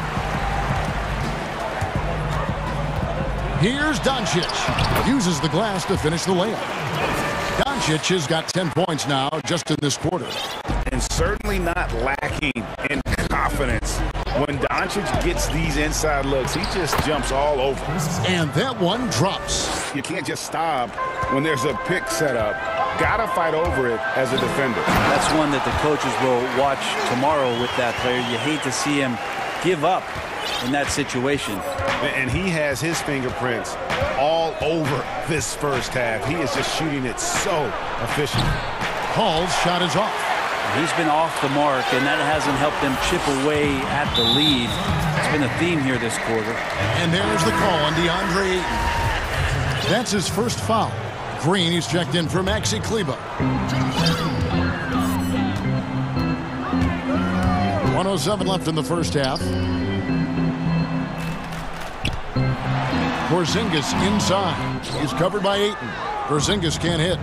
Here's Doncic. Uses the glass to finish the layup. Doncic has got 10 points now just in this quarter. And certainly not lacking in confidence. When Doncic gets these inside looks, he just jumps all over. And that one drops. You can't just stop when there's a pick set up. Gotta fight over it as a defender. That's one that the coaches will watch tomorrow with that player. You hate to see him give up in that situation. And he has his fingerprints all over this first half. He is just shooting it so efficient. Paul's shot is off. He's been off the mark, and that hasn't helped them chip away at the lead. It's been a theme here this quarter. And there's the call on DeAndre Ayton. That's his first foul. Green, he's checked in for Maxi Kleber. 1:07 left in the first half. Porzingis inside. He's covered by Ayton. Porzingis can't hit.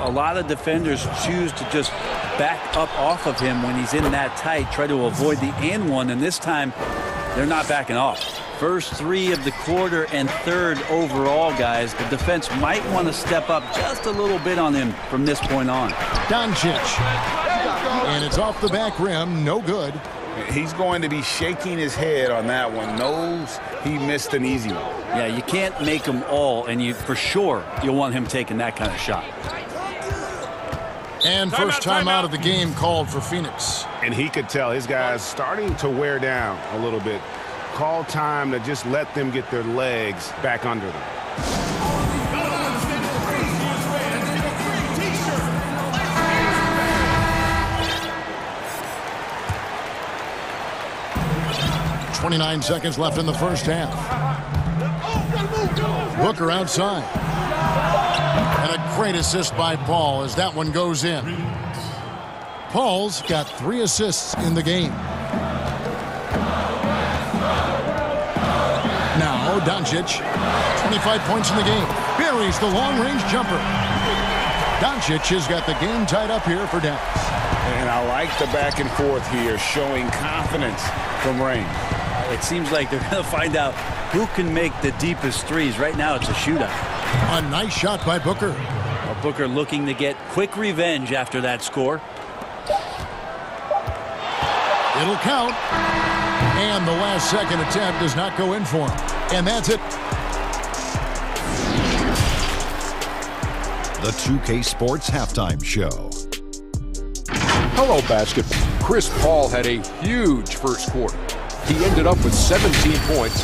A lot of defenders choose to just back up off of him when he's in that tight, try to avoid the and one, and this time they're not backing off. First three of the quarter and third overall, guys. The defense might want to step up just a little bit on him from this point on. Doncic. And it's off the back rim. No good. He's going to be shaking his head on that one. Knows he missed an easy one. Yeah, you can't make them all, and you for sure you'll want him taking that kind of shot. And first time out of the game called for Phoenix. And he could tell his guys starting to wear down a little bit. Call time to just let them get their legs back under them. .29 seconds left in the first half. Booker outside. And a great assist by Paul as that one goes in. Paul's got 3 assists in the game. Now Doncic, 25 points in the game. Buries the long-range jumper. Doncic has got the game tied up here for Dallas. And I like the back and forth here, showing confidence from range. It seems like they're going to find out who can make the deepest threes. Right now it's a shootout. A nice shot by Booker. Well, Booker looking to get quick revenge after that score. It'll count. And the last second attempt does not go in for him. And that's it. The 2K Sports Halftime Show. Hello, basketball. Chris Paul had a huge first quarter. He ended up with 17 points.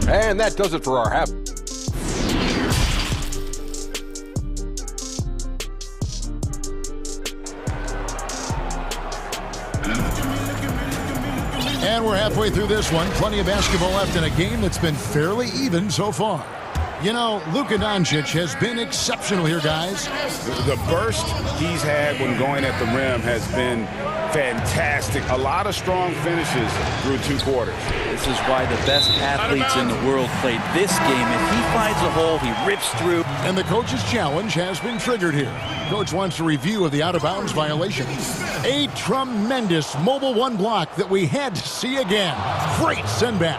And that does it for our half. And we're halfway through this one. Plenty of basketball left in a game that's been fairly even so far. You know, Luka Doncic has been exceptional here, guys. The burst he's had when going at the rim has been fantastic. A lot of strong finishes through 2 quarters. This is why the best athletes in the world play this game. If he finds a hole, he rips through. And the coach's challenge has been triggered here. Coach wants a review of the out-of-bounds violation. A tremendous mobile 1 block that we had to see again. Great send-back.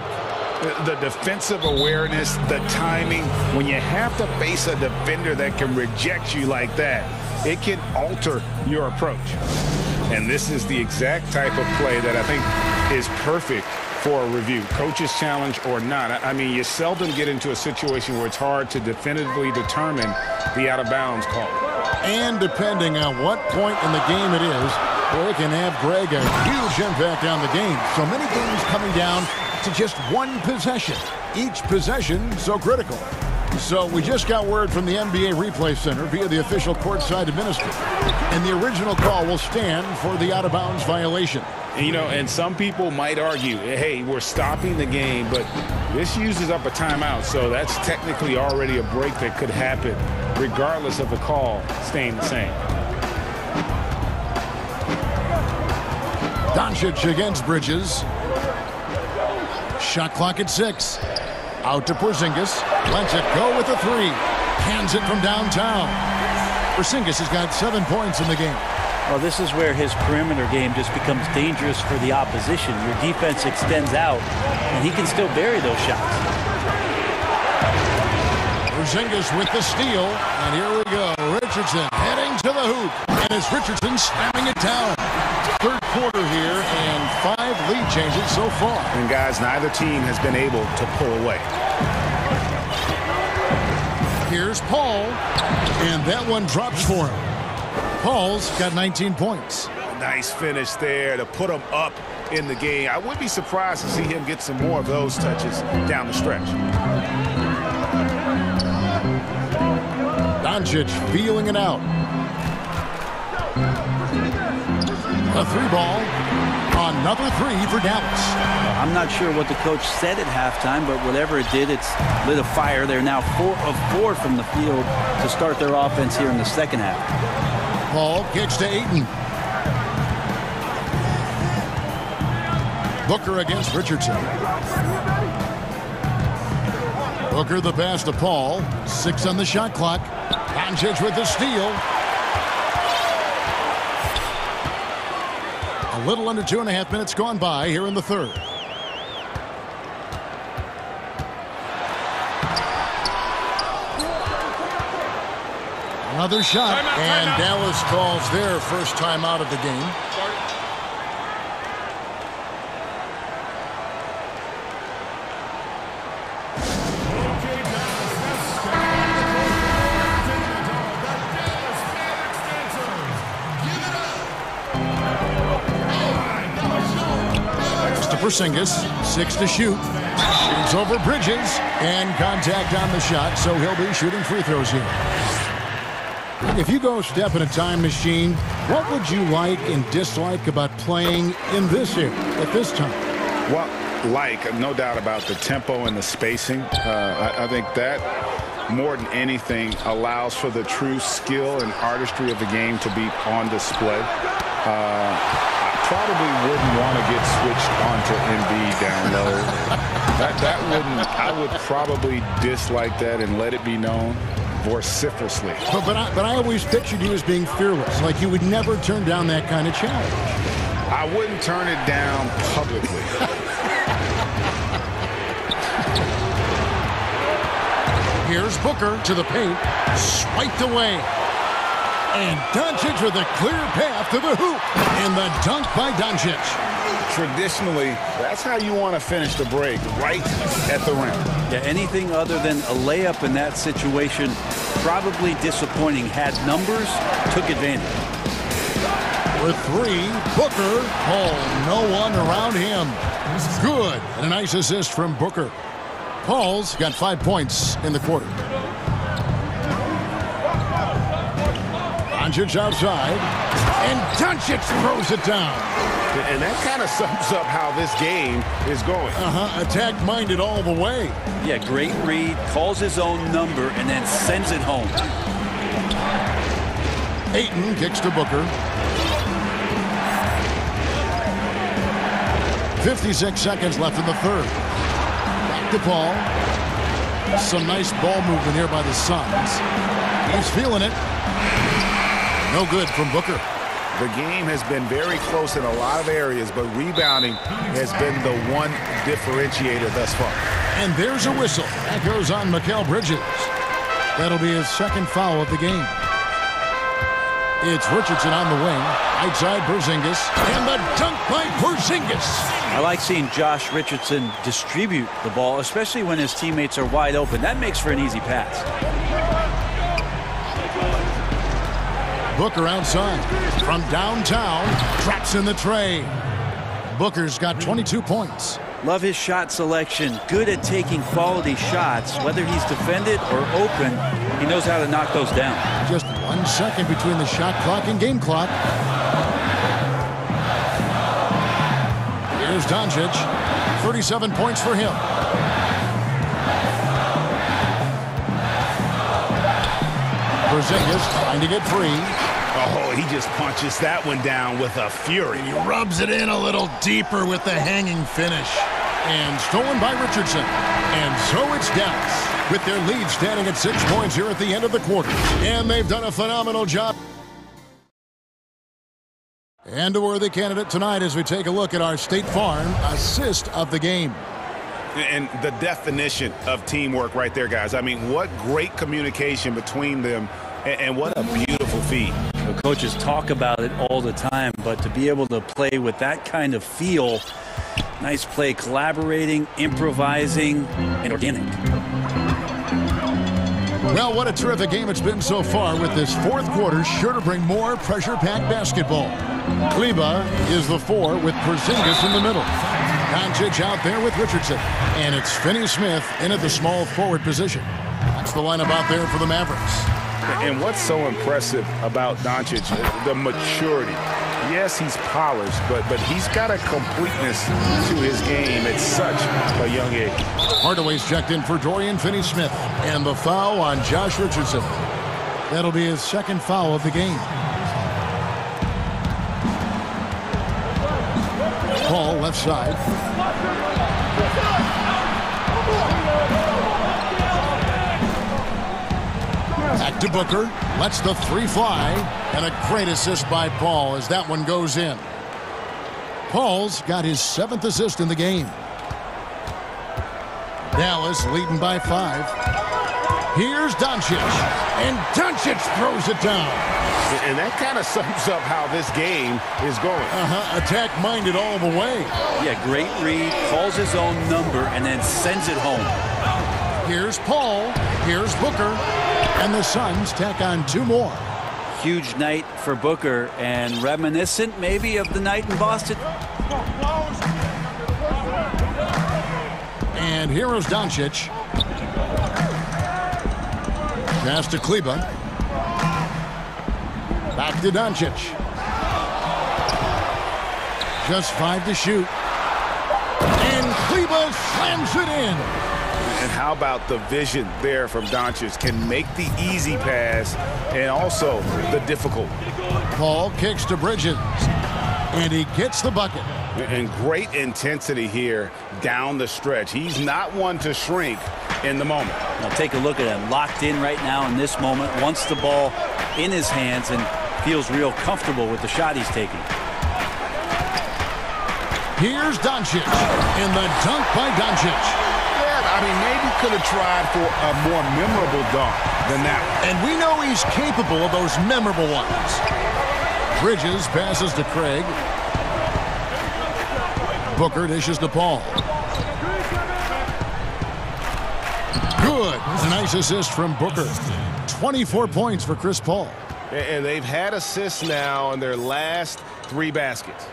The defensive awareness, the timing. When you have to face a defender that can reject you like that, it can alter your approach. And this is the exact type of play that I think is perfect for a review. Coach's challenge or not. I mean, you seldom get into a situation where it's hard to definitively determine the out-of-bounds call. And depending on what point in the game it is, well, it can have Greg a huge impact on the game. So many games coming down to just 1 possession. Each possession so critical. So we just got word from the NBA Replay Center via the official courtside administrator. And the original call will stand for the out-of-bounds violation. You know, and some people might argue, hey, we're stopping the game, but this uses up a timeout, so that's technically already a break that could happen regardless of the call staying the same. Doncic against Bridges. Shot clock at 6. Out to Porzingis. Lets it go with a 3. Hands it from downtown. Porzingis has got 7 points in the game. Well, this is where his perimeter game just becomes dangerous for the opposition. Your defense extends out, and he can still bury those shots. Porzingis with the steal. And here we go. Richardson heading to the hoop. And it's Richardson slamming it down. Third quarter here and 5 lead changes so far. And guys, neither team has been able to pull away. Here's Paul. And that one drops for him. Paul's got 19 points. Nice finish there to put him up in the game. I would be surprised to see him get some more of those touches down the stretch. Doncic feeling it out. A 3-ball. Another 3 for Dallas. I'm not sure what the coach said at halftime, but whatever it did, it's lit a fire. They're now 4 of 4 from the field to start their offense here in the second half. Paul kicks to Ayton. Booker against Richardson. Booker the pass to Paul. 6 on the shot clock. Doncic with the steal. A little under 2.5 minutes gone by here in the third. Another shot, and Dallas calls their first time out of the game. Porzingis, 6 to shoot. Shoots over Bridges, and contact on the shot, so he'll be shooting free throws here. If you go step in a time machine, what would you like and dislike about playing in this era at this time? Well, no doubt about the tempo and the spacing. I think that, more than anything, allows for the true skill and artistry of the game to be on display. Probably wouldn't want to get switched onto Embiid down low. I would probably dislike that and let it be known vociferously. But I always pictured you as being fearless, like you would never turn down that kind of challenge. I wouldn't turn it down publicly. Here's Booker to the paint, swiped away. And Doncic with a clear path to the hoop. And the dunk by Doncic. Traditionally, that's how you want to finish the break, right at the rim. Yeah, anything other than a layup in that situation, probably disappointing. Had numbers, took advantage. With 3, Booker. Oh, no one around him. Good. And a nice assist from Booker. Paul's got 5 points in the quarter. Doncic outside, and Doncic throws it down. And that kind of sums up how this game is going. Attack-minded all the way. Yeah, great read, calls his own number, and then sends it home. Ayton kicks to Booker. 56 seconds left in the third. Back to Paul. Some nice ball movement here by the Suns. He's feeling it. No good from Booker. The game has been very close in a lot of areas, but rebounding has been the one differentiator thus far. And there's a whistle. That goes on Mikal Bridges. That'll be his second foul of the game. It's Richardson on the wing. Right side, Porzingis. And the dunk by Porzingis. I like seeing Josh Richardson distribute the ball, especially when his teammates are wide open. That makes for an easy pass. Booker outside from downtown, traps in the tray. Booker's got 22 points. Love his shot selection. Good at taking quality shots. Whether he's defended or open, he knows how to knock those down. Just 1 second between the shot clock and game clock. Here's Doncic. 37 points for him. Porzingis trying to get free. Oh, he just punches that one down with a fury. He rubs it in a little deeper with the hanging finish. And stolen by Richardson. And so it's Dallas with their lead standing at 6 points here at the end of the quarter. And they've done a phenomenal job. And a worthy candidate tonight as we take a look at our State Farm assist of the game. And the definition of teamwork right there, guys. I mean, what great communication between them, and what a beautiful feed. The coaches talk about it all the time, but to be able to play with that kind of feel, nice play, collaborating, improvising, and organic. Well, what a terrific game it's been so far, with this fourth quarter sure to bring more pressure-packed basketball. Kleba is the 4 with Porzingis in the middle. Doncic out there with Richardson. And it's Finney-Smith in at the small forward position. That's the lineup out there for the Mavericks. And what's so impressive about Doncic, the maturity. Yes, he's polished, but he's got a completeness to his game at such a young age. Hardaway's checked in for Dorian Finney-Smith. And the foul on Josh Richardson. That'll be his second foul of the game. Paul left side. Back to Booker. Lets the 3 fly. And a great assist by Paul as that one goes in. Paul's got his 7th assist in the game. Dallas leading by 5. Here's Doncic. And Doncic throws it down. And that kind of sums up how this game is going. Attack-minded all the way. Yeah, great read, calls his own number, and then sends it home. Here's Paul. Here's Booker. And the Suns tack on 2 more. Huge night for Booker, and reminiscent maybe of the night in Boston. And here is Doncic. Pass to Kleba. Back to Doncic. Just 5 to shoot. And Kleba slams it in. And how about the vision there from Doncic? Can make the easy pass and also the difficult. Paul kicks to Bridges. And he gets the bucket. And great intensity here down the stretch. He's not one to shrink in the moment. Now take a look at him. Locked in right now in this moment. Wants the ball in his hands and feels real comfortable with the shot he's taking. Here's Doncic. And the dunk by Doncic. I mean, maybe could have tried for a more memorable dunk than that one. And we know he's capable of those memorable ones. Bridges passes to Craig. Booker dishes to Paul. Good. A nice assist from Booker. 24 points for Chris Paul. And they've had assists now in their last 3 baskets.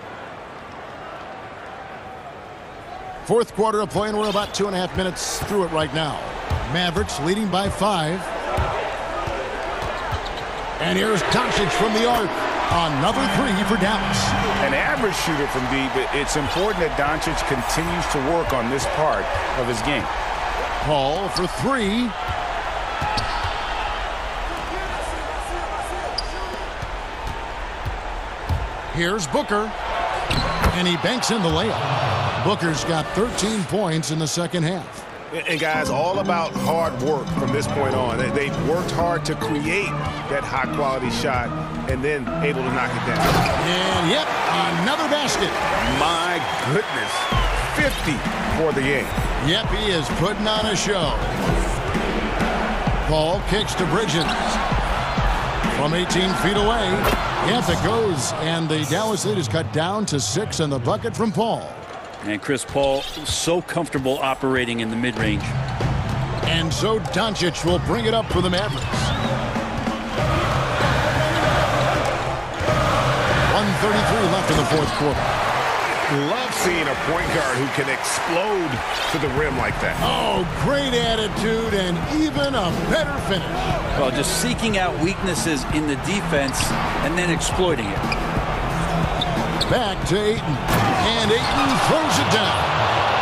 Fourth quarter of play, and we're about 2.5 minutes through it right now. Mavericks leading by 5. And here's Doncic from the arc. Another 3 for Dallas. An average shooter from deep, but it's important that Doncic continues to work on this part of his game. Paul for 3. Here's Booker. And he banks in the layup. Booker's got 13 points in the second half. And guys, all about hard work from this point on. They've worked hard to create that high-quality shot and then able to knock it down. And, yep, another basket. My goodness, 50 for the game. Yep, he is putting on a show. Paul kicks to Bridges. From 18 feet away, yep, it goes. And the Dallas lead is cut down to 6 on the bucket from Paul. And Chris Paul so comfortable operating in the mid-range. And so Doncic will bring it up for the Mavericks. 1:33 left in the fourth quarter. Love seeing a point guard who can explode to the rim like that. Oh, great attitude and even a better finish. Well, just seeking out weaknesses in the defense and then exploiting it. Back to Ayton. And Ayton throws it down.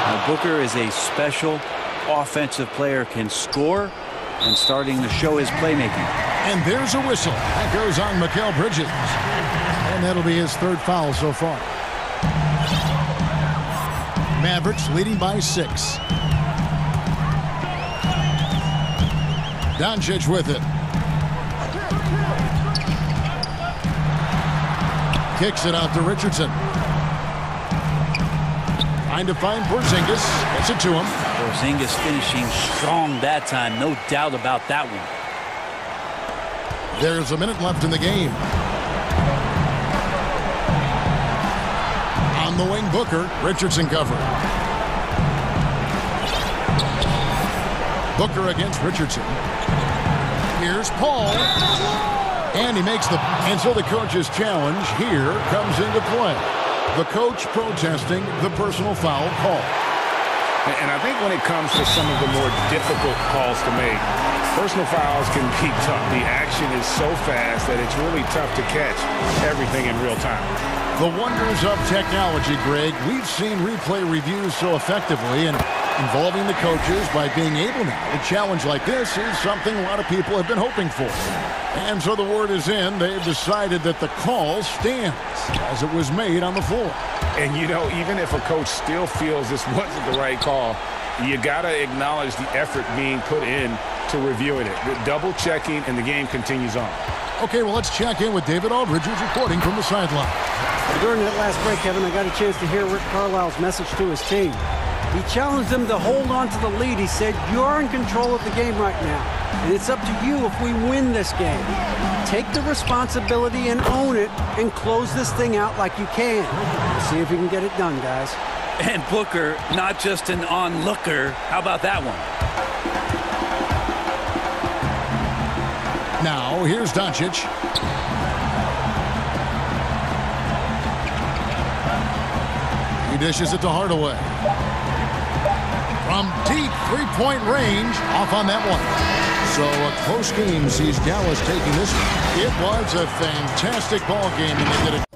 Now, Booker is a special offensive player, can score, and starting to show his playmaking. And there's a whistle. That goes on Mikal Bridges. And that'll be his 3rd foul so far. Mavericks leading by 6. Doncic with it. Kicks it out to Richardson. Trying to find Porzingis. Gets it to him. Porzingis finishing strong that time. No doubt about that one. There's a minute left in the game. On the wing, Booker. Richardson covered. Booker against Richardson. Here's Paul. And he makes the... And so the coach's challenge here comes into play. The coach protesting the personal foul call. And I think when it comes to some of the more difficult calls to make, personal fouls can be tough. The action is so fast that it's really tough to catch everything in real time. The wonders of technology, Greg. We've seen replay reviews so effectively, and involving the coaches by being able now to challenge like this is something a lot of people have been hoping for. And so the word is in. They've decided that the call stands as it was made on the floor. And, you know, even if a coach still feels this wasn't the right call, you got to acknowledge the effort being put in to reviewing it. Double-checking, and the game continues on. Okay, well, let's check in with David Aldridge, who's reporting from the sideline. During that last break, Kevin, I got a chance to hear Rick Carlisle's message to his team. He challenged them to hold on to the lead. He said, you're in control of the game right now, and it's up to you if we win this game. Take the responsibility and own it and close this thing out like you can. Let's see if you can get it done, guys. And Booker, not just an onlooker. How about that one? Now, here's Doncic. He dishes it to Hardaway. From deep three-point range, off on that one. So a close game sees Dallas taking this one. It was a fantastic ball game, and they did it.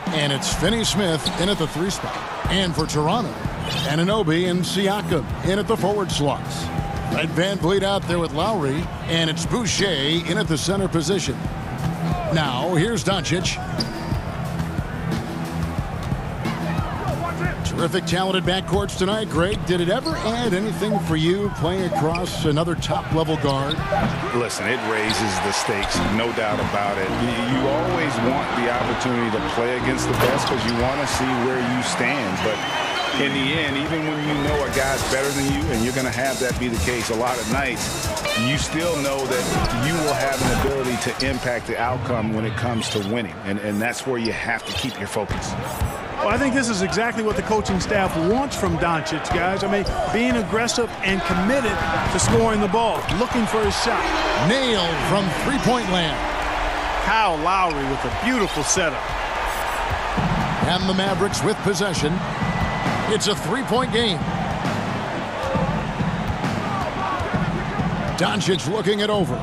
And it's Finney-Smith in at the 3 spot. And for Toronto, Anunoby and Siakam in at the forward slots. Red Van Vliet out there with Lowry. And it's Boucher in at the center position. Now, here's Doncic. Terrific, talented backcourts tonight, Greg. Did it ever add anything for you playing across another top-level guard? Listen, it raises the stakes, no doubt about it. You always want the opportunity to play against the best because you want to see where you stand. But in the end, even when you know a guy's better than you, and you're going to have that be the case a lot of nights, you still know that you will have an ability to impact the outcome when it comes to winning. And that's where you have to keep your focus. Well, I think this is exactly what the coaching staff wants from Doncic, guys. I mean, being aggressive and committed to scoring the ball, looking for his shot. Nailed from three-point land. Kyle Lowry with a beautiful setup. And the Mavericks with possession. It's a three-point game. Doncic looking it over.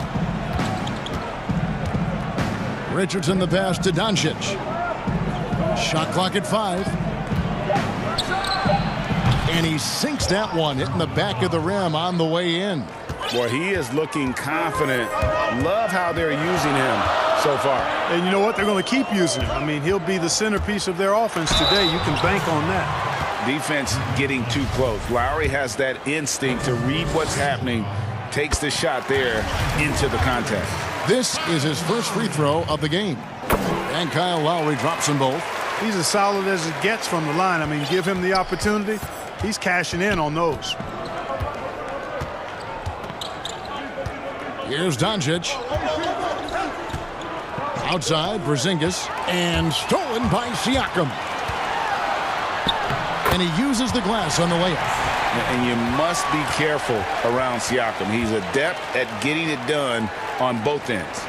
Richardson the pass to Doncic. Shot clock at 5. And he sinks that one, hitting the back of the rim on the way in. Boy, he is looking confident. Love how they're using him so far. And you know what? They're going to keep using him. I mean, he'll be the centerpiece of their offense today. You can bank on that. Defense getting too close. Lowry has that instinct to read what's happening. Takes the shot there into the contact. This is his first free throw of the game. And Kyle Lowry drops them both. He's as solid as it gets from the line. I mean, give him the opportunity. He's cashing in on those. Here's Doncic. Outside, Porzingis. And stolen by Siakam. And he uses the glass on the layup. And you must be careful around Siakam. He's adept at getting it done on both ends.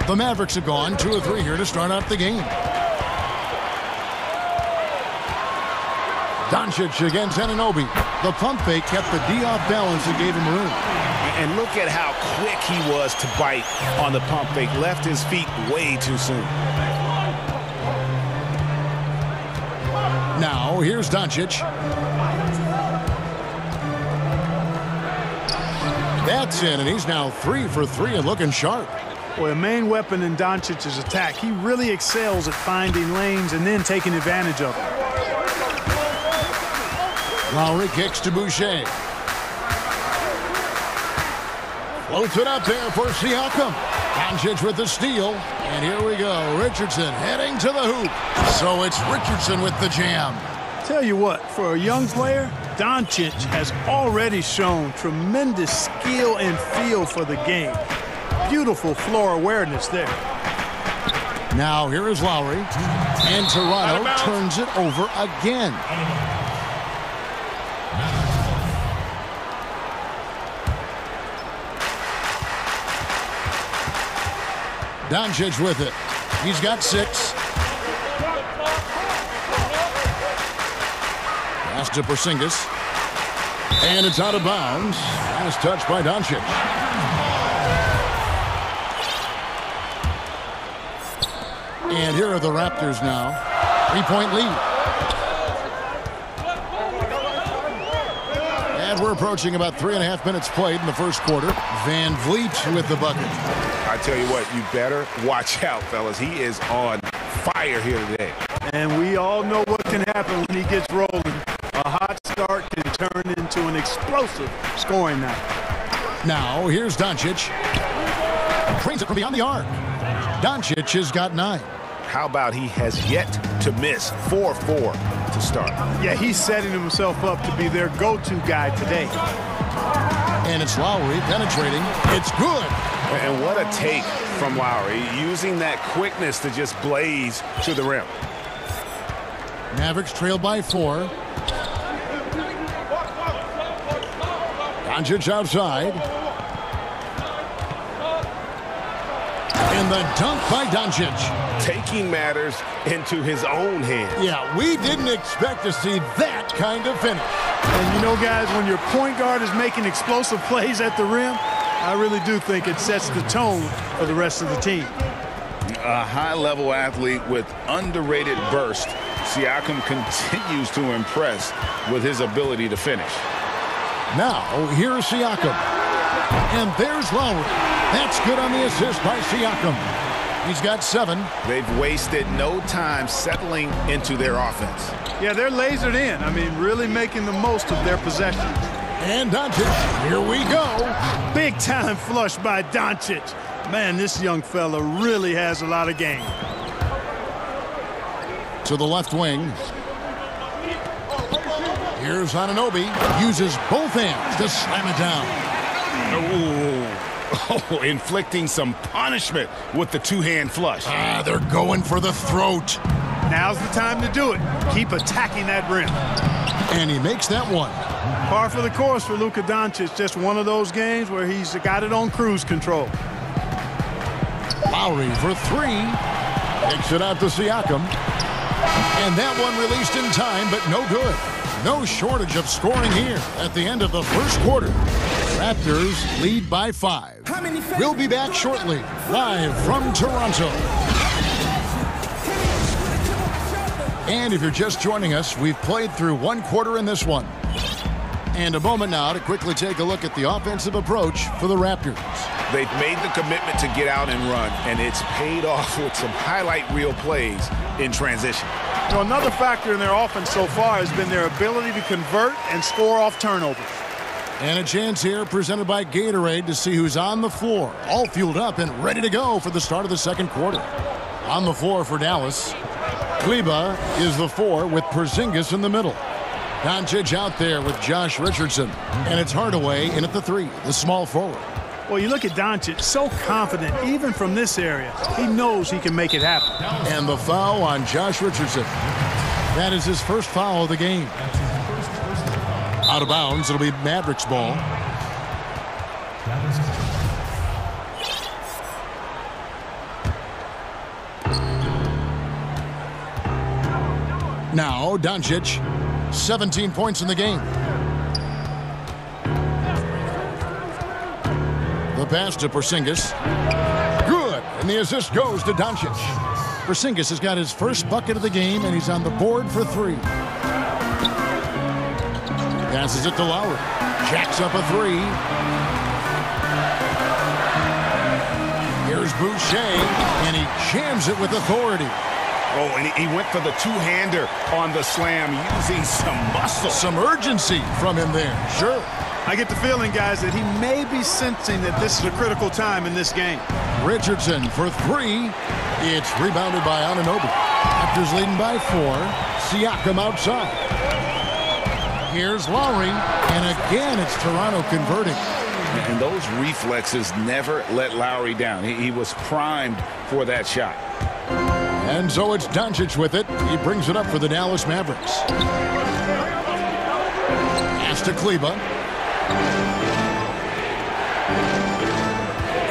The Mavericks have gone 2 of 3 here to start out the game. Doncic against Anunoby. The pump fake kept the D off balance and gave him room. And look at how quick he was to bite on the pump fake. Left his feet way too soon. Now, here's Doncic. That's in, and he's now 3 for 3 and looking sharp. Well, the main weapon in Doncic's attack, he really excels at finding lanes and then taking advantage of them. Lowry kicks to Boucher. Floats it up there for Siakam. Doncic with the steal. And here we go. Richardson heading to the hoop. So it's Richardson with the jam. Tell you what, for a young player, Doncic has already shown tremendous skill and feel for the game. Beautiful floor awareness there. Now here is Lowry. And Toronto turns it over again. Doncic with it. He's got 6. Pass to Porzingis. And it's out of bounds. Last touch by Doncic. And here are the Raptors now. 3-point lead. And we're approaching about 3.5 minutes played in the first quarter. Van Vliet with the bucket. I tell you what, you better watch out, fellas. He is on fire here today. And we all know what can happen when he gets rolling. A hot start can turn into an explosive scoring night. Now, here's Doncic. Trains it from beyond the arc. Doncic has got 9. How about he has yet to miss 4-4 to start? Yeah, he's setting himself up to be their go-to guy today. And it's Lowry penetrating. It's good. And what a take from Lowry, using that quickness to just blaze to the rim. Mavericks trail by 4. Doncic outside. And the dunk by Doncic. Taking matters into his own hands. Yeah, we didn't expect to see that kind of finish. And you know, guys, when your point guard is making explosive plays at the rim, I really do think it sets the tone for the rest of the team. A high-level athlete with underrated burst, Siakam continues to impress with his ability to finish. Now, here's Siakam. And there's Lowry. That's good on the assist by Siakam. He's got 7. They've wasted no time settling into their offense. Yeah, they're lasered in. I mean, really making the most of their possessions. And Doncic, here we go. Big time flush by Doncic. Man, this young fella really has a lot of game. To the left wing. Here's Anunoby. Uses both hands to slam it down. Oh, inflicting some punishment with the two-hand flush. They're going for the throat. Now's the time to do it. Keep attacking that rim. And he makes that one. Par for the course for Luka Doncic. Just one of those games where he's got it on cruise control. Lowry for 3. Takes it out to Siakam. And that one released in time, but no good. No shortage of scoring here at the end of the first quarter. Raptors lead by 5. We'll be back shortly, live from Toronto. And if you're just joining us, we've played through 1 quarter in this one. And a moment now to quickly take a look at the offensive approach for the Raptors. They've made the commitment to get out and run, and it's paid off with some highlight reel plays in transition. You know, another factor in their offense so far has been their ability to convert and score off turnovers. And a chance here presented by Gatorade to see who's on the floor, all fueled up and ready to go for the start of the second quarter. On the floor for Dallas, Kleber is the 4 with Porzingis in the middle. Doncic out there with Josh Richardson. And it's Hardaway in at the 3, the small forward. Well, you look at Doncic, so confident, even from this area. He knows he can make it happen. And the foul on Josh Richardson. That is his first foul of the game. Out of bounds, it'll be Mavericks ball. Now, Doncic, 17 points in the game. The pass to Porzingis. Good. And the assist goes to Doncic. Porzingis has got his first bucket of the game, and he's on the board for 3. Passes it to Lowry. Jacks up a 3. Here's Boucher, and he jams it with authority. Oh, and he went for the two-hander on the slam, using some muscle. Some urgency from him there. Sure. I get the feeling, guys, that he may be sensing that this is a critical time in this game. Richardson for 3. It's rebounded by Anunoby. Raptors leading by 4. Siakam outside. Here's Lowry, and again it's Toronto converting. And those reflexes never let Lowry down. He was primed for that shot. And so it's Doncic with it. He brings it up for the Dallas Mavericks. Pass to Kleber.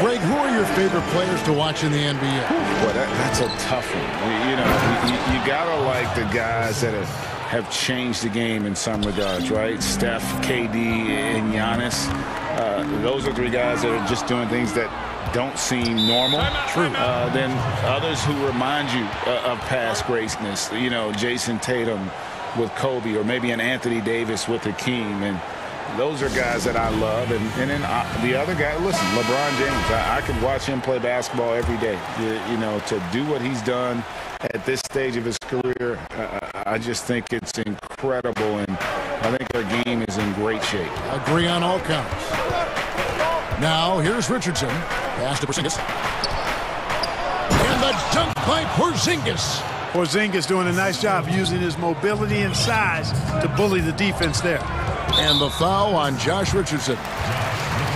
Greg, who are your favorite players to watch in the NBA? Well, that's a tough one. You know, you gotta like the guys that have changed the game in some regards, right? Steph, KD, and Giannis. Those are 3 guys that are just doing things that don't seem normal. True. Then others who remind you of past greatness. You know, Jason Tatum with Kobe, or maybe an Anthony Davis with Hakeem. And those are guys that I love. And then the other guy, listen, LeBron James. I could watch him play basketball every day. You know, to do what he's done at this stage of his career, I just think it's incredible. And I think our game is in great shape. Agree on all counts. Now, here's Richardson. Pass to Porzingis. And the dunk by Porzingis. Porzingis doing a nice job using his mobility and size to bully the defense there. And the foul on Josh Richardson.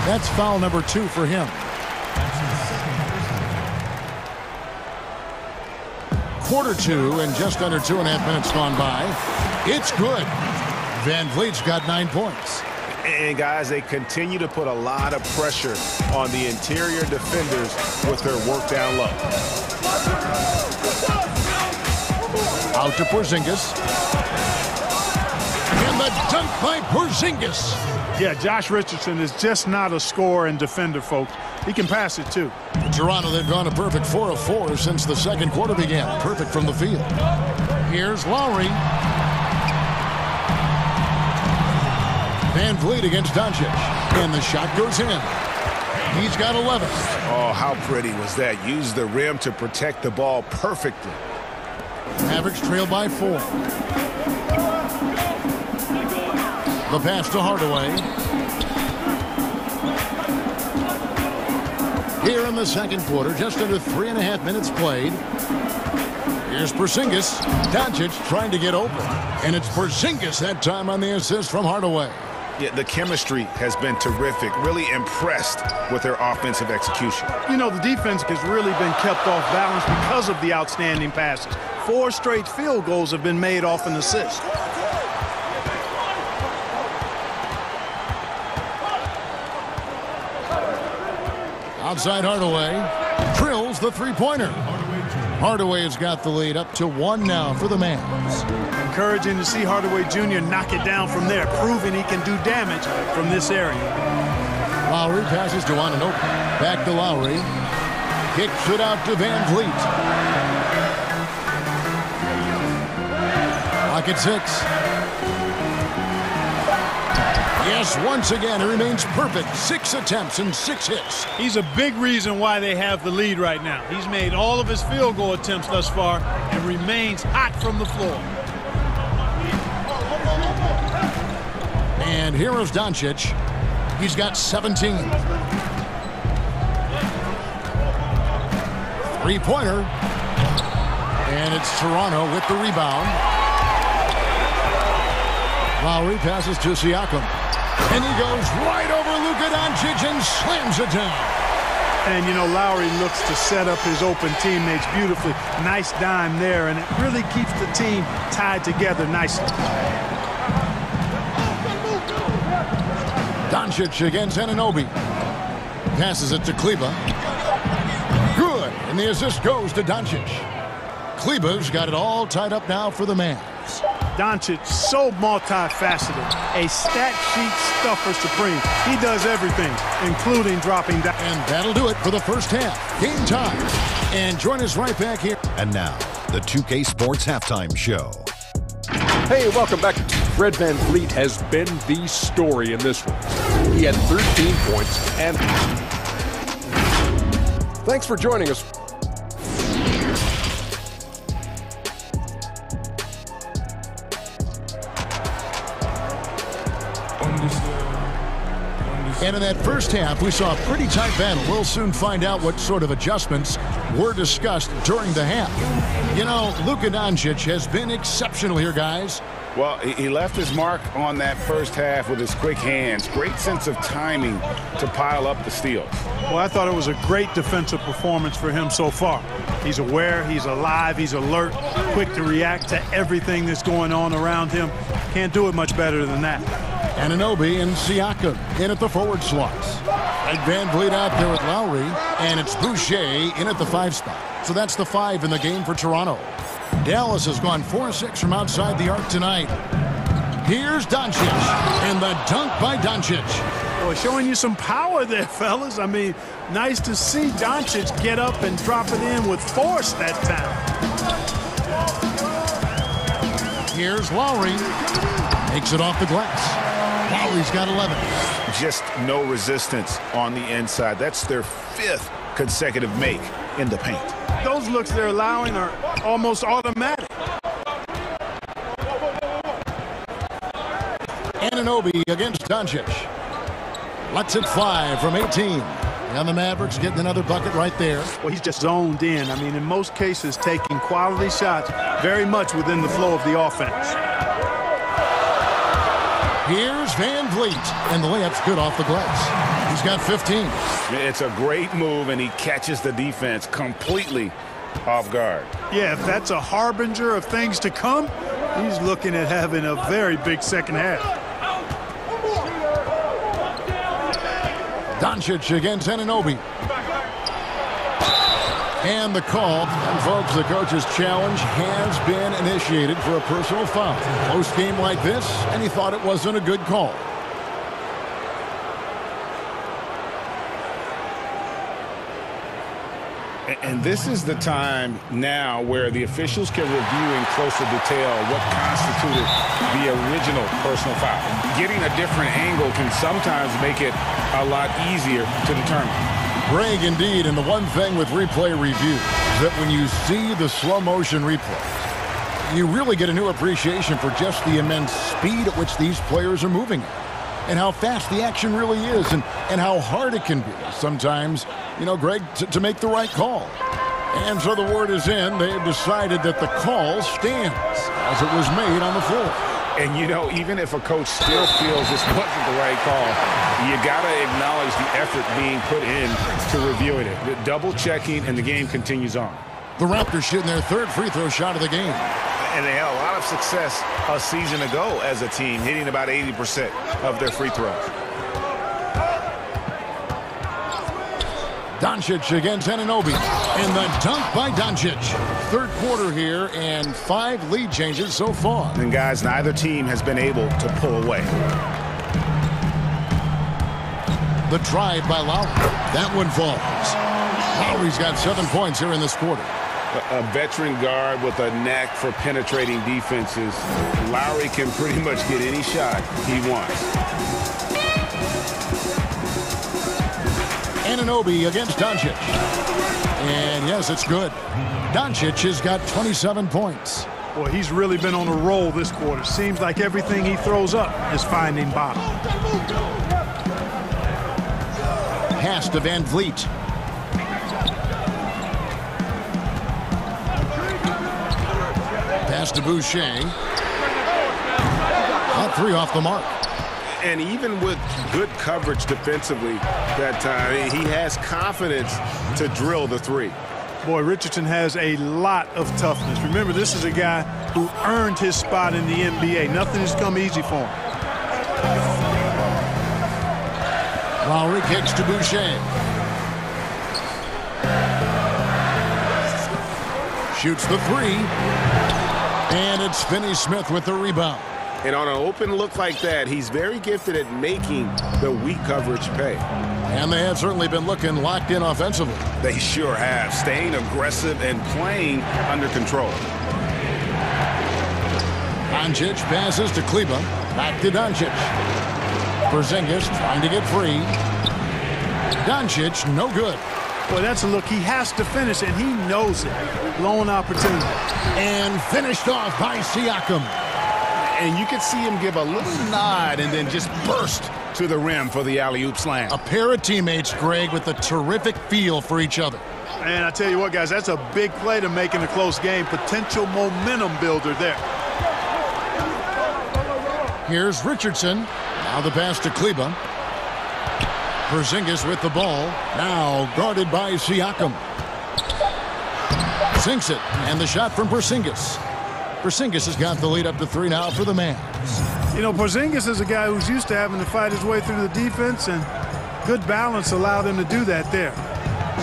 That's foul number 2 for him. Quarter 2 and just under 2.5 minutes gone by. It's good. Van Vliet's got 9 points. And guys, they continue to put a lot of pressure on the interior defenders with their work down low. Out to Porzingis. And the dunk dunk by Porzingis. Yeah, Josh Richardson is just not a scorer and defender, folks. He can pass it, too. Toronto, they've gone a perfect 4 of 4 since the second quarter began. Perfect from the field. Here's Lowry. Van Vliet against Doncic. And the shot goes in. He's got 11. Oh, how pretty was that? Used the rim to protect the ball perfectly. Mavericks trail by 4. The pass to Hardaway. Here in the second quarter, just under 3.5 minutes played. Here's Porzingis. Doncic trying to get open. And it's Porzingis that time on the assist from Hardaway. Yeah, the chemistry has been terrific. Really impressed with their offensive execution. You know, the defense has really been kept off balance because of the outstanding passes. 4 straight field goals have been made off an assist. Outside Hardaway. Drills the three-pointer. Hardaway has got the lead up to 1 now for the Mavs. Encouraging to see Hardaway Jr. knock it down from there, proving he can do damage from this area. Lowry passes to Anunoby. Back to Lowry. Kicks it out to Van Vliet. Clock at 6. Yes, once again, he remains perfect. 6 attempts and 6 hits. He's a big reason why they have the lead right now. He's made all of his field goal attempts thus far and remains hot from the floor. And here is Doncic. He's got 17. Three-pointer. And it's Toronto with the rebound. Lowry passes to Siakam. And he goes right over Luka Doncic and slams it down. And, you know, Lowry looks to set up his open teammates beautifully. Nice dime there, and it really keeps the team tied together nicely. Doncic against Anunoby. Passes it to Kleba. Good. And the assist goes to Doncic. Kleba's got it all tied up now for the Mavs. Doncic, so multifaceted. A stat sheet stuffer supreme. He does everything, including dropping down. And that'll do it for the first half. Game time. And join us right back here. And now, the 2K Sports Halftime Show. Hey, welcome back. Fred Van Vliet has been the story in this one. He had 13 points and... Thanks for joining us. And in that first half, we saw a pretty tight battle. We'll soon find out what sort of adjustments were discussed during the half. You know, Luka Doncic has been exceptional here, guys. Well, he left his mark on that first half with his quick hands. Great sense of timing to pile up the steals. Well, I thought it was a great defensive performance for him so far. He's aware, he's alive, he's alert, quick to react to everything that's going on around him. Can't do it much better than that. Anunoby and Siakam in at the forward slots. And Van Vliet out there with Lowry, and it's Boucher in at the 5 spot. So that's the 5 in the game for Toronto. Dallas has gone 4-6 from outside the arc tonight. Here's Doncic, and the dunk by Doncic. Boy, showing you some power there, fellas. I mean, nice to see Doncic get up and drop it in with force that time. Here's Lowry. Makes it off the glass. Lowry's got 11. Just no resistance on the inside. That's their 5th consecutive make in the paint. Those looks they're allowing are almost automatic. Anunoby against Doncic. Lets it fly from 18. And the Mavericks getting another bucket right there. Well, he's just zoned in. I mean, in most cases, taking quality shots very much within the flow of the offense. Here's Van Vliet, and the layup's good off the glass. He's got 15. It's a great move, and he catches the defense completely off guard. Yeah, if that's a harbinger of things to come, he's looking at having a very big second half. Doncic against Anunoby. And the call, and folks, the coach's challenge has been initiated for a personal foul. Close game like this, and he thought it wasn't a good call. And this is the time now where the officials can review in closer detail what constituted the original personal foul. Getting a different angle can sometimes make it a lot easier to determine. Greg, indeed, and the one thing with replay review is that when you see the slow motion replays, you really get a new appreciation for just the immense speed at which these players are moving at. And how fast the action really is, and how hard it can be sometimes, you know, Greg, to make the right call. And so the word is in. They have decided that the call stands as it was made on the floor. And, you know, even if a coach still feels this wasn't the right call, you got to acknowledge the effort being put in to reviewing it. The double checking, and the game continues on. The Raptors shooting their third free throw shot of the game. And they had a lot of success a season ago as a team, hitting about 80% of their free throws. Doncic against Anunoby. And the dunk by Doncic. Third quarter here, and 5 lead changes so far. And guys, neither team has been able to pull away. The drive by Lowry. That one falls. Lowry's got 7 points here in this quarter. A veteran guard with a knack for penetrating defenses. Lowry can pretty much get any shot he wants. Anunoby against Doncic. And yes, it's good. Doncic has got 27 points. Boy, he's really been on a roll this quarter. Seems like everything he throws up is finding bottom. Pass to Van Vliet. Pass to Boucher. Not 3 off the mark. And even with good coverage defensively that time, he has confidence to drill the 3. Boy, Richardson has a lot of toughness. Remember, this is a guy who earned his spot in the NBA. Nothing has come easy for him. Lowry kicks to Boucher. Shoots the 3. And it's Finney-Smith with the rebound. And on an open look like that, he's very gifted at making the weak coverage pay. And they have certainly been looking locked in offensively. They sure have, staying aggressive and playing under control. Doncic passes to Kleba. Back to Doncic. Porzingis trying to get free. Doncic, no good. Boy, that's a look he has to finish, and he knows it. Blown opportunity. And finished off by Siakam. And you could see him give a little nod and then just burst to the rim for the alley-oop slam. A pair of teammates, Greg, with a terrific feel for each other. And I tell you what, guys, that's a big play to make in a close game. Potential momentum builder there. Here's Richardson. Now the pass to Kleba. Porzingis with the ball. Now guarded by Siakam. Sinks it. And the shot from Porzingis. Porzingis has got the lead up to 3 now for the Mavs. You know, Porzingis is a guy who's used to having to fight his way through the defense, and good balance allowed him to do that there.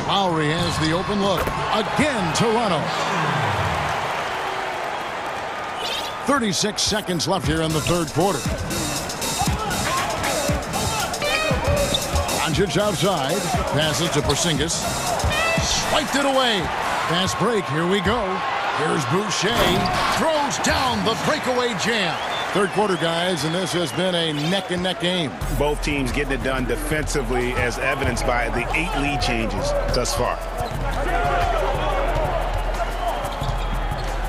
Lowry has the open look. Again, Toronto. 36 seconds left here in the third quarter. Doncic outside. Passes to Porzingis. Swiped it away. Fast break. Here we go. Here's Boucher. Throws down the breakaway jam. Third quarter, guys, and this has been a neck-and-neck game. Both teams getting it done defensively, as evidenced by the 8 lead changes thus far.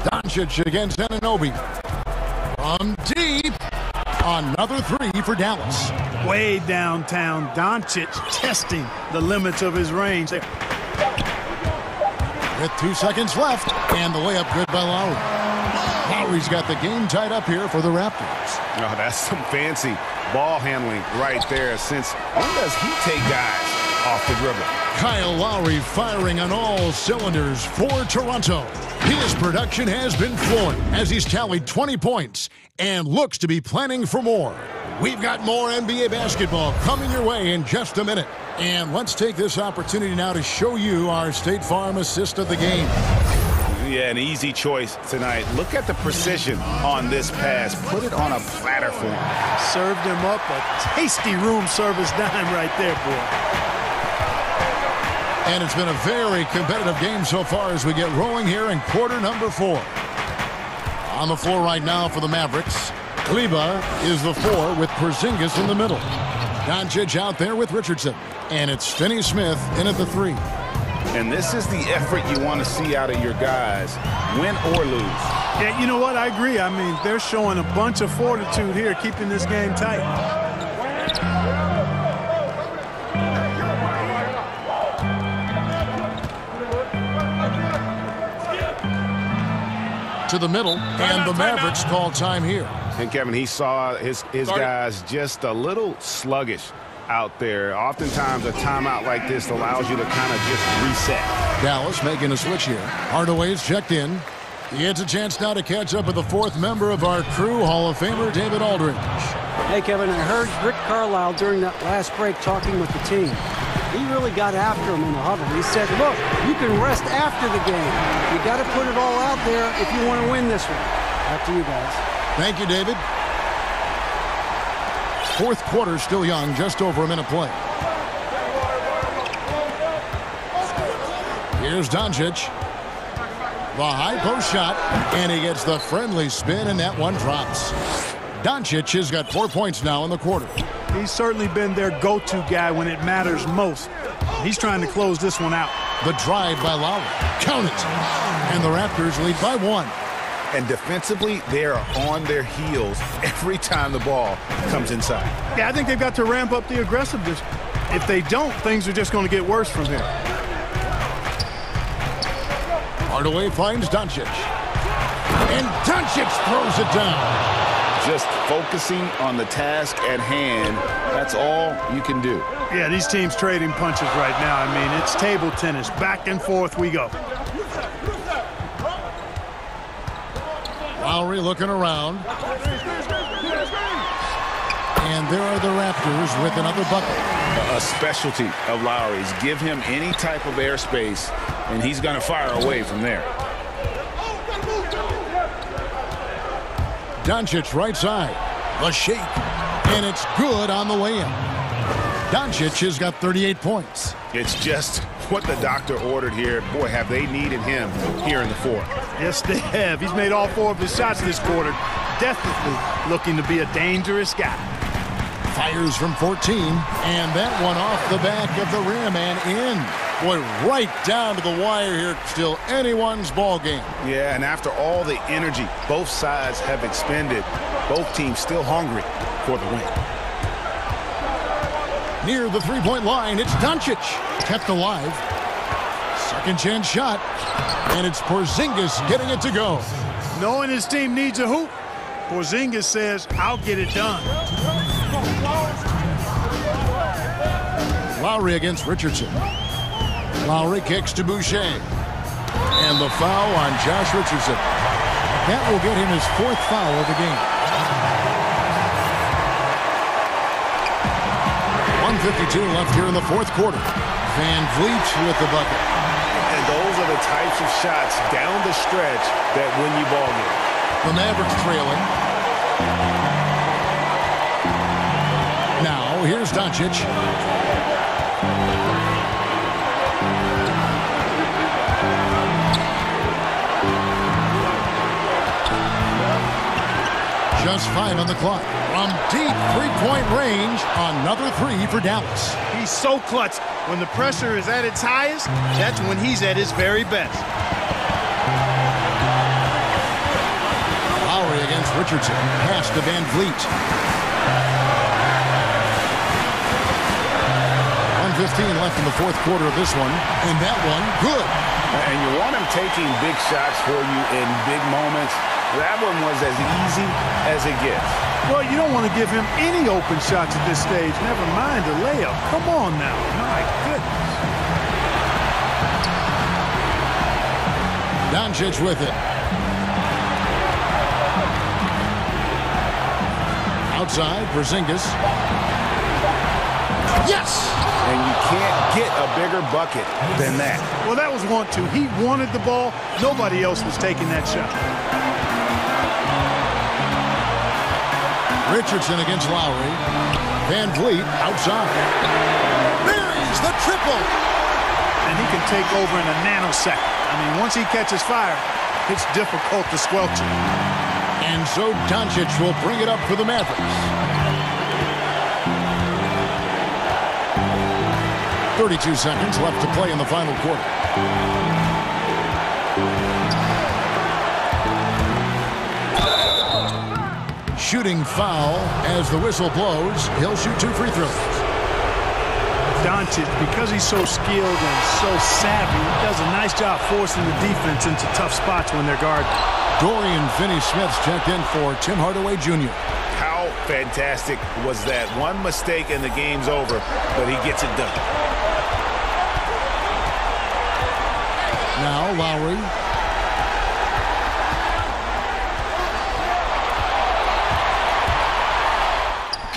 Doncic against Anunoby. From deep. Another 3 for Dallas. Way downtown, Doncic testing the limits of his range. With 2 seconds left, and the layup good by Lowry. Lowry's got the game tied up here for the Raptors. Oh, that's some fancy ball handling right there. Since when does he take guys off the dribble? Kyle Lowry firing on all cylinders for Toronto. His production has been flowing as he's tallied 20 points and looks to be planning for more. We've got more NBA basketball coming your way in just a minute. And let's take this opportunity now to show you our State Farm assist of the game. Yeah, an easy choice tonight. Look at the precision on this pass. Put it on a platter for him. Served him up a tasty room service dime right there, boy. And it's been a very competitive game so far as we get rolling here in quarter number 4. On the floor right now for the Mavericks, Kleba is the 4 with Porzingis in the middle. Doncic out there with Richardson. And it's Finney-Smith in at the 3. And this is the effort you want to see out of your guys, win or lose. Yeah, you know what? I agree. I mean, they're showing a bunch of fortitude here, keeping this game tight. To the middle, and the Mavericks call time here. And Kevin, he saw his guys just a little sluggish out there. Oftentimes a timeout like this allows you to kind of just reset. Dallas making a switch here. Hardaway's checked in. He gets a chance now to catch up with the 4th member of our crew, Hall of Famer David Aldridge. Hey, Kevin, I heard Rick Carlisle during that last break talking with the team. He really got after him in the huddle. He said, look, you can rest after the game. You got to put it all out there if you want to win this one. Back to you guys. Thank you, David. 4th quarter still young, just over a minute play. Here's Doncic. The high post shot, and he gets the friendly spin, and that one drops. Doncic has got 4 points now in the quarter. He's certainly been their go-to guy when it matters most. He's trying to close this one out. The drive by Lowry. Count it. And the Raptors lead by 1. And defensively, they are on their heels every time the ball comes inside. Yeah, I think they've got to ramp up the aggressiveness. If they don't, things are just going to get worse from here. Hardaway finds Doncic. And Doncic throws it down. Just focusing on the task at hand, that's all you can do. Yeah, these teams trading punches right now. I mean, it's table tennis. Back and forth we go. Lowry looking around. And there are the Raptors with another bucket. A specialty of Lowry's. Give him any type of airspace, and he's going to fire away from there. Doncic right side. The shake. And it's good on the way in. Doncic has got 38 points. It's just what the doctor ordered here. Boy, have they needed him here in the 4th. Yes, they have. He's made all 4 of his shots this quarter. Definitely looking to be a dangerous guy. Fires from 14. And that one off the back of the rim and in. Boy, right down to the wire here. Still anyone's ball game. Yeah, and after all the energy both sides have expended, both teams still hungry for the win. Near the three-point line, it's Doncic. Kept alive. Second chance shot. And it's Porzingis getting it to go. Knowing his team needs a hoop, Porzingis says, I'll get it done. Lowry against Richardson. Lowry kicks to Boucher. And the foul on Josh Richardson. That will get him his 4th foul of the game. 1:52 left here in the 4th quarter. Van Vliet with the bucket. And those are the types of shots down the stretch that win you ball games. The Mavericks trailing. Now, here's Doncic. Just 5 on the clock. From deep three-point range, another 3 for Dallas. He's so clutch. When the pressure is at its highest, that's when he's at his very best. Lowry against Richardson. Pass to Van Vliet. 1:15 left in the 4th quarter of this one. And that one, good. And you want him taking big shots for you in big moments. That one was as easy as it gets. Well, you don't want to give him any open shots at this stage. Never mind a layup. Come on now. My goodness. Doncic with it. Outside, Porzingis. Yes! And you get a bigger bucket than that? Well, that was want to. He wanted the ball. Nobody else was taking that shot. Richardson against Lowry. Van Vliet outside. Buries the triple. And he can take over in a nanosecond. I mean, once he catches fire, it's difficult to squelch it. And so Doncic will bring it up for the Mavericks. 32 seconds left to play in the final quarter. Shooting foul as the whistle blows. He'll shoot 2 free throws. Doncic, because he's so skilled and so savvy, does a nice job forcing the defense into tough spots when they're guarded. Dorian Finney-Smith's checked in for Tim Hardaway Jr. How fantastic was that? One mistake and the game's over, but he gets it done. Now Lowry.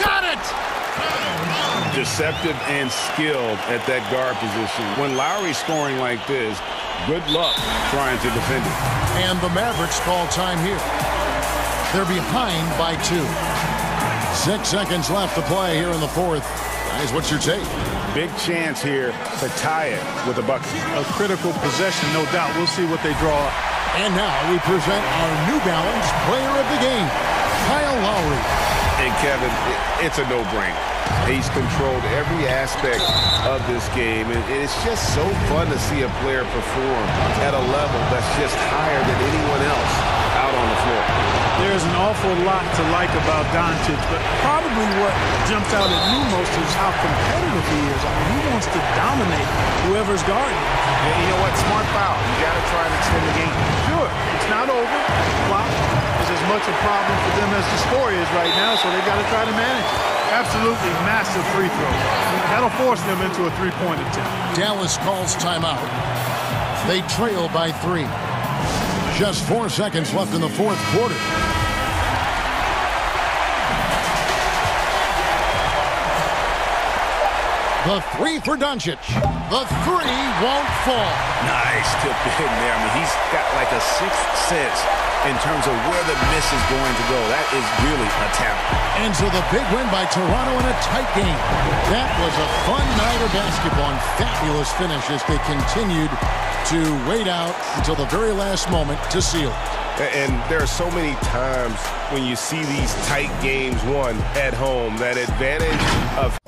Got it! Deceptive and skilled at that guard position. When Lowry's scoring like this, good luck trying to defend it. And the Mavericks call time here. They're behind by 2. 6 seconds left to play here in the fourth. Guys, what's your take? Big chance here to tie it with a bucket. A critical possession, no doubt. We'll see what they draw up. And now we present our New Balance player of the game, Kyle Lowry. And Kevin, it's a no-brainer. He's controlled every aspect of this game, and it's just so fun to see a player perform at a level that's just higher than anyone else out on the floor. There's an awful lot to like about Doncic, but probably what jumps out at me most is how competitive he is. I mean, he wants to dominate whoever's guarding. And you know what? Smart foul. You got to try and extend the game. Sure, it's not over. Clock is as much a problem for them as the score is right now, so they got to try to manage it. Absolutely massive free throw. That'll force them into a three-point attempt. Dallas calls timeout. They trail by 3. Just 4 seconds left in the fourth quarter. The 3 for Doncic. The 3 won't fall. Nice tip in there. I mean, he's got like a sixth sense in terms of where the miss is going to go. That is really a talent. And so the big win by Toronto in a tight game. That was a fun night of basketball and fabulous finish as they continued to wait out until the very last moment to seal it. And there are so many times when you see these tight games won at home, that advantage of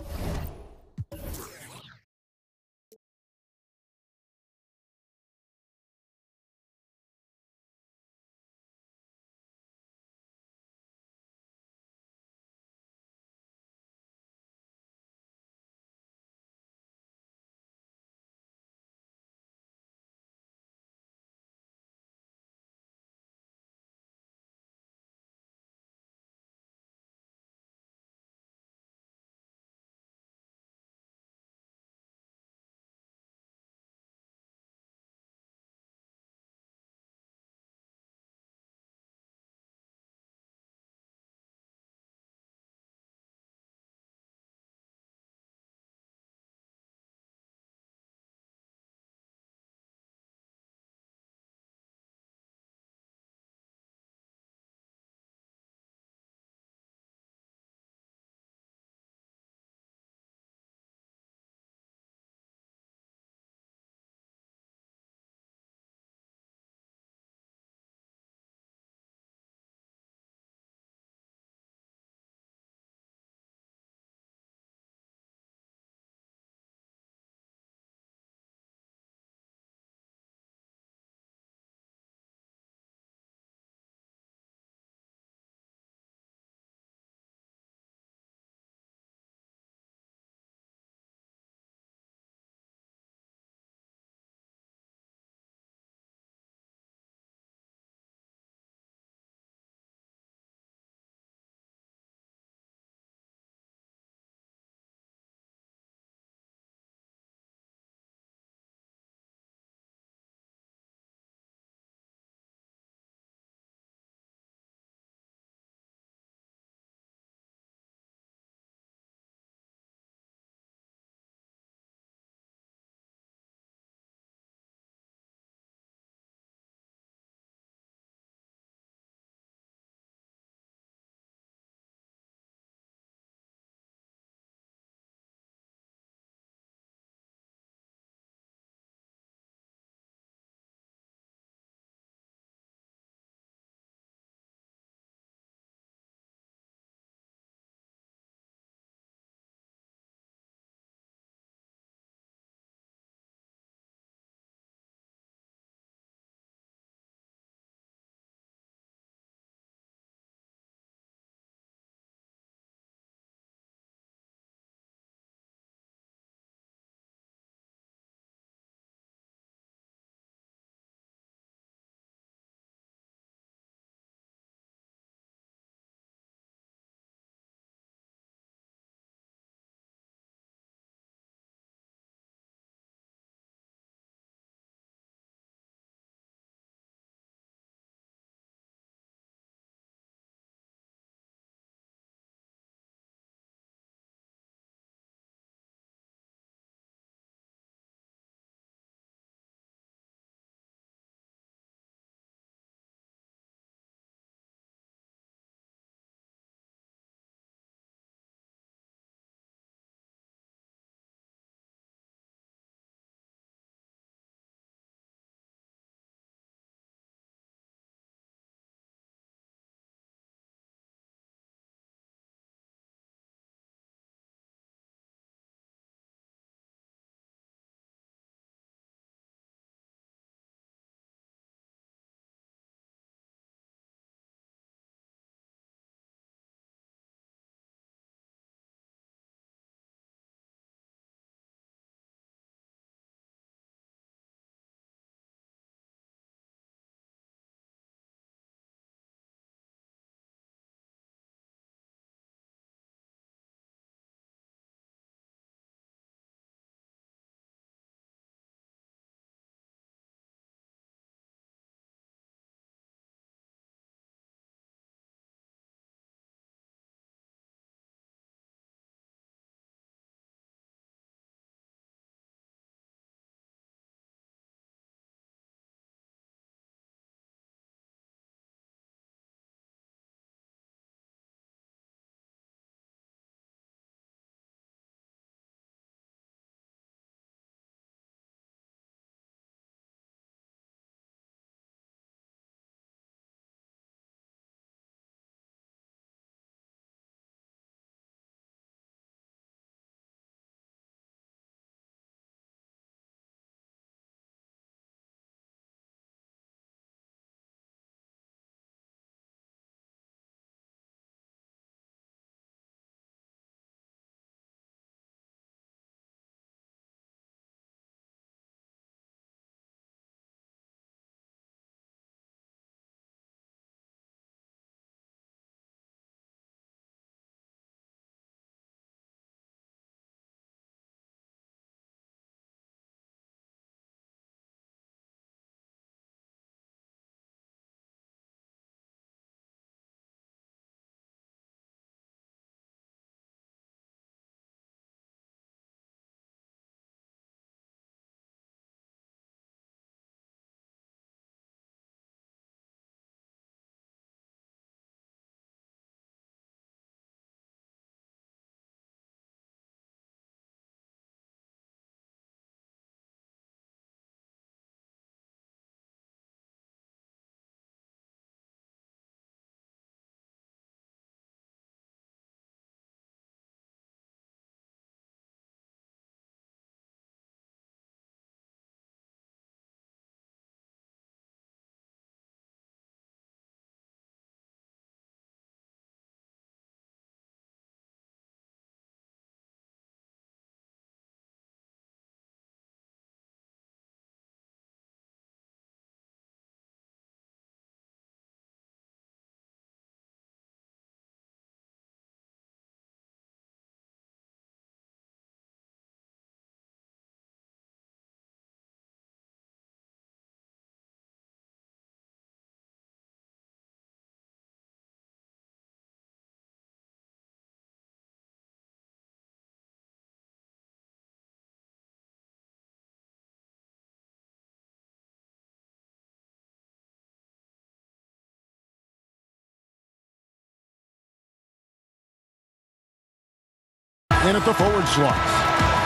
in at the forward slots.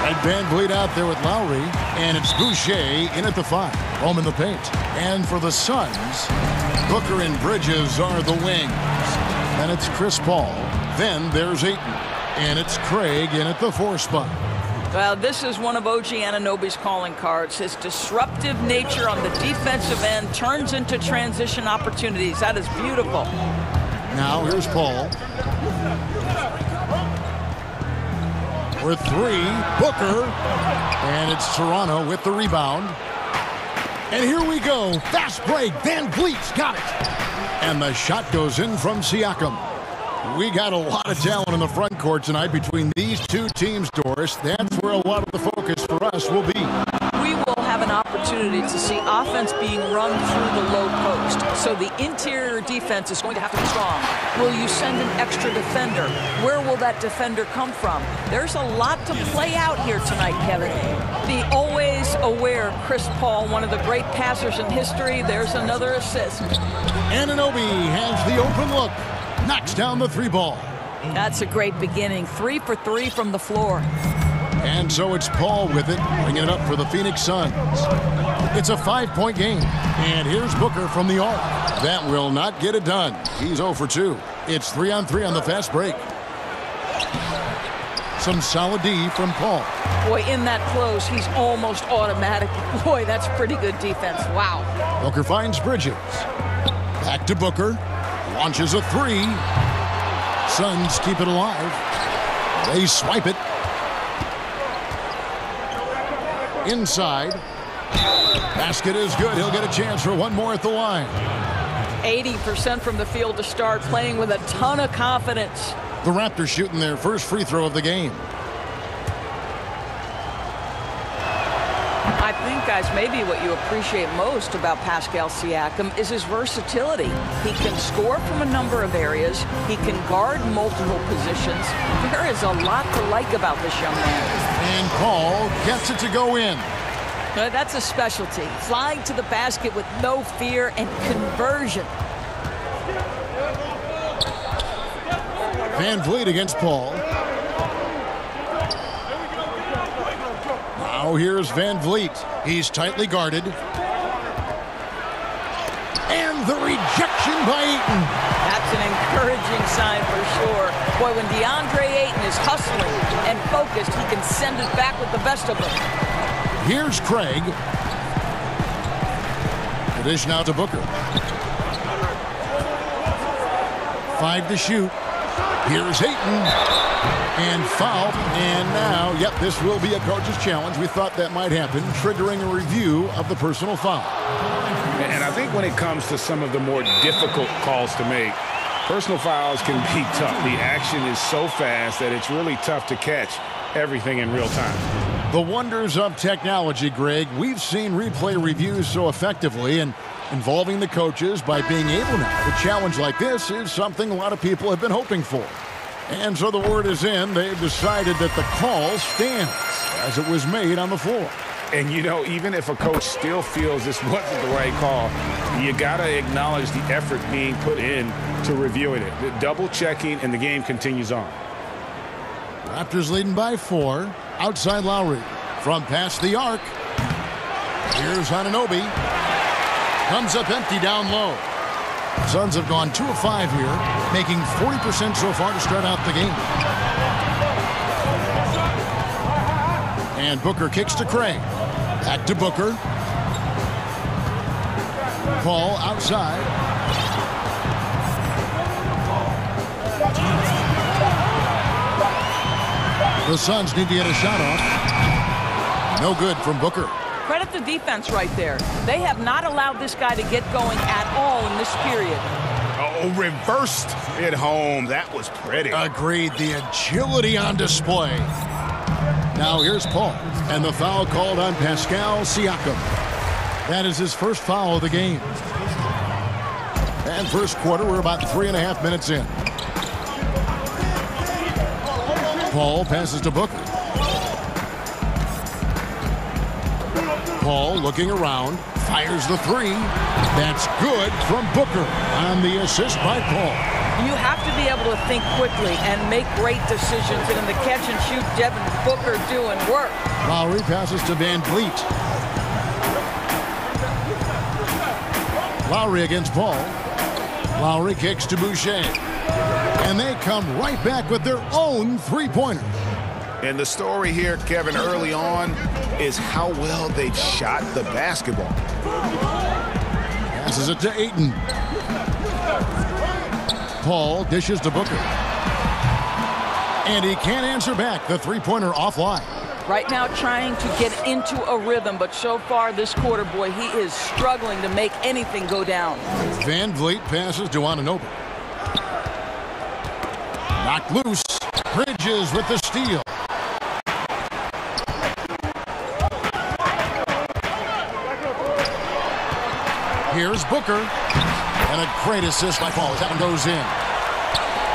And Van Vliet out there with Lowry. And it's Boucher in at the 5. Home in the paint. And for the Suns, Booker and Bridges are the wings. And it's Chris Paul. Then there's Ayton. And it's Craig in at the 4 spot. Well, this is one of OG Anunoby's calling cards. His disruptive nature on the defensive end turns into transition opportunities. That is beautiful. Now here's Paul. For 3, Booker. And it's Toronto with the rebound. And here we go. Fast break. Van Vliet's got it. And the shot goes in from Siakam. We got a lot of talent in the front court tonight between these two teams, Doris. That's where a lot of the focus for us will be. We will have an opportunity to see offense being run through the low post. So the interior defense is going to have to be strong. Will you send an extra defender? Where will that defender come from? There's a lot to play out here tonight, Kevin. The always aware Chris Paul, one of the great passers in history. There's another assist. Anunoby has the open look. Knocks down the 3 ball. That's a great beginning. 3 for 3 from the floor. And so it's Paul with it, bringing it up for the Phoenix Suns. It's a 5-point game. And here's Booker from the arc. That will not get it done. He's 0 for 2. It's 3-on-3 on the fast break. Some solid D from Paul. Boy, in that close, he's almost automatic. Boy, that's pretty good defense. Wow. Booker finds Bridges. Back to Booker. Launches a 3. Suns keep it alive. They swipe it. Inside. Basket is good. He'll get a chance for one more at the line. 80% from the field to start, playing with a ton of confidence. The Raptors shooting their first free throw of the game. I think, guys, maybe what you appreciate most about Pascal Siakam is his versatility. He can score from a number of areas. He can guard multiple positions. There is a lot to like about this young man. And Paul gets it to go in. That's a specialty. Flying to the basket with no fear and conversion. Van Vliet against Paul. Now here's Van Vliet. He's tightly guarded. And the rejection by Ayton. That's an encouraging sign for sure. Boy, when DeAndre Ayton is hustling and focused, he can send it back with the best of them. Here's Craig. The dish now to Booker. 5 to shoot. Here's Ayton. And foul. And now, yep, this will be a coach's challenge. We thought that might happen, triggering a review of the personal foul. And I think when it comes to some of the more difficult calls to make, personal fouls can be tough. The action is so fast that it's really tough to catch everything in real time. The wonders of technology, Greg. We've seen replay reviews so effectively, and involving the coaches by being able now to challenge like this is something a lot of people have been hoping for. And so the word is in. They've decided that the call stands as it was made on the floor. And, you know, even if a coach still feels this wasn't the right call, you got to acknowledge the effort being put in to reviewing it. The double checking, and the game continues on. Raptors leading by 4. Outside Lowry. From past the arc. Here's Anunoby. Comes up empty down low. Suns have gone 2 of 5 here, making 40% so far to start out the game. And Booker kicks to Craig. Back to Booker. Paul outside. The Suns need to get a shot off. No good from Booker. Credit the defense right there. They have not allowed this guy to get going at all in this period. Oh, reversed at home. That was pretty. Agreed. The agility on display. Now here's Paul. And the foul called on Pascal Siakam. That is his first foul of the game. And first quarter, we're about 3.5 minutes in. Paul passes to Booker. Paul looking around, fires the 3. That's good from Booker on the assist by Paul. You have to be able to think quickly and make great decisions. And in the catch and shoot, Devin Booker doing work. Lowry passes to Van Vliet. Lowry against Paul. Lowry kicks to Boucher. And they come right back with their own three-pointer. And the story here, Kevin, early on is how well they've shot the basketball. Passes it to Ayton. Paul dishes to Booker. And he can't answer back. The three-pointer offline. Right now trying to get into a rhythm, but so far this quarter, boy, he is struggling to make anything go down. Van Vliet passes to Anunoby. Knocked loose. Bridges with the steal. Here's Booker. And a great assist by Paul. That one goes in.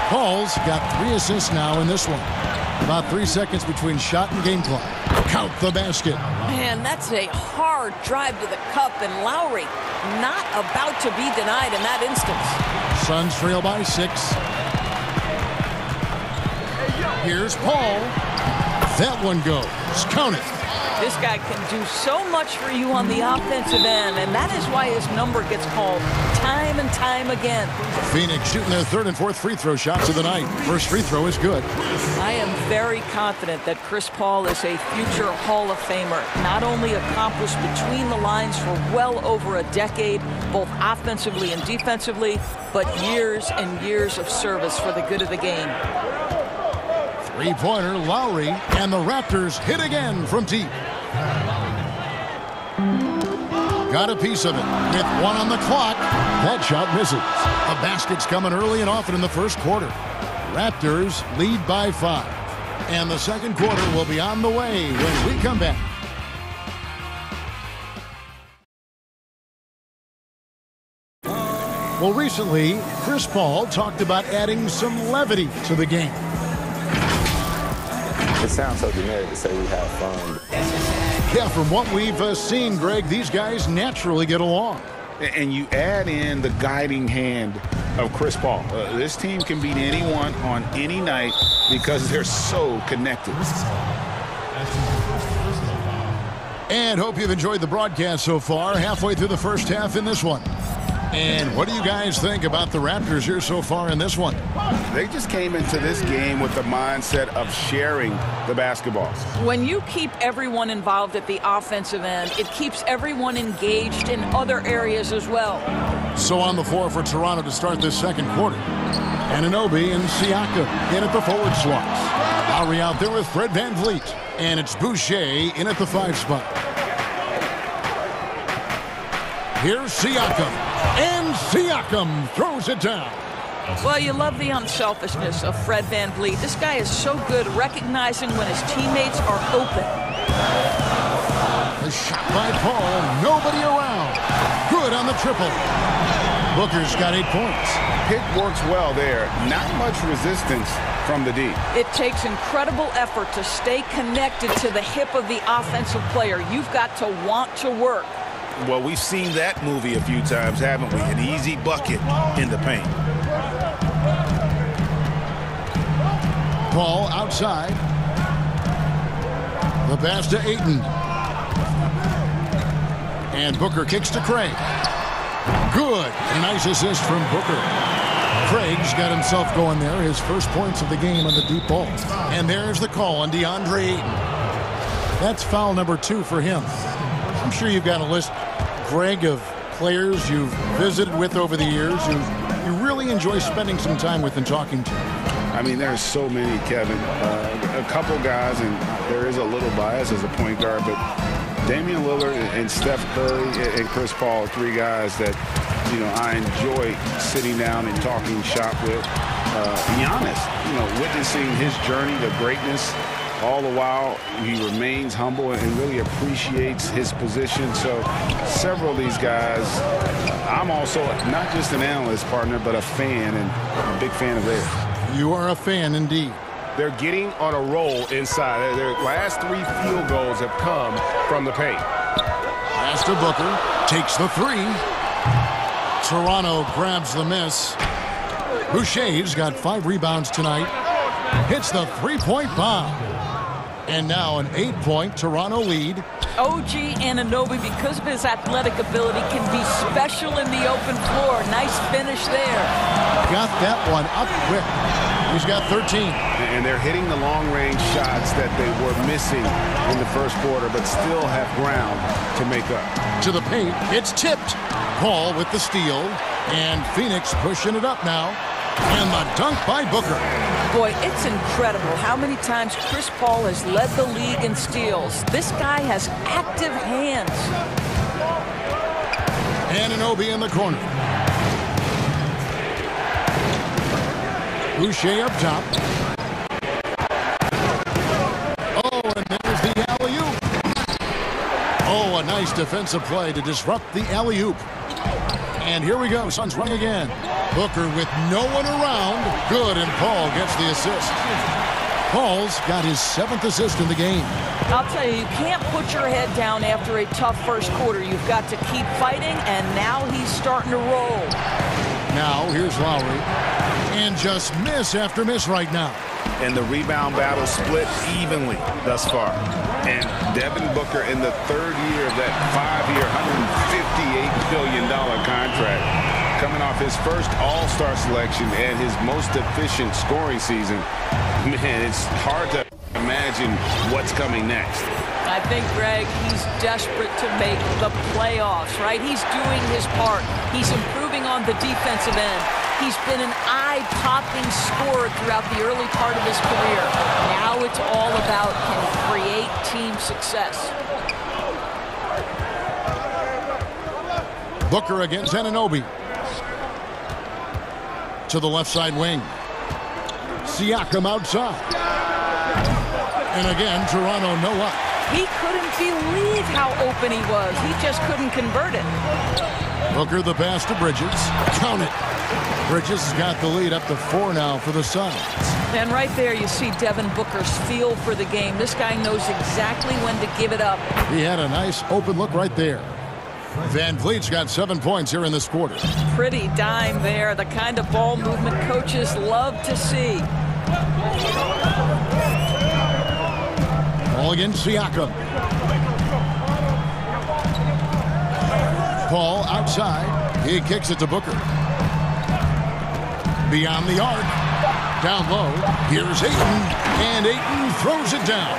Paul's got 3 assists now in this one. About 3 seconds between shot and game clock. Count the basket. Man, that's a hard drive to the cup, and Lowry not about to be denied in that instance. Suns trail by 6. Here's Paul. That one goes. Count it. This guy can do so much for you on the offensive end, and that is why his number gets called time and time again. Phoenix shooting their 3rd and 4th free throw shots of the night. First free throw is good. I am very confident that Chris Paul is a future Hall of Famer. Not only accomplished between the lines for well over a decade, both offensively and defensively, but years and years of service for the good of the game. Three-pointer, Lowry, and the Raptors hit again from deep. Got a piece of it. With 1 on the clock, that shot misses. The basket's coming early and often in the first quarter. Raptors lead by 5. And the second quarter will be on the way when we come back. Well, recently, Chris Paul talked about adding some levity to the game. It sounds so generic to say we have fun. Yeah, from what we've seen, Greg, these guys naturally get along. And you add in the guiding hand of Chris Paul. This team can beat anyone on any night because they're so connected. And hope you've enjoyed the broadcast so far. Halfway through the first half in this one. And what do you guys think about the Raptors here so far in this one? They just came into this game with the mindset of sharing the basketball. When you keep everyone involved at the offensive end, it keeps everyone engaged in other areas as well. So on the floor for Toronto to start this second quarter. Anunoby and Siakam in at the forward slots. Lowry out there with Fred Van Vliet. And it's Boucher in at the 5 spot. Here's Siakam. And Siakam throws it down. Well, you love the unselfishness of Fred Van Vliet. This guy is so good recognizing when his teammates are open. The shot by Paul. Nobody around. Good on the triple. Booker's got 8 points. Pick works well there. Not much resistance from the D. It takes incredible effort to stay connected to the hip of the offensive player. You've got to want to work. Well, we've seen that movie a few times, haven't we? An easy bucket in the paint. Paul outside. The pass to Ayton. And Booker kicks to Craig. Good. A nice assist from Booker. Craig's got himself going there. His first points of the game on the deep ball. And there's the call on DeAndre Ayton. That's foul number 2 for him. I'm sure you've got a list, Greg, of players you've visited with over the years you really enjoy spending some time with and talking to. I mean, there's so many, Kevin. A couple guys, and there is a little bias as a point guard, but Damian Lillard and Steph Curry and Chris Paul, 3 guys that, I enjoy sitting down and talking shop with. Giannis, witnessing his journey to greatness. All the while, he remains humble and really appreciates his position. So several of these guys, I'm also not just an analyst partner, but a fan and a big fan of theirs. You are a fan indeed. They're getting on a roll inside. Their last 3 field goals have come from the paint. Pass to Booker. Takes the 3. Toronto grabs the miss. Boucher's got 5 rebounds tonight. Hits the three-point bomb. And now an 8-point Toronto lead. OG Anunoby, because of his athletic ability, can be special in the open floor. Nice finish there. Got that one up quick. He's got 13. And they're hitting the long-range shots that they were missing in the first quarter, but still have ground to make up. To the paint, it's tipped. Paul with the steal. And Phoenix pushing it up now. And the dunk by Booker. Boy, it's incredible how many times Chris Paul has led the league in steals. This guy has active hands. Anunoby in the corner. Boucher up top. Oh, and there's the alley-oop. Oh, a nice defensive play to disrupt the alley-oop. And here we go. Suns running again. Booker with no one around. Good, and Paul gets the assist. Paul's got his 7th assist in the game. I'll tell you, you can't put your head down after a tough first quarter. You've got to keep fighting, and now he's starting to roll. Now, here's Lowry. And just miss after miss right now. And the rebound battle split evenly thus far. And Devin Booker in the 3rd year of that 5-year, $158 billion contract. Coming off his first All-Star selection and his most efficient scoring season. Man, it's hard to imagine what's coming next. I think, Greg, he's desperate to make the playoffs, right? He's doing his part. He's improving on the defensive end. He's been an eye-popping scorer throughout the early part of his career. Now it's all about can he create team success. Booker against Anunoby. To the left side wing. Siakam outside. And again, Toronto no up. He couldn't believe how open he was. He just couldn't convert it. Booker the pass to Bridges. Count it. Bridges has got the lead up to 4 now for the Suns. And right there you see Devin Booker's feel for the game. This guy knows exactly when to give it up. He had a nice open look right there. Van Vliet's got 7 points here in this quarter. Pretty dime there. The kind of ball movement coaches love to see. Ball against Siakam. Paul outside. He kicks it to Booker. Beyond the arc. Down low. Here's Ayton. And Ayton throws it down.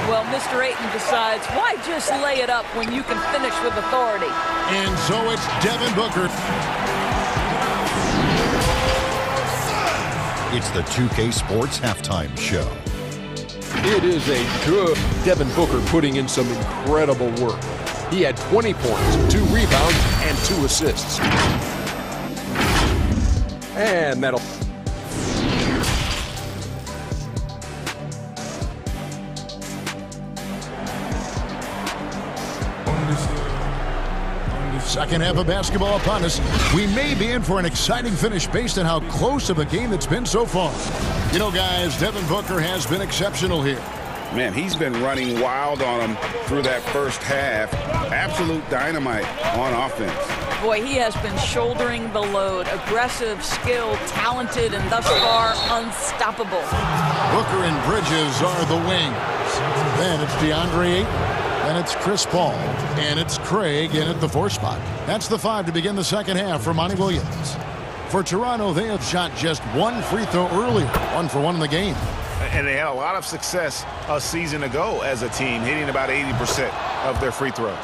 Well, Mr. Ayton decides, why just lay it up when you can finish with authority? And so it's Devin Booker. It's the 2K Sports Halftime Show. It is a good Devin Booker putting in some incredible work. He had 20 points, 2 rebounds, and 2 assists. And that'll... Second half of basketball upon us. We may be in for an exciting finish based on how close of a game it's been so far. You know, guys, Devin Booker has been exceptional here. Man, he's been running wild on him through that first half. Absolute dynamite on offense. Boy, he has been shouldering the load. Aggressive, skilled, talented, and thus far unstoppable. Booker and Bridges are the wings. Then it's DeAndre Ayton. And it's Chris Paul. And it's Craig in at the 4 spot. That's the 5 to begin the second half for Monty Williams. For Toronto, they have shot just 1 free throw earlier. 1 for 1 in the game. And they had a lot of success a season ago as a team, hitting about 80% of their free throws.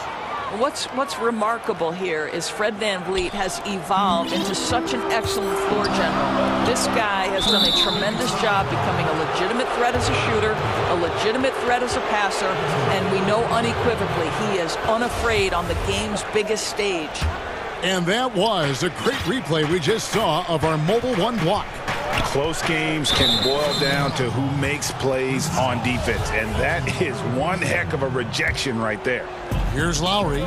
What's remarkable here is Fred VanVleet has evolved into such an excellent floor general. This guy has done a tremendous job becoming a legitimate threat as a shooter, a legitimate threat as a passer, and we know unequivocally he is unafraid on the game's biggest stage. And that was a great replay we just saw of our Mobile One block. Close games can boil down to who makes plays on defense, and that is one heck of a rejection right there. Here's Lowry.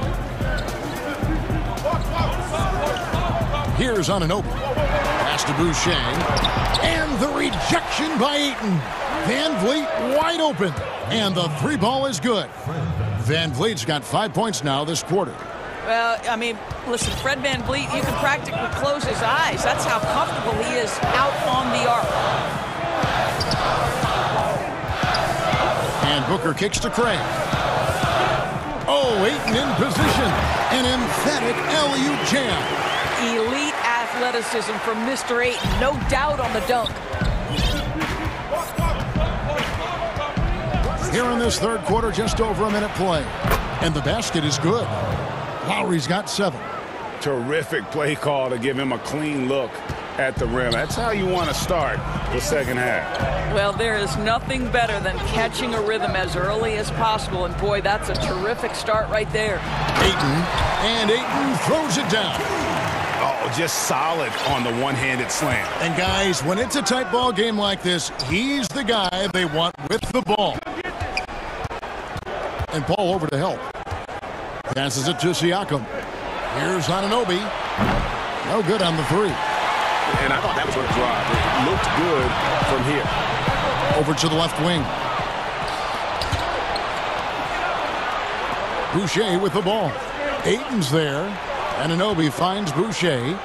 Here's Anunoby. Pass to Boucher. And the rejection by Ayton. VanVleet wide open. And the 3 ball is good. VanVleet's got 5 points now this quarter. Well, I mean, listen, Fred VanVleet, you can practically close his eyes. That's how comfortable he is out on the arc. And Booker kicks to Craig. Oh, Ayton in position. An emphatic alley-oop jam. Elite athleticism from Mr. Ayton. No doubt on the dunk. Here in this third quarter, just over a minute play. And the basket is good. Lowry's got 7. Terrific play call to give him a clean look at the rim. That's how you want to start the second half. Well, there is nothing better than catching a rhythm as early as possible. And, boy, that's a terrific start right there. Ayton, and Ayton throws it down. Oh, just solid on the one-handed slam. And, guys, when it's a tight ball game like this, he's the guy they want with the ball. And Paul over to help. Passes it to Siakam. Here's Anunoby. No good on the 3. And I thought that was a drive. It looked good from here. Over to the left wing. Boucher with the ball. Ayton's there. Anunoby finds Boucher.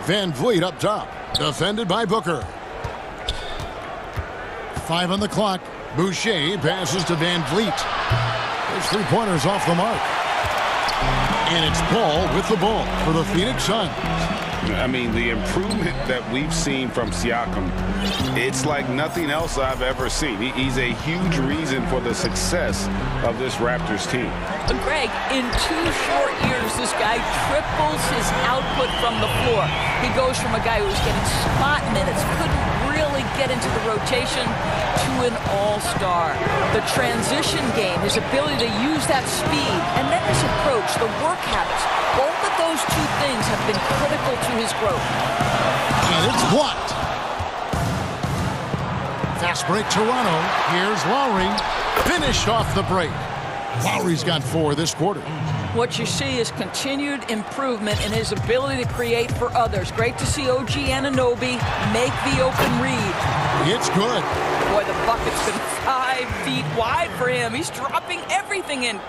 VanVleet up top. Defended by Booker. 5 on the clock. Boucher passes to VanVleet. His three-pointers off the mark. And it's Paul with the ball for the Phoenix Suns. I mean, the improvement that we've seen from Siakam, it's like nothing else I've ever seen. He's a huge reason for the success of this Raptors team. But Greg, in 2 short years, this guy triples his output from the floor. He goes from a guy who was getting spot minutes, couldn't really get into the rotation, to an all-star. The transition game, his ability to use that speed, and then his approach, the work habits, both of those 2 things have been critical to his growth. And it's blocked. Fast break Toronto. Here's Lowry. Finished off the break. Lowry's got 4 this quarter. What you see is continued improvement in his ability to create for others. Great to see OG Anunoby make the open read. It's good. Boy, the bucket's been 5 feet wide for him. He's dropping everything in.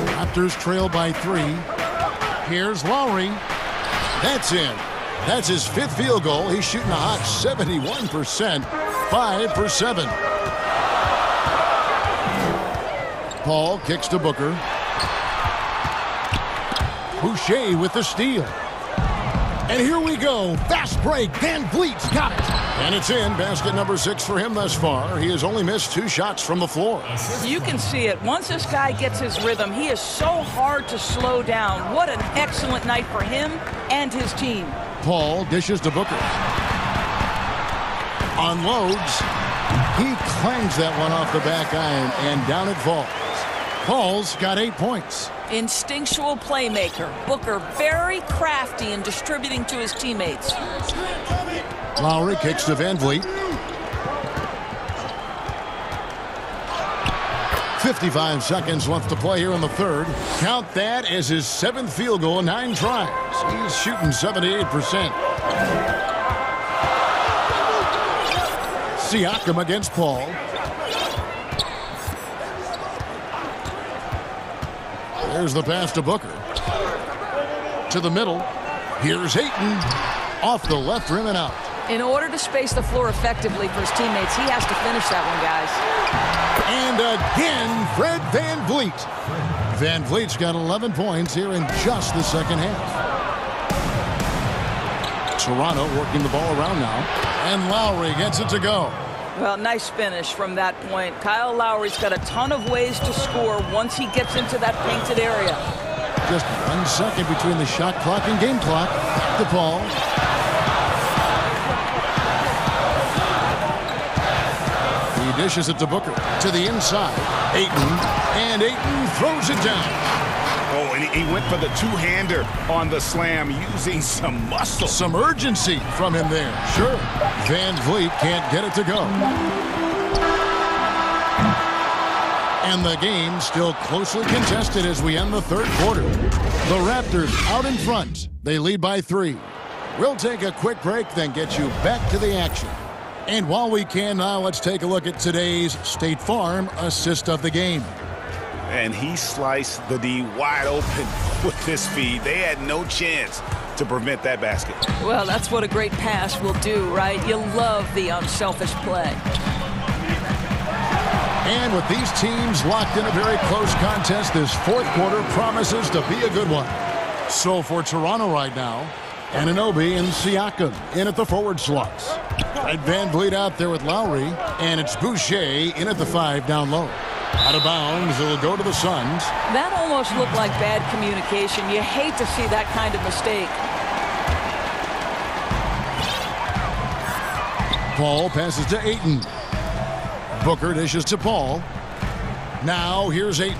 Raptors trail by 3. Here's Lowry. That's in. That's his 5th field goal. He's shooting a hot 71%. 5 for 7. Paul kicks to Booker. Boucher with the steal. And here we go. Fast break. VanVleet's got it. And it's in. Basket number 6 for him thus far. He has only missed 2 shots from the floor. You can see it. Once this guy gets his rhythm, he is so hard to slow down. What an excellent night for him and his team. Paul dishes to Booker. Unloads. He clangs that one off the back iron, and down it falls. Paul's got 8 points. Instinctual playmaker. Booker very crafty in distributing to his teammates. Lowry kicks to VanVleet. 55 seconds left to play here in the third. Count that as his 7th field goal in 9 tries. He's shooting 78%. Siakam against Paul. There's the pass to Booker. To the middle. Here's Ayton. Off the left rim and out. In order to space the floor effectively for his teammates, he has to finish that one, guys. And again, Fred VanVleet. VanVleet's got 11 points here in just the second half. Toronto working the ball around now. And Lowry gets it to go. Well, nice finish from that point. Kyle Lowry's got a ton of ways to score once he gets into that painted area. Just 1 second between the shot clock and game clock. To Paul. He dishes it to Booker. To the inside. Ayton. And Ayton throws it down. Oh, and he went for the 2-hander on the slam, using some muscle. Some urgency from him there. Sure. VanVleet can't get it to go. And the game still closely contested as we end the third quarter. The Raptors out in front. They lead by 3. We'll take a quick break, then get you back to the action. And while we can now, let's take a look at today's State Farm assist of the game. And he sliced the D wide open with his feed. They had no chance to prevent that basket. Well, that's what a great pass will do, right? You love the unselfish play. And with these teams locked in a very close contest, this fourth quarter promises to be a good one. So for Toronto right now, Anunoby and Siakam in at the forward slots. Red Van Vliet out there with Lowry, and it's Boucher in at the 5 down low. Out of bounds, it'll go to the Suns. That almost looked like bad communication. You hate to see that kind of mistake. Paul passes to Ayton. Booker dishes to Paul. Now here's Ayton.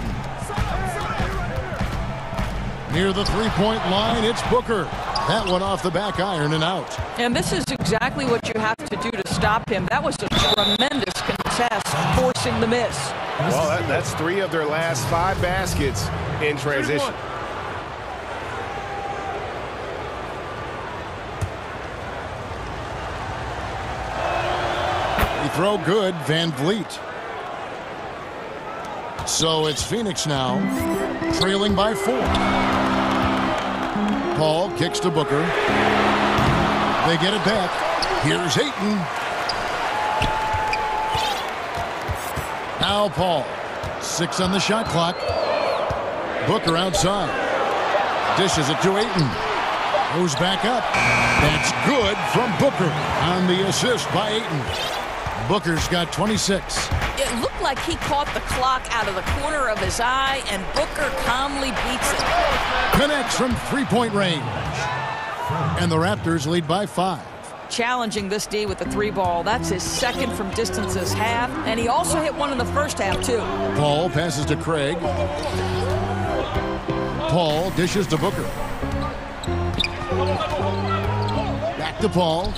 Near the three-point line, it's Booker. That one off the back iron and out. And this is exactly what you have to do to stop him. That was a tremendous contest, forcing the miss. Well, that's 3 of their last 5 baskets in transition. Throw good, Van Vliet. So it's Phoenix now, trailing by 4. Paul kicks to Booker. They get it back. Here's Ayton. Now Paul. 6 on the shot clock. Booker outside. Dishes it to Ayton. Goes back up. That's good from Booker on the assist by Ayton. Booker's got 26. It looked like he caught the clock out of the corner of his eye, and Booker calmly beats it. Connects from three-point range. And the Raptors lead by 5. Challenging this D with the 3 ball. That's his second from distance this half, and he also hit one in the first half, too. Paul passes to Craig. Paul dishes to Booker. Back to Paul.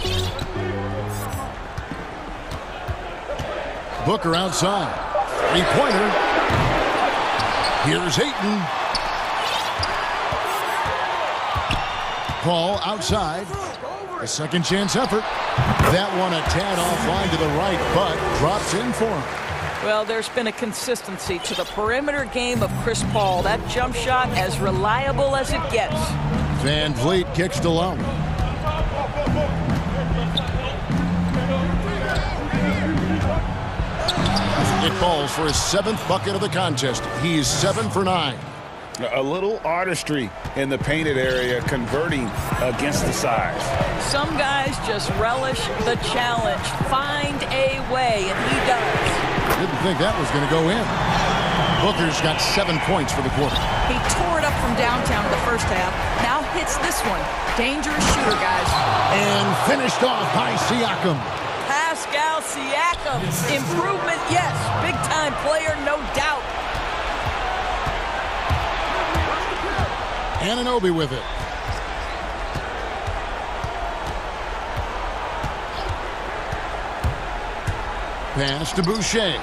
Booker outside. 3-pointer. Here's Ayton. Paul outside. A second chance effort. That one a tad offline to the right, but drops in for him. Well, there's been a consistency to the perimeter game of Chris Paul. That jump shot as reliable as it gets. Van Vliet kicks to Lowry. It falls for his 7th bucket of the contest. He's 7 for 9. A little artistry in the painted area, converting against the size. Some guys just relish the challenge. Find a way, and he does. Didn't think that was going to go in. Booker's got 7 points for the quarter. He tore it up from downtown in the first half. Now hits this one. Dangerous shooter, guys. And finished off by Siakam. Pascal Siakam. Improvement, yes. Big-time player, no doubt. Anunoby with it. Pass to Boucher.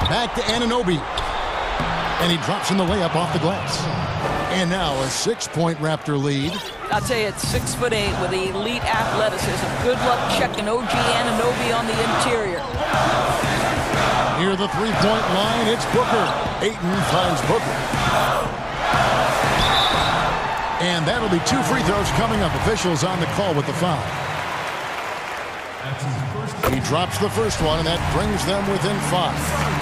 Back to Anunoby. And he drops in the layup off the glass. And now a 6-point Raptor lead. I'll tell you, it's 6'8" with elite athleticism. Good luck checking OG Anunoby on the interior. Near the 3-point line, it's Booker. Ayton finds Booker. And that'll be 2 free throws coming up. Officials on the call with the foul. He drops the first one, and that brings them within 5.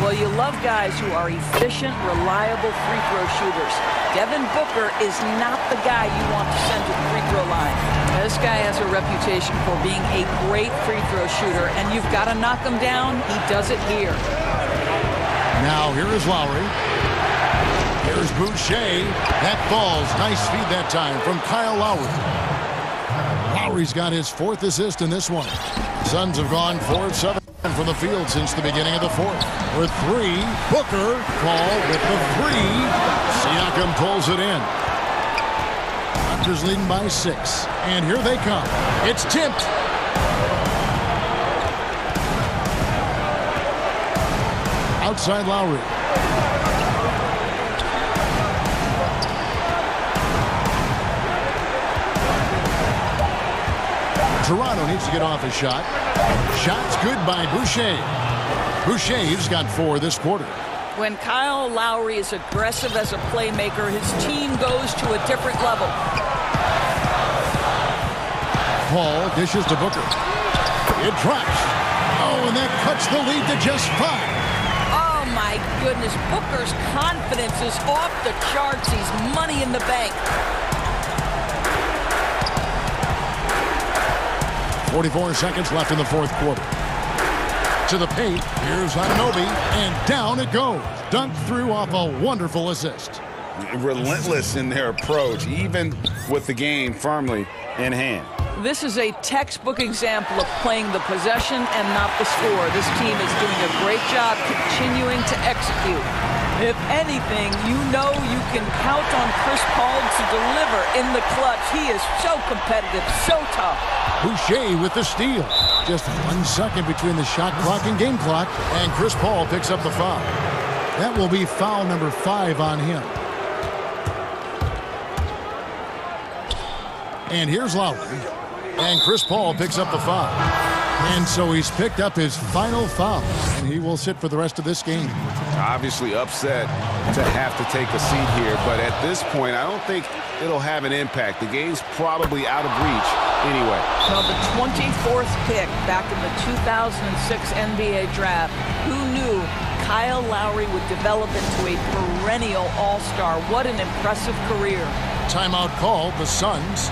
Well, you love guys who are efficient, reliable free throw shooters. Devin Booker is not the guy you want to send to the free throw line. This guy has a reputation for being a great free throw shooter, and you've got to knock him down. He does it here. Now here is Lowry. Here's Boucher. That falls. Nice feed that time from Kyle Lowry. Lowry's got his 4th assist in this one. Suns have gone 4 of 7 from the field since the beginning of the 4th. With 3, Booker. Paul with the 3. Siakam pulls it in. Raptors leading by 6. And here they come. It's tipped. Outside Lowry. Toronto needs to get off a shot. Shot's good by Boucher. Boucher's got 4 this quarter. When Kyle Lowry is aggressive as a playmaker, his team goes to a different level. Paul dishes to Booker. It drops. Oh, and that cuts the lead to just 5. Oh, my goodness. Booker's confidence is off the charts. He's money in the bank. 44 seconds left in the fourth quarter. To the paint. Here's Anunoby, and down it goes. Dunked through off a wonderful assist. Relentless in their approach, even with the game firmly in hand. This is a textbook example of playing the possession and not the score. This team is doing a great job continuing to execute. If anything, you know you can count on Chris Paul to deliver in the clutch. He is so competitive, so tough. Boucher with the steal. Just 1 second between the shot clock and game clock, and Chris Paul picks up the foul. That will be foul number 5 on him. And here's Lowry. And Chris Paul picks up the foul. And so he's picked up his final foul, and he will sit for the rest of this game. Obviously upset to have to take a seat here, but at this point, I don't think it'll have an impact. The game's probably out of reach anyway. Well, the 24th pick back in the 2006 NBA draft. Who knew Kyle Lowry would develop into a perennial all-star? What an impressive career. Timeout called, the Suns.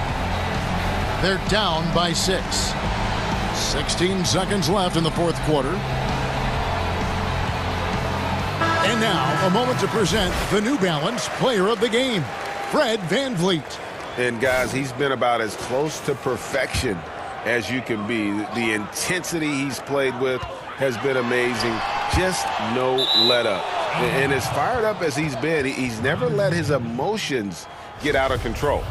They're down by 6. 16 seconds left in the fourth quarter. And now, a moment to present the New Balance Player of the Game, Fred VanVleet. And guys, he's been about as close to perfection as you can be. The intensity he's played with has been amazing. Just no let up. And as fired up as he's been, he's never let his emotions get out of control.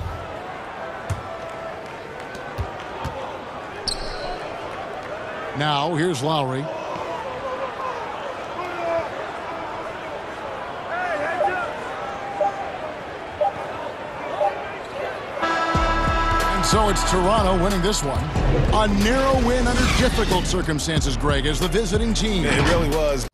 Now, here's Lowry. And so it's Toronto winning this one. A narrow win under difficult circumstances, Greg, as the visiting team. It really was.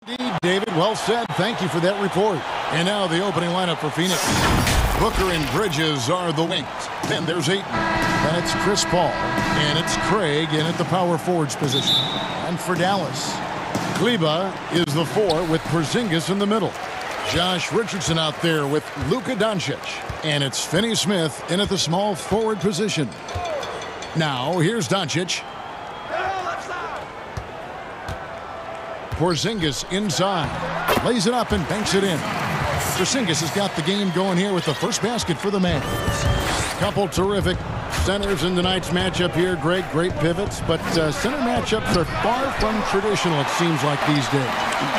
Indeed, David. Well said. Thank you for that report. And now the opening lineup for Phoenix. Booker and Bridges are the wings. Then there's Ayton. Then it's Chris Paul. And it's Craig in at the power forwards position. And for Dallas, Kleba is the 4 with Porzingis in the middle. Josh Richardson out there with Luka Doncic. And it's Finney Smith in at the small forward position. Now, here's Doncic. Porzingis inside. Lays it up and banks it in. Porzingis has got the game going here with the first basket for the Mavs. Couple terrific centers in tonight's matchup here, Greg. Great pivots, but center matchups are far from traditional, it seems like, these days.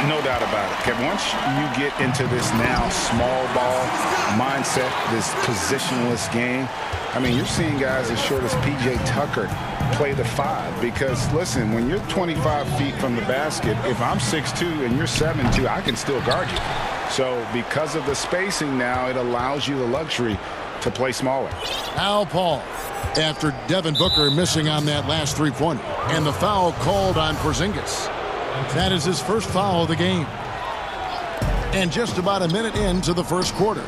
No doubt about it, Kevin. Once you get into this now small ball mindset, this positionless game, I mean, you're seeing guys as short as P.J. Tucker play the 5 because, listen, when you're 25 feet from the basket, if I'm 6'2" and you're 7'2", I can still guard you. So because of the spacing now, it allows you the luxury to play smaller. Now Paul, after Devin Booker missing on that last three-pointer, and the foul called on Porzingis. That is his first foul of the game. And just about a minute into the first quarter.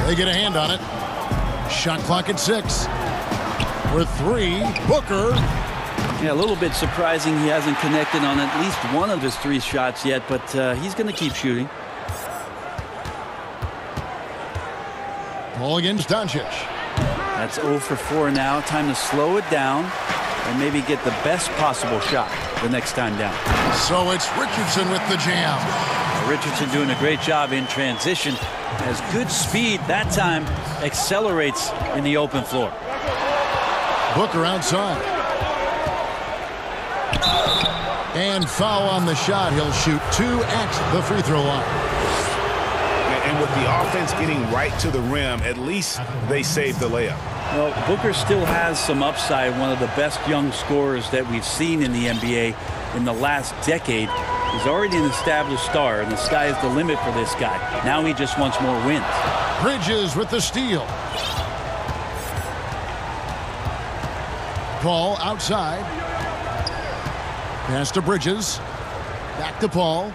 They get a hand on it. Shot clock at 6. For 3, Booker. Yeah, a little bit surprising he hasn't connected on at least one of his 3 shots yet, but he's going to keep shooting. Paul against Doncic. That's 0 for 4 now. Time to slow it down and maybe get the best possible shot the next time down. So it's Richardson with the jam. Richardson doing a great job in transition. Has good speed that time. Accelerates in the open floor. Booker outside. And foul on the shot. He'll shoot 2 at the free throw line. And with the offense getting right to the rim, at least they saved the layup. Well, Booker still has some upside. One of the best young scorers that we've seen in the NBA in the last decade. He's already an established star, and the sky is the limit for this guy. Now he just wants more wins. Bridges with the steal. Paul outside. Pass to Bridges. Back to Paul.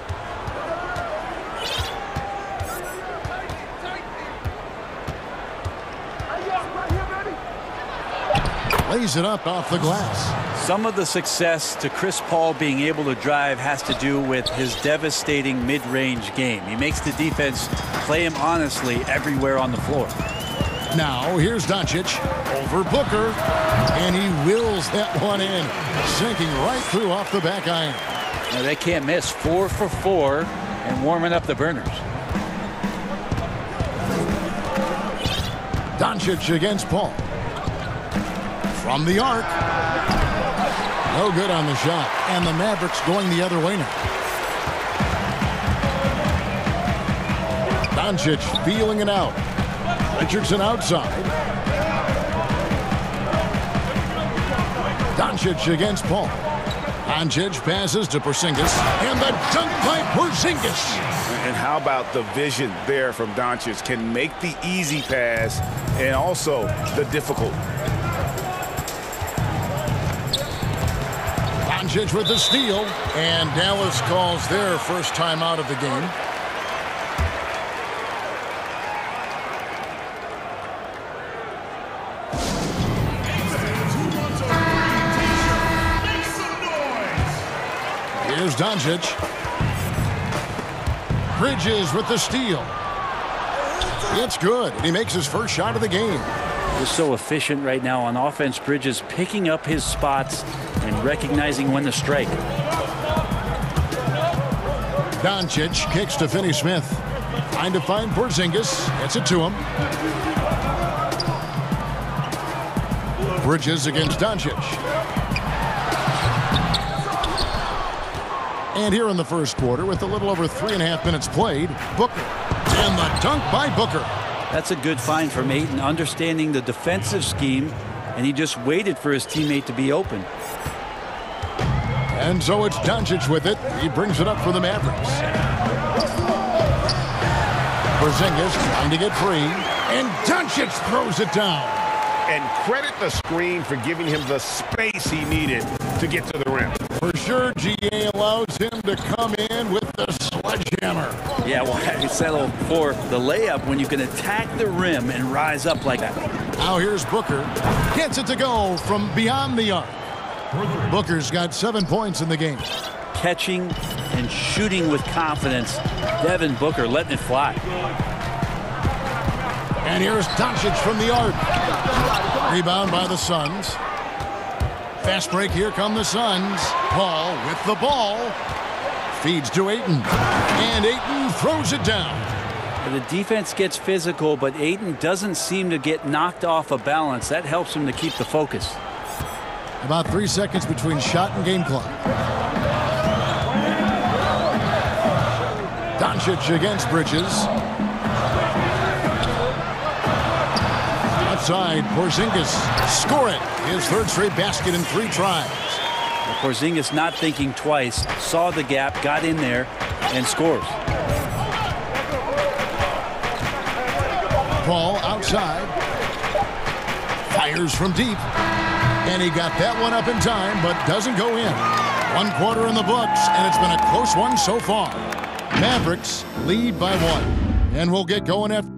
Lays it up off the glass. Some of the success to Chris Paul being able to drive has to do with his devastating mid-range game. He makes the defense play him honestly everywhere on the floor. Now here's Doncic over Booker, and he wills that one in, sinking right through off the back iron. Now they can't miss. 4 for 4 and warming up the burners. Doncic against Paul. From the arc. No good on the shot. And the Mavericks going the other way now. Doncic feeling it out. Richardson outside. Doncic against Paul. Doncic passes to Porzingis. And the dunk by Porzingis. And how about the vision there from Doncic? Can make the easy pass and also the difficult. Doncic with the steal, and Dallas calls their first time out of the game. Here's Doncic. Bridges with the steal. It's good, and he makes his first shot of the game. He's so efficient right now on offense. Bridges picking up his spots and recognizing when to strike. Doncic kicks to Finney Smith. Trying to find Porzingis. Gets it to him. Bridges against Doncic. And here in the first quarter, with a little over 3.5 minutes played, Booker. And the dunk by Booker. That's a good find from Ayton, understanding the defensive scheme, and he just waited for his teammate to be open. And so it's Doncic with it. He brings it up for the Mavericks. Porzingis trying to get free, and Doncic throws it down. And credit the screen for giving him the space he needed to get to the rim. For sure, GA allows him to come in with the sledgehammer. Yeah, well, I settle for the layup when you can attack the rim and rise up like that. Now here's Booker. Gets it to go from beyond the arc. Booker's got 7 points in the game. Catching and shooting with confidence. Devin Booker letting it fly. And here's Doncic from the arc. Rebound by the Suns. Fast break, here come the Suns. Paul with the ball. Feeds to Ayton. And Ayton throws it down. The defense gets physical, but Ayton doesn't seem to get knocked off of balance. That helps him to keep the focus. About 3 seconds between shot and game clock. Doncic against Bridges. Outside, Porzingis. Score it. His third straight basket in 3 tries. Porzingis not thinking twice. Saw the gap, got in there, and scores. Paul outside. Fires from deep. And he got that one up in time, but doesn't go in. 1 quarter in the books, and it's been a close one so far. Mavericks lead by 1. And we'll get going after.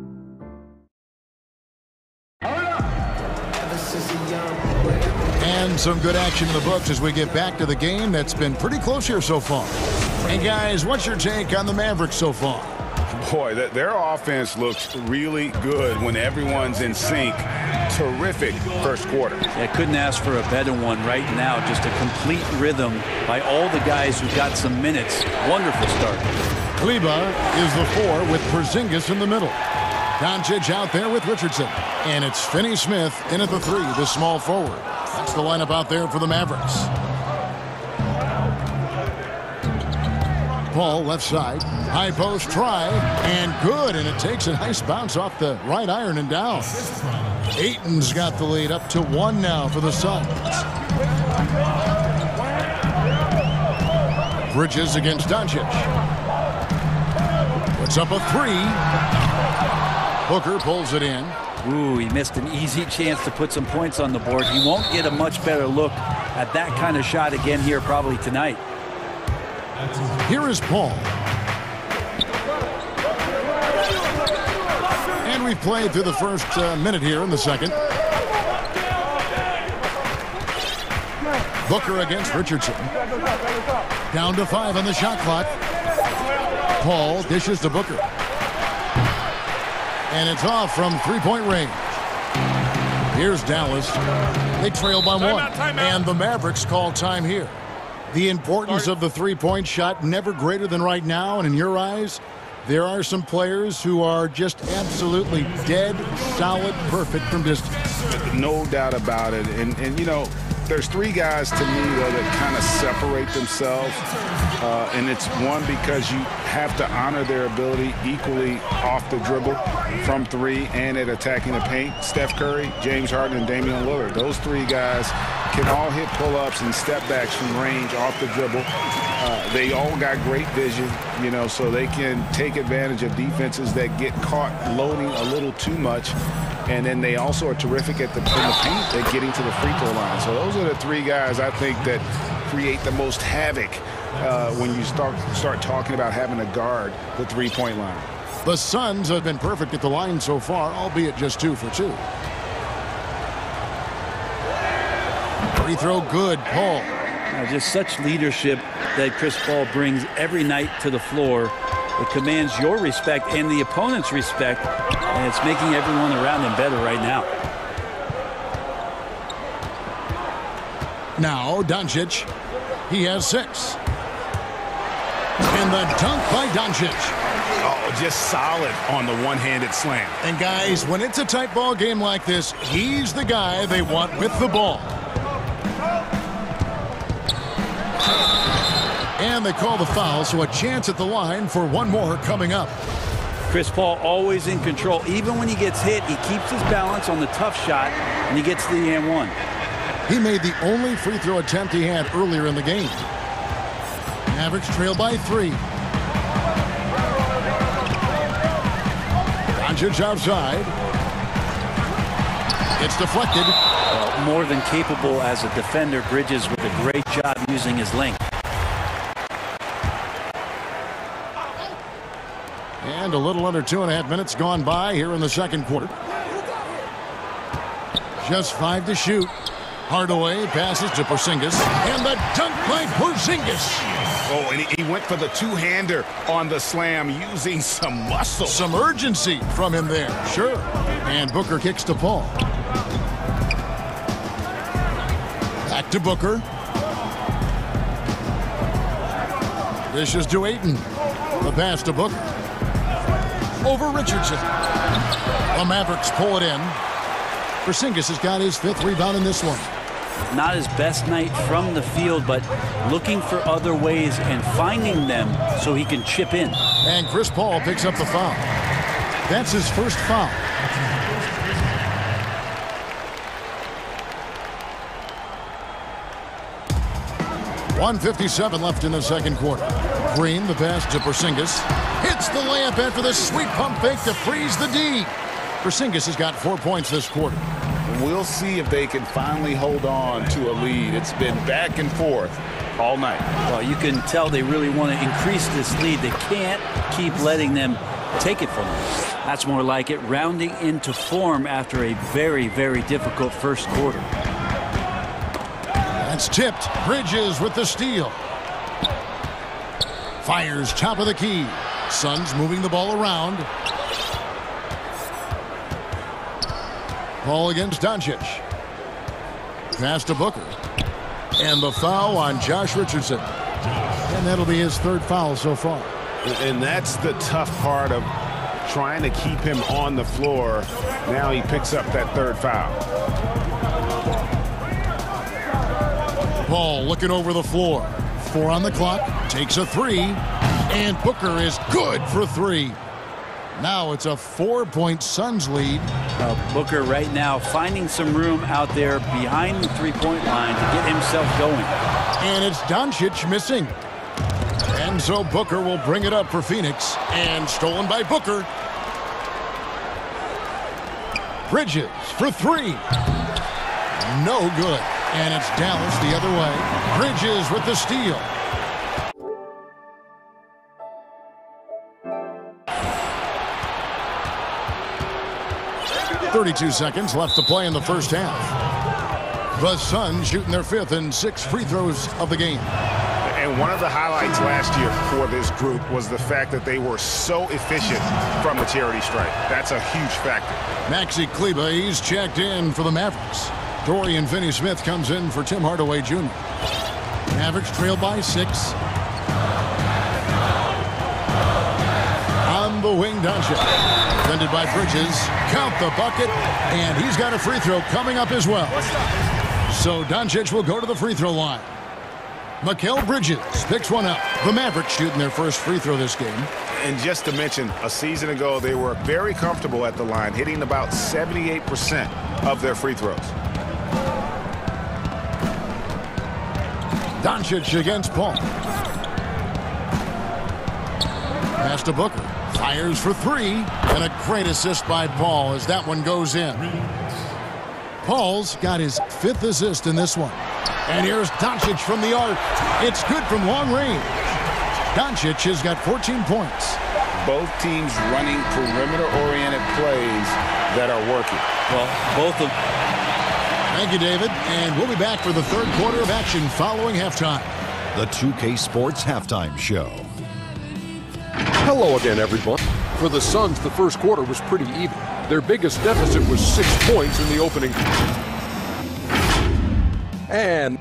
And some good action in the books as we get back to the game that's been pretty close here so far. And guys, what's your take on the Mavericks so far? Boy, their offense looks really good when everyone's in sync. Terrific first quarter. I couldn't ask for a better one right now. Just a complete rhythm by all the guys who got some minutes. Wonderful start. Kleba is the 4 with Porzingis in the middle. Doncic out there with Richardson. And it's Finney Smith in at the 3, the small forward. That's the lineup out there for the Mavericks. Paul left side. High post try. And good. And it takes a nice bounce off the right iron and down. Ayton's got the lead up to 1 now for the Suns. Bridges against Doncic. Puts up a 3. Booker pulls it in. Ooh, he missed an easy chance to put some points on the board. He won't get a much better look at that kind of shot again here probably tonight. Here is Paul. And we've played through the first minute here in the second. Booker against Richardson. Down to 5 on the shot clock. Paul dishes to Booker. And it's off from 3-point range. Here's Dallas. They trail by 1. And the Mavericks call time here. The importance of the 3-point shot never greater than right now. And in your eyes, there are some players who are just absolutely dead, solid, perfect from distance. No doubt about it. And you know, there's 3 guys to me, though, that kind of separate themselves. And it's one, because you have to honor their ability equally off the dribble from 3 and at attacking the paint. Steph Curry, James Harden, and Damian Lillard. Those 3 guys can all hit pull-ups and step-backs from range off the dribble. They all got great vision, you know, so they can take advantage of defenses that get caught loading a little too much. And then they also are terrific in the paint at getting to the free throw line. So those are the 3 guys I think that create the most havoc when you start talking about having to guard the 3-point line. The Suns have been perfect at the line so far, albeit just 2 for 2. Free throw good, Paul. Just such leadership that Chris Paul brings every night to the floor. It commands your respect and the opponent's respect, and it's making everyone around him better right now. Now Doncic. He has 6. And the dunk by Doncic. Oh, just solid on the one-handed slam. And guys, when it's a tight ball game like this, he's the guy they want with the ball. And they call the foul, so a chance at the line for 1 more coming up. Chris Paul always in control. Even when he gets hit, he keeps his balance on the tough shot, and he gets to the and 1. He made the only free throw attempt he had earlier in the game. Mavericks trail by 3. Doncic outside. It's deflected. More than capable as a defender. Bridges with a great job using his length. And a little under 2.5 minutes gone by here in the second quarter. Just 5 to shoot. Hardaway passes to Porzingis. And the dunk by Porzingis. Oh, and he went for the two-hander on the slam using some muscle. Some urgency from him there. Sure. And Booker kicks to Paul. Back to Booker. Dishes to Ayton. The pass to Booker. Over Richardson. The Mavericks pull it in. Porzingis has got his 5th rebound in this one. Not his best night from the field, but looking for other ways and finding them so he can chip in. And Chris Paul picks up the foul. That's his first foul. .157 left in the second quarter. Green, the pass to Porzingis. Hits the layup after the sweet pump fake to freeze the D. Porzingis has got 4 points this quarter. We'll see if they can finally hold on to a lead. It's been back and forth all night. Well, you can tell they really want to increase this lead. They can't keep letting them take it from them. That's more like it, rounding into form after a very, very difficult first quarter. That's tipped. Bridges with the steal. Fires top of the key. Suns moving the ball around. Ball against Doncic. Pass to Booker. And the foul on Josh Richardson. And that'll be his 3rd foul so far. And that's the tough part of trying to keep him on the floor. Now he picks up that 3rd foul. Ball looking over the floor. 4 on the clock. Takes a 3. And Booker is good for 3. Now it's a 4-point Suns lead. Booker right now finding some room out there behind the three-point line to get himself going. And it's Doncic missing. And so Booker will bring it up for Phoenix. And stolen by Booker. Bridges for 3. No good. And it's Dallas the other way. Bridges with the steal. .32 seconds left to play in the first half. The Suns shooting their 5th and 6th free throws of the game. And one of the highlights last year for this group was the fact that they were so efficient from the charity stripe. That's a huge factor. Maxi Kleber, he's checked in for the Mavericks. Dorian Finney-Smith comes in for Tim Hardaway Jr. Mavericks trailed by 6. On the wing, Doncic. Defended by Bridges. Count the bucket. And he's got a free throw coming up as well. So Doncic will go to the free throw line. Mikal Bridges picks one up. The Mavericks shooting their first free throw this game. And just to mention, a season ago, they were very comfortable at the line, hitting about 78% of their free throws. Doncic against Paul. Pass to Booker. Fires for 3. And a great assist by Paul as that one goes in. Paul's got his 5th assist in this one. And here's Doncic from the arc. It's good from long range. Doncic has got 14 points. Both teams running perimeter-oriented plays that are working. Well, both of... Thank you, David. And we'll be back for the 3rd quarter of action following halftime. The 2K Sports Halftime Show. Hello again, everyone. For the Suns, the first quarter was pretty even. Their biggest deficit was 6 points in the opening. And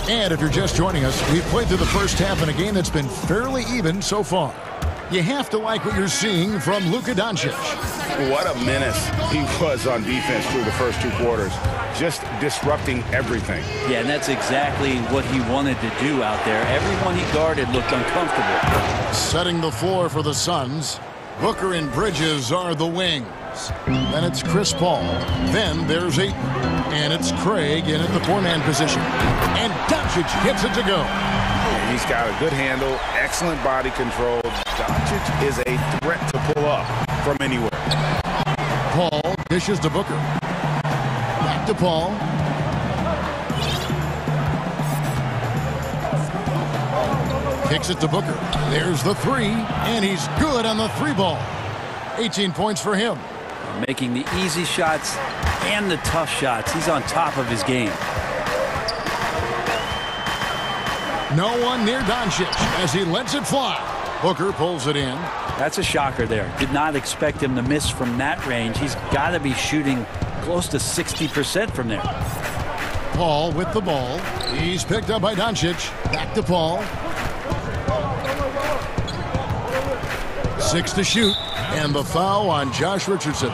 And if you're just joining us, we've played through the first half in a game that's been fairly even so far. You have to like what you're seeing from Luka Doncic. What a menace he was on defense through the first 2 quarters. Just disrupting everything. Yeah, and that's exactly what he wanted to do out there. Everyone he guarded looked uncomfortable. Setting the floor for the Suns. Booker and Bridges are the wings. Charles. Then it's Chris Paul. Then there's Ayton. And it's Craig in at the 4-man position. And Doncic gets it to go. He's got a good handle, excellent body control. Doncic is a threat to pull up from anywhere. Paul dishes to Booker. Back to Paul. Kicks it to Booker. There's the three, and he's good on the 3-ball. 18 points for him. Making the easy shots and the tough shots. He's on top of his game. No one near Doncic as he lets it fly. Booker pulls it in. That's a shocker there. Did not expect him to miss from that range. He's got to be shooting close to 60% from there. Paul with the ball. He's picked up by Doncic. Back to Paul. 6 to shoot. And the foul on Josh Richardson.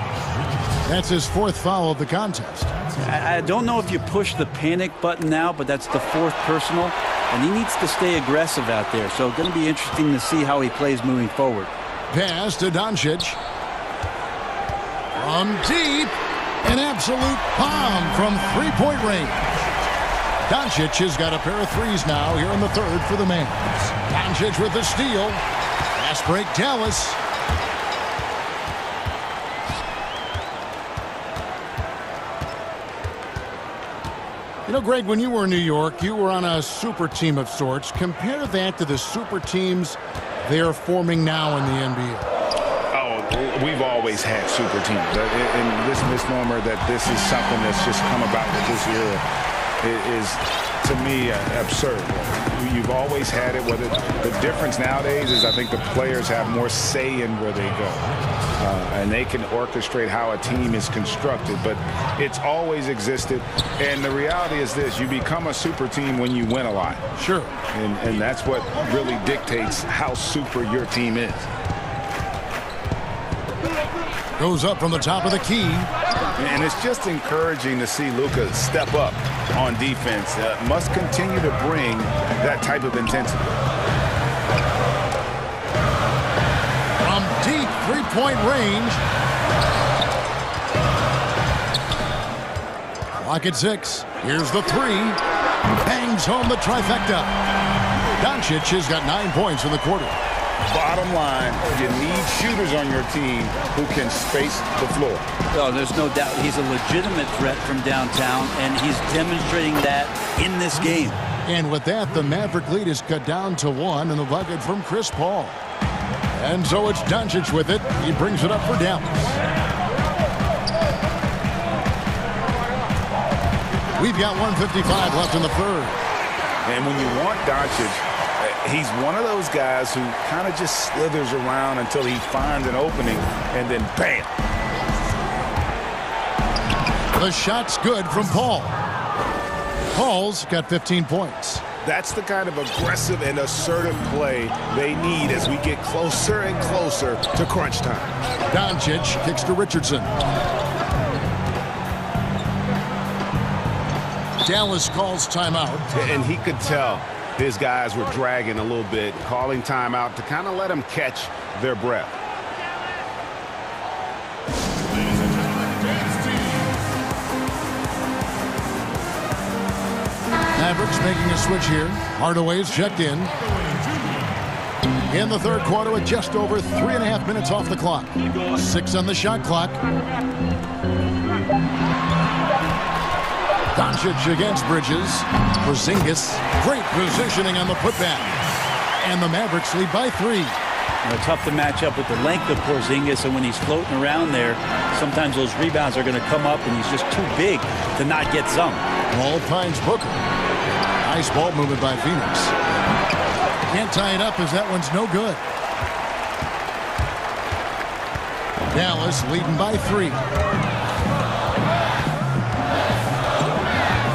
That's his 4th foul of the contest. I don't know if you push the panic button now, but that's the 4th personal. And he needs to stay aggressive out there. So it's going to be interesting to see how he plays moving forward. Pass to Doncic. From deep. An absolute bomb from 3-point range. Doncic has got a pair of threes now here in the 3rd for the Mavs. Doncic with the steal. Fast break Dallas. You know, Greg, when you were in New York, you were on a super team of sorts. Compare that to the super teams they're forming now in the NBA. Oh, we've always had super teams. And this misnomer that this is something that's just come about with this era is, to me, absurd. You've always had it. Whether the difference nowadays is I think the players have more say in where they go. And they can orchestrate how a team is constructed. But it's always existed. And the reality is this. You become a super team when you win a lot. Sure. And that's what really dictates how super your team is. Goes up from the top of the key. And it's just encouraging to see Luka step up on defense. Must continue to bring that type of intensity. From deep 3-point range. Clock at 6. Here's the 3. Bangs home the trifecta. Doncic has got 9 points in the quarter. Bottom line, you need shooters on your team who can space the floor. Oh, there's no doubt he's a legitimate threat from downtown, and he's demonstrating that in this game. And with that, the Maverick lead is cut down to 1 in the bucket from Chris Paul. And so it's Doncic with it. He brings it up for Dallas. We've got 1:55 left in the 3rd. And when you want Doncic, he's one of those guys who kind of just slithers around until he finds an opening, and then bam. The shot's good from Paul. Paul's got 15 points. That's the kind of aggressive and assertive play they need as we get closer and closer to crunch time. Doncic kicks to Richardson. Dallas calls timeout. And he could tell his guys were dragging a little bit, calling timeout to kind of let them catch their breath. Mavericks making a switch here. Hardaway's checked in. In the 3rd quarter with just over 3.5 minutes off the clock. 6 on the shot clock. Doncic against Bridges. Porzingis. Great positioning on the putback. And the Mavericks lead by 3. Tough to match up with the length of Porzingis, and when he's floating around there, sometimes those rebounds are going to come up, and he's just too big to not get some. Ball finds Booker. Nice ball movement by Phoenix. Can't tie it up as that one's no good. Dallas leading by 3.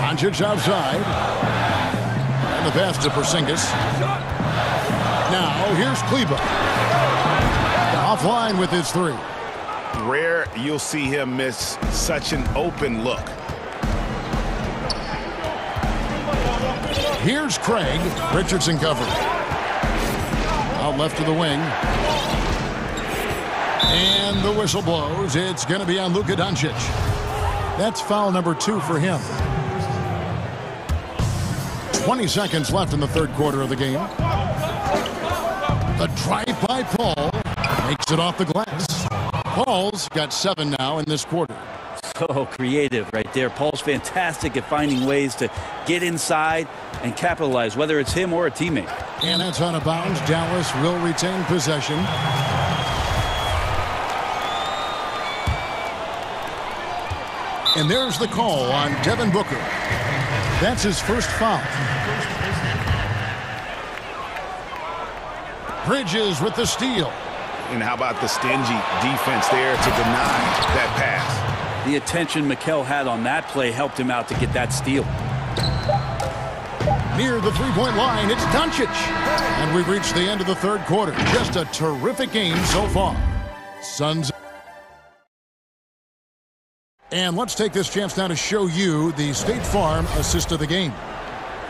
Doncic outside. And the pass to Porzingis. Now here's Kleber. Offline with his 3. Rare you'll see him miss such an open look. Here's Craig. Richardson covered. Out left to the wing. And the whistle blows. It's going to be on Luka Doncic. That's foul number 2 for him. 20 seconds left in the third quarter of the game. The drive by Paul makes it off the glass. Paul's got 7 now in this quarter. So creative right there. Paul's fantastic at finding ways to get inside and capitalize, whether it's him or a teammate. And that's out of bounds. Dallas will retain possession. And there's the call on Devin Booker. That's his first foul. Bridges with the steal. And how about the stingy defense there to deny that pass? The attention Mikal had on that play helped him out to get that steal. Near the three-point line, it's Doncic. And we've reached the end of the third quarter. Just a terrific game so far. Suns. And let's take this chance now to show you the State Farm assist of the game.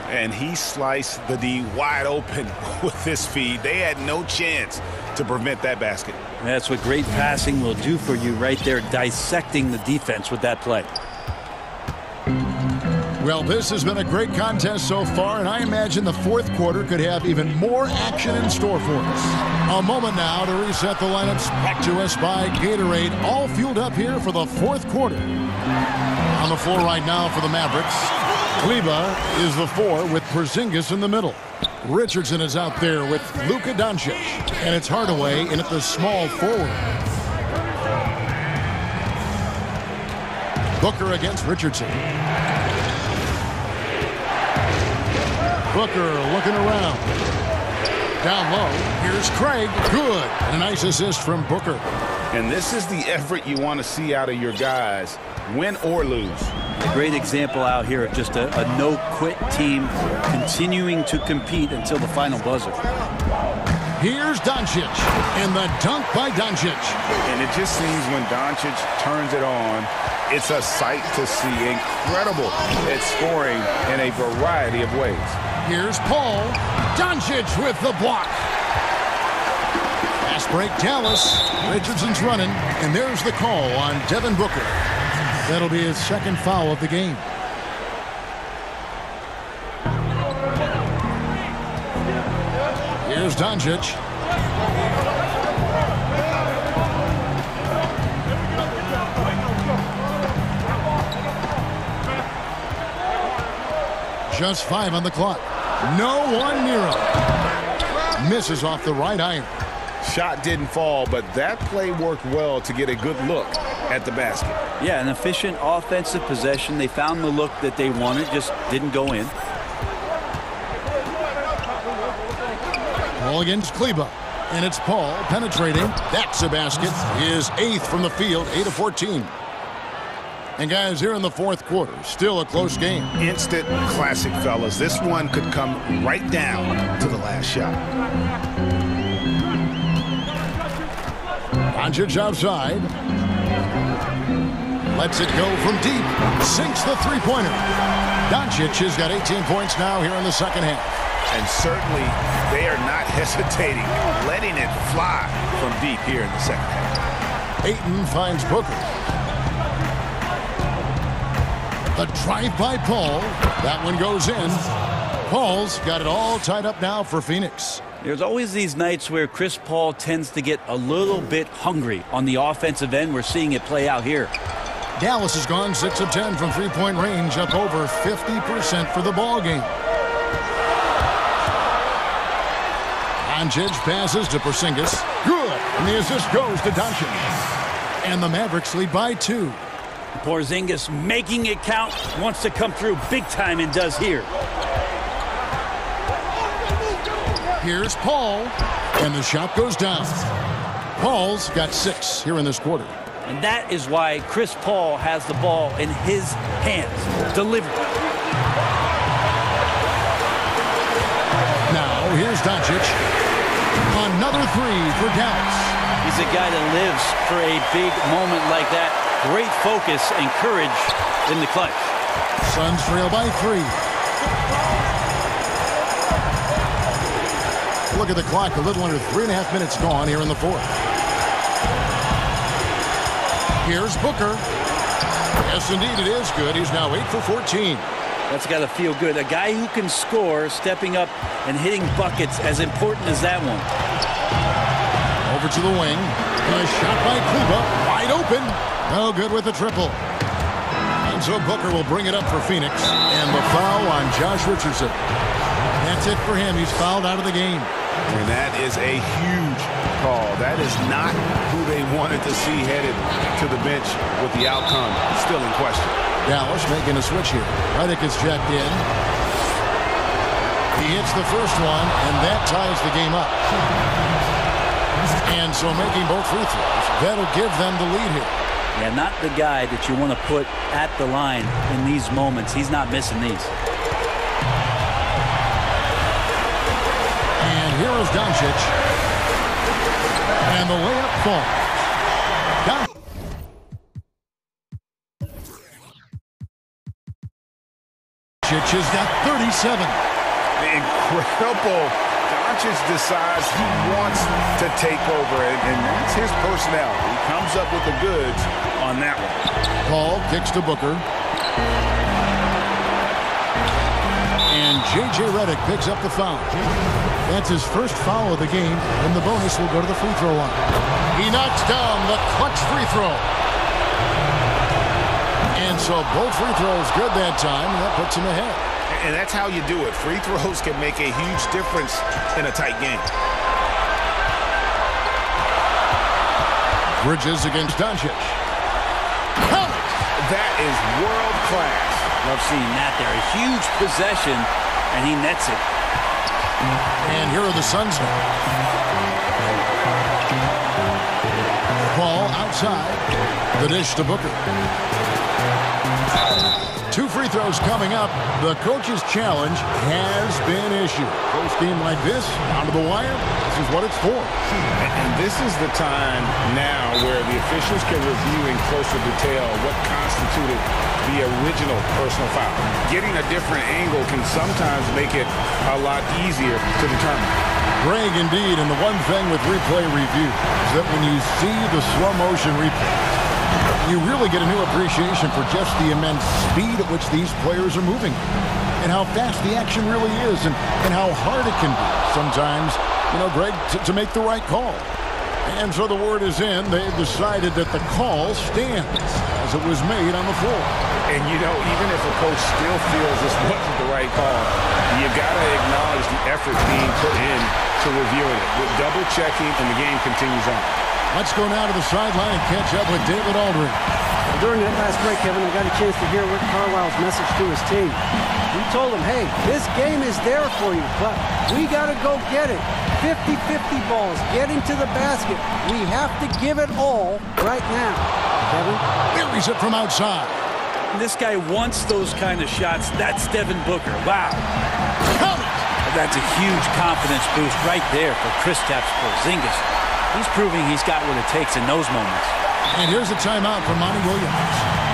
And he sliced the D wide open with this feed. They had no chance to prevent that basket. That's what great passing will do for you right there, dissecting the defense with that play. Well, this has been a great contest so far, and I imagine the fourth quarter could have even more action in store for us. A moment now to reset the lineups, brought to us by Gatorade, all fueled up here for the fourth quarter. On the floor right now for the Mavericks, Kleba is the 4 with Porzingis in the middle. Richardson is out there with Luka Doncic, and it's Hardaway in at the small forward. Booker against Richardson. Booker looking around. Down low. Here's Craig. Good. And a nice assist from Booker. And this is the effort you want to see out of your guys, win or lose. A great example out here of just a no-quit team continuing to compete until the final buzzer. Here's Doncic. And the dunk by Doncic. And it just seems when Doncic turns it on, it's a sight to see. Incredible at scoring in a variety of ways. Here's Paul. Doncic with the block. Fast break, Dallas. Richardson's running, and there's the call on Devin Booker. That'll be his second foul of the game. Here's Doncic. Just 5 on the clock. No one near him. Misses off the right iron. Shot didn't fall, but that play worked well to get a good look at the basket. Yeah, an efficient offensive possession. They found the look that they wanted, just didn't go in. Ball against Kleba. And it's Paul penetrating. That's a basket. His 8th from the field, 8 of 14. And guys, here in the fourth quarter, still a close game. Instant classic, fellas. This one could come right down to the last shot. Doncic outside. Lets it go from deep. Sinks the three-pointer. Doncic has got 18 points now here in the second half. And certainly they are not hesitating, letting it fly from deep here in the second half. Ayton finds Booker. The drive by Paul. That one goes in. Paul's got it all tied up now for Phoenix. There's always these nights where Chris Paul tends to get a little bit hungry on the offensive end. We're seeing it play out here. Dallas has gone 6 of 10 from three-point range, up over 50% for the ball game. Doncic passes to Porzingis. Good. And the assist goes to Doncic. And the Mavericks lead by 2. Porzingis making it count, wants to come through big time and does here. Here's Paul, and the shot goes down. Paul's got 6 here in this quarter. And that is why Chris Paul has the ball in his hands. Delivered. Now, here's Doncic. Another 3 for Dallas. He's a guy that lives for a big moment like that. Great focus and courage in the clutch. Suns trail by 3. Look at the clock. A little under 3.5 minutes gone here in the fourth. Here's Booker. Yes, indeed, it is good. He's now 8 for 14. That's got to feel good. A guy who can score, stepping up and hitting buckets, as important as that one. Over to the wing. A shot by Kluba. Wide open. No good with the triple. And so Booker will bring it up for Phoenix. And the foul on Josh Richardson. That's it for him. He's fouled out of the game. And that is a huge call. That is not who they wanted to see headed to the bench with the outcome still in question. Dallas making a switch here. Redick is checked in. He hits the first one, and that ties the game up. And so making both free throws, that'll give them the lead here. Yeah, not the guy that you want to put at the line in these moments. He's not missing these. And here is Doncic. And the layup falls. Doncic has got 37. Incredible. Doncic decides he wants to take over, and that's his personality. He comes up with the goods on that one. Paul kicks to Booker. And J.J. Redick picks up the foul. That's his first foul of the game, and the bonus will go to the free throw line. He knocks down the clutch free throw. And so both free throws good that time, and that puts him ahead. And that's how you do it. Free throws can make a huge difference in a tight game. Bridges against Doncic. That is world class. Love seeing that there. A huge possession, and he nets it. And here are the Suns now. Ball outside. The dish to Booker. 2 free throws coming up. The coach's challenge has been issued. Post game like this, down to the wire, this is what it's for. And this is the time now where the officials can review in closer detail what constituted the original personal foul. Getting a different angle can sometimes make it a lot easier to determine. Greg, indeed, and the one thing with replay review is that when you see the slow motion replay, you really get a new appreciation for just the immense speed at which these players are moving and how fast the action really is and how hard it can be sometimes, you know, Greg, to make the right call. And so the word is in. They've decided that the call stands as it was made on the floor. And, you know, even if a coach still feels this wasn't the right call, you got to acknowledge the effort being put in to reviewing it. With double checking, and the game continues on. Let's go now to the sideline and catch up with David Aldridge. During that last break, Kevin, I got a chance to hear Rick Carlisle's message to his team. He told them, hey, this game is there for you, but we got to go get it. 50-50 balls, getting to the basket. We have to give it all right now. Kevin? Buries it from outside. This guy wants those kind of shots. That's Devin Booker. Wow. That's a huge confidence boost right there for Kristaps Porzingis. He's proving he's got what it takes in those moments. And here's a timeout for Monty Williams.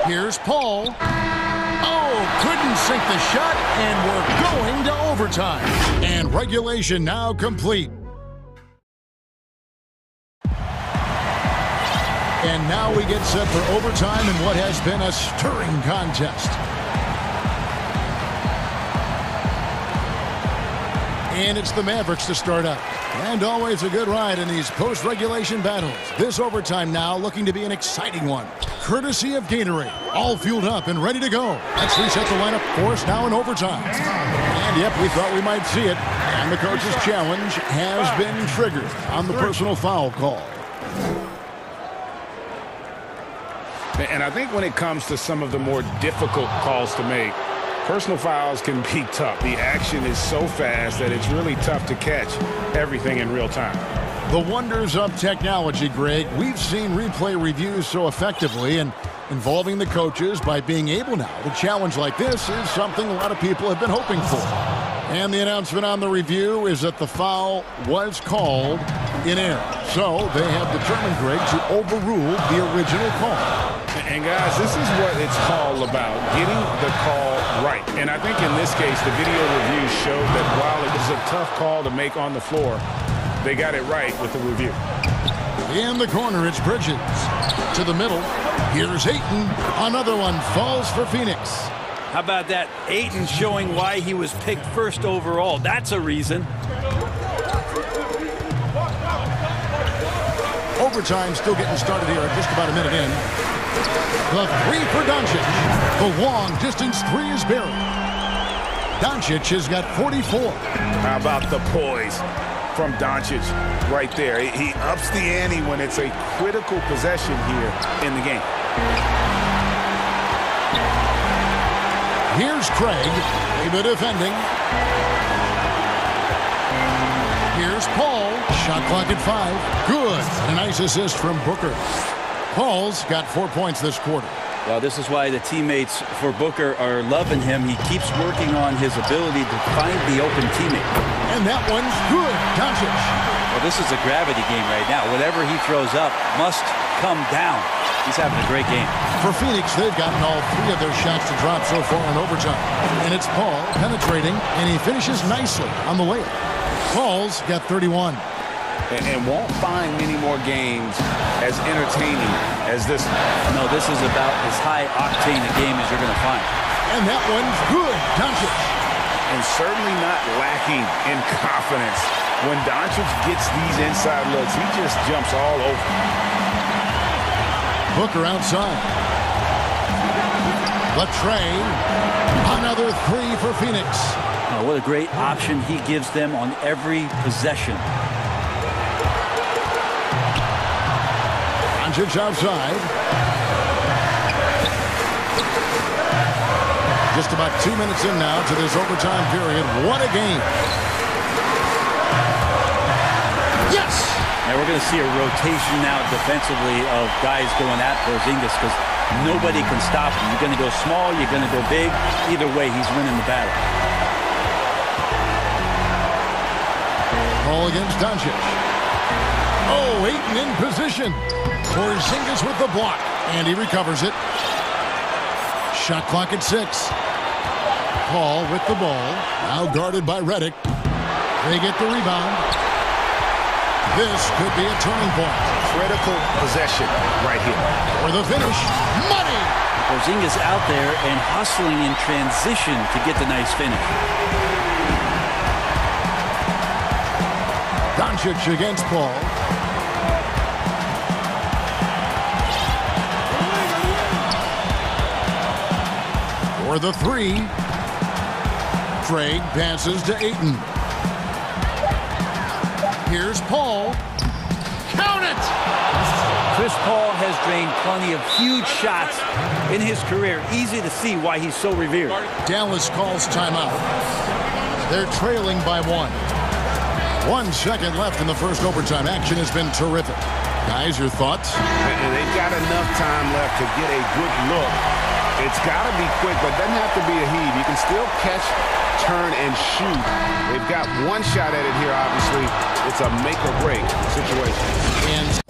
Here's Paul. Oh, couldn't sink the shot, and we're going to overtime. And regulation now complete. And now we get set for overtime in what has been a stirring contest. And it's the Mavericks to start up. And always a good ride in these post-regulation battles. This overtime now looking to be an exciting one. Courtesy of Gatorade. All fueled up and ready to go. Let's reset the lineup for us now in overtime. And yep, we thought we might see it. And the coach's challenge has been triggered on the personal foul call. And I think when it comes to some of the more difficult calls to make, Personal fouls can be tough. The action is so fast that it's really tough to catch everything in real time. The wonders of technology, Greg. We've seen replay reviews so effectively, and involving the coaches by being able now to challenge like this is something a lot of people have been hoping for. And the announcement on the review is that the foul was called in error. So they have determined, Greg, to overrule the original call. And guys, this is what it's all about, getting the call right. And I think in this case, the video review showed that while it was a tough call to make on the floor, they got it right with the review. In the corner, it's Bridges. To the middle, here's Ayton. Another one falls for Phoenix. How about that? Ayton showing why he was picked first overall. That's a reason. Overtime still getting started here at just about a minute in. The three for Doncic. The long distance three is buried. Doncic has got 44. How about the poise from Doncic right there? He ups the ante when it's a critical possession here in the game. Here's Craig, David defending. Here's Paul, shot clock at 5. Good, a nice assist from Booker. Paul's got 4 points this quarter. Well, this is why the teammates for Booker are loving him. He keeps working on his ability to find the open teammate. And that one's good, Doncic. Well, this is a gravity game right now. Whatever he throws up must come down. He's having a great game. For Phoenix, they've gotten all 3 of their shots to drop so far in overtime. And it's Paul penetrating, and he finishes nicely on the layup. Paul's got 31. And won't find many more games as entertaining as this one. No, this is about as high-octane a game as you're going to find. And that one's good, Doncic. And certainly not lacking in confidence. When Doncic gets these inside looks, he just jumps all over. Booker outside. Latrey. Another 3 for Phoenix. Oh, what a great option he gives them on every possession. Doncic outside. Just about 2 minutes in now to this overtime period. What a game. Yes! And we're going to see a rotation now defensively of guys going at Porzingis because nobody can stop him. You're going to go small, you're going to go big. Either way, he's winning the battle. Ball against Doncic. Oh, Ayton in position. Porzingis with the block, and he recovers it. Shot clock at 6. Paul with the ball, now guarded by Redick. They get the rebound. This could be a turning point. Critical possession right here. For the finish, money! Porzingis out there and hustling in transition to get the nice finish. Doncic against Paul. For the 3. Craig passes to Ayton. Here's Paul. Count it! Chris Paul has drained plenty of huge shots in his career. Easy to see why he's so revered. Dallas calls timeout. They're trailing by 1. 1 second left in the first overtime. Action has been terrific. Guys, your thoughts? They've got enough time left to get a good look. It's got to be quick, but doesn't have to be a heave. You can still catch, turn, and shoot. They've got 1 shot at it here, obviously. It's a make-or-break situation. And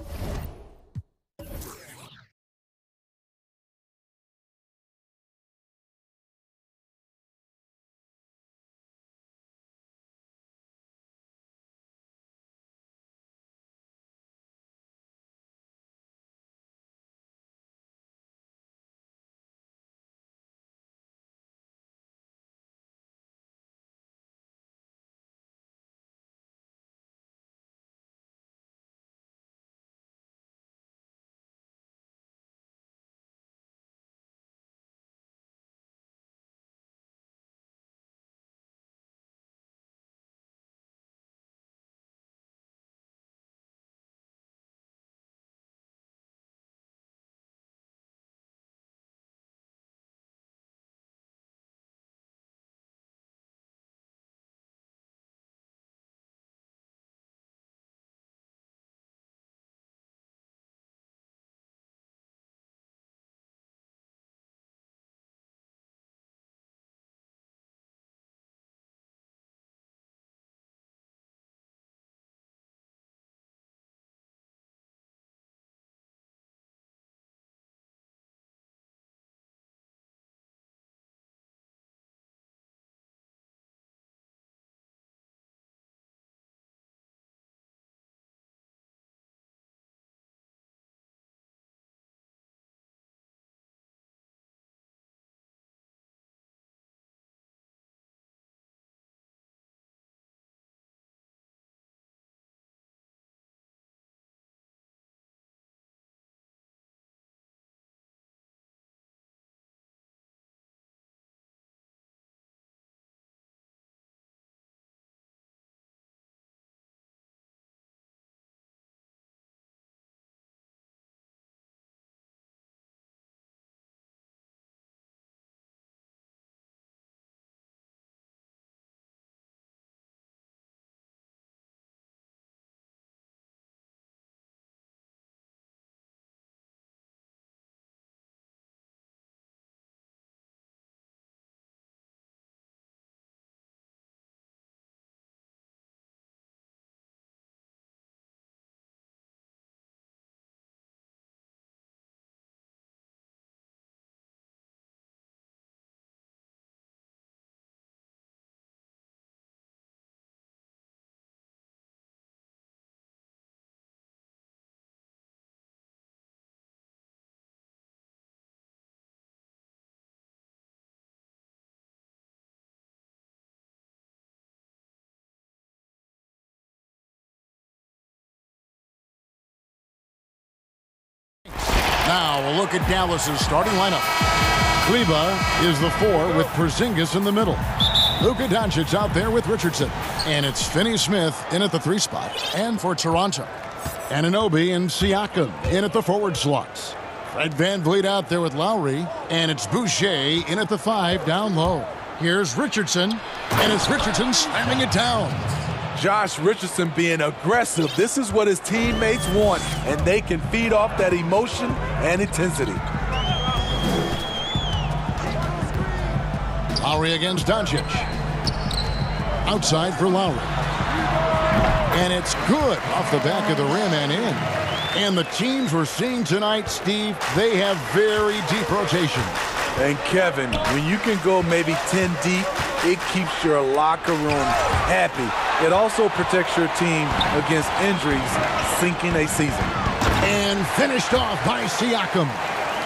Now we'll look at Dallas's starting lineup. Kleba is the 4 with Porzingis in the middle. Luka Doncic out there with Richardson. And it's Finney-Smith in at the 3 spot. And for Toronto, Anunoby and Siakam in at the forward slots. Fred VanVleet out there with Lowry. And it's Boucher in at the 5 down low. Here's Richardson. And it's Richardson slamming it down. Josh Richardson being aggressive. This is what his teammates want, and they can feed off that emotion and intensity. Lowry against Doncic. Outside for Lowry. And it's good off the back of the rim and in. And the teams we're seeing tonight, Steve, they have very deep rotation. And Kevin, when you can go maybe 10 deep, it keeps your locker room happy. It also protects your team against injuries sinking a season. And finished off by Siakam.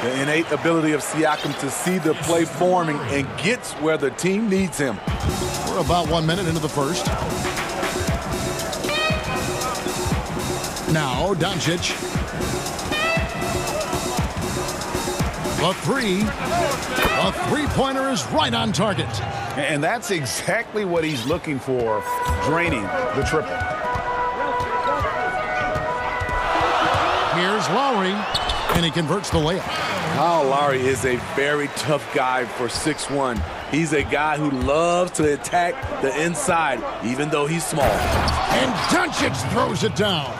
The innate ability of Siakam to see the play forming and gets where the team needs him. We're about 1 minute into the first. Now Doncic. The 3. A three-pointer is right on target. And that's exactly what he's looking for, draining the triple. Here's Lowry, and he converts the layup. Kyle Lowry is a very tough guy for 6'1". He's a guy who loves to attack the inside, even though he's small. And Doncic throws it down.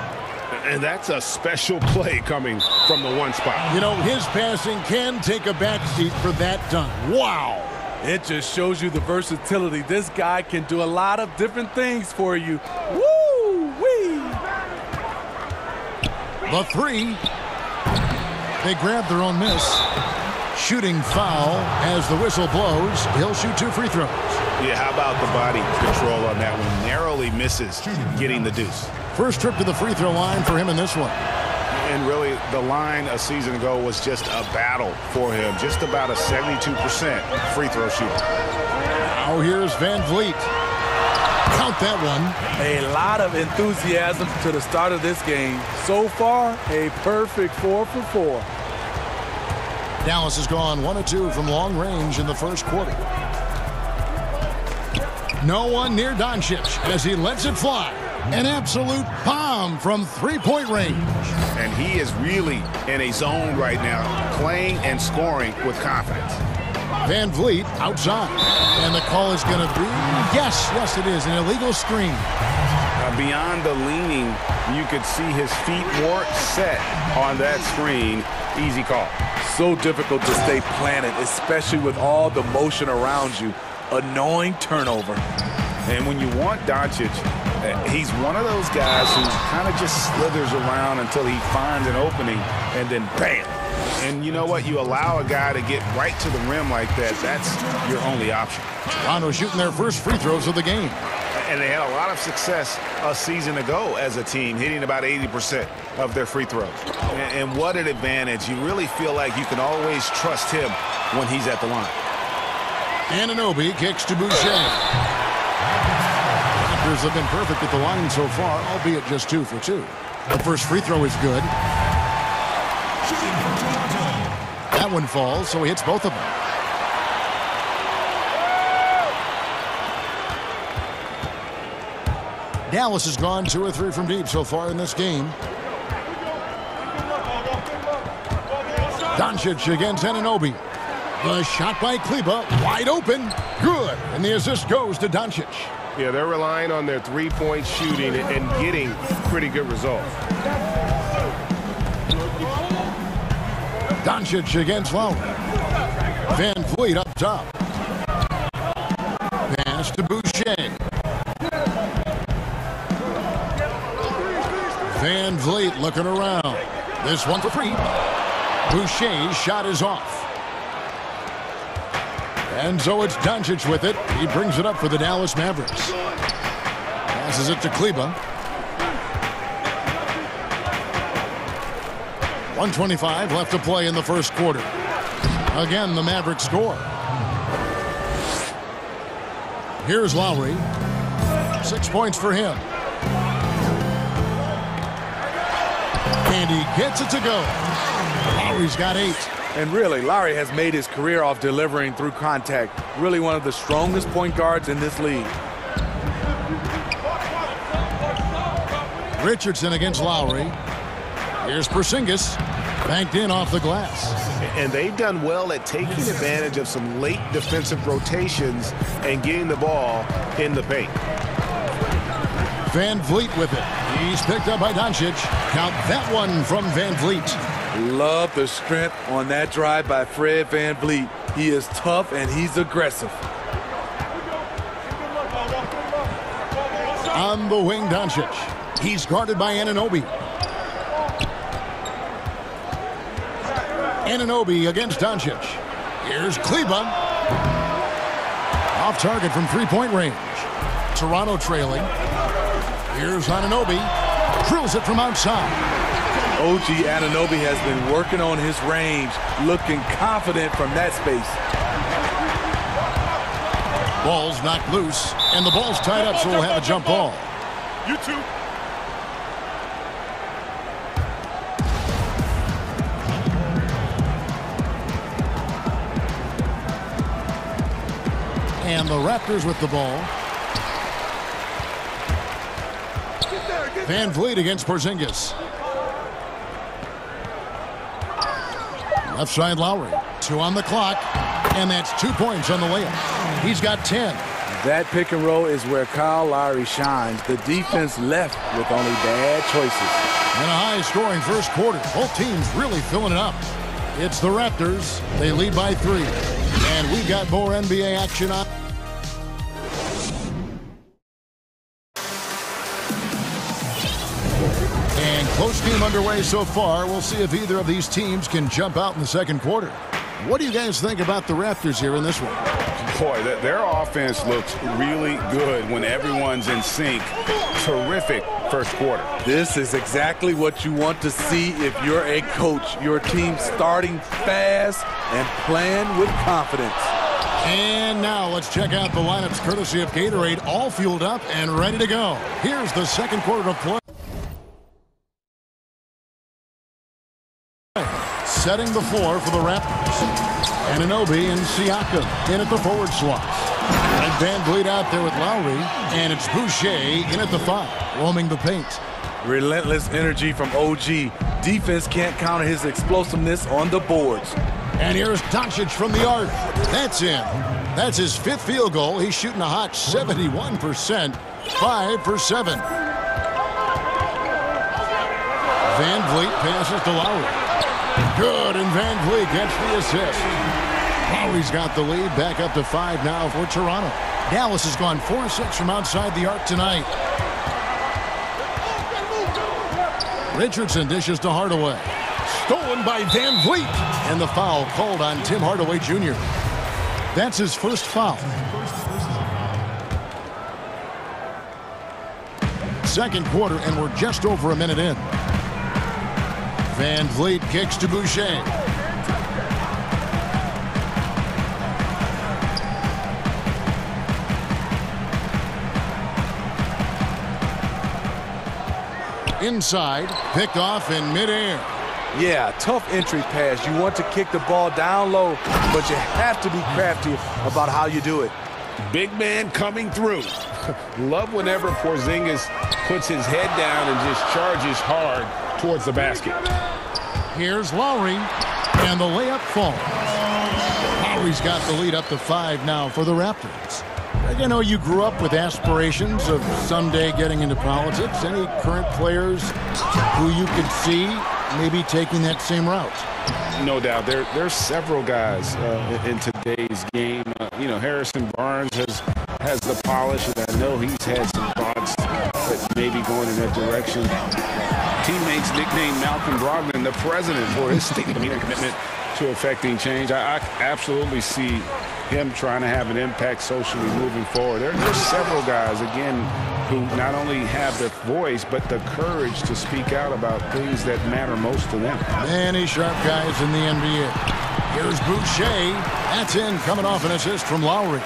And that's a special play coming from the 1 spot. You know, his passing can take a backseat for that dunk. Wow. It just shows you the versatility. This guy can do a lot of different things for you. Woo-wee! The 3. They grab their own miss. Shooting foul as the whistle blows. He'll shoot 2 free throws. Yeah, how about the body control on that one? Narrowly misses getting the deuce. First trip to the free throw line for him in this one. And really, the line a season ago was just a battle for him. Just about a 72% free throw shooter. Now here's VanVleet. Count that one. A lot of enthusiasm to the start of this game. So far, a perfect 4 for 4. Dallas has gone 1 of 2 from long range in the first quarter. No one near Doncic as he lets it fly. An absolute bomb from 3-point range. And he is really in a zone right now, playing and scoring with confidence. VanVleet outside. And the call is going to be, yes, it is, an illegal screen. Beyond the leaning, you could see his feet weren't set on that screen. Easy call. So difficult to stay planted, especially with all the motion around you. Annoying turnover. And when you want Doncic, he's one of those guys who kind of just slithers around until he finds an opening, and then bam. And you know what? You allow a guy to get right to the rim like that, that's your only option. Toronto shooting their first free throws of the game. And they had a lot of success a season ago as a team, hitting about 80% of their free throws. And what an advantage. You really feel like you can always trust him when he's at the line. Anunoby kicks to Boucher. Raptors have been perfect at the line so far, albeit just 2 for 2. The first free throw is good. That one falls, so he hits both of them. Dallas has gone 2 or 3 from deep so far in this game. Doncic against Anunoby. The shot by Kleba, wide open, good, and the assist goes to Doncic. Yeah, they're relying on their 3-point shooting and getting pretty good results. Doncic against Lowry. VanVleet up top. Pass to Boucher. VanVleet looking around. This one for free. Boucher's shot is off. And so it's Doncic with it. He brings it up for the Dallas Mavericks. Passes it to Kleba. 1:25 left to play in the first quarter. Again, the Mavericks score. Here's Lowry. 6 points for him. And he gets it to go. Lowry's got 8. And really, Lowry has made his career off delivering through contact. Really one of the strongest point guards in this league. Richardson against Lowry. Here's Porzingis. Banked in off the glass. And they've done well at taking advantage of some late defensive rotations and getting the ball in the paint. Van Vliet with it. He's picked up by Doncic. Count that one from Van Vliet. Love the strength on that drive by Fred Van Vliet. He is tough and he's aggressive. On the wing, Doncic. He's guarded by Anunoby. Anunoby against Doncic. Here's Kleba. Off target from three-point range. Toronto trailing. Here's Anunoby. Drills it from outside. OG Anunoby has been working on his range, looking confident from that space. Ball's knocked loose, and the ball's tied up, so we'll have a jump ball. You too. And the Raptors with the ball. Van Vliet against Porzingis. Left side Lowry. 2 on the clock. And that's 2 points on the layup. He's got 10. That pick and roll is where Kyle Lowry shines. The defense left with only bad choices. And a high-scoring first quarter. Both teams really filling it up. It's the Raptors. They lead by 3. And we've got more NBA action on. And close game underway so far. We'll see if either of these teams can jump out in the second quarter. What do you guys think about the Raptors here in this one? Boy, their offense looks really good when everyone's in sync. Terrific first quarter. This is exactly what you want to see if you're a coach. Your team starting fast and playing with confidence. And now let's check out the lineups courtesy of Gatorade, all fueled up and ready to go. Here's the second quarter of play. Setting the floor for the Raptors. Anunoby and Siakam in at the forward slots. And Van Vliet out there with Lowry. And it's Boucher in at the 5, roaming the paint. Relentless energy from OG. Defense can't counter his explosiveness on the boards. And here's Doncic from the arc. That's in. That's his 5th field goal. He's shooting a hot 71%. 5 for 7. Van Vliet passes to Lowry. Good, and Van Vliet gets the assist. Lowry's got the lead, back up to 5 now for Toronto. Dallas has gone 4-6 from outside the arc tonight. Richardson dishes to Hardaway. Stolen by Van Vliet. And the foul called on Tim Hardaway Jr. That's his first foul. Second quarter, and we're just over a minute in. Van Vliet kicks to Boucher. Inside, picked off in midair. Yeah, tough entry pass. You want to kick the ball down low, but you have to be crafty about how you do it. Big man coming through. Love whenever Porzingis puts his head down and just charges hard towards the basket. Here's Lowry, and the layup falls. Lowry's got the lead up to 5 now for the Raptors. You know, you grew up with aspirations of someday getting into politics. Any current players who you could see maybe taking that same route? No doubt. There's several guys in today's game. You know, Harrison Barnes has the polish, and I know he's had some thoughts that maybe going in that direction. Teammates nicknamed Malcolm Brogdon the president for his statement and commitment to affecting change. I absolutely see him trying to have an impact socially moving forward. There's several guys, again, who not only have the voice, but the courage to speak out about things that matter most to them. Many sharp guys in the NBA. Here's Boucher. That's in, coming off an assist from Lowry.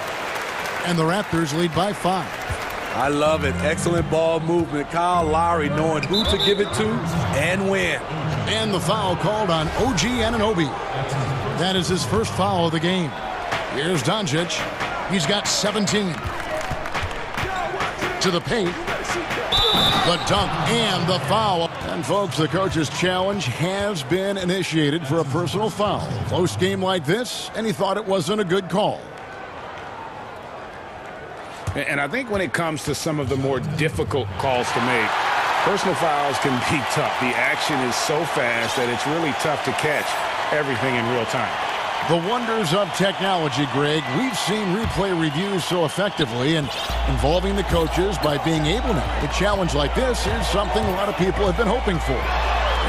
And the Raptors lead by 5. I love it. Excellent ball movement. Kyle Lowry knowing who to give it to and when. And the foul called on OG Anunoby. That is his first foul of the game. Here's Doncic. He's got 17. To the paint. The dunk and the foul. And folks, the coach's challenge has been initiated for a personal foul. Close game like this, and he thought it wasn't a good call. And I think when it comes to some of the more difficult calls to make, personal fouls can be tough. The action is so fast that it's really tough to catch everything in real time. The wonders of technology, Greg. We've seen replay reviews so effectively, and involving the coaches by being able now. A challenge like this is something a lot of people have been hoping for.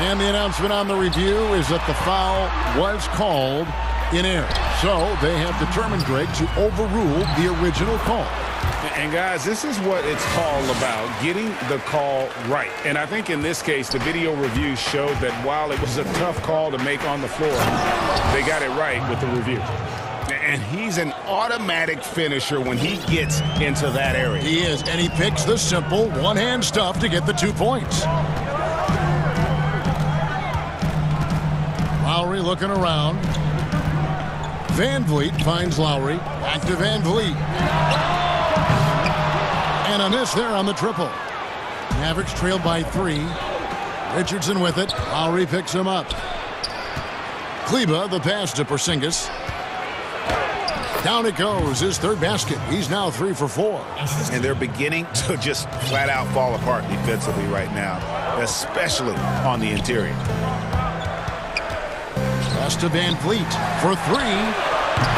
And the announcement on the review is that the foul was called in error. So they have determined, Greg, to overrule the original call. And guys, this is what it's all about, getting the call right. And I think in this case, the video review showed that while it was a tough call to make on the floor, they got it right with the review. And he's an automatic finisher when he gets into that area. He is, and he picks the simple one-hand stuff to get the 2 points. Lowry looking around. Van Vliet finds Lowry. Back to Van Vliet. And a miss there on the triple. Mavericks trailed by 3. Richardson with it. Lowry picks him up. Kleba, the pass to Porzingis. Down it goes, his third basket. He's now 3 for 4. And they're beginning to just flat out fall apart defensively right now, especially on the interior. Pass to Van Vliet for 3.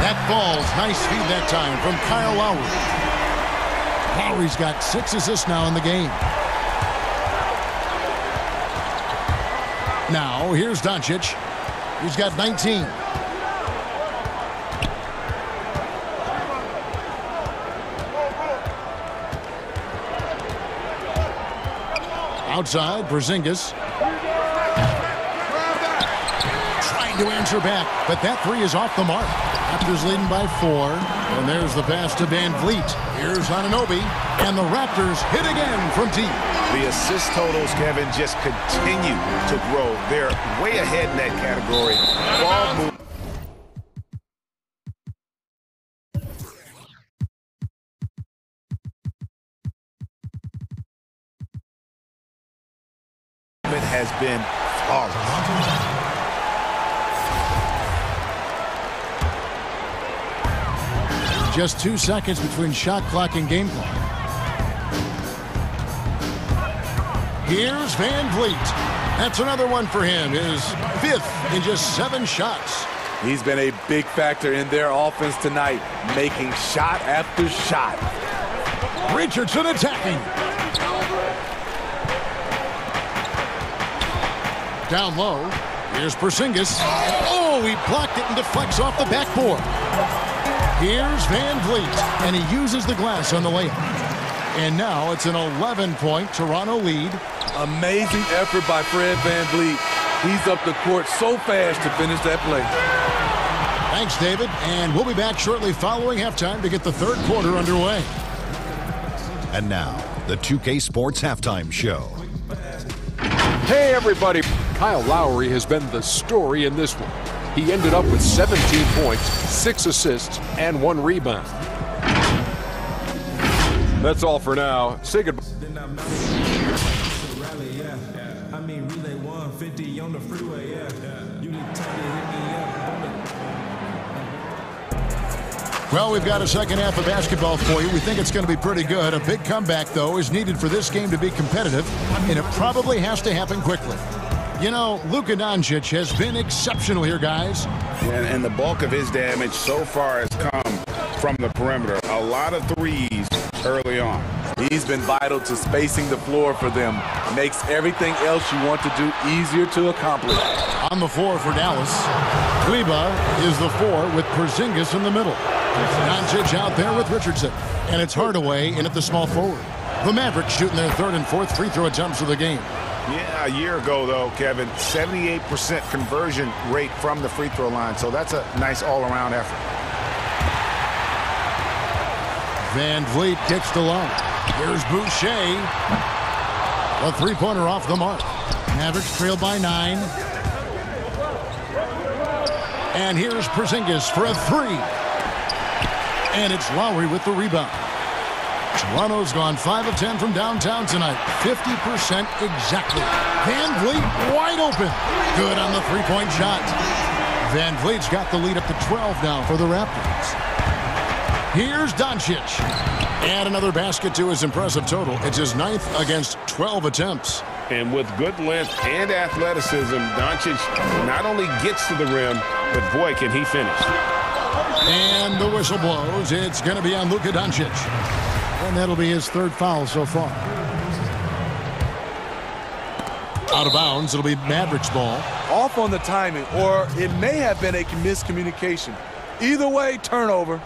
That falls. Nice feed that time from Kyle Lowry. Lowry's got 6 assists now in the game. Now, here's Doncic. He's got 19. Outside, Porzingis. Trying to answer back, but that 3 is off the mark. Raptors leading by 4. And there's the pass to Van Vliet. Here's Anunoby. And the Raptors hit again from deep. The assist totals, Kevin, just continue to grow. They're way ahead in that category. Ball move. Has been flawless. Just 2 seconds between shot clock and game clock. Here's Van Vliet. That's another one for him. His 5th in just 7 shots. He's been a big factor in their offense tonight, making shot after shot. Richardson attacking. Down low. Here's Porzingis. Oh, he blocked it and deflects off the backboard. Here's Van Vliet, and he uses the glass on the layup. And now it's an 11-point Toronto lead. Amazing effort by Fred Van Vliet. He's up the court so fast to finish that play. Thanks, David. And we'll be back shortly following halftime to get the third quarter underway. And now, the 2K Sports Halftime Show. Hey, everybody. Kyle Lowry has been the story in this one. He ended up with 17 points, 6 assists, and 1 rebound. That's all for now. Say goodbye. Well, we've got a second half of basketball for you. We think it's going to be pretty good. A big comeback, though, is needed for this game to be competitive, and it probably has to happen quickly. You know, Luka Doncic has been exceptional here, guys. And the bulk of his damage so far has come from the perimeter. A lot of threes early on. He's been vital to spacing the floor for them. Makes everything else you want to do easier to accomplish. On the floor for Dallas, Kleba is the 4 with Porzingis in the middle. Doncic out there with Richardson. And it's Hardaway in at the small forward. The Mavericks shooting their 3rd and 4th free throw attempts of the game. Yeah, a year ago, though, Kevin, 78% conversion rate from the free throw line. So that's a nice all-around effort. Van Vliet gets the low. Here's Boucher. A three-pointer off the mark. Mavericks trail by 9. And here's Porzingis for a three. And it's Lowry with the rebound. Toronto's gone 5 of 10 from downtown tonight. 50% exactly. Van Vliet wide open. Good on the three-point shot. Van Vliet's got the lead up to 12 now for the Raptors. Here's Doncic. And another basket to his impressive total. It's his 9th against 12 attempts. And with good length and athleticism, Doncic not only gets to the rim, but boy, can he finish. And the whistle blows. It's going to be on Luka Doncic. And that'll be his 3rd foul so far. Out of bounds. It'll be Mavericks ball. Off on the timing, or it may have been a miscommunication. Either way, turnover.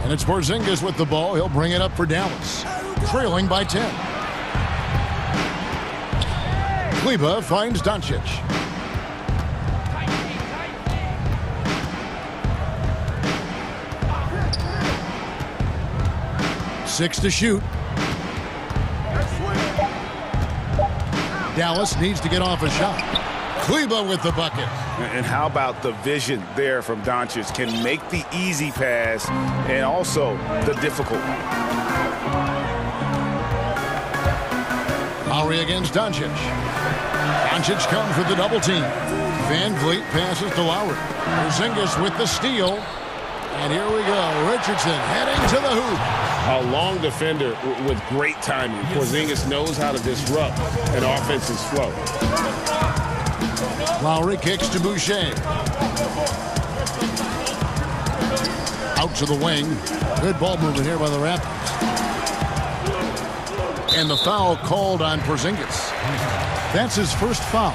And it's Porzingis with the ball. He'll bring it up for Dallas. Trailing by 10. Kleber finds Doncic. Six to shoot. Dallas needs to get off a shot. Kleber with the bucket. And how about the vision there from Doncic? Can make the easy pass and also the difficult. Lowry against Doncic. Doncic comes with the double team. Van Vliet passes to Lowry. Porzingis with the steal. And here we go. Richardson heading to the hoop. A long defender with great timing. Porzingis knows how to disrupt an offense's flow. Lowry kicks to Boucher. Out to the wing. Good ball movement here by the Raptors. And the foul called on Porzingis. That's his 1st foul.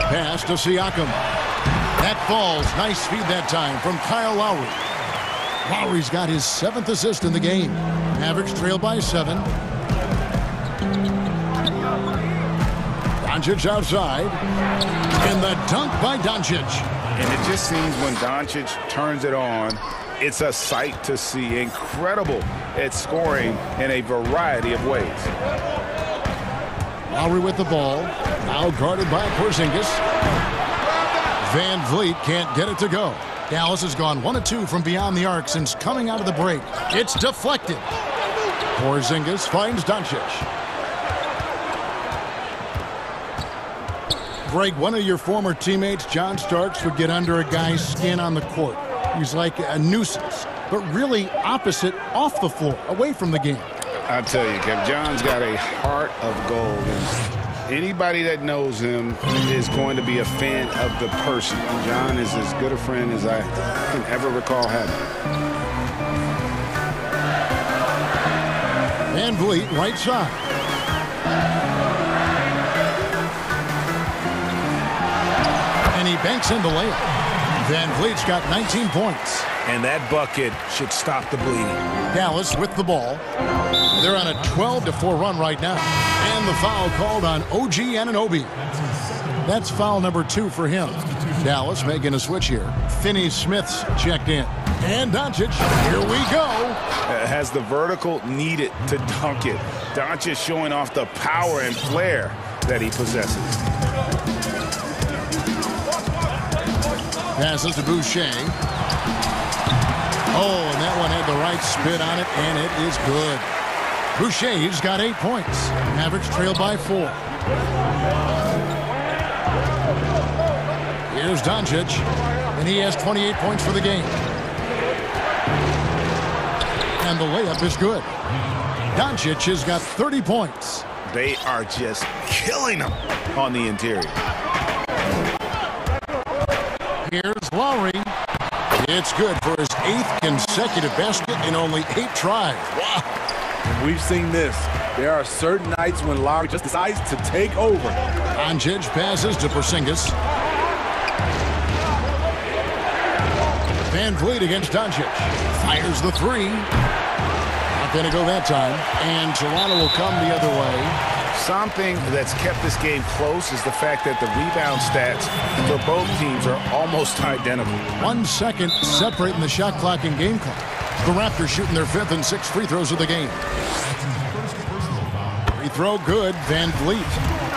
Pass to Siakam. That falls. Nice feed that time from Kyle Lowry. Lowry's got his 7th assist in the game. Mavericks trail by 7. Doncic outside. And the dunk by Doncic. And it just seems when Doncic turns it on, it's a sight to see. Incredible at scoring in a variety of ways. Lowry with the ball. Now guarded by Porzingis. Van Vliet can't get it to go. Dallas has gone 1 of 2 from beyond the arc since coming out of the break. It's deflected. Porzingis finds Doncic. Greg, one of your former teammates, John Starks, would get under a guy's skin on the court. He's like a nuisance, but really opposite off the floor, away from the game. I'll tell you, Kev, John's got a heart of gold. And anybody that knows him is going to be a fan of the person. John is as good a friend as I can ever recall having. Van Vliet, right side. And he banks in the layup. Van Vliet's got 19 points. And that bucket should stop the bleeding. Dallas with the ball. They're on a 12-4 run right now. And the foul called on OG Anunoby. That's foul number 2 for him. Dallas making a switch here. Finney-Smith's checked in. And Doncic, here we go. Has the vertical needed to dunk it. Doncic showing off the power and flair that he possesses. Passes to Boucher. Oh, and that one had the right spin on it, and it is good. Boucher's got 8 points. Mavericks trail by 4. Here's Doncic, and he has 28 points for the game. And the layup is good. Doncic has got 30 points. They are just killing him on the interior. Here's Lowry. It's good for his 8th consecutive basket in only 8 tries. Wow. And we've seen this. There are certain nights when Lowry just decides to take over. Doncic passes to Porzingis. Van Vliet against Doncic. Fires the 3. Not going to go that time. And Toronto will come the other way. Something that's kept this game close is the fact that the rebound stats for both teams are almost identical. 1 second separating the shot clock and game clock. The Raptors shooting their 5th and 6th free throws of the game. Free throw good, Van Vliet.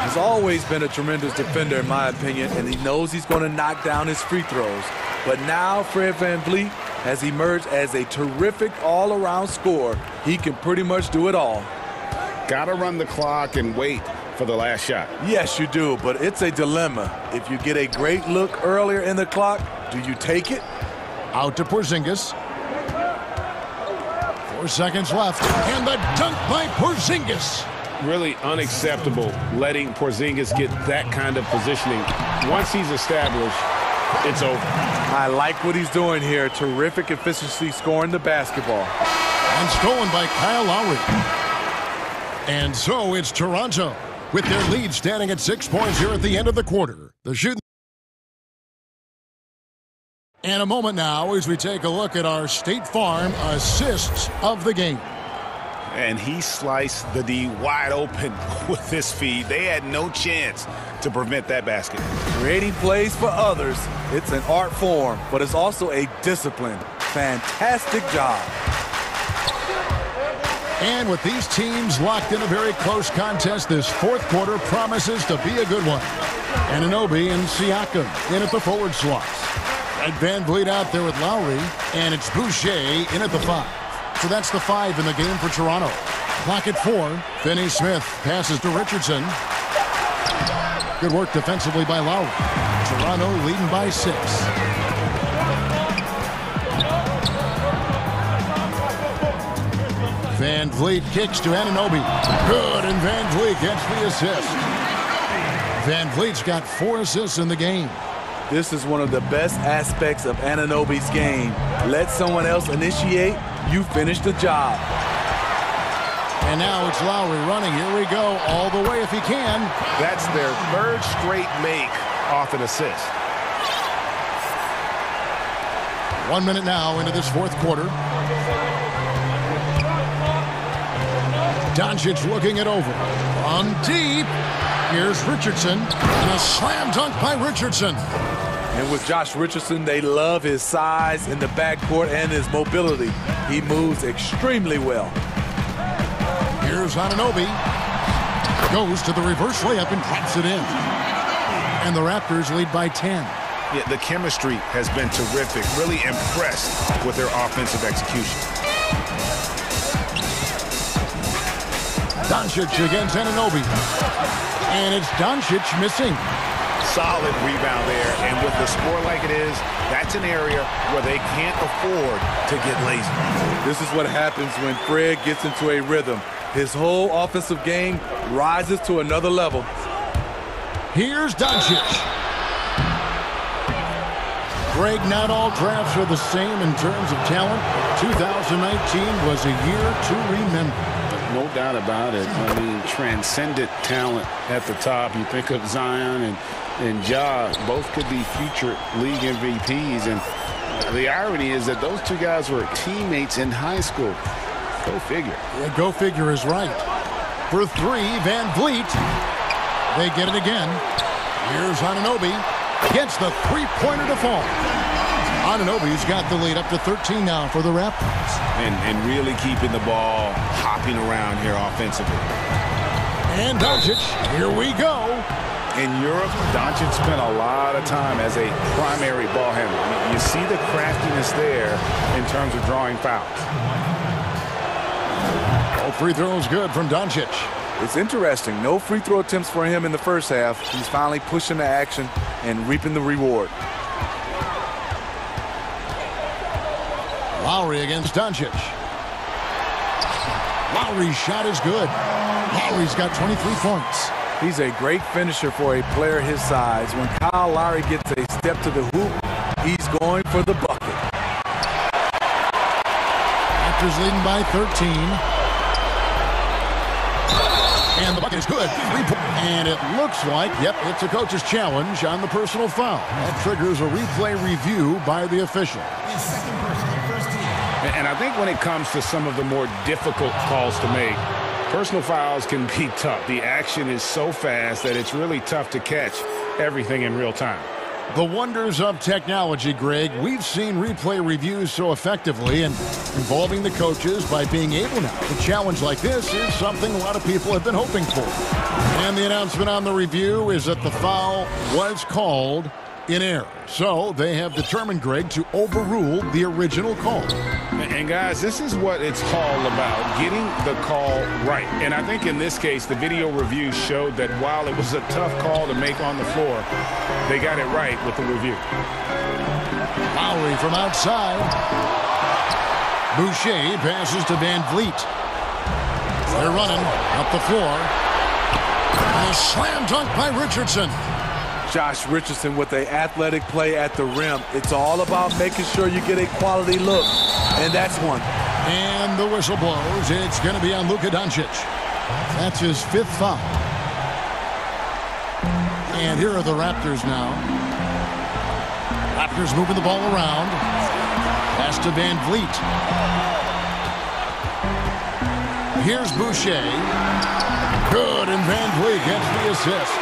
He's always been a tremendous defender, in my opinion, and he knows he's going to knock down his free throws. But now Fred Van Vliet has emerged as a terrific all-around scorer. He can pretty much do it all. Got to run the clock and wait for the last shot. Yes, you do, but it's a dilemma. If you get a great look earlier in the clock, do you take it? Out to Porzingis. 4 seconds left, and the dunk by Porzingis. Really unacceptable letting Porzingis get that kind of positioning. Once he's established, it's over. I like what he's doing here. Terrific efficiency scoring the basketball. And stolen by Kyle Lowry. And so it's Toronto with their lead standing at 6 points here at the end of the quarter. The shooting. And a moment now as we take a look at our State Farm assists of the game. And he sliced the D wide open with this feed. They had no chance to prevent that basket. Creating plays for others, it's an art form, but it's also a discipline. Fantastic job. And with these teams locked in a very close contest, this fourth quarter promises to be a good one. Anunoby and Siakam in at the forward slots. And Van Vliet out there with Lowry, and it's Boucher in at the 5. So that's the 5 in the game for Toronto. Clock at 4. Finney-Smith passes to Richardson. Good work defensively by Lowry. Toronto leading by 6. Van Vliet kicks to Anunoby. Good, and Van Vliet gets the assist. Van Vliet's got 4 assists in the game. This is one of the best aspects of Anunoby's game. Let someone else initiate, you finish the job. And now it's Lowry running. Here we go, all the way if he can. That's their 3rd straight make off an assist. 1 minute now into this fourth quarter. Doncic looking it over. On deep. Here's Richardson. And a slam dunk by Richardson. And with Josh Richardson, they love his size in the backcourt and his mobility. He moves extremely well. Here's Anunoby. Goes to the reverse layup and drops it in. And the Raptors lead by 10. Yeah, the chemistry has been terrific. Really impressed with their offensive execution. Doncic against Anunoby. And it's Doncic missing. Solid rebound there. And with the score like it is, that's an area where they can't afford to get lazy. This is what happens when Fred gets into a rhythm. His whole offensive game rises to another level. Here's Doncic. Greg, not all drafts are the same in terms of talent. 2019 was a year to remember. No doubt about it. I mean, transcendent talent at the top. You think of Zion and Ja, both could be future league MVPs. And the irony is that those two guys were teammates in high school. Go figure. Yeah, go figure is right. For 3, Van Vliet. They get it again. Here's Anunoby. Gets the three-pointer to fall. Anunoby's got the lead up to 13 now for the Raptors. And really keeping the ball hopping around here offensively. And Doncic, here we go. In Europe, Doncic spent a lot of time as a primary ball handler. You see the craftiness there in terms of drawing fouls. All free throws good from Doncic. It's interesting. No free throw attempts for him in the first half. He's finally pushing the action and reaping the reward. Lowry against Doncic. Lowry's shot is good. Lowry's got 23 points. He's a great finisher for a player his size. When Kyle Lowry gets a step to the hoop, he's going for the bucket. Raptors leading by 13. And the bucket is good. And it looks like, yep, it's a coach's challenge on the personal foul. That triggers a replay review by the official. And I think when it comes to some of the more difficult calls to make, Personal fouls can be tough. The action is so fast that it's really tough to catch everything in real time. The wonders of technology, Greg. We've seen replay reviews so effectively, and involving the coaches by being able now to challenge like this is something a lot of people have been hoping for. And the announcement on the review is that the foul was called in error. So they have determined, Greg, to overrule the original call. And guys, this is what it's all about, getting the call right. And I think in this case, the video review showed that while it was a tough call to make on the floor, they got it right with the review. Lowry from outside. Boucher passes to Van Vliet. They're running up the floor. A slam dunk by Richardson. Josh Richardson with an athletic play at the rim. It's all about making sure you get a quality look, and that's one. And the whistle blows. It's going to be on Luka Doncic. That's his 5th foul. And here are the Raptors now. Raptors moving the ball around. Pass to Van Vliet. Here's Boucher. Good, and Van Vliet gets the assist.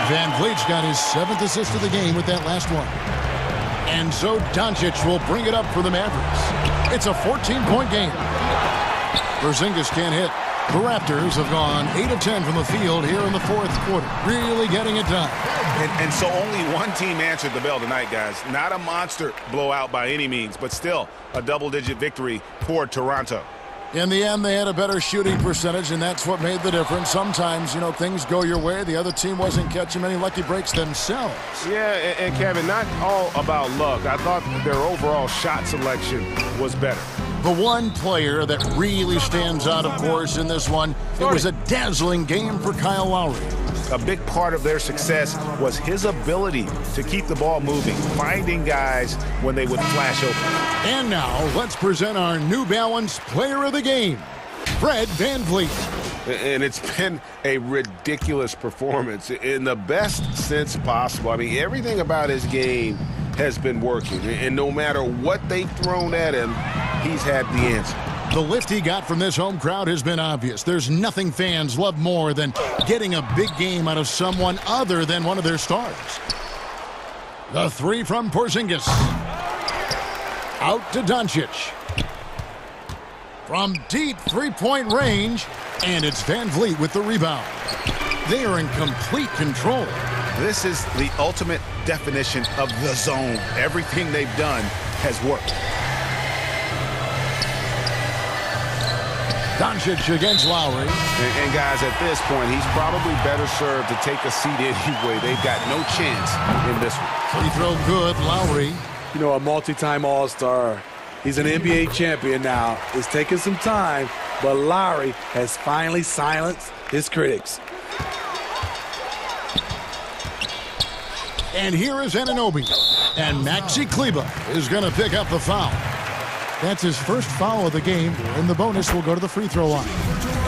Van Vliet's got his 7th assist of the game with that last one. And so Doncic will bring it up for the Mavericks. It's a 14-point game. Porzingis can't hit. The Raptors have gone 8 of 10 from the field here in the 4th quarter. Really getting it done. And so only one team answered the bell tonight, guys. Not a monster blowout by any means, but still a double-digit victory for Toronto. In the end, they had a better shooting percentage, and that's what made the difference. Sometimes, you know, things go your way. The other team wasn't catching many lucky breaks themselves. Yeah, and Kevin, not all about luck. I thought their overall shot selection was better. The one player that really stands out, of course, in this one, it was a dazzling game for Kyle Lowry. A big part of their success was his ability to keep the ball moving, finding guys when they would flash open. And now, let's present our New Balance Player of the Game, Fred VanVleet. And it's been a ridiculous performance in the best sense possible. I mean, everything about his game has been working. And no matter what they've thrown at him, he's had the answer. The lift he got from this home crowd has been obvious. There's nothing fans love more than getting a big game out of someone other than one of their stars. The 3 from Porzingis. Out to Doncic. From deep three-point range, and it's Van Vliet with the rebound. They are in complete control. This is the ultimate definition of the zone. Everything they've done has worked. Doncic against Lowry. And guys, at this point, he's probably better served to take a seat anyway. They've got no chance in this one. Free throw good, Lowry. You know, a multi-time All-Star. He's an NBA champion now. It's taking some time, but Lowry has finally silenced his critics. And here is Anunoby. And Maxi Kleber is going to pick up the foul. That's his first foul of the game, and the bonus will go to the free throw line.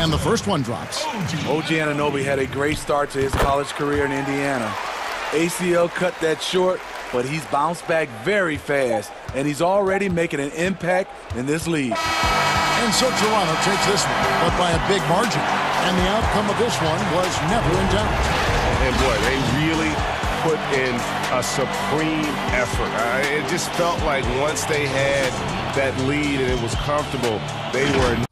And the first one drops. OG Anunoby had a great start to his college career in Indiana. ACL cut that short, but he's bounced back very fast, and he's already making an impact in this league. And so Toronto takes this one, but by a big margin. And the outcome of this one was never in doubt. And boy, they really put in a supreme effort. It just felt like once they had that lead and it was comfortable, they were